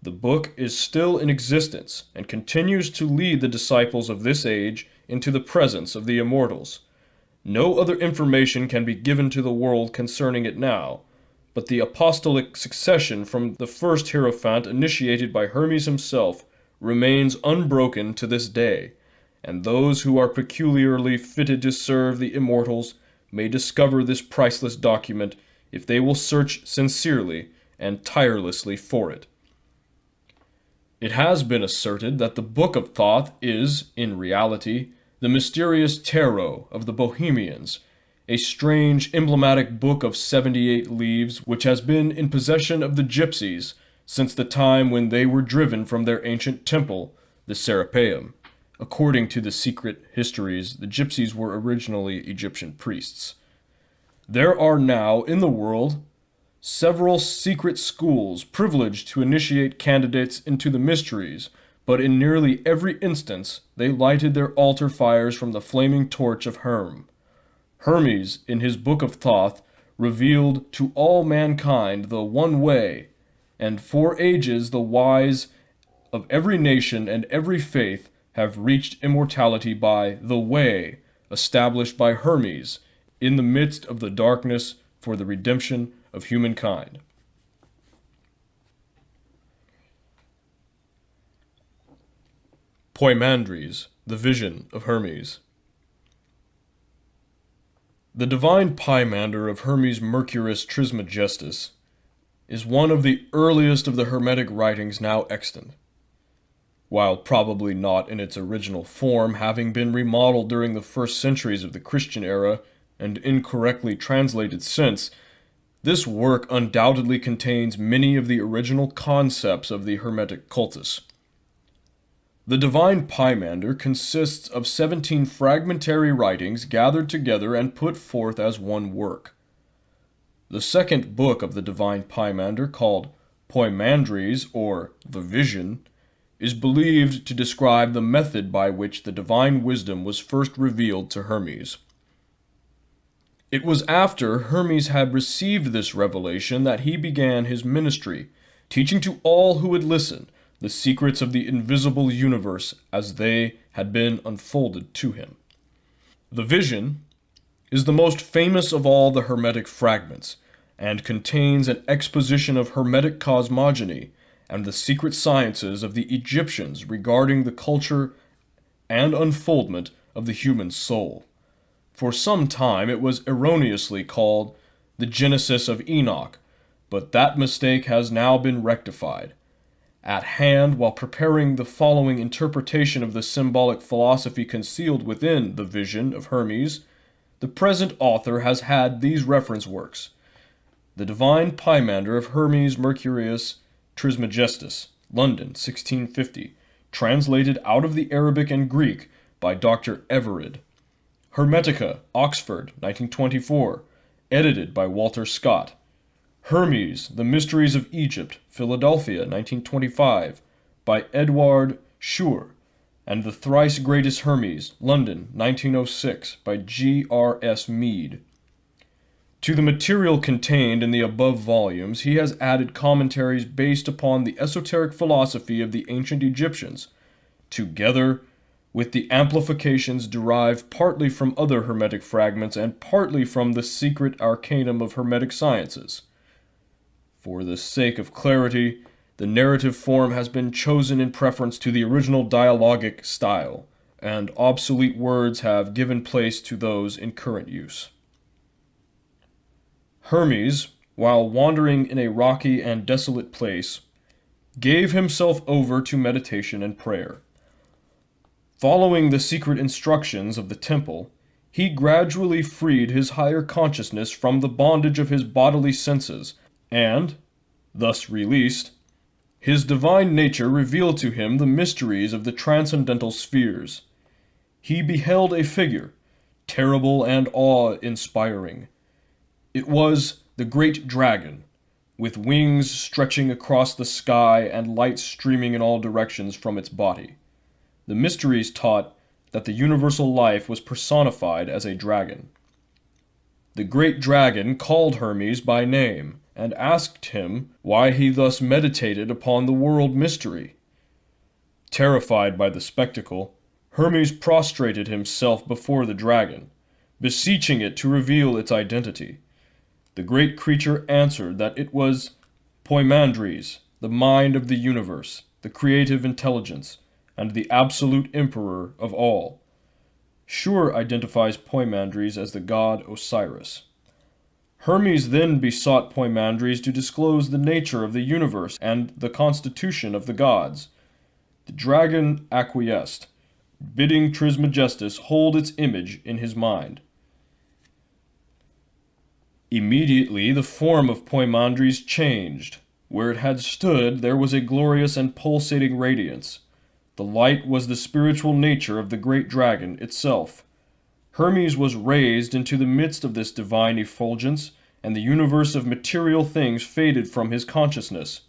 The book is still in existence and continues to lead the disciples of this age into the presence of the immortals. No other information can be given to the world concerning it now, but the apostolic succession from the first Hierophant initiated by Hermes himself remains unbroken to this day, and those who are peculiarly fitted to serve the immortals may discover this priceless document if they will search sincerely and tirelessly for it. It has been asserted that the Book of Thoth is, in reality, the mysterious tarot of the Bohemians, a strange emblematic book of 78 leaves which has been in possession of the gypsies since the time when they were driven from their ancient temple, the Serapeum. According to the secret histories, the gypsies were originally Egyptian priests. There are now in the world several secret schools privileged to initiate candidates into the mysteries, but in nearly every instance they lighted their altar fires from the flaming torch of Hermes, in his Book of Thoth, revealed to all mankind the one way, and for ages the wise of every nation and every faith have reached immortality by the way established by Hermes in the midst of the darkness for the redemption of humankind. Poimandres, the Vision of Hermes. The divine Poimander of Hermes Mercurius Trismegistus is one of the earliest of the Hermetic writings now extant. While probably not in its original form, having been remodeled during the first centuries of the Christian era and incorrectly translated since, this work undoubtedly contains many of the original concepts of the Hermetic cultus. The Divine Poimander consists of 17 fragmentary writings gathered together and put forth as one work. The second book of the Divine Poimander, called Poimandres, or The Vision, is believed to describe the method by which the divine wisdom was first revealed to Hermes. It was after Hermes had received this revelation that he began his ministry, teaching to all who would listen the secrets of the invisible universe as they had been unfolded to him. The Vision is the most famous of all the Hermetic fragments, and contains an exposition of Hermetic cosmogony and the secret sciences of the Egyptians regarding the culture and unfoldment of the human soul. For some time it was erroneously called the Genesis of Enoch, but that mistake has now been rectified. At hand, while preparing the following interpretation of the symbolic philosophy concealed within the Vision of Hermes, the present author has had these reference works: The Divine Poimander of Hermes Mercurius Trismegistus, London, 1650, translated out of the Arabic and Greek by Dr. Everard. Hermetica, Oxford, 1924, edited by Walter Scott. Hermes, The Mysteries of Egypt, Philadelphia, 1925, by Edward Schur, and The Thrice Greatest Hermes, London, 1906, by G.R.S. Mead. To the material contained in the above volumes, he has added commentaries based upon the esoteric philosophy of the ancient Egyptians, together with the amplifications derived partly from other Hermetic fragments and partly from the secret arcanum of Hermetic sciences. For the sake of clarity, the narrative form has been chosen in preference to the original dialogic style, and obsolete words have given place to those in current use. Hermes, while wandering in a rocky and desolate place, gave himself over to meditation and prayer. Following the secret instructions of the temple, he gradually freed his higher consciousness from the bondage of his bodily senses, and, thus released, his divine nature revealed to him the mysteries of the transcendental spheres. He beheld a figure, terrible and awe-inspiring. It was the great dragon, with wings stretching across the sky and light streaming in all directions from its body. The mysteries taught that the universal life was personified as a dragon. The great dragon called Hermes by name, and asked him why he thus meditated upon the world mystery. Terrified by the spectacle, Hermes prostrated himself before the dragon, beseeching it to reveal its identity. The great creature answered that it was Poimandres, the mind of the universe, the creative intelligence, and the absolute emperor of all. Shur identifies Poimandres as the god Osiris. Hermes then besought Poimandres to disclose the nature of the universe and the constitution of the gods. The dragon acquiesced, bidding Trismegistus hold its image in his mind. Immediately the form of Poimandres changed. Where it had stood there was a glorious and pulsating radiance. The light was the spiritual nature of the great dragon itself. Hermes was raised into the midst of this divine effulgence, and the universe of material things faded from his consciousness.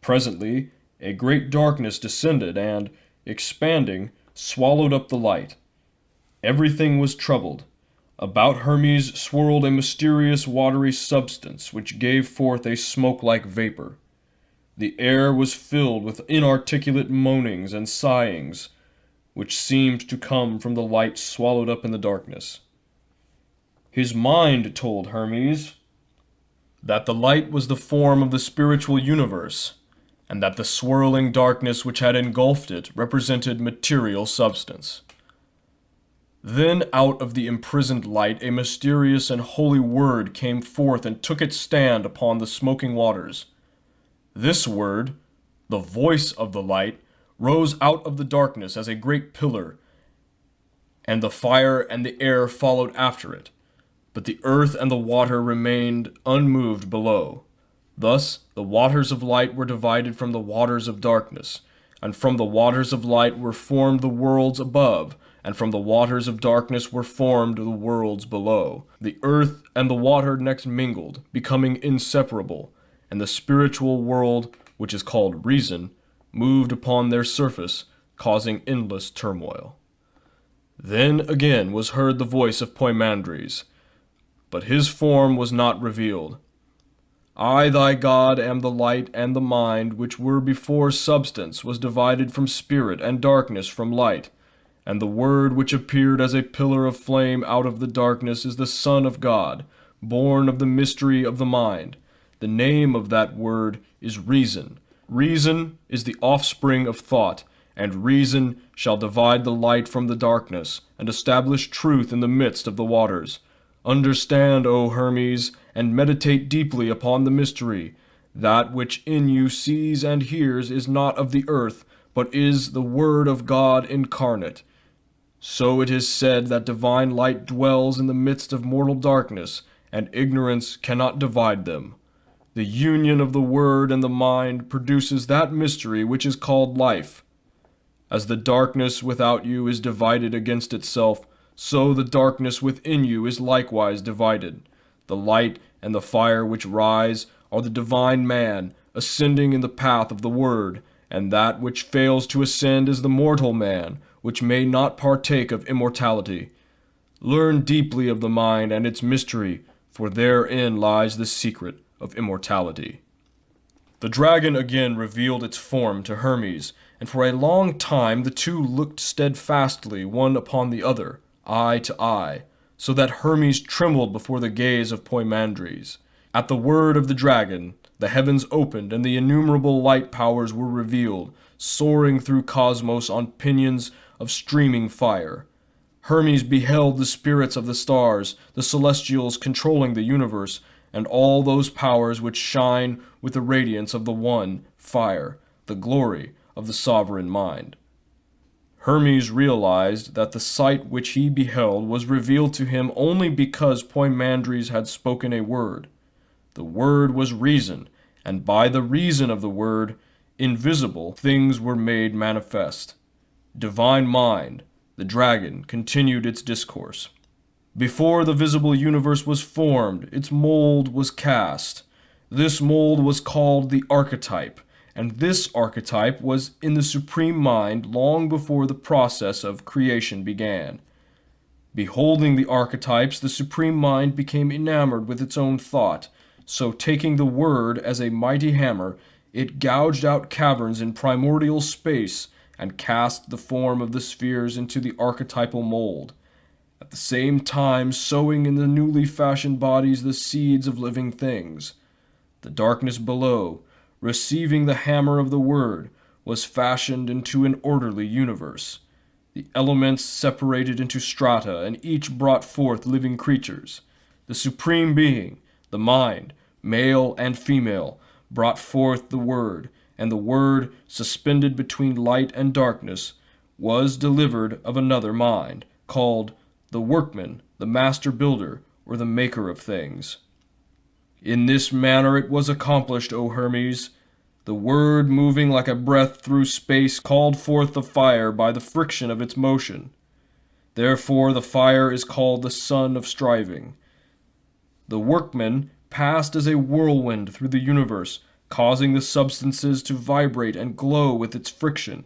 Presently, a great darkness descended and, expanding, swallowed up the light. Everything was troubled. About Hermes swirled a mysterious watery substance which gave forth a smoke-like vapor. The air was filled with inarticulate moanings and sighings, which seemed to come from the light swallowed up in the darkness. His mind told Hermes that the light was the form of the spiritual universe, and that the swirling darkness which had engulfed it represented material substance. Then out of the imprisoned light a mysterious and holy word came forth and took its stand upon the smoking waters. This word, the voice of the light, rose out of the darkness as a great pillar, and the fire and the air followed after it, but the earth and the water remained unmoved below. Thus the waters of light were divided from the waters of darkness, and from the waters of light were formed the worlds above, and from the waters of darkness were formed the worlds below. The earth and the water next mingled, becoming inseparable, and the spiritual world, which is called reason, moved upon their surface, causing endless turmoil. Then again was heard the voice of Poimandres, but his form was not revealed. I, thy God, am the light, and the mind, which were before substance, was divided from spirit, and darkness from light. And the Word which appeared as a pillar of flame out of the darkness is the Son of God, born of the mystery of the mind. The name of that Word is Reason. Reason is the offspring of thought, and reason shall divide the light from the darkness, and establish truth in the midst of the waters. Understand, O Hermes, and meditate deeply upon the mystery. That which in you sees and hears is not of the earth, but is the Word of God incarnate. So it is said that divine light dwells in the midst of mortal darkness, and ignorance cannot divide them. The union of the Word and the mind produces that mystery which is called life. As the darkness without you is divided against itself, so the darkness within you is likewise divided. The light and the fire which rise are the divine man, ascending in the path of the Word, and that which fails to ascend is the mortal man, which may not partake of immortality. Learn deeply of the mind and its mystery, for therein lies the secret of immortality. The dragon again revealed its form to Hermes, and for a long time the two looked steadfastly one upon the other, eye to eye, so that Hermes trembled before the gaze of Poimandres. At the word of the dragon, the heavens opened and the innumerable light powers were revealed, soaring through cosmos on pinions of streaming fire. Hermes beheld the spirits of the stars, the celestials controlling the universe, and all those powers which shine with the radiance of the one, fire, the glory of the sovereign mind. Hermes realized that the sight which he beheld was revealed to him only because Poimandres had spoken a word. The word was reason, and by the reason of the word, invisible things were made manifest. Divine Mind, the dragon, continued its discourse. Before the visible universe was formed, its mold was cast. This mold was called the archetype, and this archetype was in the Supreme Mind long before the process of creation began. Beholding the archetypes, the Supreme Mind became enamored with its own thought, so taking the word as a mighty hammer, it gouged out caverns in primordial space and cast the form of the spheres into the archetypal mold, at the same time sowing in the newly fashioned bodies the seeds of living things. The darkness below, receiving the hammer of the word, was fashioned into an orderly universe. The elements separated into strata, and each brought forth living creatures. The Supreme Being, the Mind, male and female, brought forth the word, and the word, suspended between light and darkness, was delivered of another mind, called the workman, the master builder, or the maker of things. In this manner it was accomplished, O Hermes. The word, moving like a breath through space, called forth the fire by the friction of its motion. Therefore the fire is called the sun of striving. The workman passed as a whirlwind through the universe, causing the substances to vibrate and glow with its friction.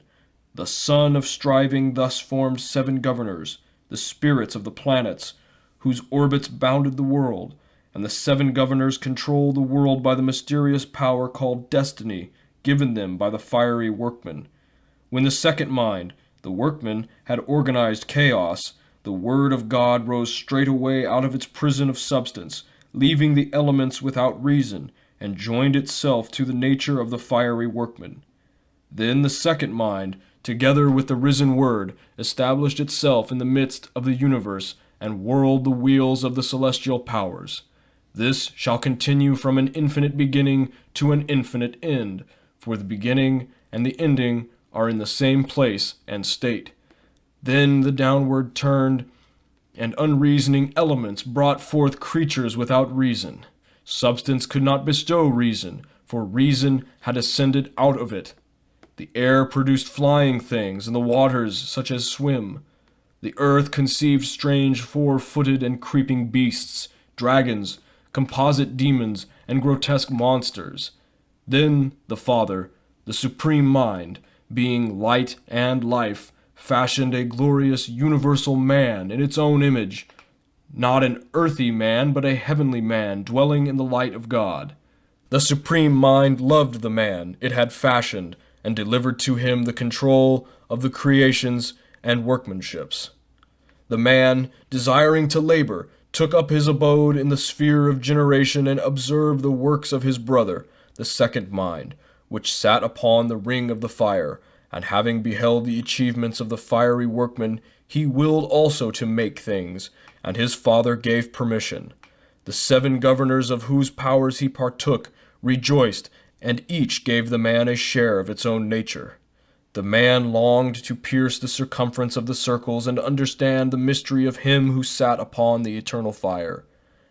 The sun of striving thus formed 7 governors, the spirits of the planets, whose orbits bounded the world, and the 7 governors control the world by the mysterious power called destiny, given them by the fiery workman. When the second mind, the workman, had organized chaos, the word of God rose straightway out of its prison of substance, leaving the elements without reason, and joined itself to the nature of the fiery workman. Then the second mind, together with the risen word, established itself in the midst of the universe, and whirled the wheels of the celestial powers. This shall continue from an infinite beginning to an infinite end, for the beginning and the ending are in the same place and state. Then the downward turned and unreasoning elements brought forth creatures without reason. Substance could not bestow reason, for reason had ascended out of it. The air produced flying things, and the waters such as swim. The earth conceived strange 4-footed and creeping beasts, dragons, composite demons, and grotesque monsters. Then the Father, the Supreme Mind, being light and life, fashioned a glorious universal man in its own image, not an earthy man, but a heavenly man dwelling in the light of God. The Supreme Mind loved the man it had fashioned, and delivered to him the control of the creations and workmanships. The man, desiring to labor, took up his abode in the sphere of generation and observed the works of his brother, the second mind, which sat upon the ring of the fire, and having beheld the achievements of the fiery workman, he willed also to make things, and his father gave permission. The 7 governors of whose powers he partook rejoiced, and each gave the man a share of its own nature. The man longed to pierce the circumference of the circles and understand the mystery of him who sat upon the eternal fire.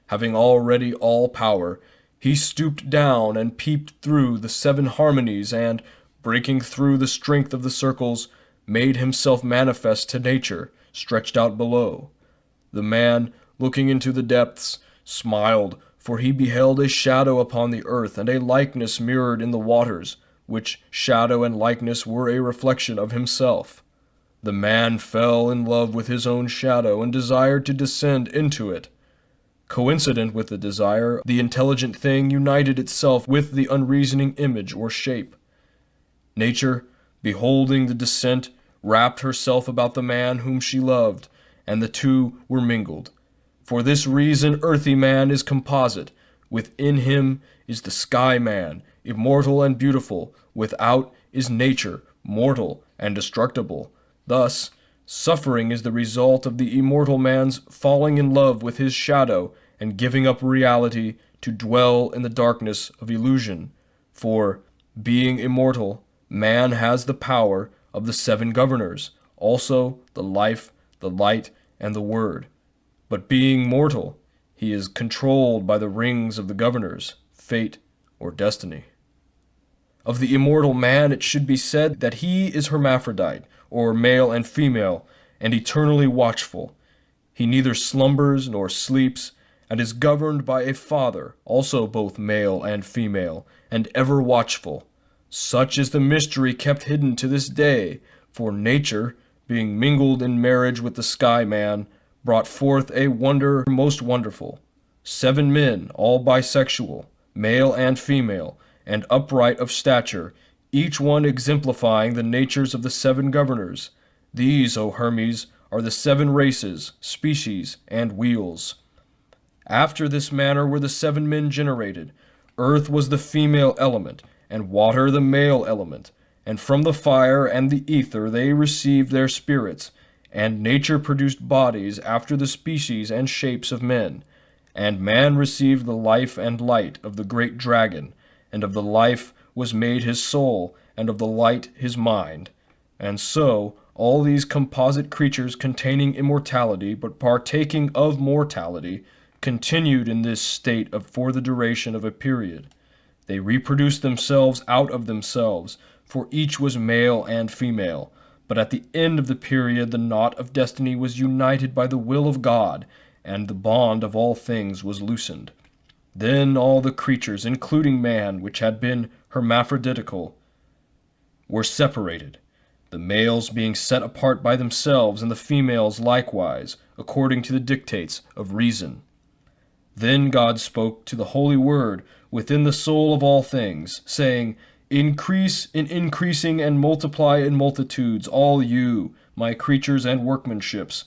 Having already all power, he stooped down and peeped through the 7 harmonies and, breaking through the strength of the circles, made himself manifest to nature, stretched out below. The man, looking into the depths, smiled, for he beheld a shadow upon the earth and a likeness mirrored in the waters, which shadow and likeness were a reflection of himself. The man fell in love with his own shadow and desired to descend into it. Coincident with the desire, the intelligent thing united itself with the unreasoning image or shape. Nature, beholding the descent, wrapped herself about the man whom she loved, and the two were mingled. For this reason earthy man is composite. Within him is the sky man, immortal and beautiful. Without is nature, mortal and destructible. Thus, suffering is the result of the immortal man's falling in love with his shadow and giving up reality to dwell in the darkness of illusion. For, being immortal, Man has the power of the 7 governors, also the life, the light, and the word. But being mortal, he is controlled by the rings of the governors, fate, or destiny. Of the immortal man it should be said that he is hermaphrodite, or male and female, and eternally watchful. He neither slumbers nor sleeps, and is governed by a father, also both male and female, and ever watchful. Such is the mystery kept hidden to this day, for nature, being mingled in marriage with the sky man, brought forth a wonder most wonderful. 7 men, all bisexual, male and female, and upright of stature, each one exemplifying the natures of the 7 governors. These, O Hermes, are the 7 races, species, and wheels. After this manner were the 7 men generated. Earth was the female element, and water the male element, and from the fire and the ether they received their spirits, and nature produced bodies after the species and shapes of men. And man received the life and light of the great dragon, and of the life was made his soul, and of the light his mind. And so all these composite creatures containing immortality, but partaking of mortality, continued in this state for the duration of a period. They reproduced themselves out of themselves, for each was male and female. But at the end of the period the knot of destiny was united by the will of God, and the bond of all things was loosened. Then all the creatures, including man, which had been hermaphroditical, were separated, the males being set apart by themselves, and the females likewise, according to the dictates of reason. Then God spoke to the holy word within the soul of all things, saying, Increase in increasing and multiply in multitudes, all you, my creatures and workmanships.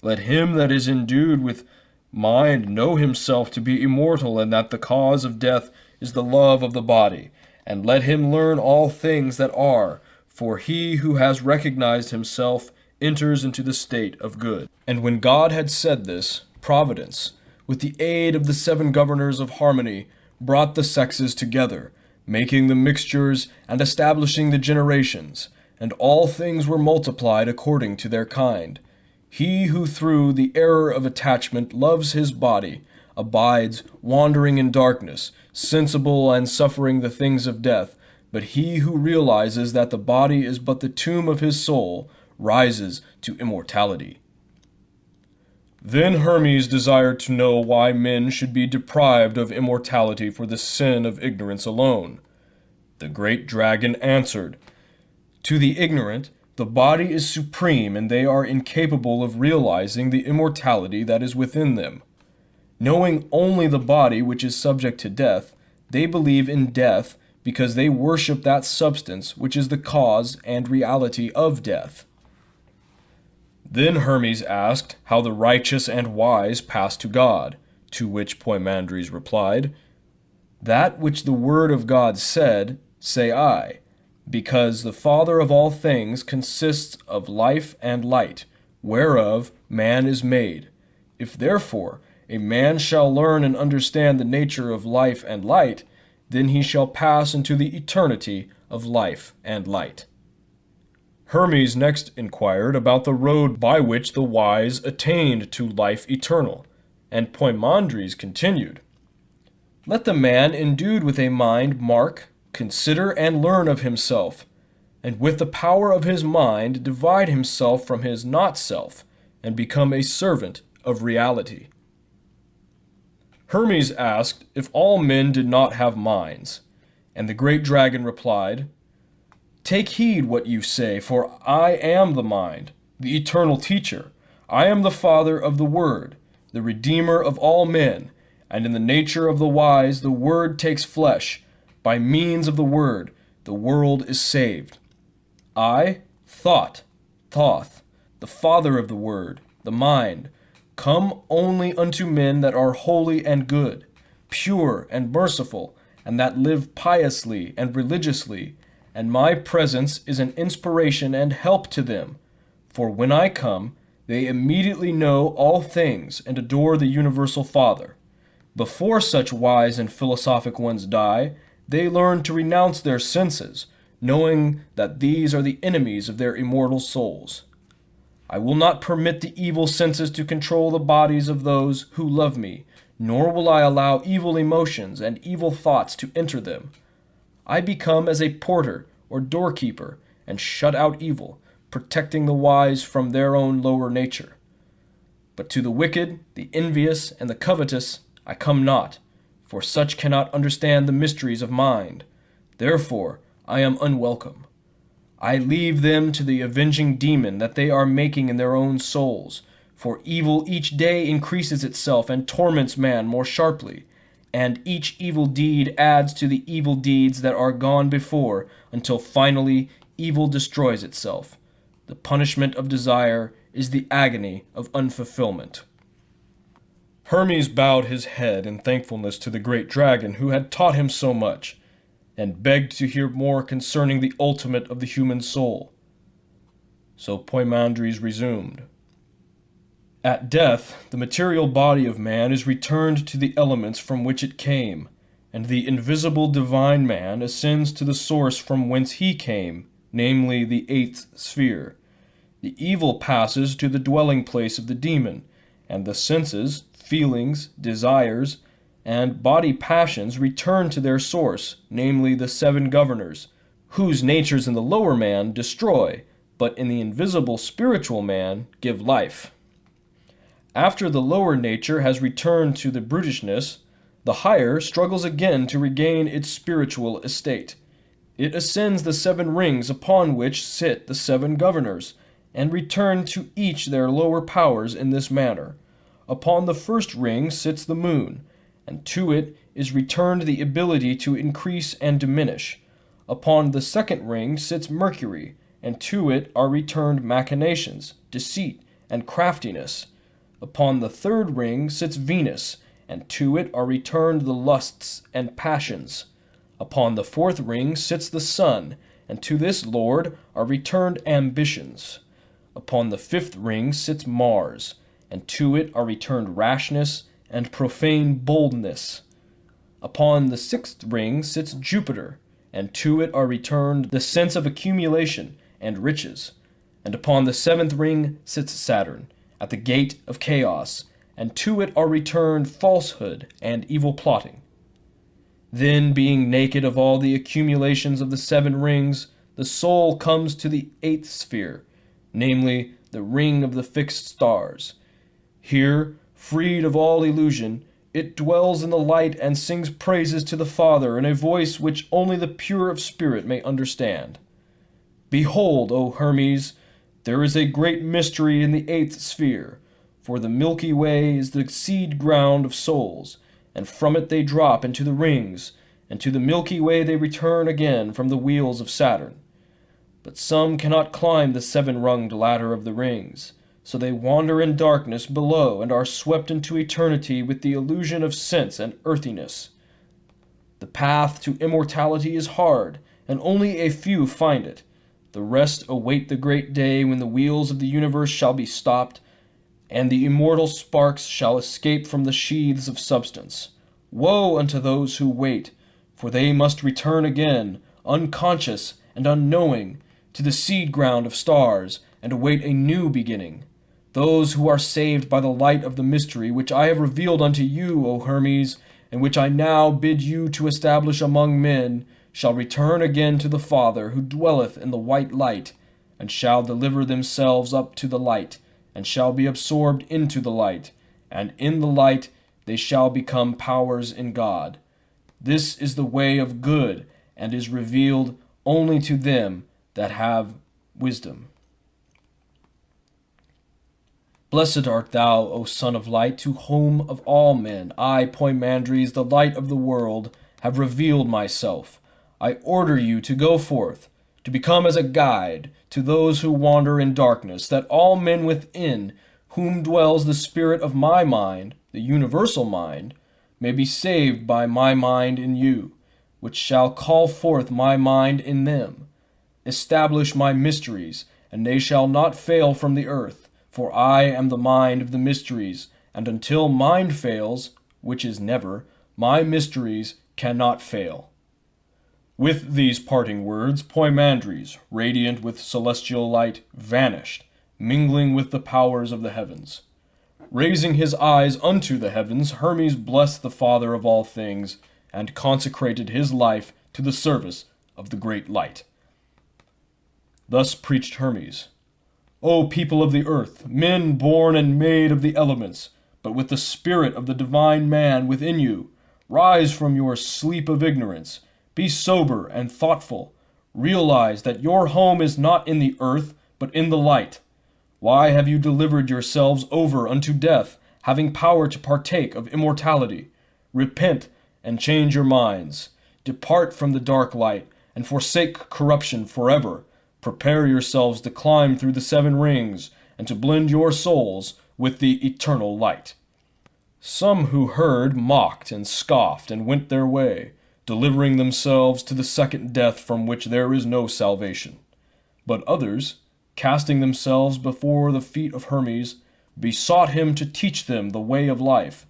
Let him that is endued with mind know himself to be immortal, and that the cause of death is the love of the body. And let him learn all things that are, for he who has recognized himself enters into the state of good. And when God had said this, Providence, with the aid of the 7 governors of harmony, brought the sexes together, making the mixtures and establishing the generations, and all things were multiplied according to their kind. He who through the error of attachment loves his body, abides wandering in darkness, sensible and suffering the things of death, but he who realizes that the body is but the tomb of his soul rises to immortality. Then Hermes desired to know why men should be deprived of immortality for the sin of ignorance alone. The great dragon answered, To the ignorant, the body is supreme, and they are incapable of realizing the immortality that is within them. Knowing only the body which is subject to death, they believe in death because they worship that substance which is the cause and reality of death. Then Hermes asked how the righteous and wise pass to God, to which Poimandres replied, That which the word of God said, say I, because the Father of all things consists of life and light, whereof man is made. If therefore a man shall learn and understand the nature of life and light, then he shall pass into the eternity of life and light. Hermes next inquired about the road by which the wise attained to life eternal, and Poimandres continued, Let the man endued with a mind mark, consider, and learn of himself, and with the power of his mind divide himself from his not-self, and become a servant of reality. Hermes asked if all men did not have minds, and the great dragon replied, Take heed what you say, for I am the mind, the eternal teacher. I am the Father of the Word, the Redeemer of all men, and in the nature of the wise the Word takes flesh. By means of the Word, the world is saved. I, Thoth, the Father of the Word, the mind, come only unto men that are holy and good, pure and merciful, and that live piously and religiously, and my presence is an inspiration and help to them. For when I come, they immediately know all things and adore the universal Father. Before such wise and philosophic ones die, they learn to renounce their senses, knowing that these are the enemies of their immortal souls. I will not permit the evil senses to control the bodies of those who love me, nor will I allow evil emotions and evil thoughts to enter them. I become as a porter or doorkeeper and shut out evil, protecting the wise from their own lower nature. But to the wicked, the envious, and the covetous I come not, for such cannot understand the mysteries of mind. Therefore I am unwelcome. I leave them to the avenging demon that they are making in their own souls, for evil each day increases itself and torments man more sharply, and each evil deed adds to the evil deeds that are gone before, until finally evil destroys itself. The punishment of desire is the agony of unfulfillment. Hermes bowed his head in thankfulness to the great dragon who had taught him so much, and begged to hear more concerning the ultimate of the human soul. So Poimandres resumed. At death, the material body of man is returned to the elements from which it came, and the invisible divine man ascends to the source from whence he came, namely the eighth sphere. The evil passes to the dwelling place of the demon, and the senses, feelings, desires, and body passions return to their source, namely the seven governors, whose natures in the lower man destroy, but in the invisible spiritual man give life. After the lower nature has returned to the brutishness, the higher struggles again to regain its spiritual estate. It ascends the 7 rings upon which sit the 7 governors, and return to each their lower powers in this manner. Upon the first ring sits the moon, and to it is returned the ability to increase and diminish. Upon the second ring sits Mercury, and to it are returned machinations, deceit, and craftiness. Upon the third ring sits Venus, and to it are returned the lusts and passions. Upon the fourth ring sits the Sun, and to this lord are returned ambitions. Upon the fifth ring sits Mars, and to it are returned rashness and profane boldness. Upon the sixth ring sits Jupiter, and to it are returned the sense of accumulation and riches. And upon the 7th ring sits Saturn, at the gate of chaos, and to it are returned falsehood and evil plotting. Then, being naked of all the accumulations of the 7 rings, the soul comes to the 8th sphere, namely the ring of the fixed stars. Here, freed of all illusion, it dwells in the light and sings praises to the Father in a voice which only the pure of spirit may understand. Behold, O Hermes, there is a great mystery in the 8th sphere, for the Milky Way is the seed ground of souls, and from it they drop into the rings, and to the Milky Way they return again from the wheels of Saturn. But some cannot climb the 7-runged ladder of the rings, so they wander in darkness below and are swept into eternity with the illusion of sense and earthiness. The path to immortality is hard, and only a few find it. The rest await the great day when the wheels of the universe shall be stopped, and the immortal sparks shall escape from the sheaths of substance. Woe unto those who wait, for they must return again, unconscious and unknowing, to the seed ground of stars, and await a new beginning. Those who are saved by the light of the mystery which I have revealed unto you, O Hermes, and which I now bid you to establish among men, shall return again to the Father who dwelleth in the white light, and shall deliver themselves up to the light, and shall be absorbed into the light, and in the light they shall become powers in God. This is the way of good, and is revealed only to them that have wisdom. Blessed art thou, O Son of Light, to whom of all men I, Poimandres, the light of the world, have revealed myself. I order you to go forth, to become as a guide to those who wander in darkness, that all men within whom dwells the spirit of my mind, the universal mind, may be saved by my mind in you, which shall call forth my mind in them. Establish my mysteries, and they shall not fail from the earth. For I am the mind of the mysteries, and until mind fails, which is never, my mysteries cannot fail. With these parting words, Poimandres, radiant with celestial light, vanished, mingling with the powers of the heavens. Raising his eyes unto the heavens, Hermes blessed the Father of all things, and consecrated his life to the service of the great light. Thus preached Hermes: O people of the earth, men born and made of the elements, but with the spirit of the divine man within you, rise from your sleep of ignorance, be sober and thoughtful, realize that your home is not in the earth, but in the light. Why have you delivered yourselves over unto death, having power to partake of immortality? Repent and change your minds. Depart from the dark light, and forsake corruption forever. Prepare yourselves to climb through the 7 rings, and to blend your souls with the eternal light. Some who heard mocked and scoffed and went their way, delivering themselves to the second death from which there is no salvation. But others, casting themselves before the feet of Hermes, besought him to teach them the way of life.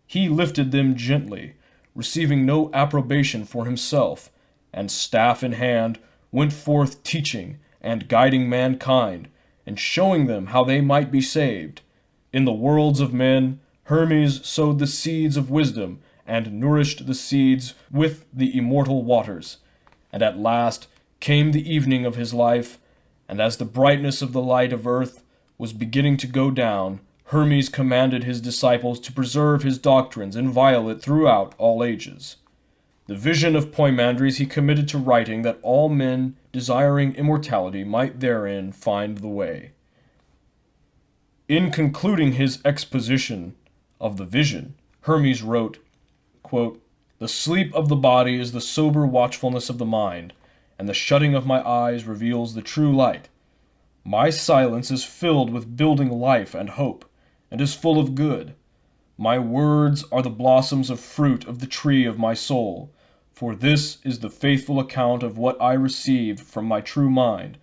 He lifted them gently, receiving no approbation for himself, and staff in hand went forth teaching and guiding mankind, and showing them how they might be saved. In the worlds of men, Hermes sowed the seeds of wisdom, and nourished the seeds with the immortal waters. And at last came the evening of his life, and as the brightness of the light of earth was beginning to go down, Hermes commanded his disciples to preserve his doctrines inviolate throughout all ages. The vision of Poimandres he committed to writing, that all men desiring immortality might therein find the way. In concluding his exposition of the vision, Hermes wrote, quote, "The sleep of the body is the sober watchfulness of the mind, and the shutting of my eyes reveals the true light. My silence is filled with building life and hope, and is full of good. My words are the blossoms of fruit of the tree of my soul, for this is the faithful account of what I received from my true mind,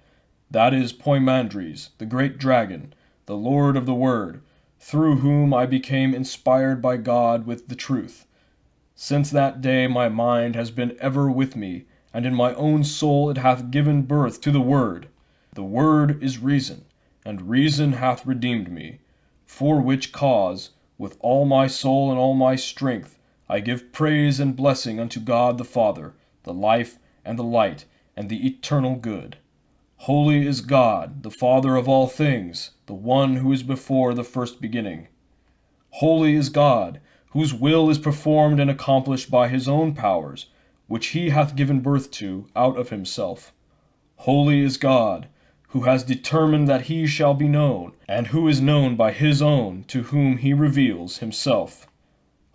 that is Poimandres, the great dragon, the Lord of the Word, through whom I became inspired by God with the truth. Since that day my mind has been ever with me, and in my own soul it hath given birth to the Word. The Word is reason, and reason hath redeemed me, for which cause, with all my soul and all my strength, I give praise and blessing unto God the Father, the life and the light, and the eternal good. Holy is God, the Father of all things, the one who is before the first beginning. Holy is God, whose will is performed and accomplished by his own powers, which he hath given birth to out of himself. Holy is God, who has determined that he shall be known, and who is known by his own, to whom he reveals himself.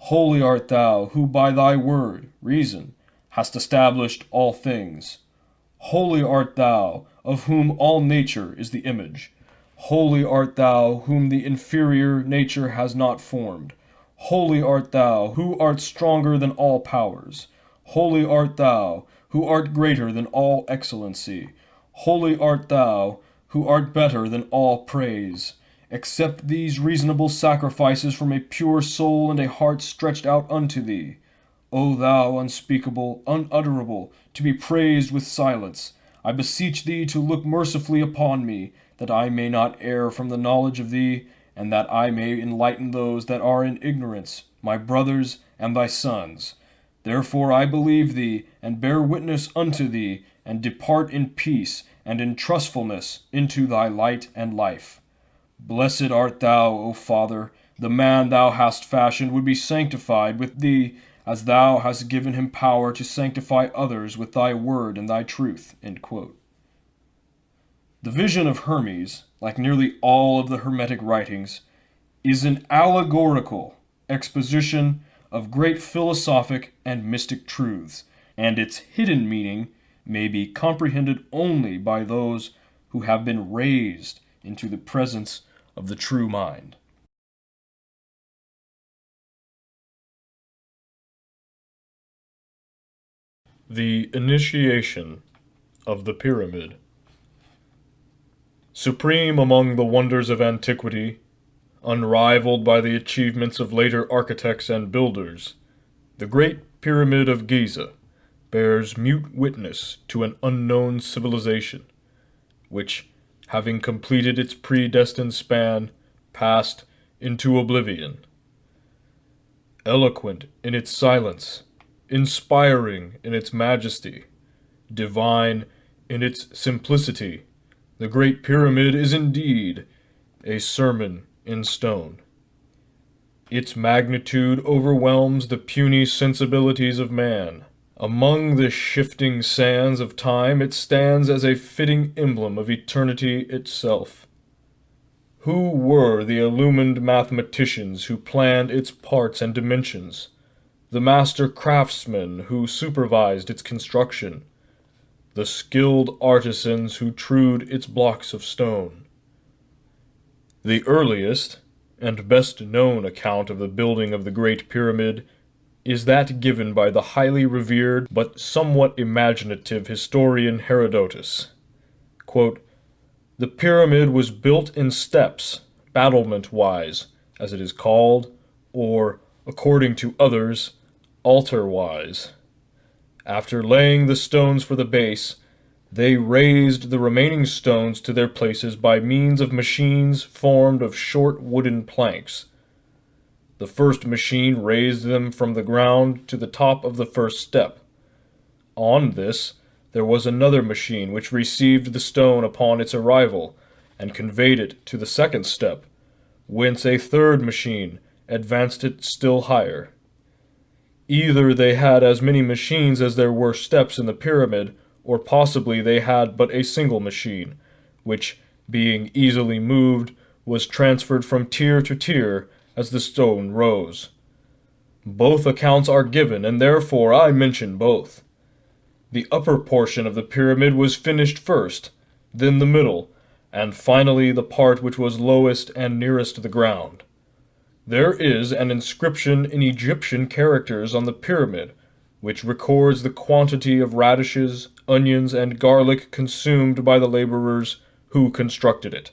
Holy art thou, who by thy word, reason, hast established all things. Holy art thou, of whom all nature is the image. Holy art thou, whom the inferior nature has not formed. Holy art thou, who art stronger than all powers. Holy art thou, who art greater than all excellency. Holy art thou, who art better than all praise. Accept these reasonable sacrifices from a pure soul and a heart stretched out unto thee. O thou unspeakable, unutterable, to be praised with silence, I beseech thee to look mercifully upon me, that I may not err from the knowledge of thee, and that I may enlighten those that are in ignorance, my brothers and thy sons. Therefore I believe thee, and bear witness unto thee, and depart in peace and in trustfulness into thy light and life. Blessed art thou, O Father, the man thou hast fashioned would be sanctified with thee, as thou hast given him power to sanctify others with thy word and thy truth." End quote. The vision of Hermes, like nearly all of the Hermetic writings, is an allegorical exposition of great philosophic and mystic truths, and its hidden meaning may be comprehended only by those who have been raised into the presence of the true mind. The initiation of the pyramid. Supreme among the wonders of antiquity, unrivaled by the achievements of later architects and builders, the Great Pyramid of Giza bears mute witness to an unknown civilization, which, having completed its predestined span, passed into oblivion. Eloquent in its silence, inspiring in its majesty, divine in its simplicity, the Great Pyramid is indeed a sermon in stone. Its magnitude overwhelms the puny sensibilities of man. Among the shifting sands of time it stands as a fitting emblem of eternity itself. Who were the illumined mathematicians who planned its parts and dimensions, the master craftsmen who supervised its construction, the skilled artisans who trued its blocks of stone? The earliest and best known account of the building of the Great Pyramid is that given by the highly revered but somewhat imaginative historian Herodotus. Quote, "The pyramid was built in steps, battlement-wise, as it is called, or, according to others, altar-wise. After laying the stones for the base, they raised the remaining stones to their places by means of machines formed of short wooden planks. The first machine raised them from the ground to the top of the first step. On this there was another machine which received the stone upon its arrival, and conveyed it to the second step, whence a third machine advanced it still higher. Either they had as many machines as there were steps in the pyramid, or possibly they had but a single machine, which, being easily moved, was transferred from tier to tier as the stone rose. Both accounts are given, and therefore I mention both. The upper portion of the pyramid was finished first, then the middle, and finally the part which was lowest and nearest the ground. There is an inscription in Egyptian characters on the pyramid, which records the quantity of radishes, onions, and garlic consumed by the laborers who constructed it.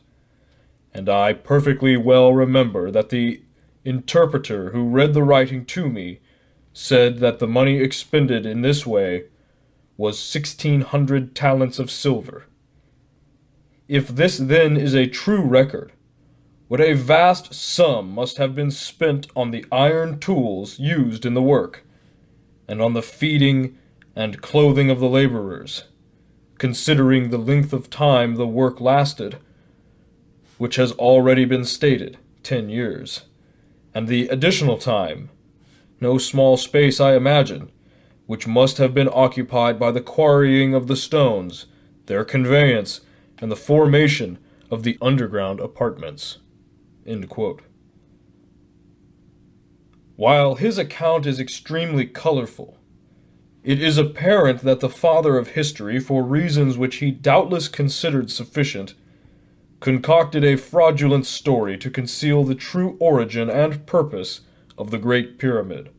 And I perfectly well remember that the interpreter who read the writing to me said that the money expended in this way was 1,600 talents of silver. If this then is a true record, what a vast sum must have been spent on the iron tools used in the work, and on the feeding and clothing of the laborers, considering the length of time the work lasted, which has already been stated, 10 years, and the additional time, no small space I imagine, which must have been occupied by the quarrying of the stones, their conveyance, and the formation of the underground apartments." End quote. While his account is extremely colorful, it is apparent that the father of history, for reasons which he doubtless considered sufficient, concocted a fraudulent story to conceal the true origin and purpose of the Great Pyramid.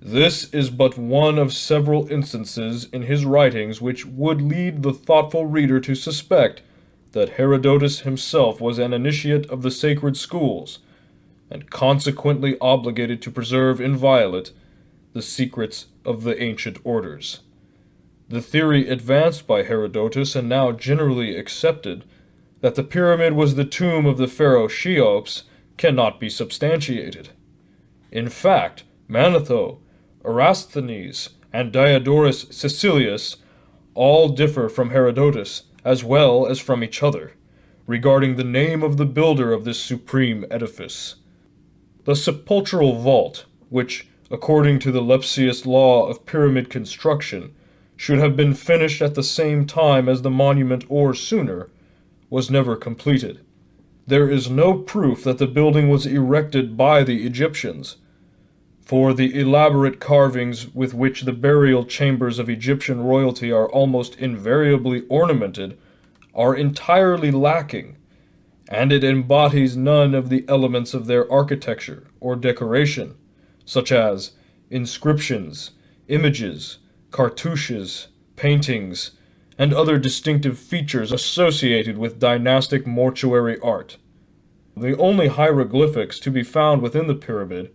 This is but one of several instances in his writings which would lead the thoughtful reader to suspect that Herodotus himself was an initiate of the sacred schools, and consequently obligated to preserve inviolate the secrets of the ancient orders. The theory advanced by Herodotus, and now generally accepted, that the pyramid was the tomb of the pharaoh Cheops, cannot be substantiated. In fact, Manetho, Eratosthenes, and Diodorus Siculus all differ from Herodotus, as well as from each other, regarding the name of the builder of this supreme edifice. The sepulchral vault, which, according to the Lepsius law of pyramid construction, should have been finished at the same time as the monument or sooner, was never completed. There is no proof that the building was erected by the Egyptians, for the elaborate carvings with which the burial chambers of Egyptian royalty are almost invariably ornamented are entirely lacking, and it embodies none of the elements of their architecture or decoration, such as inscriptions, images, cartouches, paintings, and other distinctive features associated with dynastic mortuary art. The only hieroglyphics to be found within the pyramid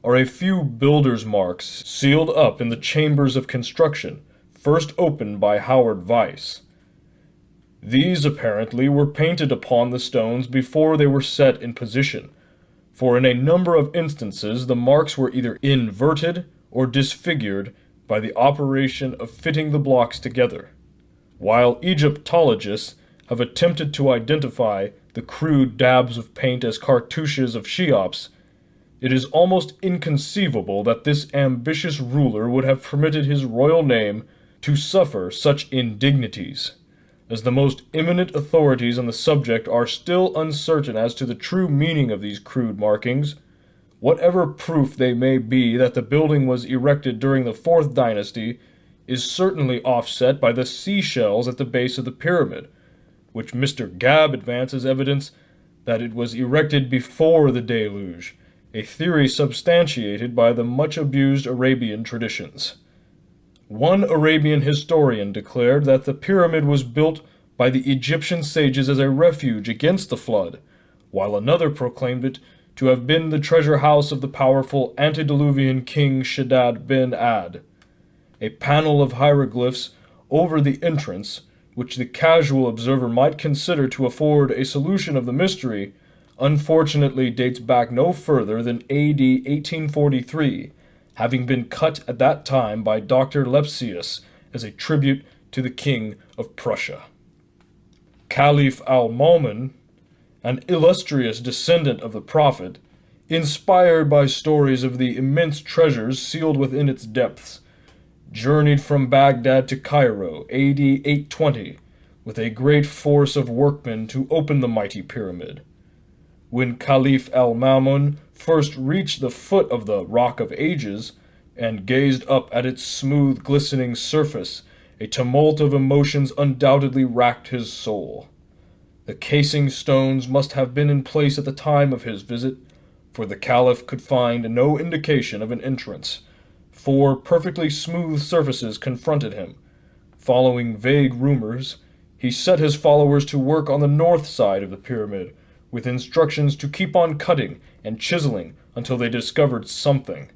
are a few builder's marks sealed up in the chambers of construction, first opened by Howard Weiss. These apparently were painted upon the stones before they were set in position, for in a number of instances the marks were either inverted or disfigured by the operation of fitting the blocks together. While Egyptologists have attempted to identify the crude dabs of paint as cartouches of Cheops, it is almost inconceivable that this ambitious ruler would have permitted his royal name to suffer such indignities, as the most eminent authorities on the subject are still uncertain as to the true meaning of these crude markings. Whatever proof they may be that the building was erected during the 4th dynasty is certainly offset by the seashells at the base of the pyramid, which Mr. Gabb advances evidence that it was erected before the deluge, a theory substantiated by the much-abused Arabian traditions. One Arabian historian declared that the pyramid was built by the Egyptian sages as a refuge against the flood, while another proclaimed it to have been the treasure house of the powerful antediluvian king Shaddad bin Ad. A panel of hieroglyphs over the entrance, which the casual observer might consider to afford a solution of the mystery, unfortunately dates back no further than A.D. 1843, having been cut at that time by Dr. Lepsius as a tribute to the King of Prussia. Caliph al-Ma'mun, an illustrious descendant of the Prophet, inspired by stories of the immense treasures sealed within its depths, journeyed from Baghdad to Cairo, A.D. 820, with a great force of workmen to open the mighty pyramid. When Caliph al-Ma'mun first reached the foot of the Rock of Ages, and gazed up at its smooth, glistening surface, a tumult of emotions undoubtedly racked his soul. The casing stones must have been in place at the time of his visit, for the Caliph could find no indication of an entrance. 4 perfectly smooth surfaces confronted him. Following vague rumors, he set his followers to work on the north side of the pyramid, with instructions to keep on cutting and chiseling until they discovered something.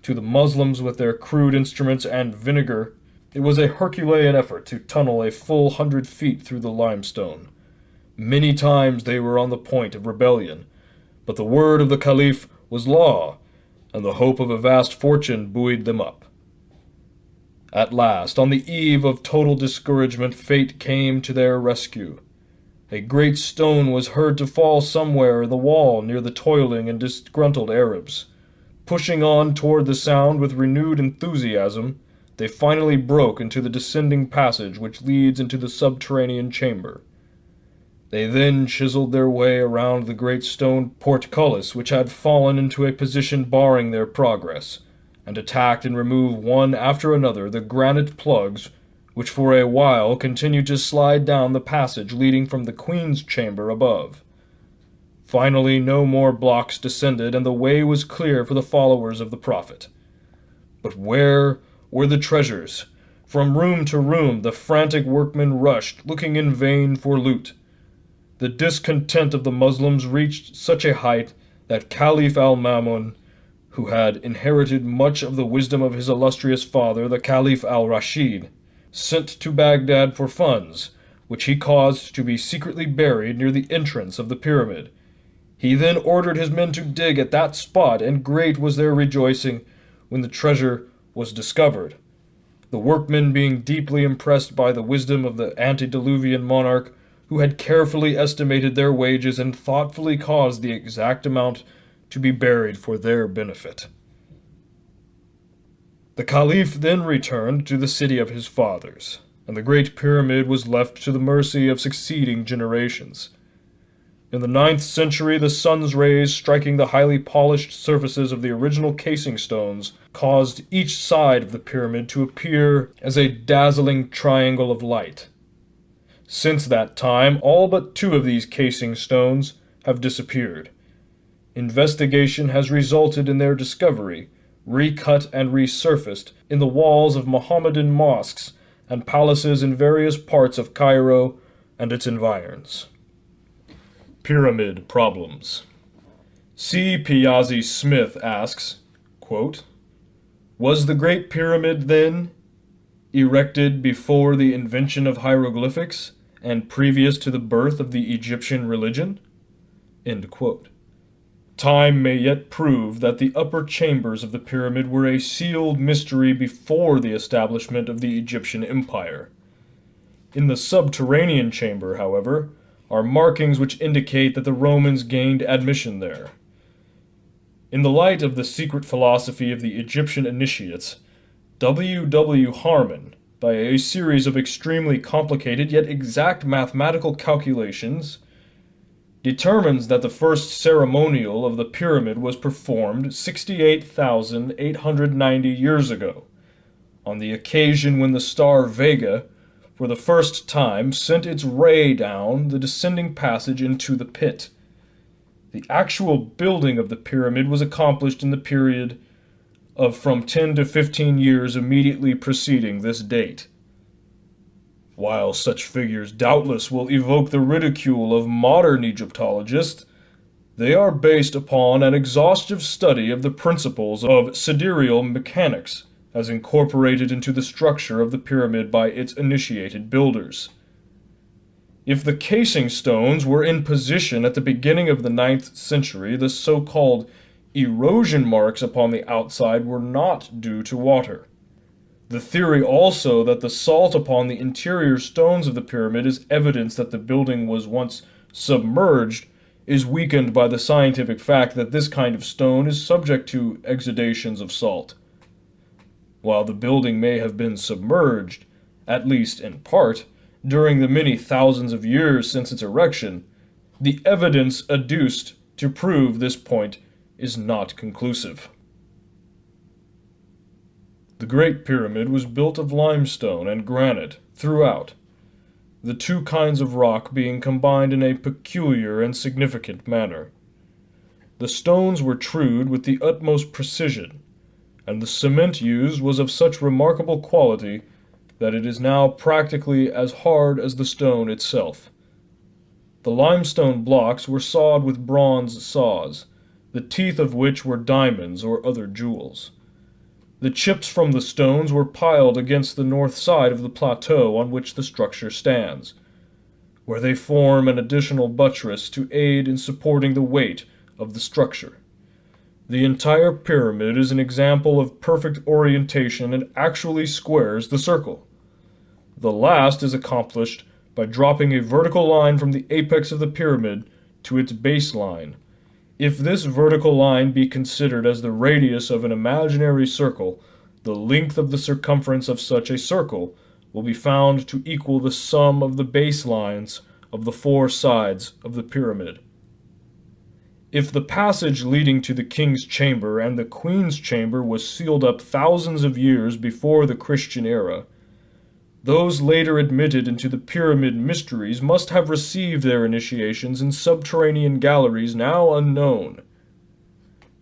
To the Muslims with their crude instruments and vinegar, it was a Herculean effort to tunnel a full 100 feet through the limestone. Many times they were on the point of rebellion, but the word of the Caliph was law, and the hope of a vast fortune buoyed them up. At last, on the eve of total discouragement, fate came to their rescue. A great stone was heard to fall somewhere in the wall near the toiling and disgruntled Arabs. Pushing on toward the sound with renewed enthusiasm, they finally broke into the descending passage which leads into the subterranean chamber. They then chiseled their way around the great stone portcullis which had fallen into a position barring their progress, and attacked and removed one after another the granite plugs which for a while continued to slide down the passage leading from the Queen's chamber above. Finally, no more blocks descended, and the way was clear for the followers of the Prophet. But where were the treasures? From room to room the frantic workmen rushed, looking in vain for loot. The discontent of the Muslims reached such a height that Caliph al-Ma'mun, who had inherited much of the wisdom of his illustrious father, the Caliph al-Rashid, sent to Baghdad for funds, which he caused to be secretly buried near the entrance of the pyramid. He then ordered his men to dig at that spot, and great was their rejoicing when the treasure was discovered. The workmen, being deeply impressed by the wisdom of the antediluvian monarch, who had carefully estimated their wages and thoughtfully caused the exact amount to be buried for their benefit. The Caliph then returned to the city of his fathers, and the great pyramid was left to the mercy of succeeding generations. In the 9th century, the sun's rays striking the highly polished surfaces of the original casing stones caused each side of the pyramid to appear as a dazzling triangle of light. Since that time, all but 2 of these casing stones have disappeared. Investigation has resulted in their discovery, recut and resurfaced in the walls of Mohammedan mosques and palaces in various parts of Cairo and its environs. Pyramid problems. C. Piazzi Smith asks, quote, "Was the Great Pyramid, then, erected before the invention of hieroglyphics and previous to the birth of the Egyptian religion?" End quote. Time may yet prove that the upper chambers of the pyramid were a sealed mystery before the establishment of the Egyptian Empire. In the subterranean chamber, however, are markings which indicate that the Romans gained admission there. In the light of the secret philosophy of the Egyptian initiates, W. W. Harmon, by a series of extremely complicated yet exact mathematical calculations, determines that the first ceremonial of the pyramid was performed 68,890 years ago, on the occasion when the star Vega, for the first time, sent its ray down the descending passage into the pit. The actual building of the pyramid was accomplished in the period of from 10 to 15 years immediately preceding this date. While such figures doubtless will evoke the ridicule of modern Egyptologists, they are based upon an exhaustive study of the principles of sidereal mechanics as incorporated into the structure of the pyramid by its initiated builders. If the casing stones were in position at the beginning of the 9th century, the so-called erosion marks upon the outside were not due to water. The theory also that the salt upon the interior stones of the pyramid is evidence that the building was once submerged is weakened by the scientific fact that this kind of stone is subject to exudations of salt. While the building may have been submerged, at least in part, during the many thousands of years since its erection, the evidence adduced to prove this point is not conclusive. The Great Pyramid was built of limestone and granite throughout, the two kinds of rock being combined in a peculiar and significant manner. The stones were trued with the utmost precision, and the cement used was of such remarkable quality that it is now practically as hard as the stone itself. The limestone blocks were sawed with bronze saws, the teeth of which were diamonds or other jewels. The chips from the stones were piled against the north side of the plateau on which the structure stands, where they form an additional buttress to aid in supporting the weight of the structure. The entire pyramid is an example of perfect orientation and actually squares the circle. The last is accomplished by dropping a vertical line from the apex of the pyramid to its base line. If this vertical line be considered as the radius of an imaginary circle, the length of the circumference of such a circle will be found to equal the sum of the baselines of the four sides of the pyramid. If the passage leading to the king's chamber and the queen's chamber was sealed up thousands of years before the Christian era, those later admitted into the pyramid mysteries must have received their initiations in subterranean galleries now unknown.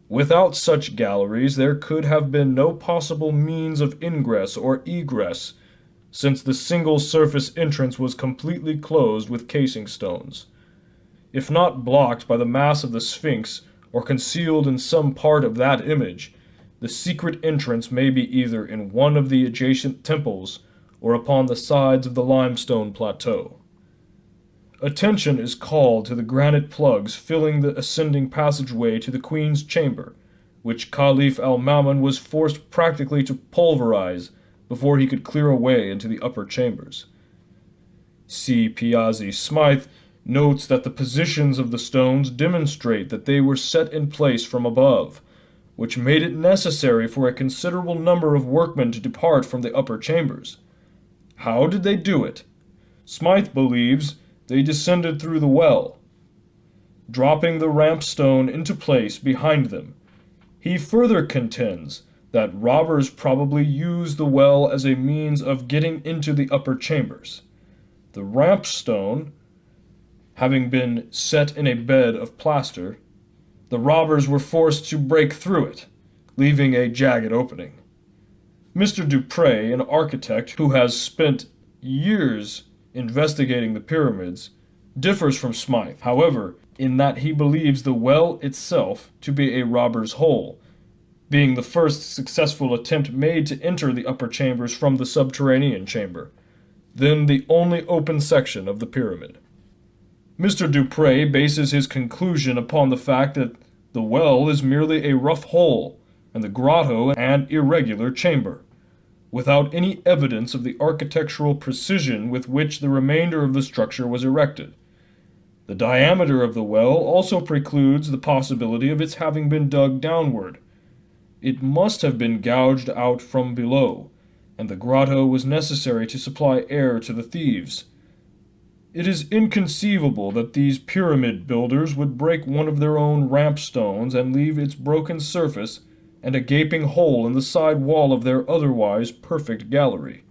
Without such galleries there could have been no possible means of ingress or egress, since the single surface entrance was completely closed with casing stones. If not blocked by the mass of the Sphinx or concealed in some part of that image, the secret entrance may be either in one of the adjacent temples or upon the sides of the limestone plateau. Attention is called to the granite plugs filling the ascending passageway to the queen's chamber, which Caliph al-Ma'mun was forced practically to pulverize before he could clear a way into the upper chambers. C. Piazzi Smythe notes that the positions of the stones demonstrate that they were set in place from above, which made it necessary for a considerable number of workmen to depart from the upper chambers. How did they do it? Smythe believes they descended through the well, dropping the ramp stone into place behind them. He further contends that robbers probably used the well as a means of getting into the upper chambers. The ramp stone, having been set in a bed of plaster, the robbers were forced to break through it, leaving a jagged opening. Mr. Dupré, an architect who has spent years investigating the pyramids, differs from Smythe. However, in that he believes the well itself to be a robber's hole, being the first successful attempt made to enter the upper chambers from the subterranean chamber, then the only open section of the pyramid. Mr. Dupre bases his conclusion upon the fact that the well is merely a rough hole, and the grotto an irregular chamber, without any evidence of the architectural precision with which the remainder of the structure was erected. The diameter of the well also precludes the possibility of its having been dug downward. It must have been gouged out from below, and the grotto was necessary to supply air to the thieves. It is inconceivable that these pyramid builders would break one of their own ramp stones and leave its broken surface and a gaping hole in the side wall of their otherwise perfect gallery.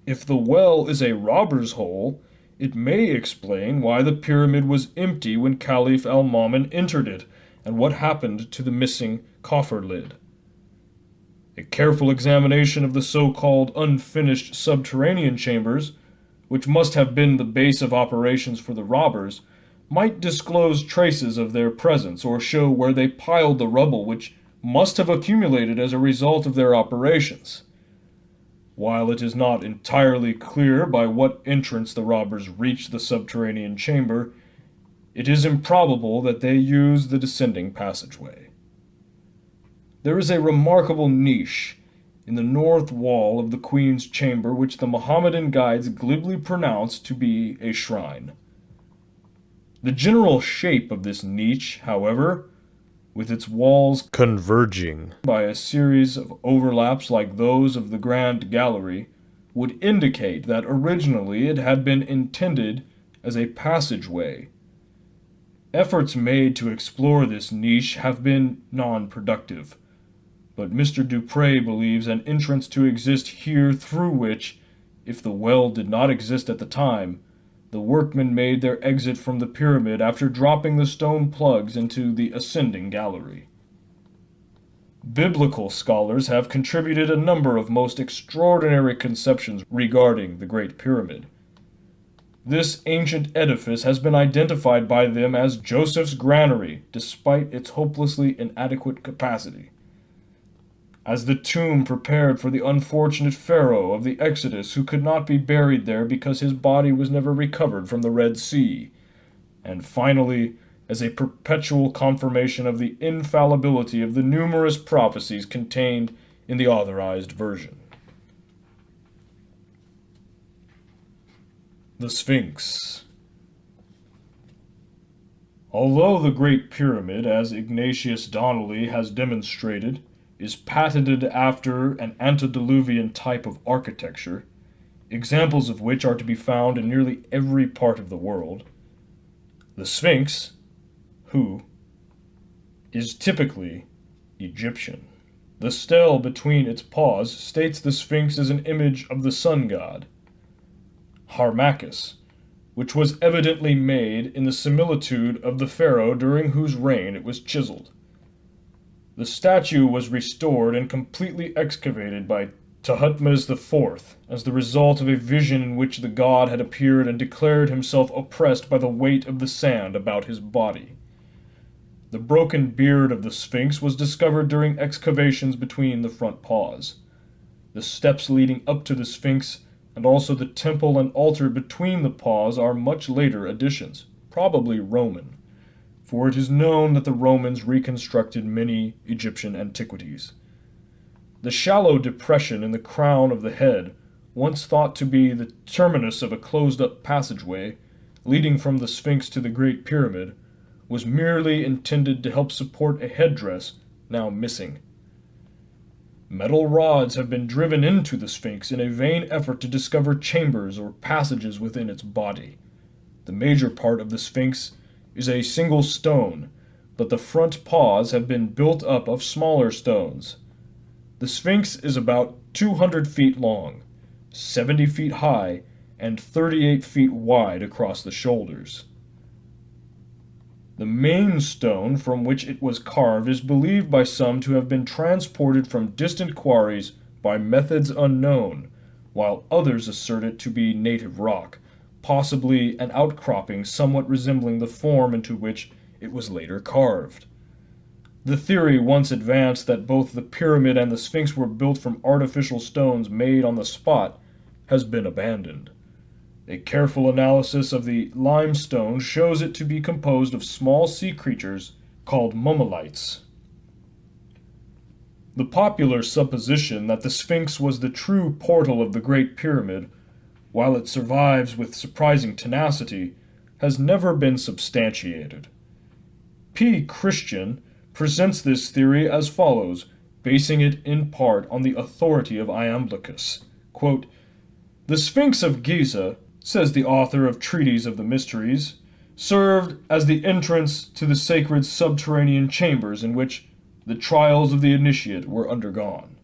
If the well is a robber's hole, it may explain why the pyramid was empty when Caliph al-Ma'mun entered it, and what happened to the missing coffer lid. A careful examination of the so-called unfinished subterranean chambers, which must have been the base of operations for the robbers, might disclose traces of their presence or show where they piled the rubble which must have accumulated as a result of their operations. While it is not entirely clear by what entrance the robbers reached the subterranean chamber, it is improbable that they used the descending passageway. There is a remarkable niche in the north wall of the Queen's chamber which the Mohammedan guides glibly pronounce to be a shrine. The general shape of this niche, however, with its walls converging by a series of overlaps like those of the Grand Gallery, would indicate that originally it had been intended as a passageway. Efforts made to explore this niche have been non-productive, but Mr. Dupre believes an entrance to exist here through which, if the well did not exist at the time, the workmen made their exit from the pyramid after dropping the stone plugs into the ascending gallery. Biblical scholars have contributed a number of most extraordinary conceptions regarding the Great Pyramid. This ancient edifice has been identified by them as Joseph's granary, despite its hopelessly inadequate capacity. As the tomb prepared for the unfortunate Pharaoh of the Exodus who could not be buried there because his body was never recovered from the Red Sea, and finally, as a perpetual confirmation of the infallibility of the numerous prophecies contained in the authorized version. The Sphinx. Although the Great Pyramid, as Ignatius Donnelly has demonstrated, is patented after an antediluvian type of architecture, examples of which are to be found in nearly every part of the world, the Sphinx, is typically Egyptian. The stele between its paws states the Sphinx is an image of the sun god, Harmachis, which was evidently made in the similitude of the pharaoh during whose reign it was chiseled. The statue was restored and completely excavated by Thutmose IV as the result of a vision in which the god had appeared and declared himself oppressed by the weight of the sand about his body. The broken beard of the Sphinx was discovered during excavations between the front paws. The steps leading up to the Sphinx and also the temple and altar between the paws are much later additions, probably Roman, for it is known that the Romans reconstructed many Egyptian antiquities. The shallow depression in the crown of the head, once thought to be the terminus of a closed-up passageway leading from the Sphinx to the Great Pyramid, was merely intended to help support a headdress now missing. Metal rods have been driven into the Sphinx in a vain effort to discover chambers or passages within its body. The major part of the Sphinx is a single stone, but the front paws have been built up of smaller stones. The Sphinx is about 200 feet long, 70 feet high, and 38 feet wide across the shoulders. The main stone from which it was carved is believed by some to have been transported from distant quarries by methods unknown, while others assert it to be native rock, possibly an outcropping somewhat resembling the form into which it was later carved. The theory once advanced that both the pyramid and the Sphinx were built from artificial stones made on the spot has been abandoned. A careful analysis of the limestone shows it to be composed of small sea creatures called mummelites. The popular supposition that the Sphinx was the true portal of the Great Pyramid, while it survives with surprising tenacity, has never been substantiated. P. Christian presents this theory as follows, basing it in part on the authority of Iamblichus. Quote, "The Sphinx of Giza," says the author of Treatise of the Mysteries, "served as the entrance to the sacred subterranean chambers in which the trials of the initiate were undergone.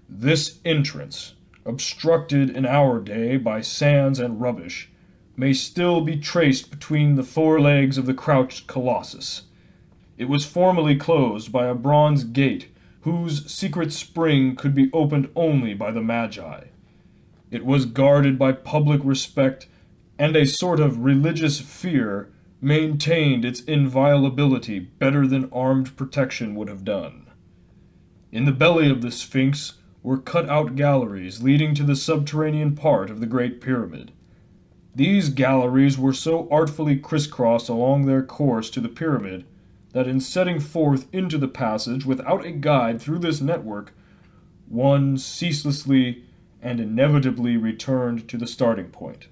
This entrance, obstructed in our day by sands and rubbish, may still be traced between the forelegs of the crouched colossus. It was formerly closed by a bronze gate whose secret spring could be opened only by the Magi. It was guarded by public respect, and a sort of religious fear maintained its inviolability better than armed protection would have done. In the belly of the Sphinx were cut-out galleries leading to the subterranean part of the Great Pyramid. These galleries were so artfully crisscrossed along their course to the pyramid that in setting forth into the passage without a guide through this network, one ceaselessly and inevitably returned to the starting point."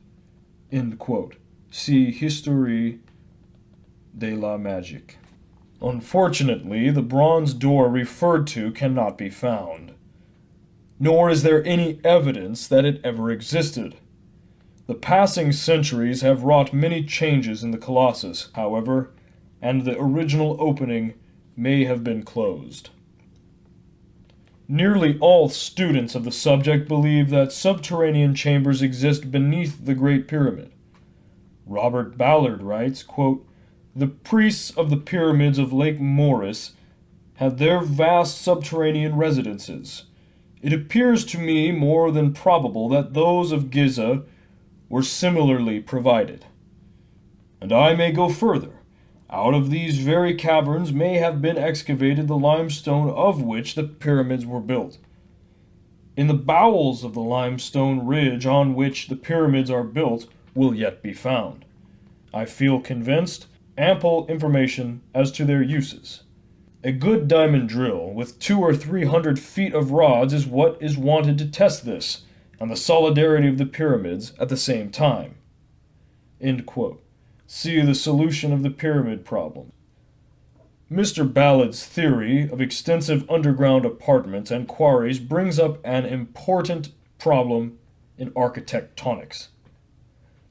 End quote. See Histoire de la Magie. Unfortunately, the bronze door referred to cannot be found, nor is there any evidence that it ever existed. The passing centuries have wrought many changes in the Colossus, however, and the original opening may have been closed. Nearly all students of the subject believe that subterranean chambers exist beneath the Great Pyramid. Robert Ballard writes, quote, "The priests of the pyramids of Lake Moeris had their vast subterranean residences. It appears to me more than probable that those of Giza were similarly provided. And I may go further. Out of these very caverns may have been excavated the limestone of which the pyramids were built. In the bowels of the limestone ridge on which the pyramids are built will yet be found, I feel convinced, ample information as to their uses. A good diamond drill with 200 or 300 feet of rods is what is wanted to test this, and the solidarity of the pyramids at the same time." End quote. See the solution of the pyramid problem. Mr. Ballard's theory of extensive underground apartments and quarries brings up an important problem in architectonics.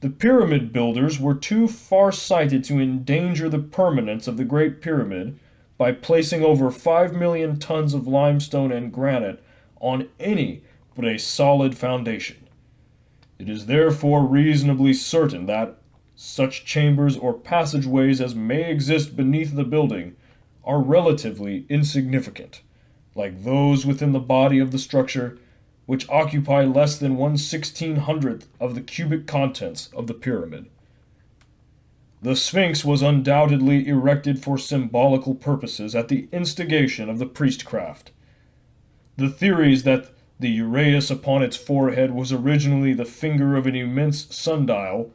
The pyramid builders were too far-sighted to endanger the permanence of the Great Pyramid by placing over 5 million tons of limestone and granite on any but a solid foundation. It is therefore reasonably certain that such chambers or passageways as may exist beneath the building are relatively insignificant, like those within the body of the structure, which occupy less than 1/1600th of the cubic contents of the pyramid. The Sphinx was undoubtedly erected for symbolical purposes at the instigation of the priestcraft. The theories that the uraeus upon its forehead was originally the finger of an immense sundial,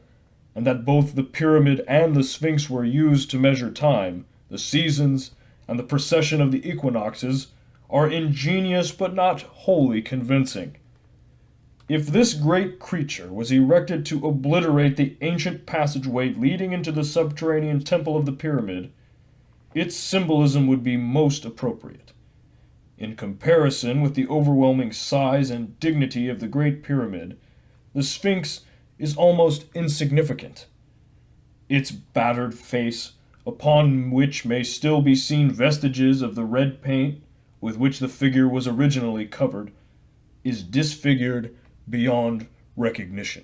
and that both the pyramid and the Sphinx were used to measure time, the seasons, and the precession of the equinoxes, are ingenious but not wholly convincing. If this great creature was erected to obliterate the ancient passageway leading into the subterranean temple of the pyramid, its symbolism would be most appropriate. In comparison with the overwhelming size and dignity of the Great Pyramid, the Sphinx is almost insignificant. Its battered face, upon which may still be seen vestiges of the red paint with which the figure was originally covered, is disfigured beyond recognition.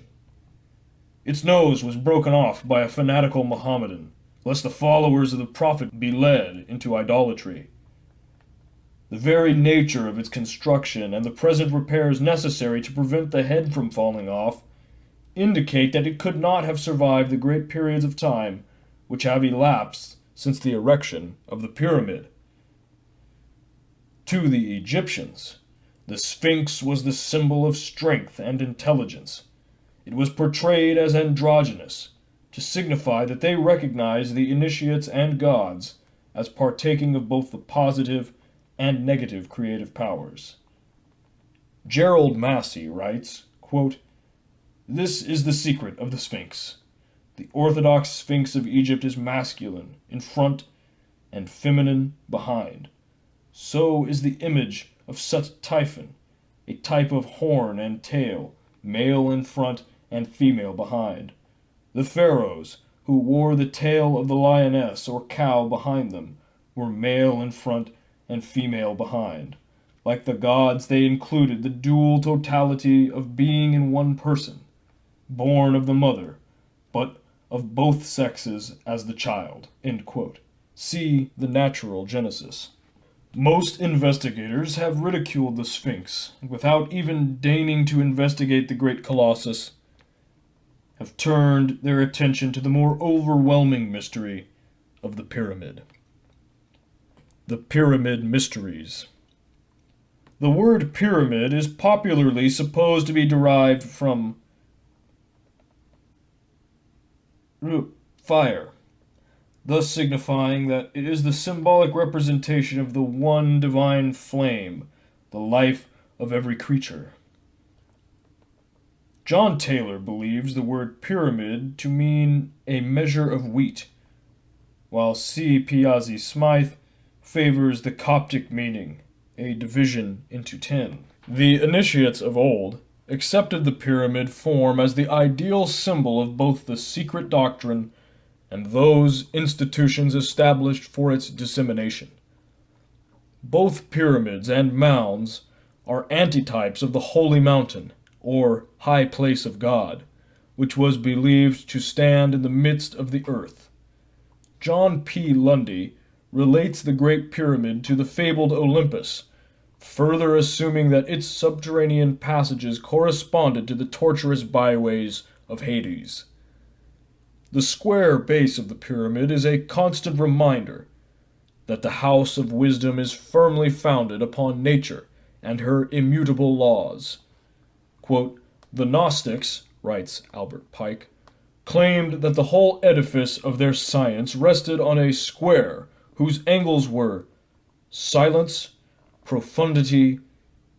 Its nose was broken off by a fanatical Mohammedan, lest the followers of the Prophet be led into idolatry. The very nature of its construction and the present repairs necessary to prevent the head from falling off indicate that it could not have survived the great periods of time which have elapsed since the erection of the pyramid. To the Egyptians, the Sphinx was the symbol of strength and intelligence. It was portrayed as androgynous, to signify that they recognized the initiates and gods as partaking of both the positive and negative creative powers. Gerald Massey writes, quote, "This is the secret of the Sphinx. The Orthodox Sphinx of Egypt is masculine in front and feminine behind. So is the image of Sut Typhon, a type of horn and tail, male in front and female behind. The pharaohs, who wore the tail of the lioness or cow behind them, were male in front and female behind. Like the gods, they included the dual totality of being in one person, born of the mother, but of both sexes as the child." End quote. See The Natural Genesis. Most investigators have ridiculed the Sphinx, and without even deigning to investigate the great colossus, have turned their attention to the more overwhelming mystery of the pyramid. The Pyramid Mysteries. The word pyramid is popularly supposed to be derived from fire, thus signifying that it is the symbolic representation of the one divine flame, the life of every creature. John Taylor believes the word pyramid to mean a measure of wheat, while C. Piazzi Smythe favors the Coptic meaning, a division into 10. The initiates of old accepted the pyramid form as the ideal symbol of both the secret doctrine and those institutions established for its dissemination. Both pyramids and mounds are antitypes of the Holy Mountain, or high place of God, which was believed to stand in the midst of the earth. John P. Lundy relates the Great Pyramid to the fabled Olympus, further assuming that its subterranean passages corresponded to the tortuous byways of Hades. The square base of the pyramid is a constant reminder that the house of wisdom is firmly founded upon nature and her immutable laws. Quote, "The Gnostics," writes Albert Pike, "claimed that the whole edifice of their science rested on a square whose angles were silence, profundity,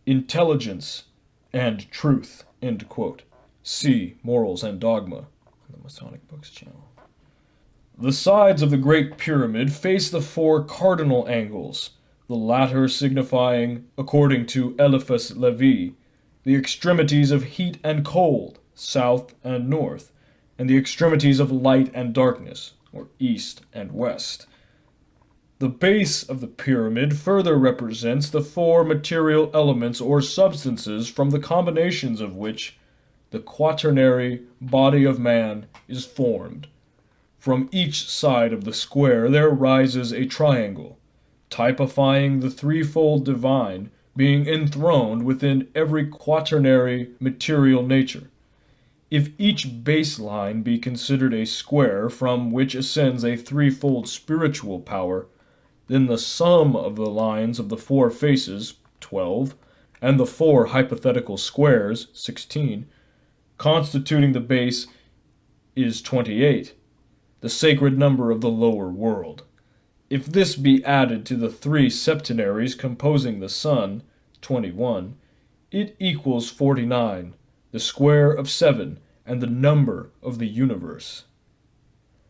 intelligence, and truth." End quote. See Morals and Dogma on the Masonic Books channel. The sides of the Great Pyramid face the four cardinal angles, the latter signifying, according to Eliphas Levi, the extremities of heat and cold, south and north, and the extremities of light and darkness, or east and west. The base of the pyramid further represents the four material elements or substances from the combinations of which the quaternary body of man is formed. From each side of the square there rises a triangle, typifying the threefold divine being enthroned within every quaternary material nature. If each baseline be considered a square from which ascends a threefold spiritual power, then the sum of the lines of the four faces, 12, and the four hypothetical squares, 16, constituting the base is 28, the sacred number of the lower world. If this be added to the three septenaries composing the sun, 21, it equals 49, the square of 7, and the number of the universe.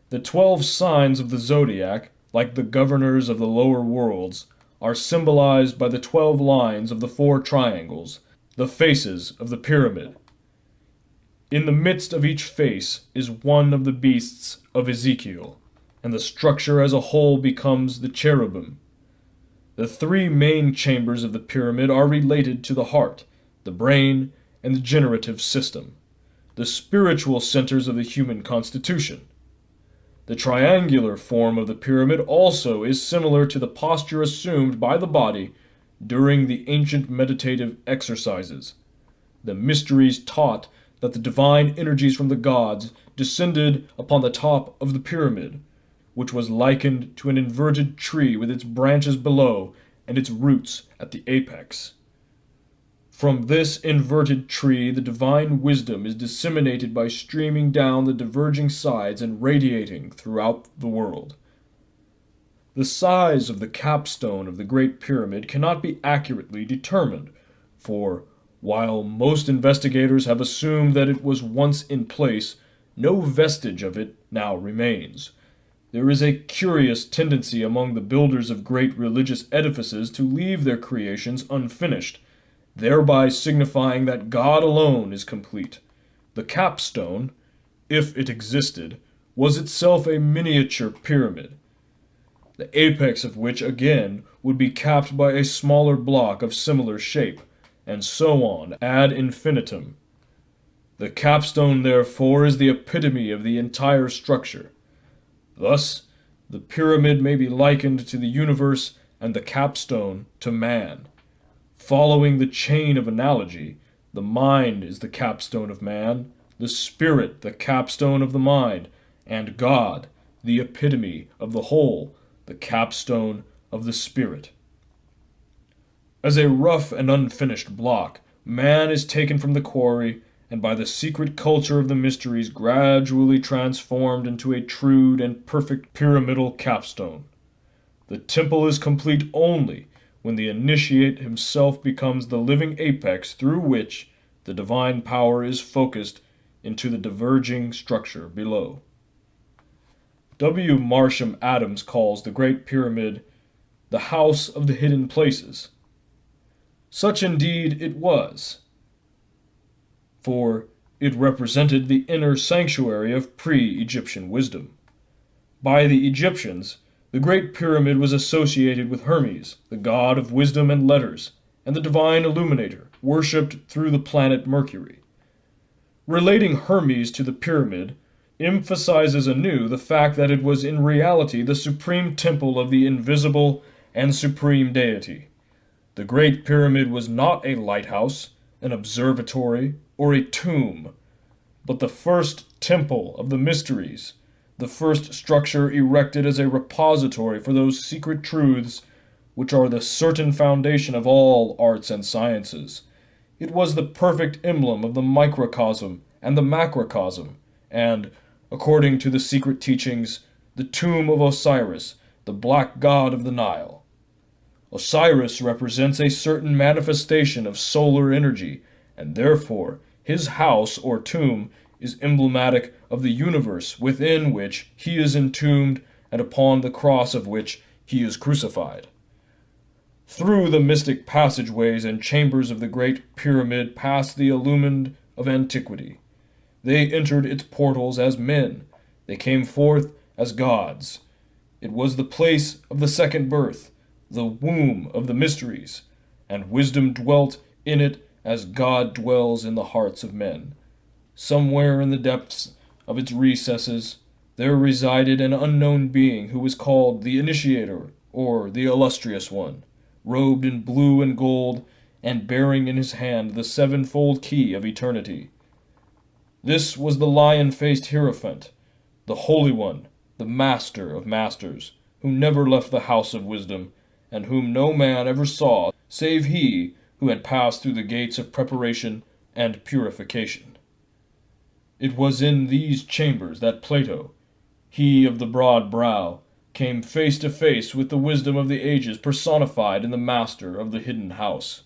The 12 signs of the zodiac, like the governors of the lower worlds, are symbolized by the 12 lines of the four triangles, the faces of the pyramid. In the midst of each face is one of the beasts of Ezekiel, and the structure as a whole becomes the cherubim. The three main chambers of the pyramid are related to the heart, the brain, and the generative system, the spiritual centers of the human constitution. The triangular form of the pyramid also is similar to the posture assumed by the body during the ancient meditative exercises. The mysteries taught that the divine energies from the gods descended upon the top of the pyramid, which was likened to an inverted tree with its branches below and its roots at the apex. From this inverted tree the divine wisdom is disseminated by streaming down the diverging sides and radiating throughout the world. The size of the capstone of the Great Pyramid cannot be accurately determined, for while most investigators have assumed that it was once in place, no vestige of it now remains. There is a curious tendency among the builders of great religious edifices to leave their creations unfinished, thereby signifying that God alone is complete. The capstone, if it existed, was itself a miniature pyramid, the apex of which again would be capped by a smaller block of similar shape, and so on ad infinitum. The capstone, therefore, is the epitome of the entire structure. Thus, the pyramid may be likened to the universe and the capstone to man. Following the chain of analogy, the mind is the capstone of man, the spirit the capstone of the mind, and God, the epitome of the whole, the capstone of the spirit. As a rough and unfinished block, man is taken from the quarry and by the secret culture of the mysteries gradually transformed into a true and perfect pyramidal capstone. The temple is complete only when the initiate himself becomes the living apex through which the divine power is focused into the diverging structure below. W. Marsham Adams calls the Great Pyramid the House of the Hidden Places. Such indeed it was, for it represented the inner sanctuary of pre-Egyptian wisdom. By the Egyptians, the Great Pyramid was associated with Hermes, the god of wisdom and letters, and the divine illuminator, worshipped through the planet Mercury. Relating Hermes to the pyramid emphasizes anew the fact that it was in reality the supreme temple of the invisible and supreme deity. The Great Pyramid was not a lighthouse, an observatory, or a tomb, but the first temple of the mysteries, the first structure erected as a repository for those secret truths which are the certain foundation of all arts and sciences. It was the perfect emblem of the microcosm and the macrocosm, and, according to the secret teachings, the tomb of Osiris, the black god of the Nile. Osiris represents a certain manifestation of solar energy, and therefore his house or tomb is emblematic of the universe within which he is entombed and upon the cross of which he is crucified. Through the mystic passageways and chambers of the Great Pyramid passed the illumined of antiquity. They entered its portals as men. They came forth as gods. It was the place of the second birth, the womb of the mysteries, and wisdom dwelt in it as God dwells in the hearts of men. Somewhere in the depths of its recesses there resided an unknown being who was called the Initiator, or the Illustrious One, robed in blue and gold, and bearing in his hand the sevenfold key of eternity. This was the lion-faced Hierophant, the Holy One, the Master of Masters, who never left the house of wisdom, and whom no man ever saw save he who had passed through the gates of preparation and purification. It was in these chambers that Plato, he of the broad brow, came face to face with the wisdom of the ages personified in the master of the hidden house.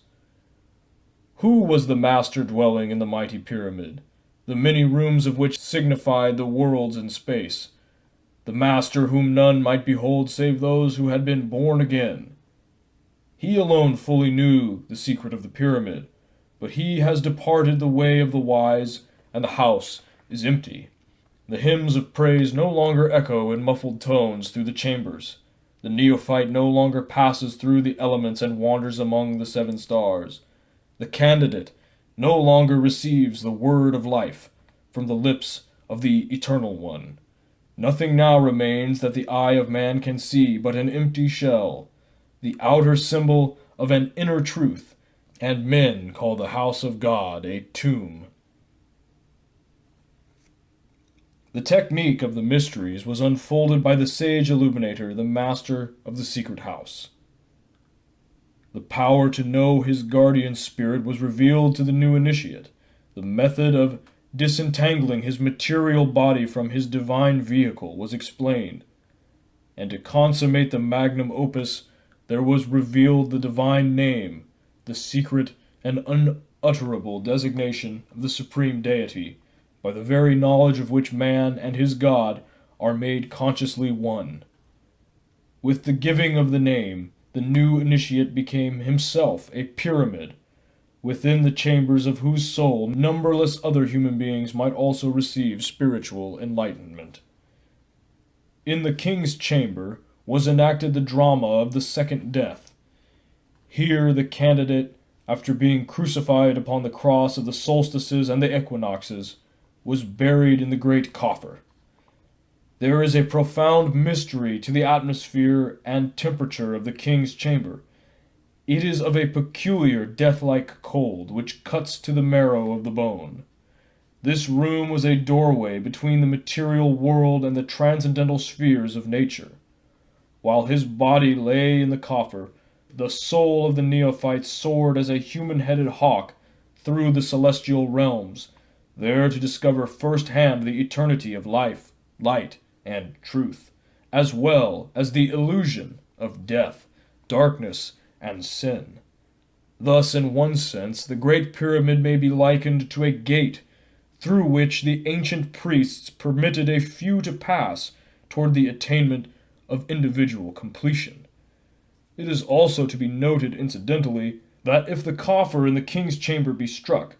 Who was the master dwelling in the mighty pyramid, the many rooms of which signified the worlds in space, the master whom none might behold save those who had been born again? He alone fully knew the secret of the pyramid, but he has departed the way of the wise, and the house is empty. The hymns of praise no longer echo in muffled tones through the chambers. The neophyte no longer passes through the elements and wanders among the seven stars. The candidate no longer receives the word of life from the lips of the Eternal One. Nothing now remains that the eye of man can see but an empty shell, the outer symbol of an inner truth, and men call the house of God a tomb. The technique of the mysteries was unfolded by the sage illuminator, the master of the secret house. The power to know his guardian spirit was revealed to the new initiate. The method of disentangling his material body from his divine vehicle was explained. And to consummate the magnum opus, there was revealed the divine name, the secret and unutterable designation of the supreme deity, by the very knowledge of which man and his God are made consciously one. With the giving of the name, the new initiate became himself a pyramid, within the chambers of whose soul numberless other human beings might also receive spiritual enlightenment. In the king's chamber was enacted the drama of the second death. Here the candidate, after being crucified upon the cross of the solstices and the equinoxes, was buried in the great coffer. There is a profound mystery to the atmosphere and temperature of the king's chamber. It is of a peculiar death-like cold, which cuts to the marrow of the bone. This room was a doorway between the material world and the transcendental spheres of nature. While his body lay in the coffer, the soul of the neophyte soared as a human-headed hawk through the celestial realms, there to discover first-hand the eternity of life, light, and truth, as well as the illusion of death, darkness, and sin. Thus, in one sense, the Great Pyramid may be likened to a gate, through which the ancient priests permitted a few to pass toward the attainment of individual completion. It is also to be noted, incidentally, that if the coffer in the king's chamber be struck,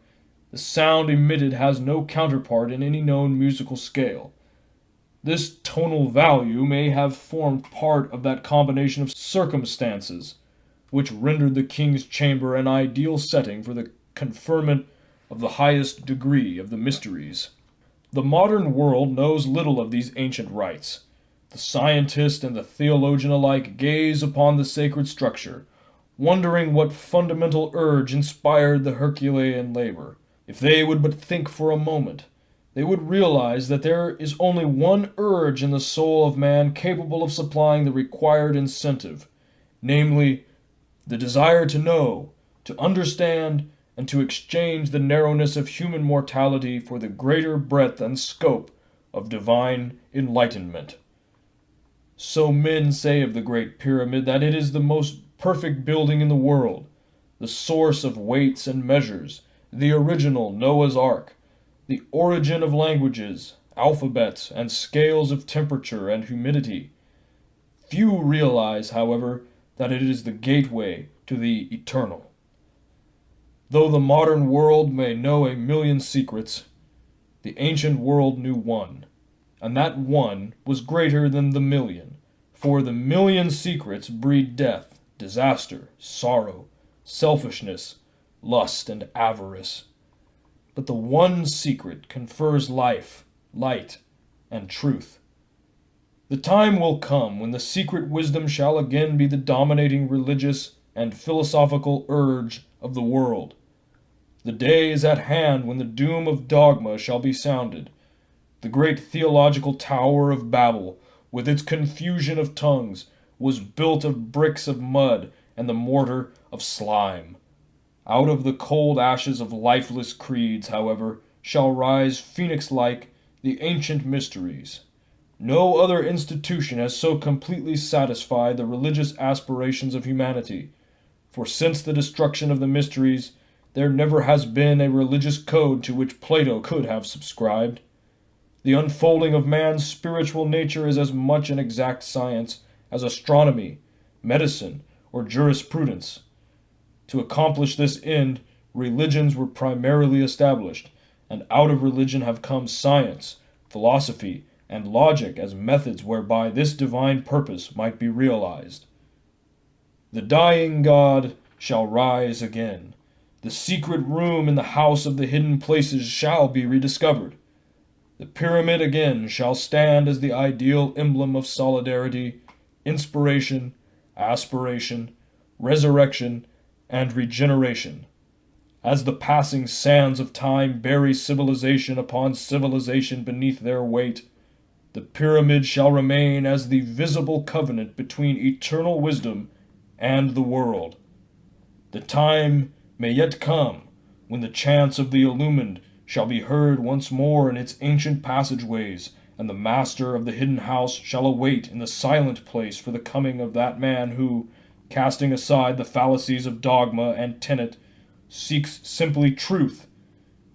the sound emitted has no counterpart in any known musical scale. This tonal value may have formed part of that combination of circumstances which rendered the king's chamber an ideal setting for the conferment of the highest degree of the mysteries. The modern world knows little of these ancient rites. The scientist and the theologian alike gaze upon the sacred structure, wondering what fundamental urge inspired the Herculean labor. If they would but think for a moment, they would realize that there is only one urge in the soul of man capable of supplying the required incentive, namely, the desire to know, to understand, and to exchange the narrowness of human mortality for the greater breadth and scope of divine enlightenment. So men say of the Great Pyramid that it is the most perfect building in the world, the source of weights and measures, the original Noah's Ark, the origin of languages, alphabets, and scales of temperature and humidity. Few realize, however, that it is the gateway to the eternal. Though the modern world may know a million secrets, the ancient world knew one, and that one was greater than the million, for the million secrets breed death, disaster, sorrow, selfishness, lust, and avarice. But the one secret confers life, light, and truth. The time will come when the secret wisdom shall again be the dominating religious and philosophical urge of the world. The day is at hand when the doom of dogma shall be sounded. The great theological tower of Babel, with its confusion of tongues, was built of bricks of mud and the mortar of slime. Out of the cold ashes of lifeless creeds, however, shall rise phoenix-like the ancient mysteries. No other institution has so completely satisfied the religious aspirations of humanity, for since the destruction of the mysteries, there never has been a religious code to which Plato could have subscribed. The unfolding of man's spiritual nature is as much an exact science as astronomy, medicine, or jurisprudence. To accomplish this end, religions were primarily established, and out of religion have come science, philosophy, and logic as methods whereby this divine purpose might be realized. The dying God shall rise again. The secret room in the house of the hidden places shall be rediscovered. The pyramid again shall stand as the ideal emblem of solidarity, inspiration, aspiration, resurrection, and regeneration. as the passing sands of time bury civilization upon civilization beneath their weight, the pyramid shall remain as the visible covenant between eternal wisdom and the world. The time may yet come when the chants of the illumined shall be heard once more in its ancient passageways, and the master of the hidden house shall await in the silent place for the coming of that man who, casting aside the fallacies of dogma and tenet, seeks simply truth,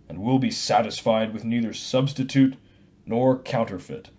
and will be satisfied with neither substitute nor counterfeit.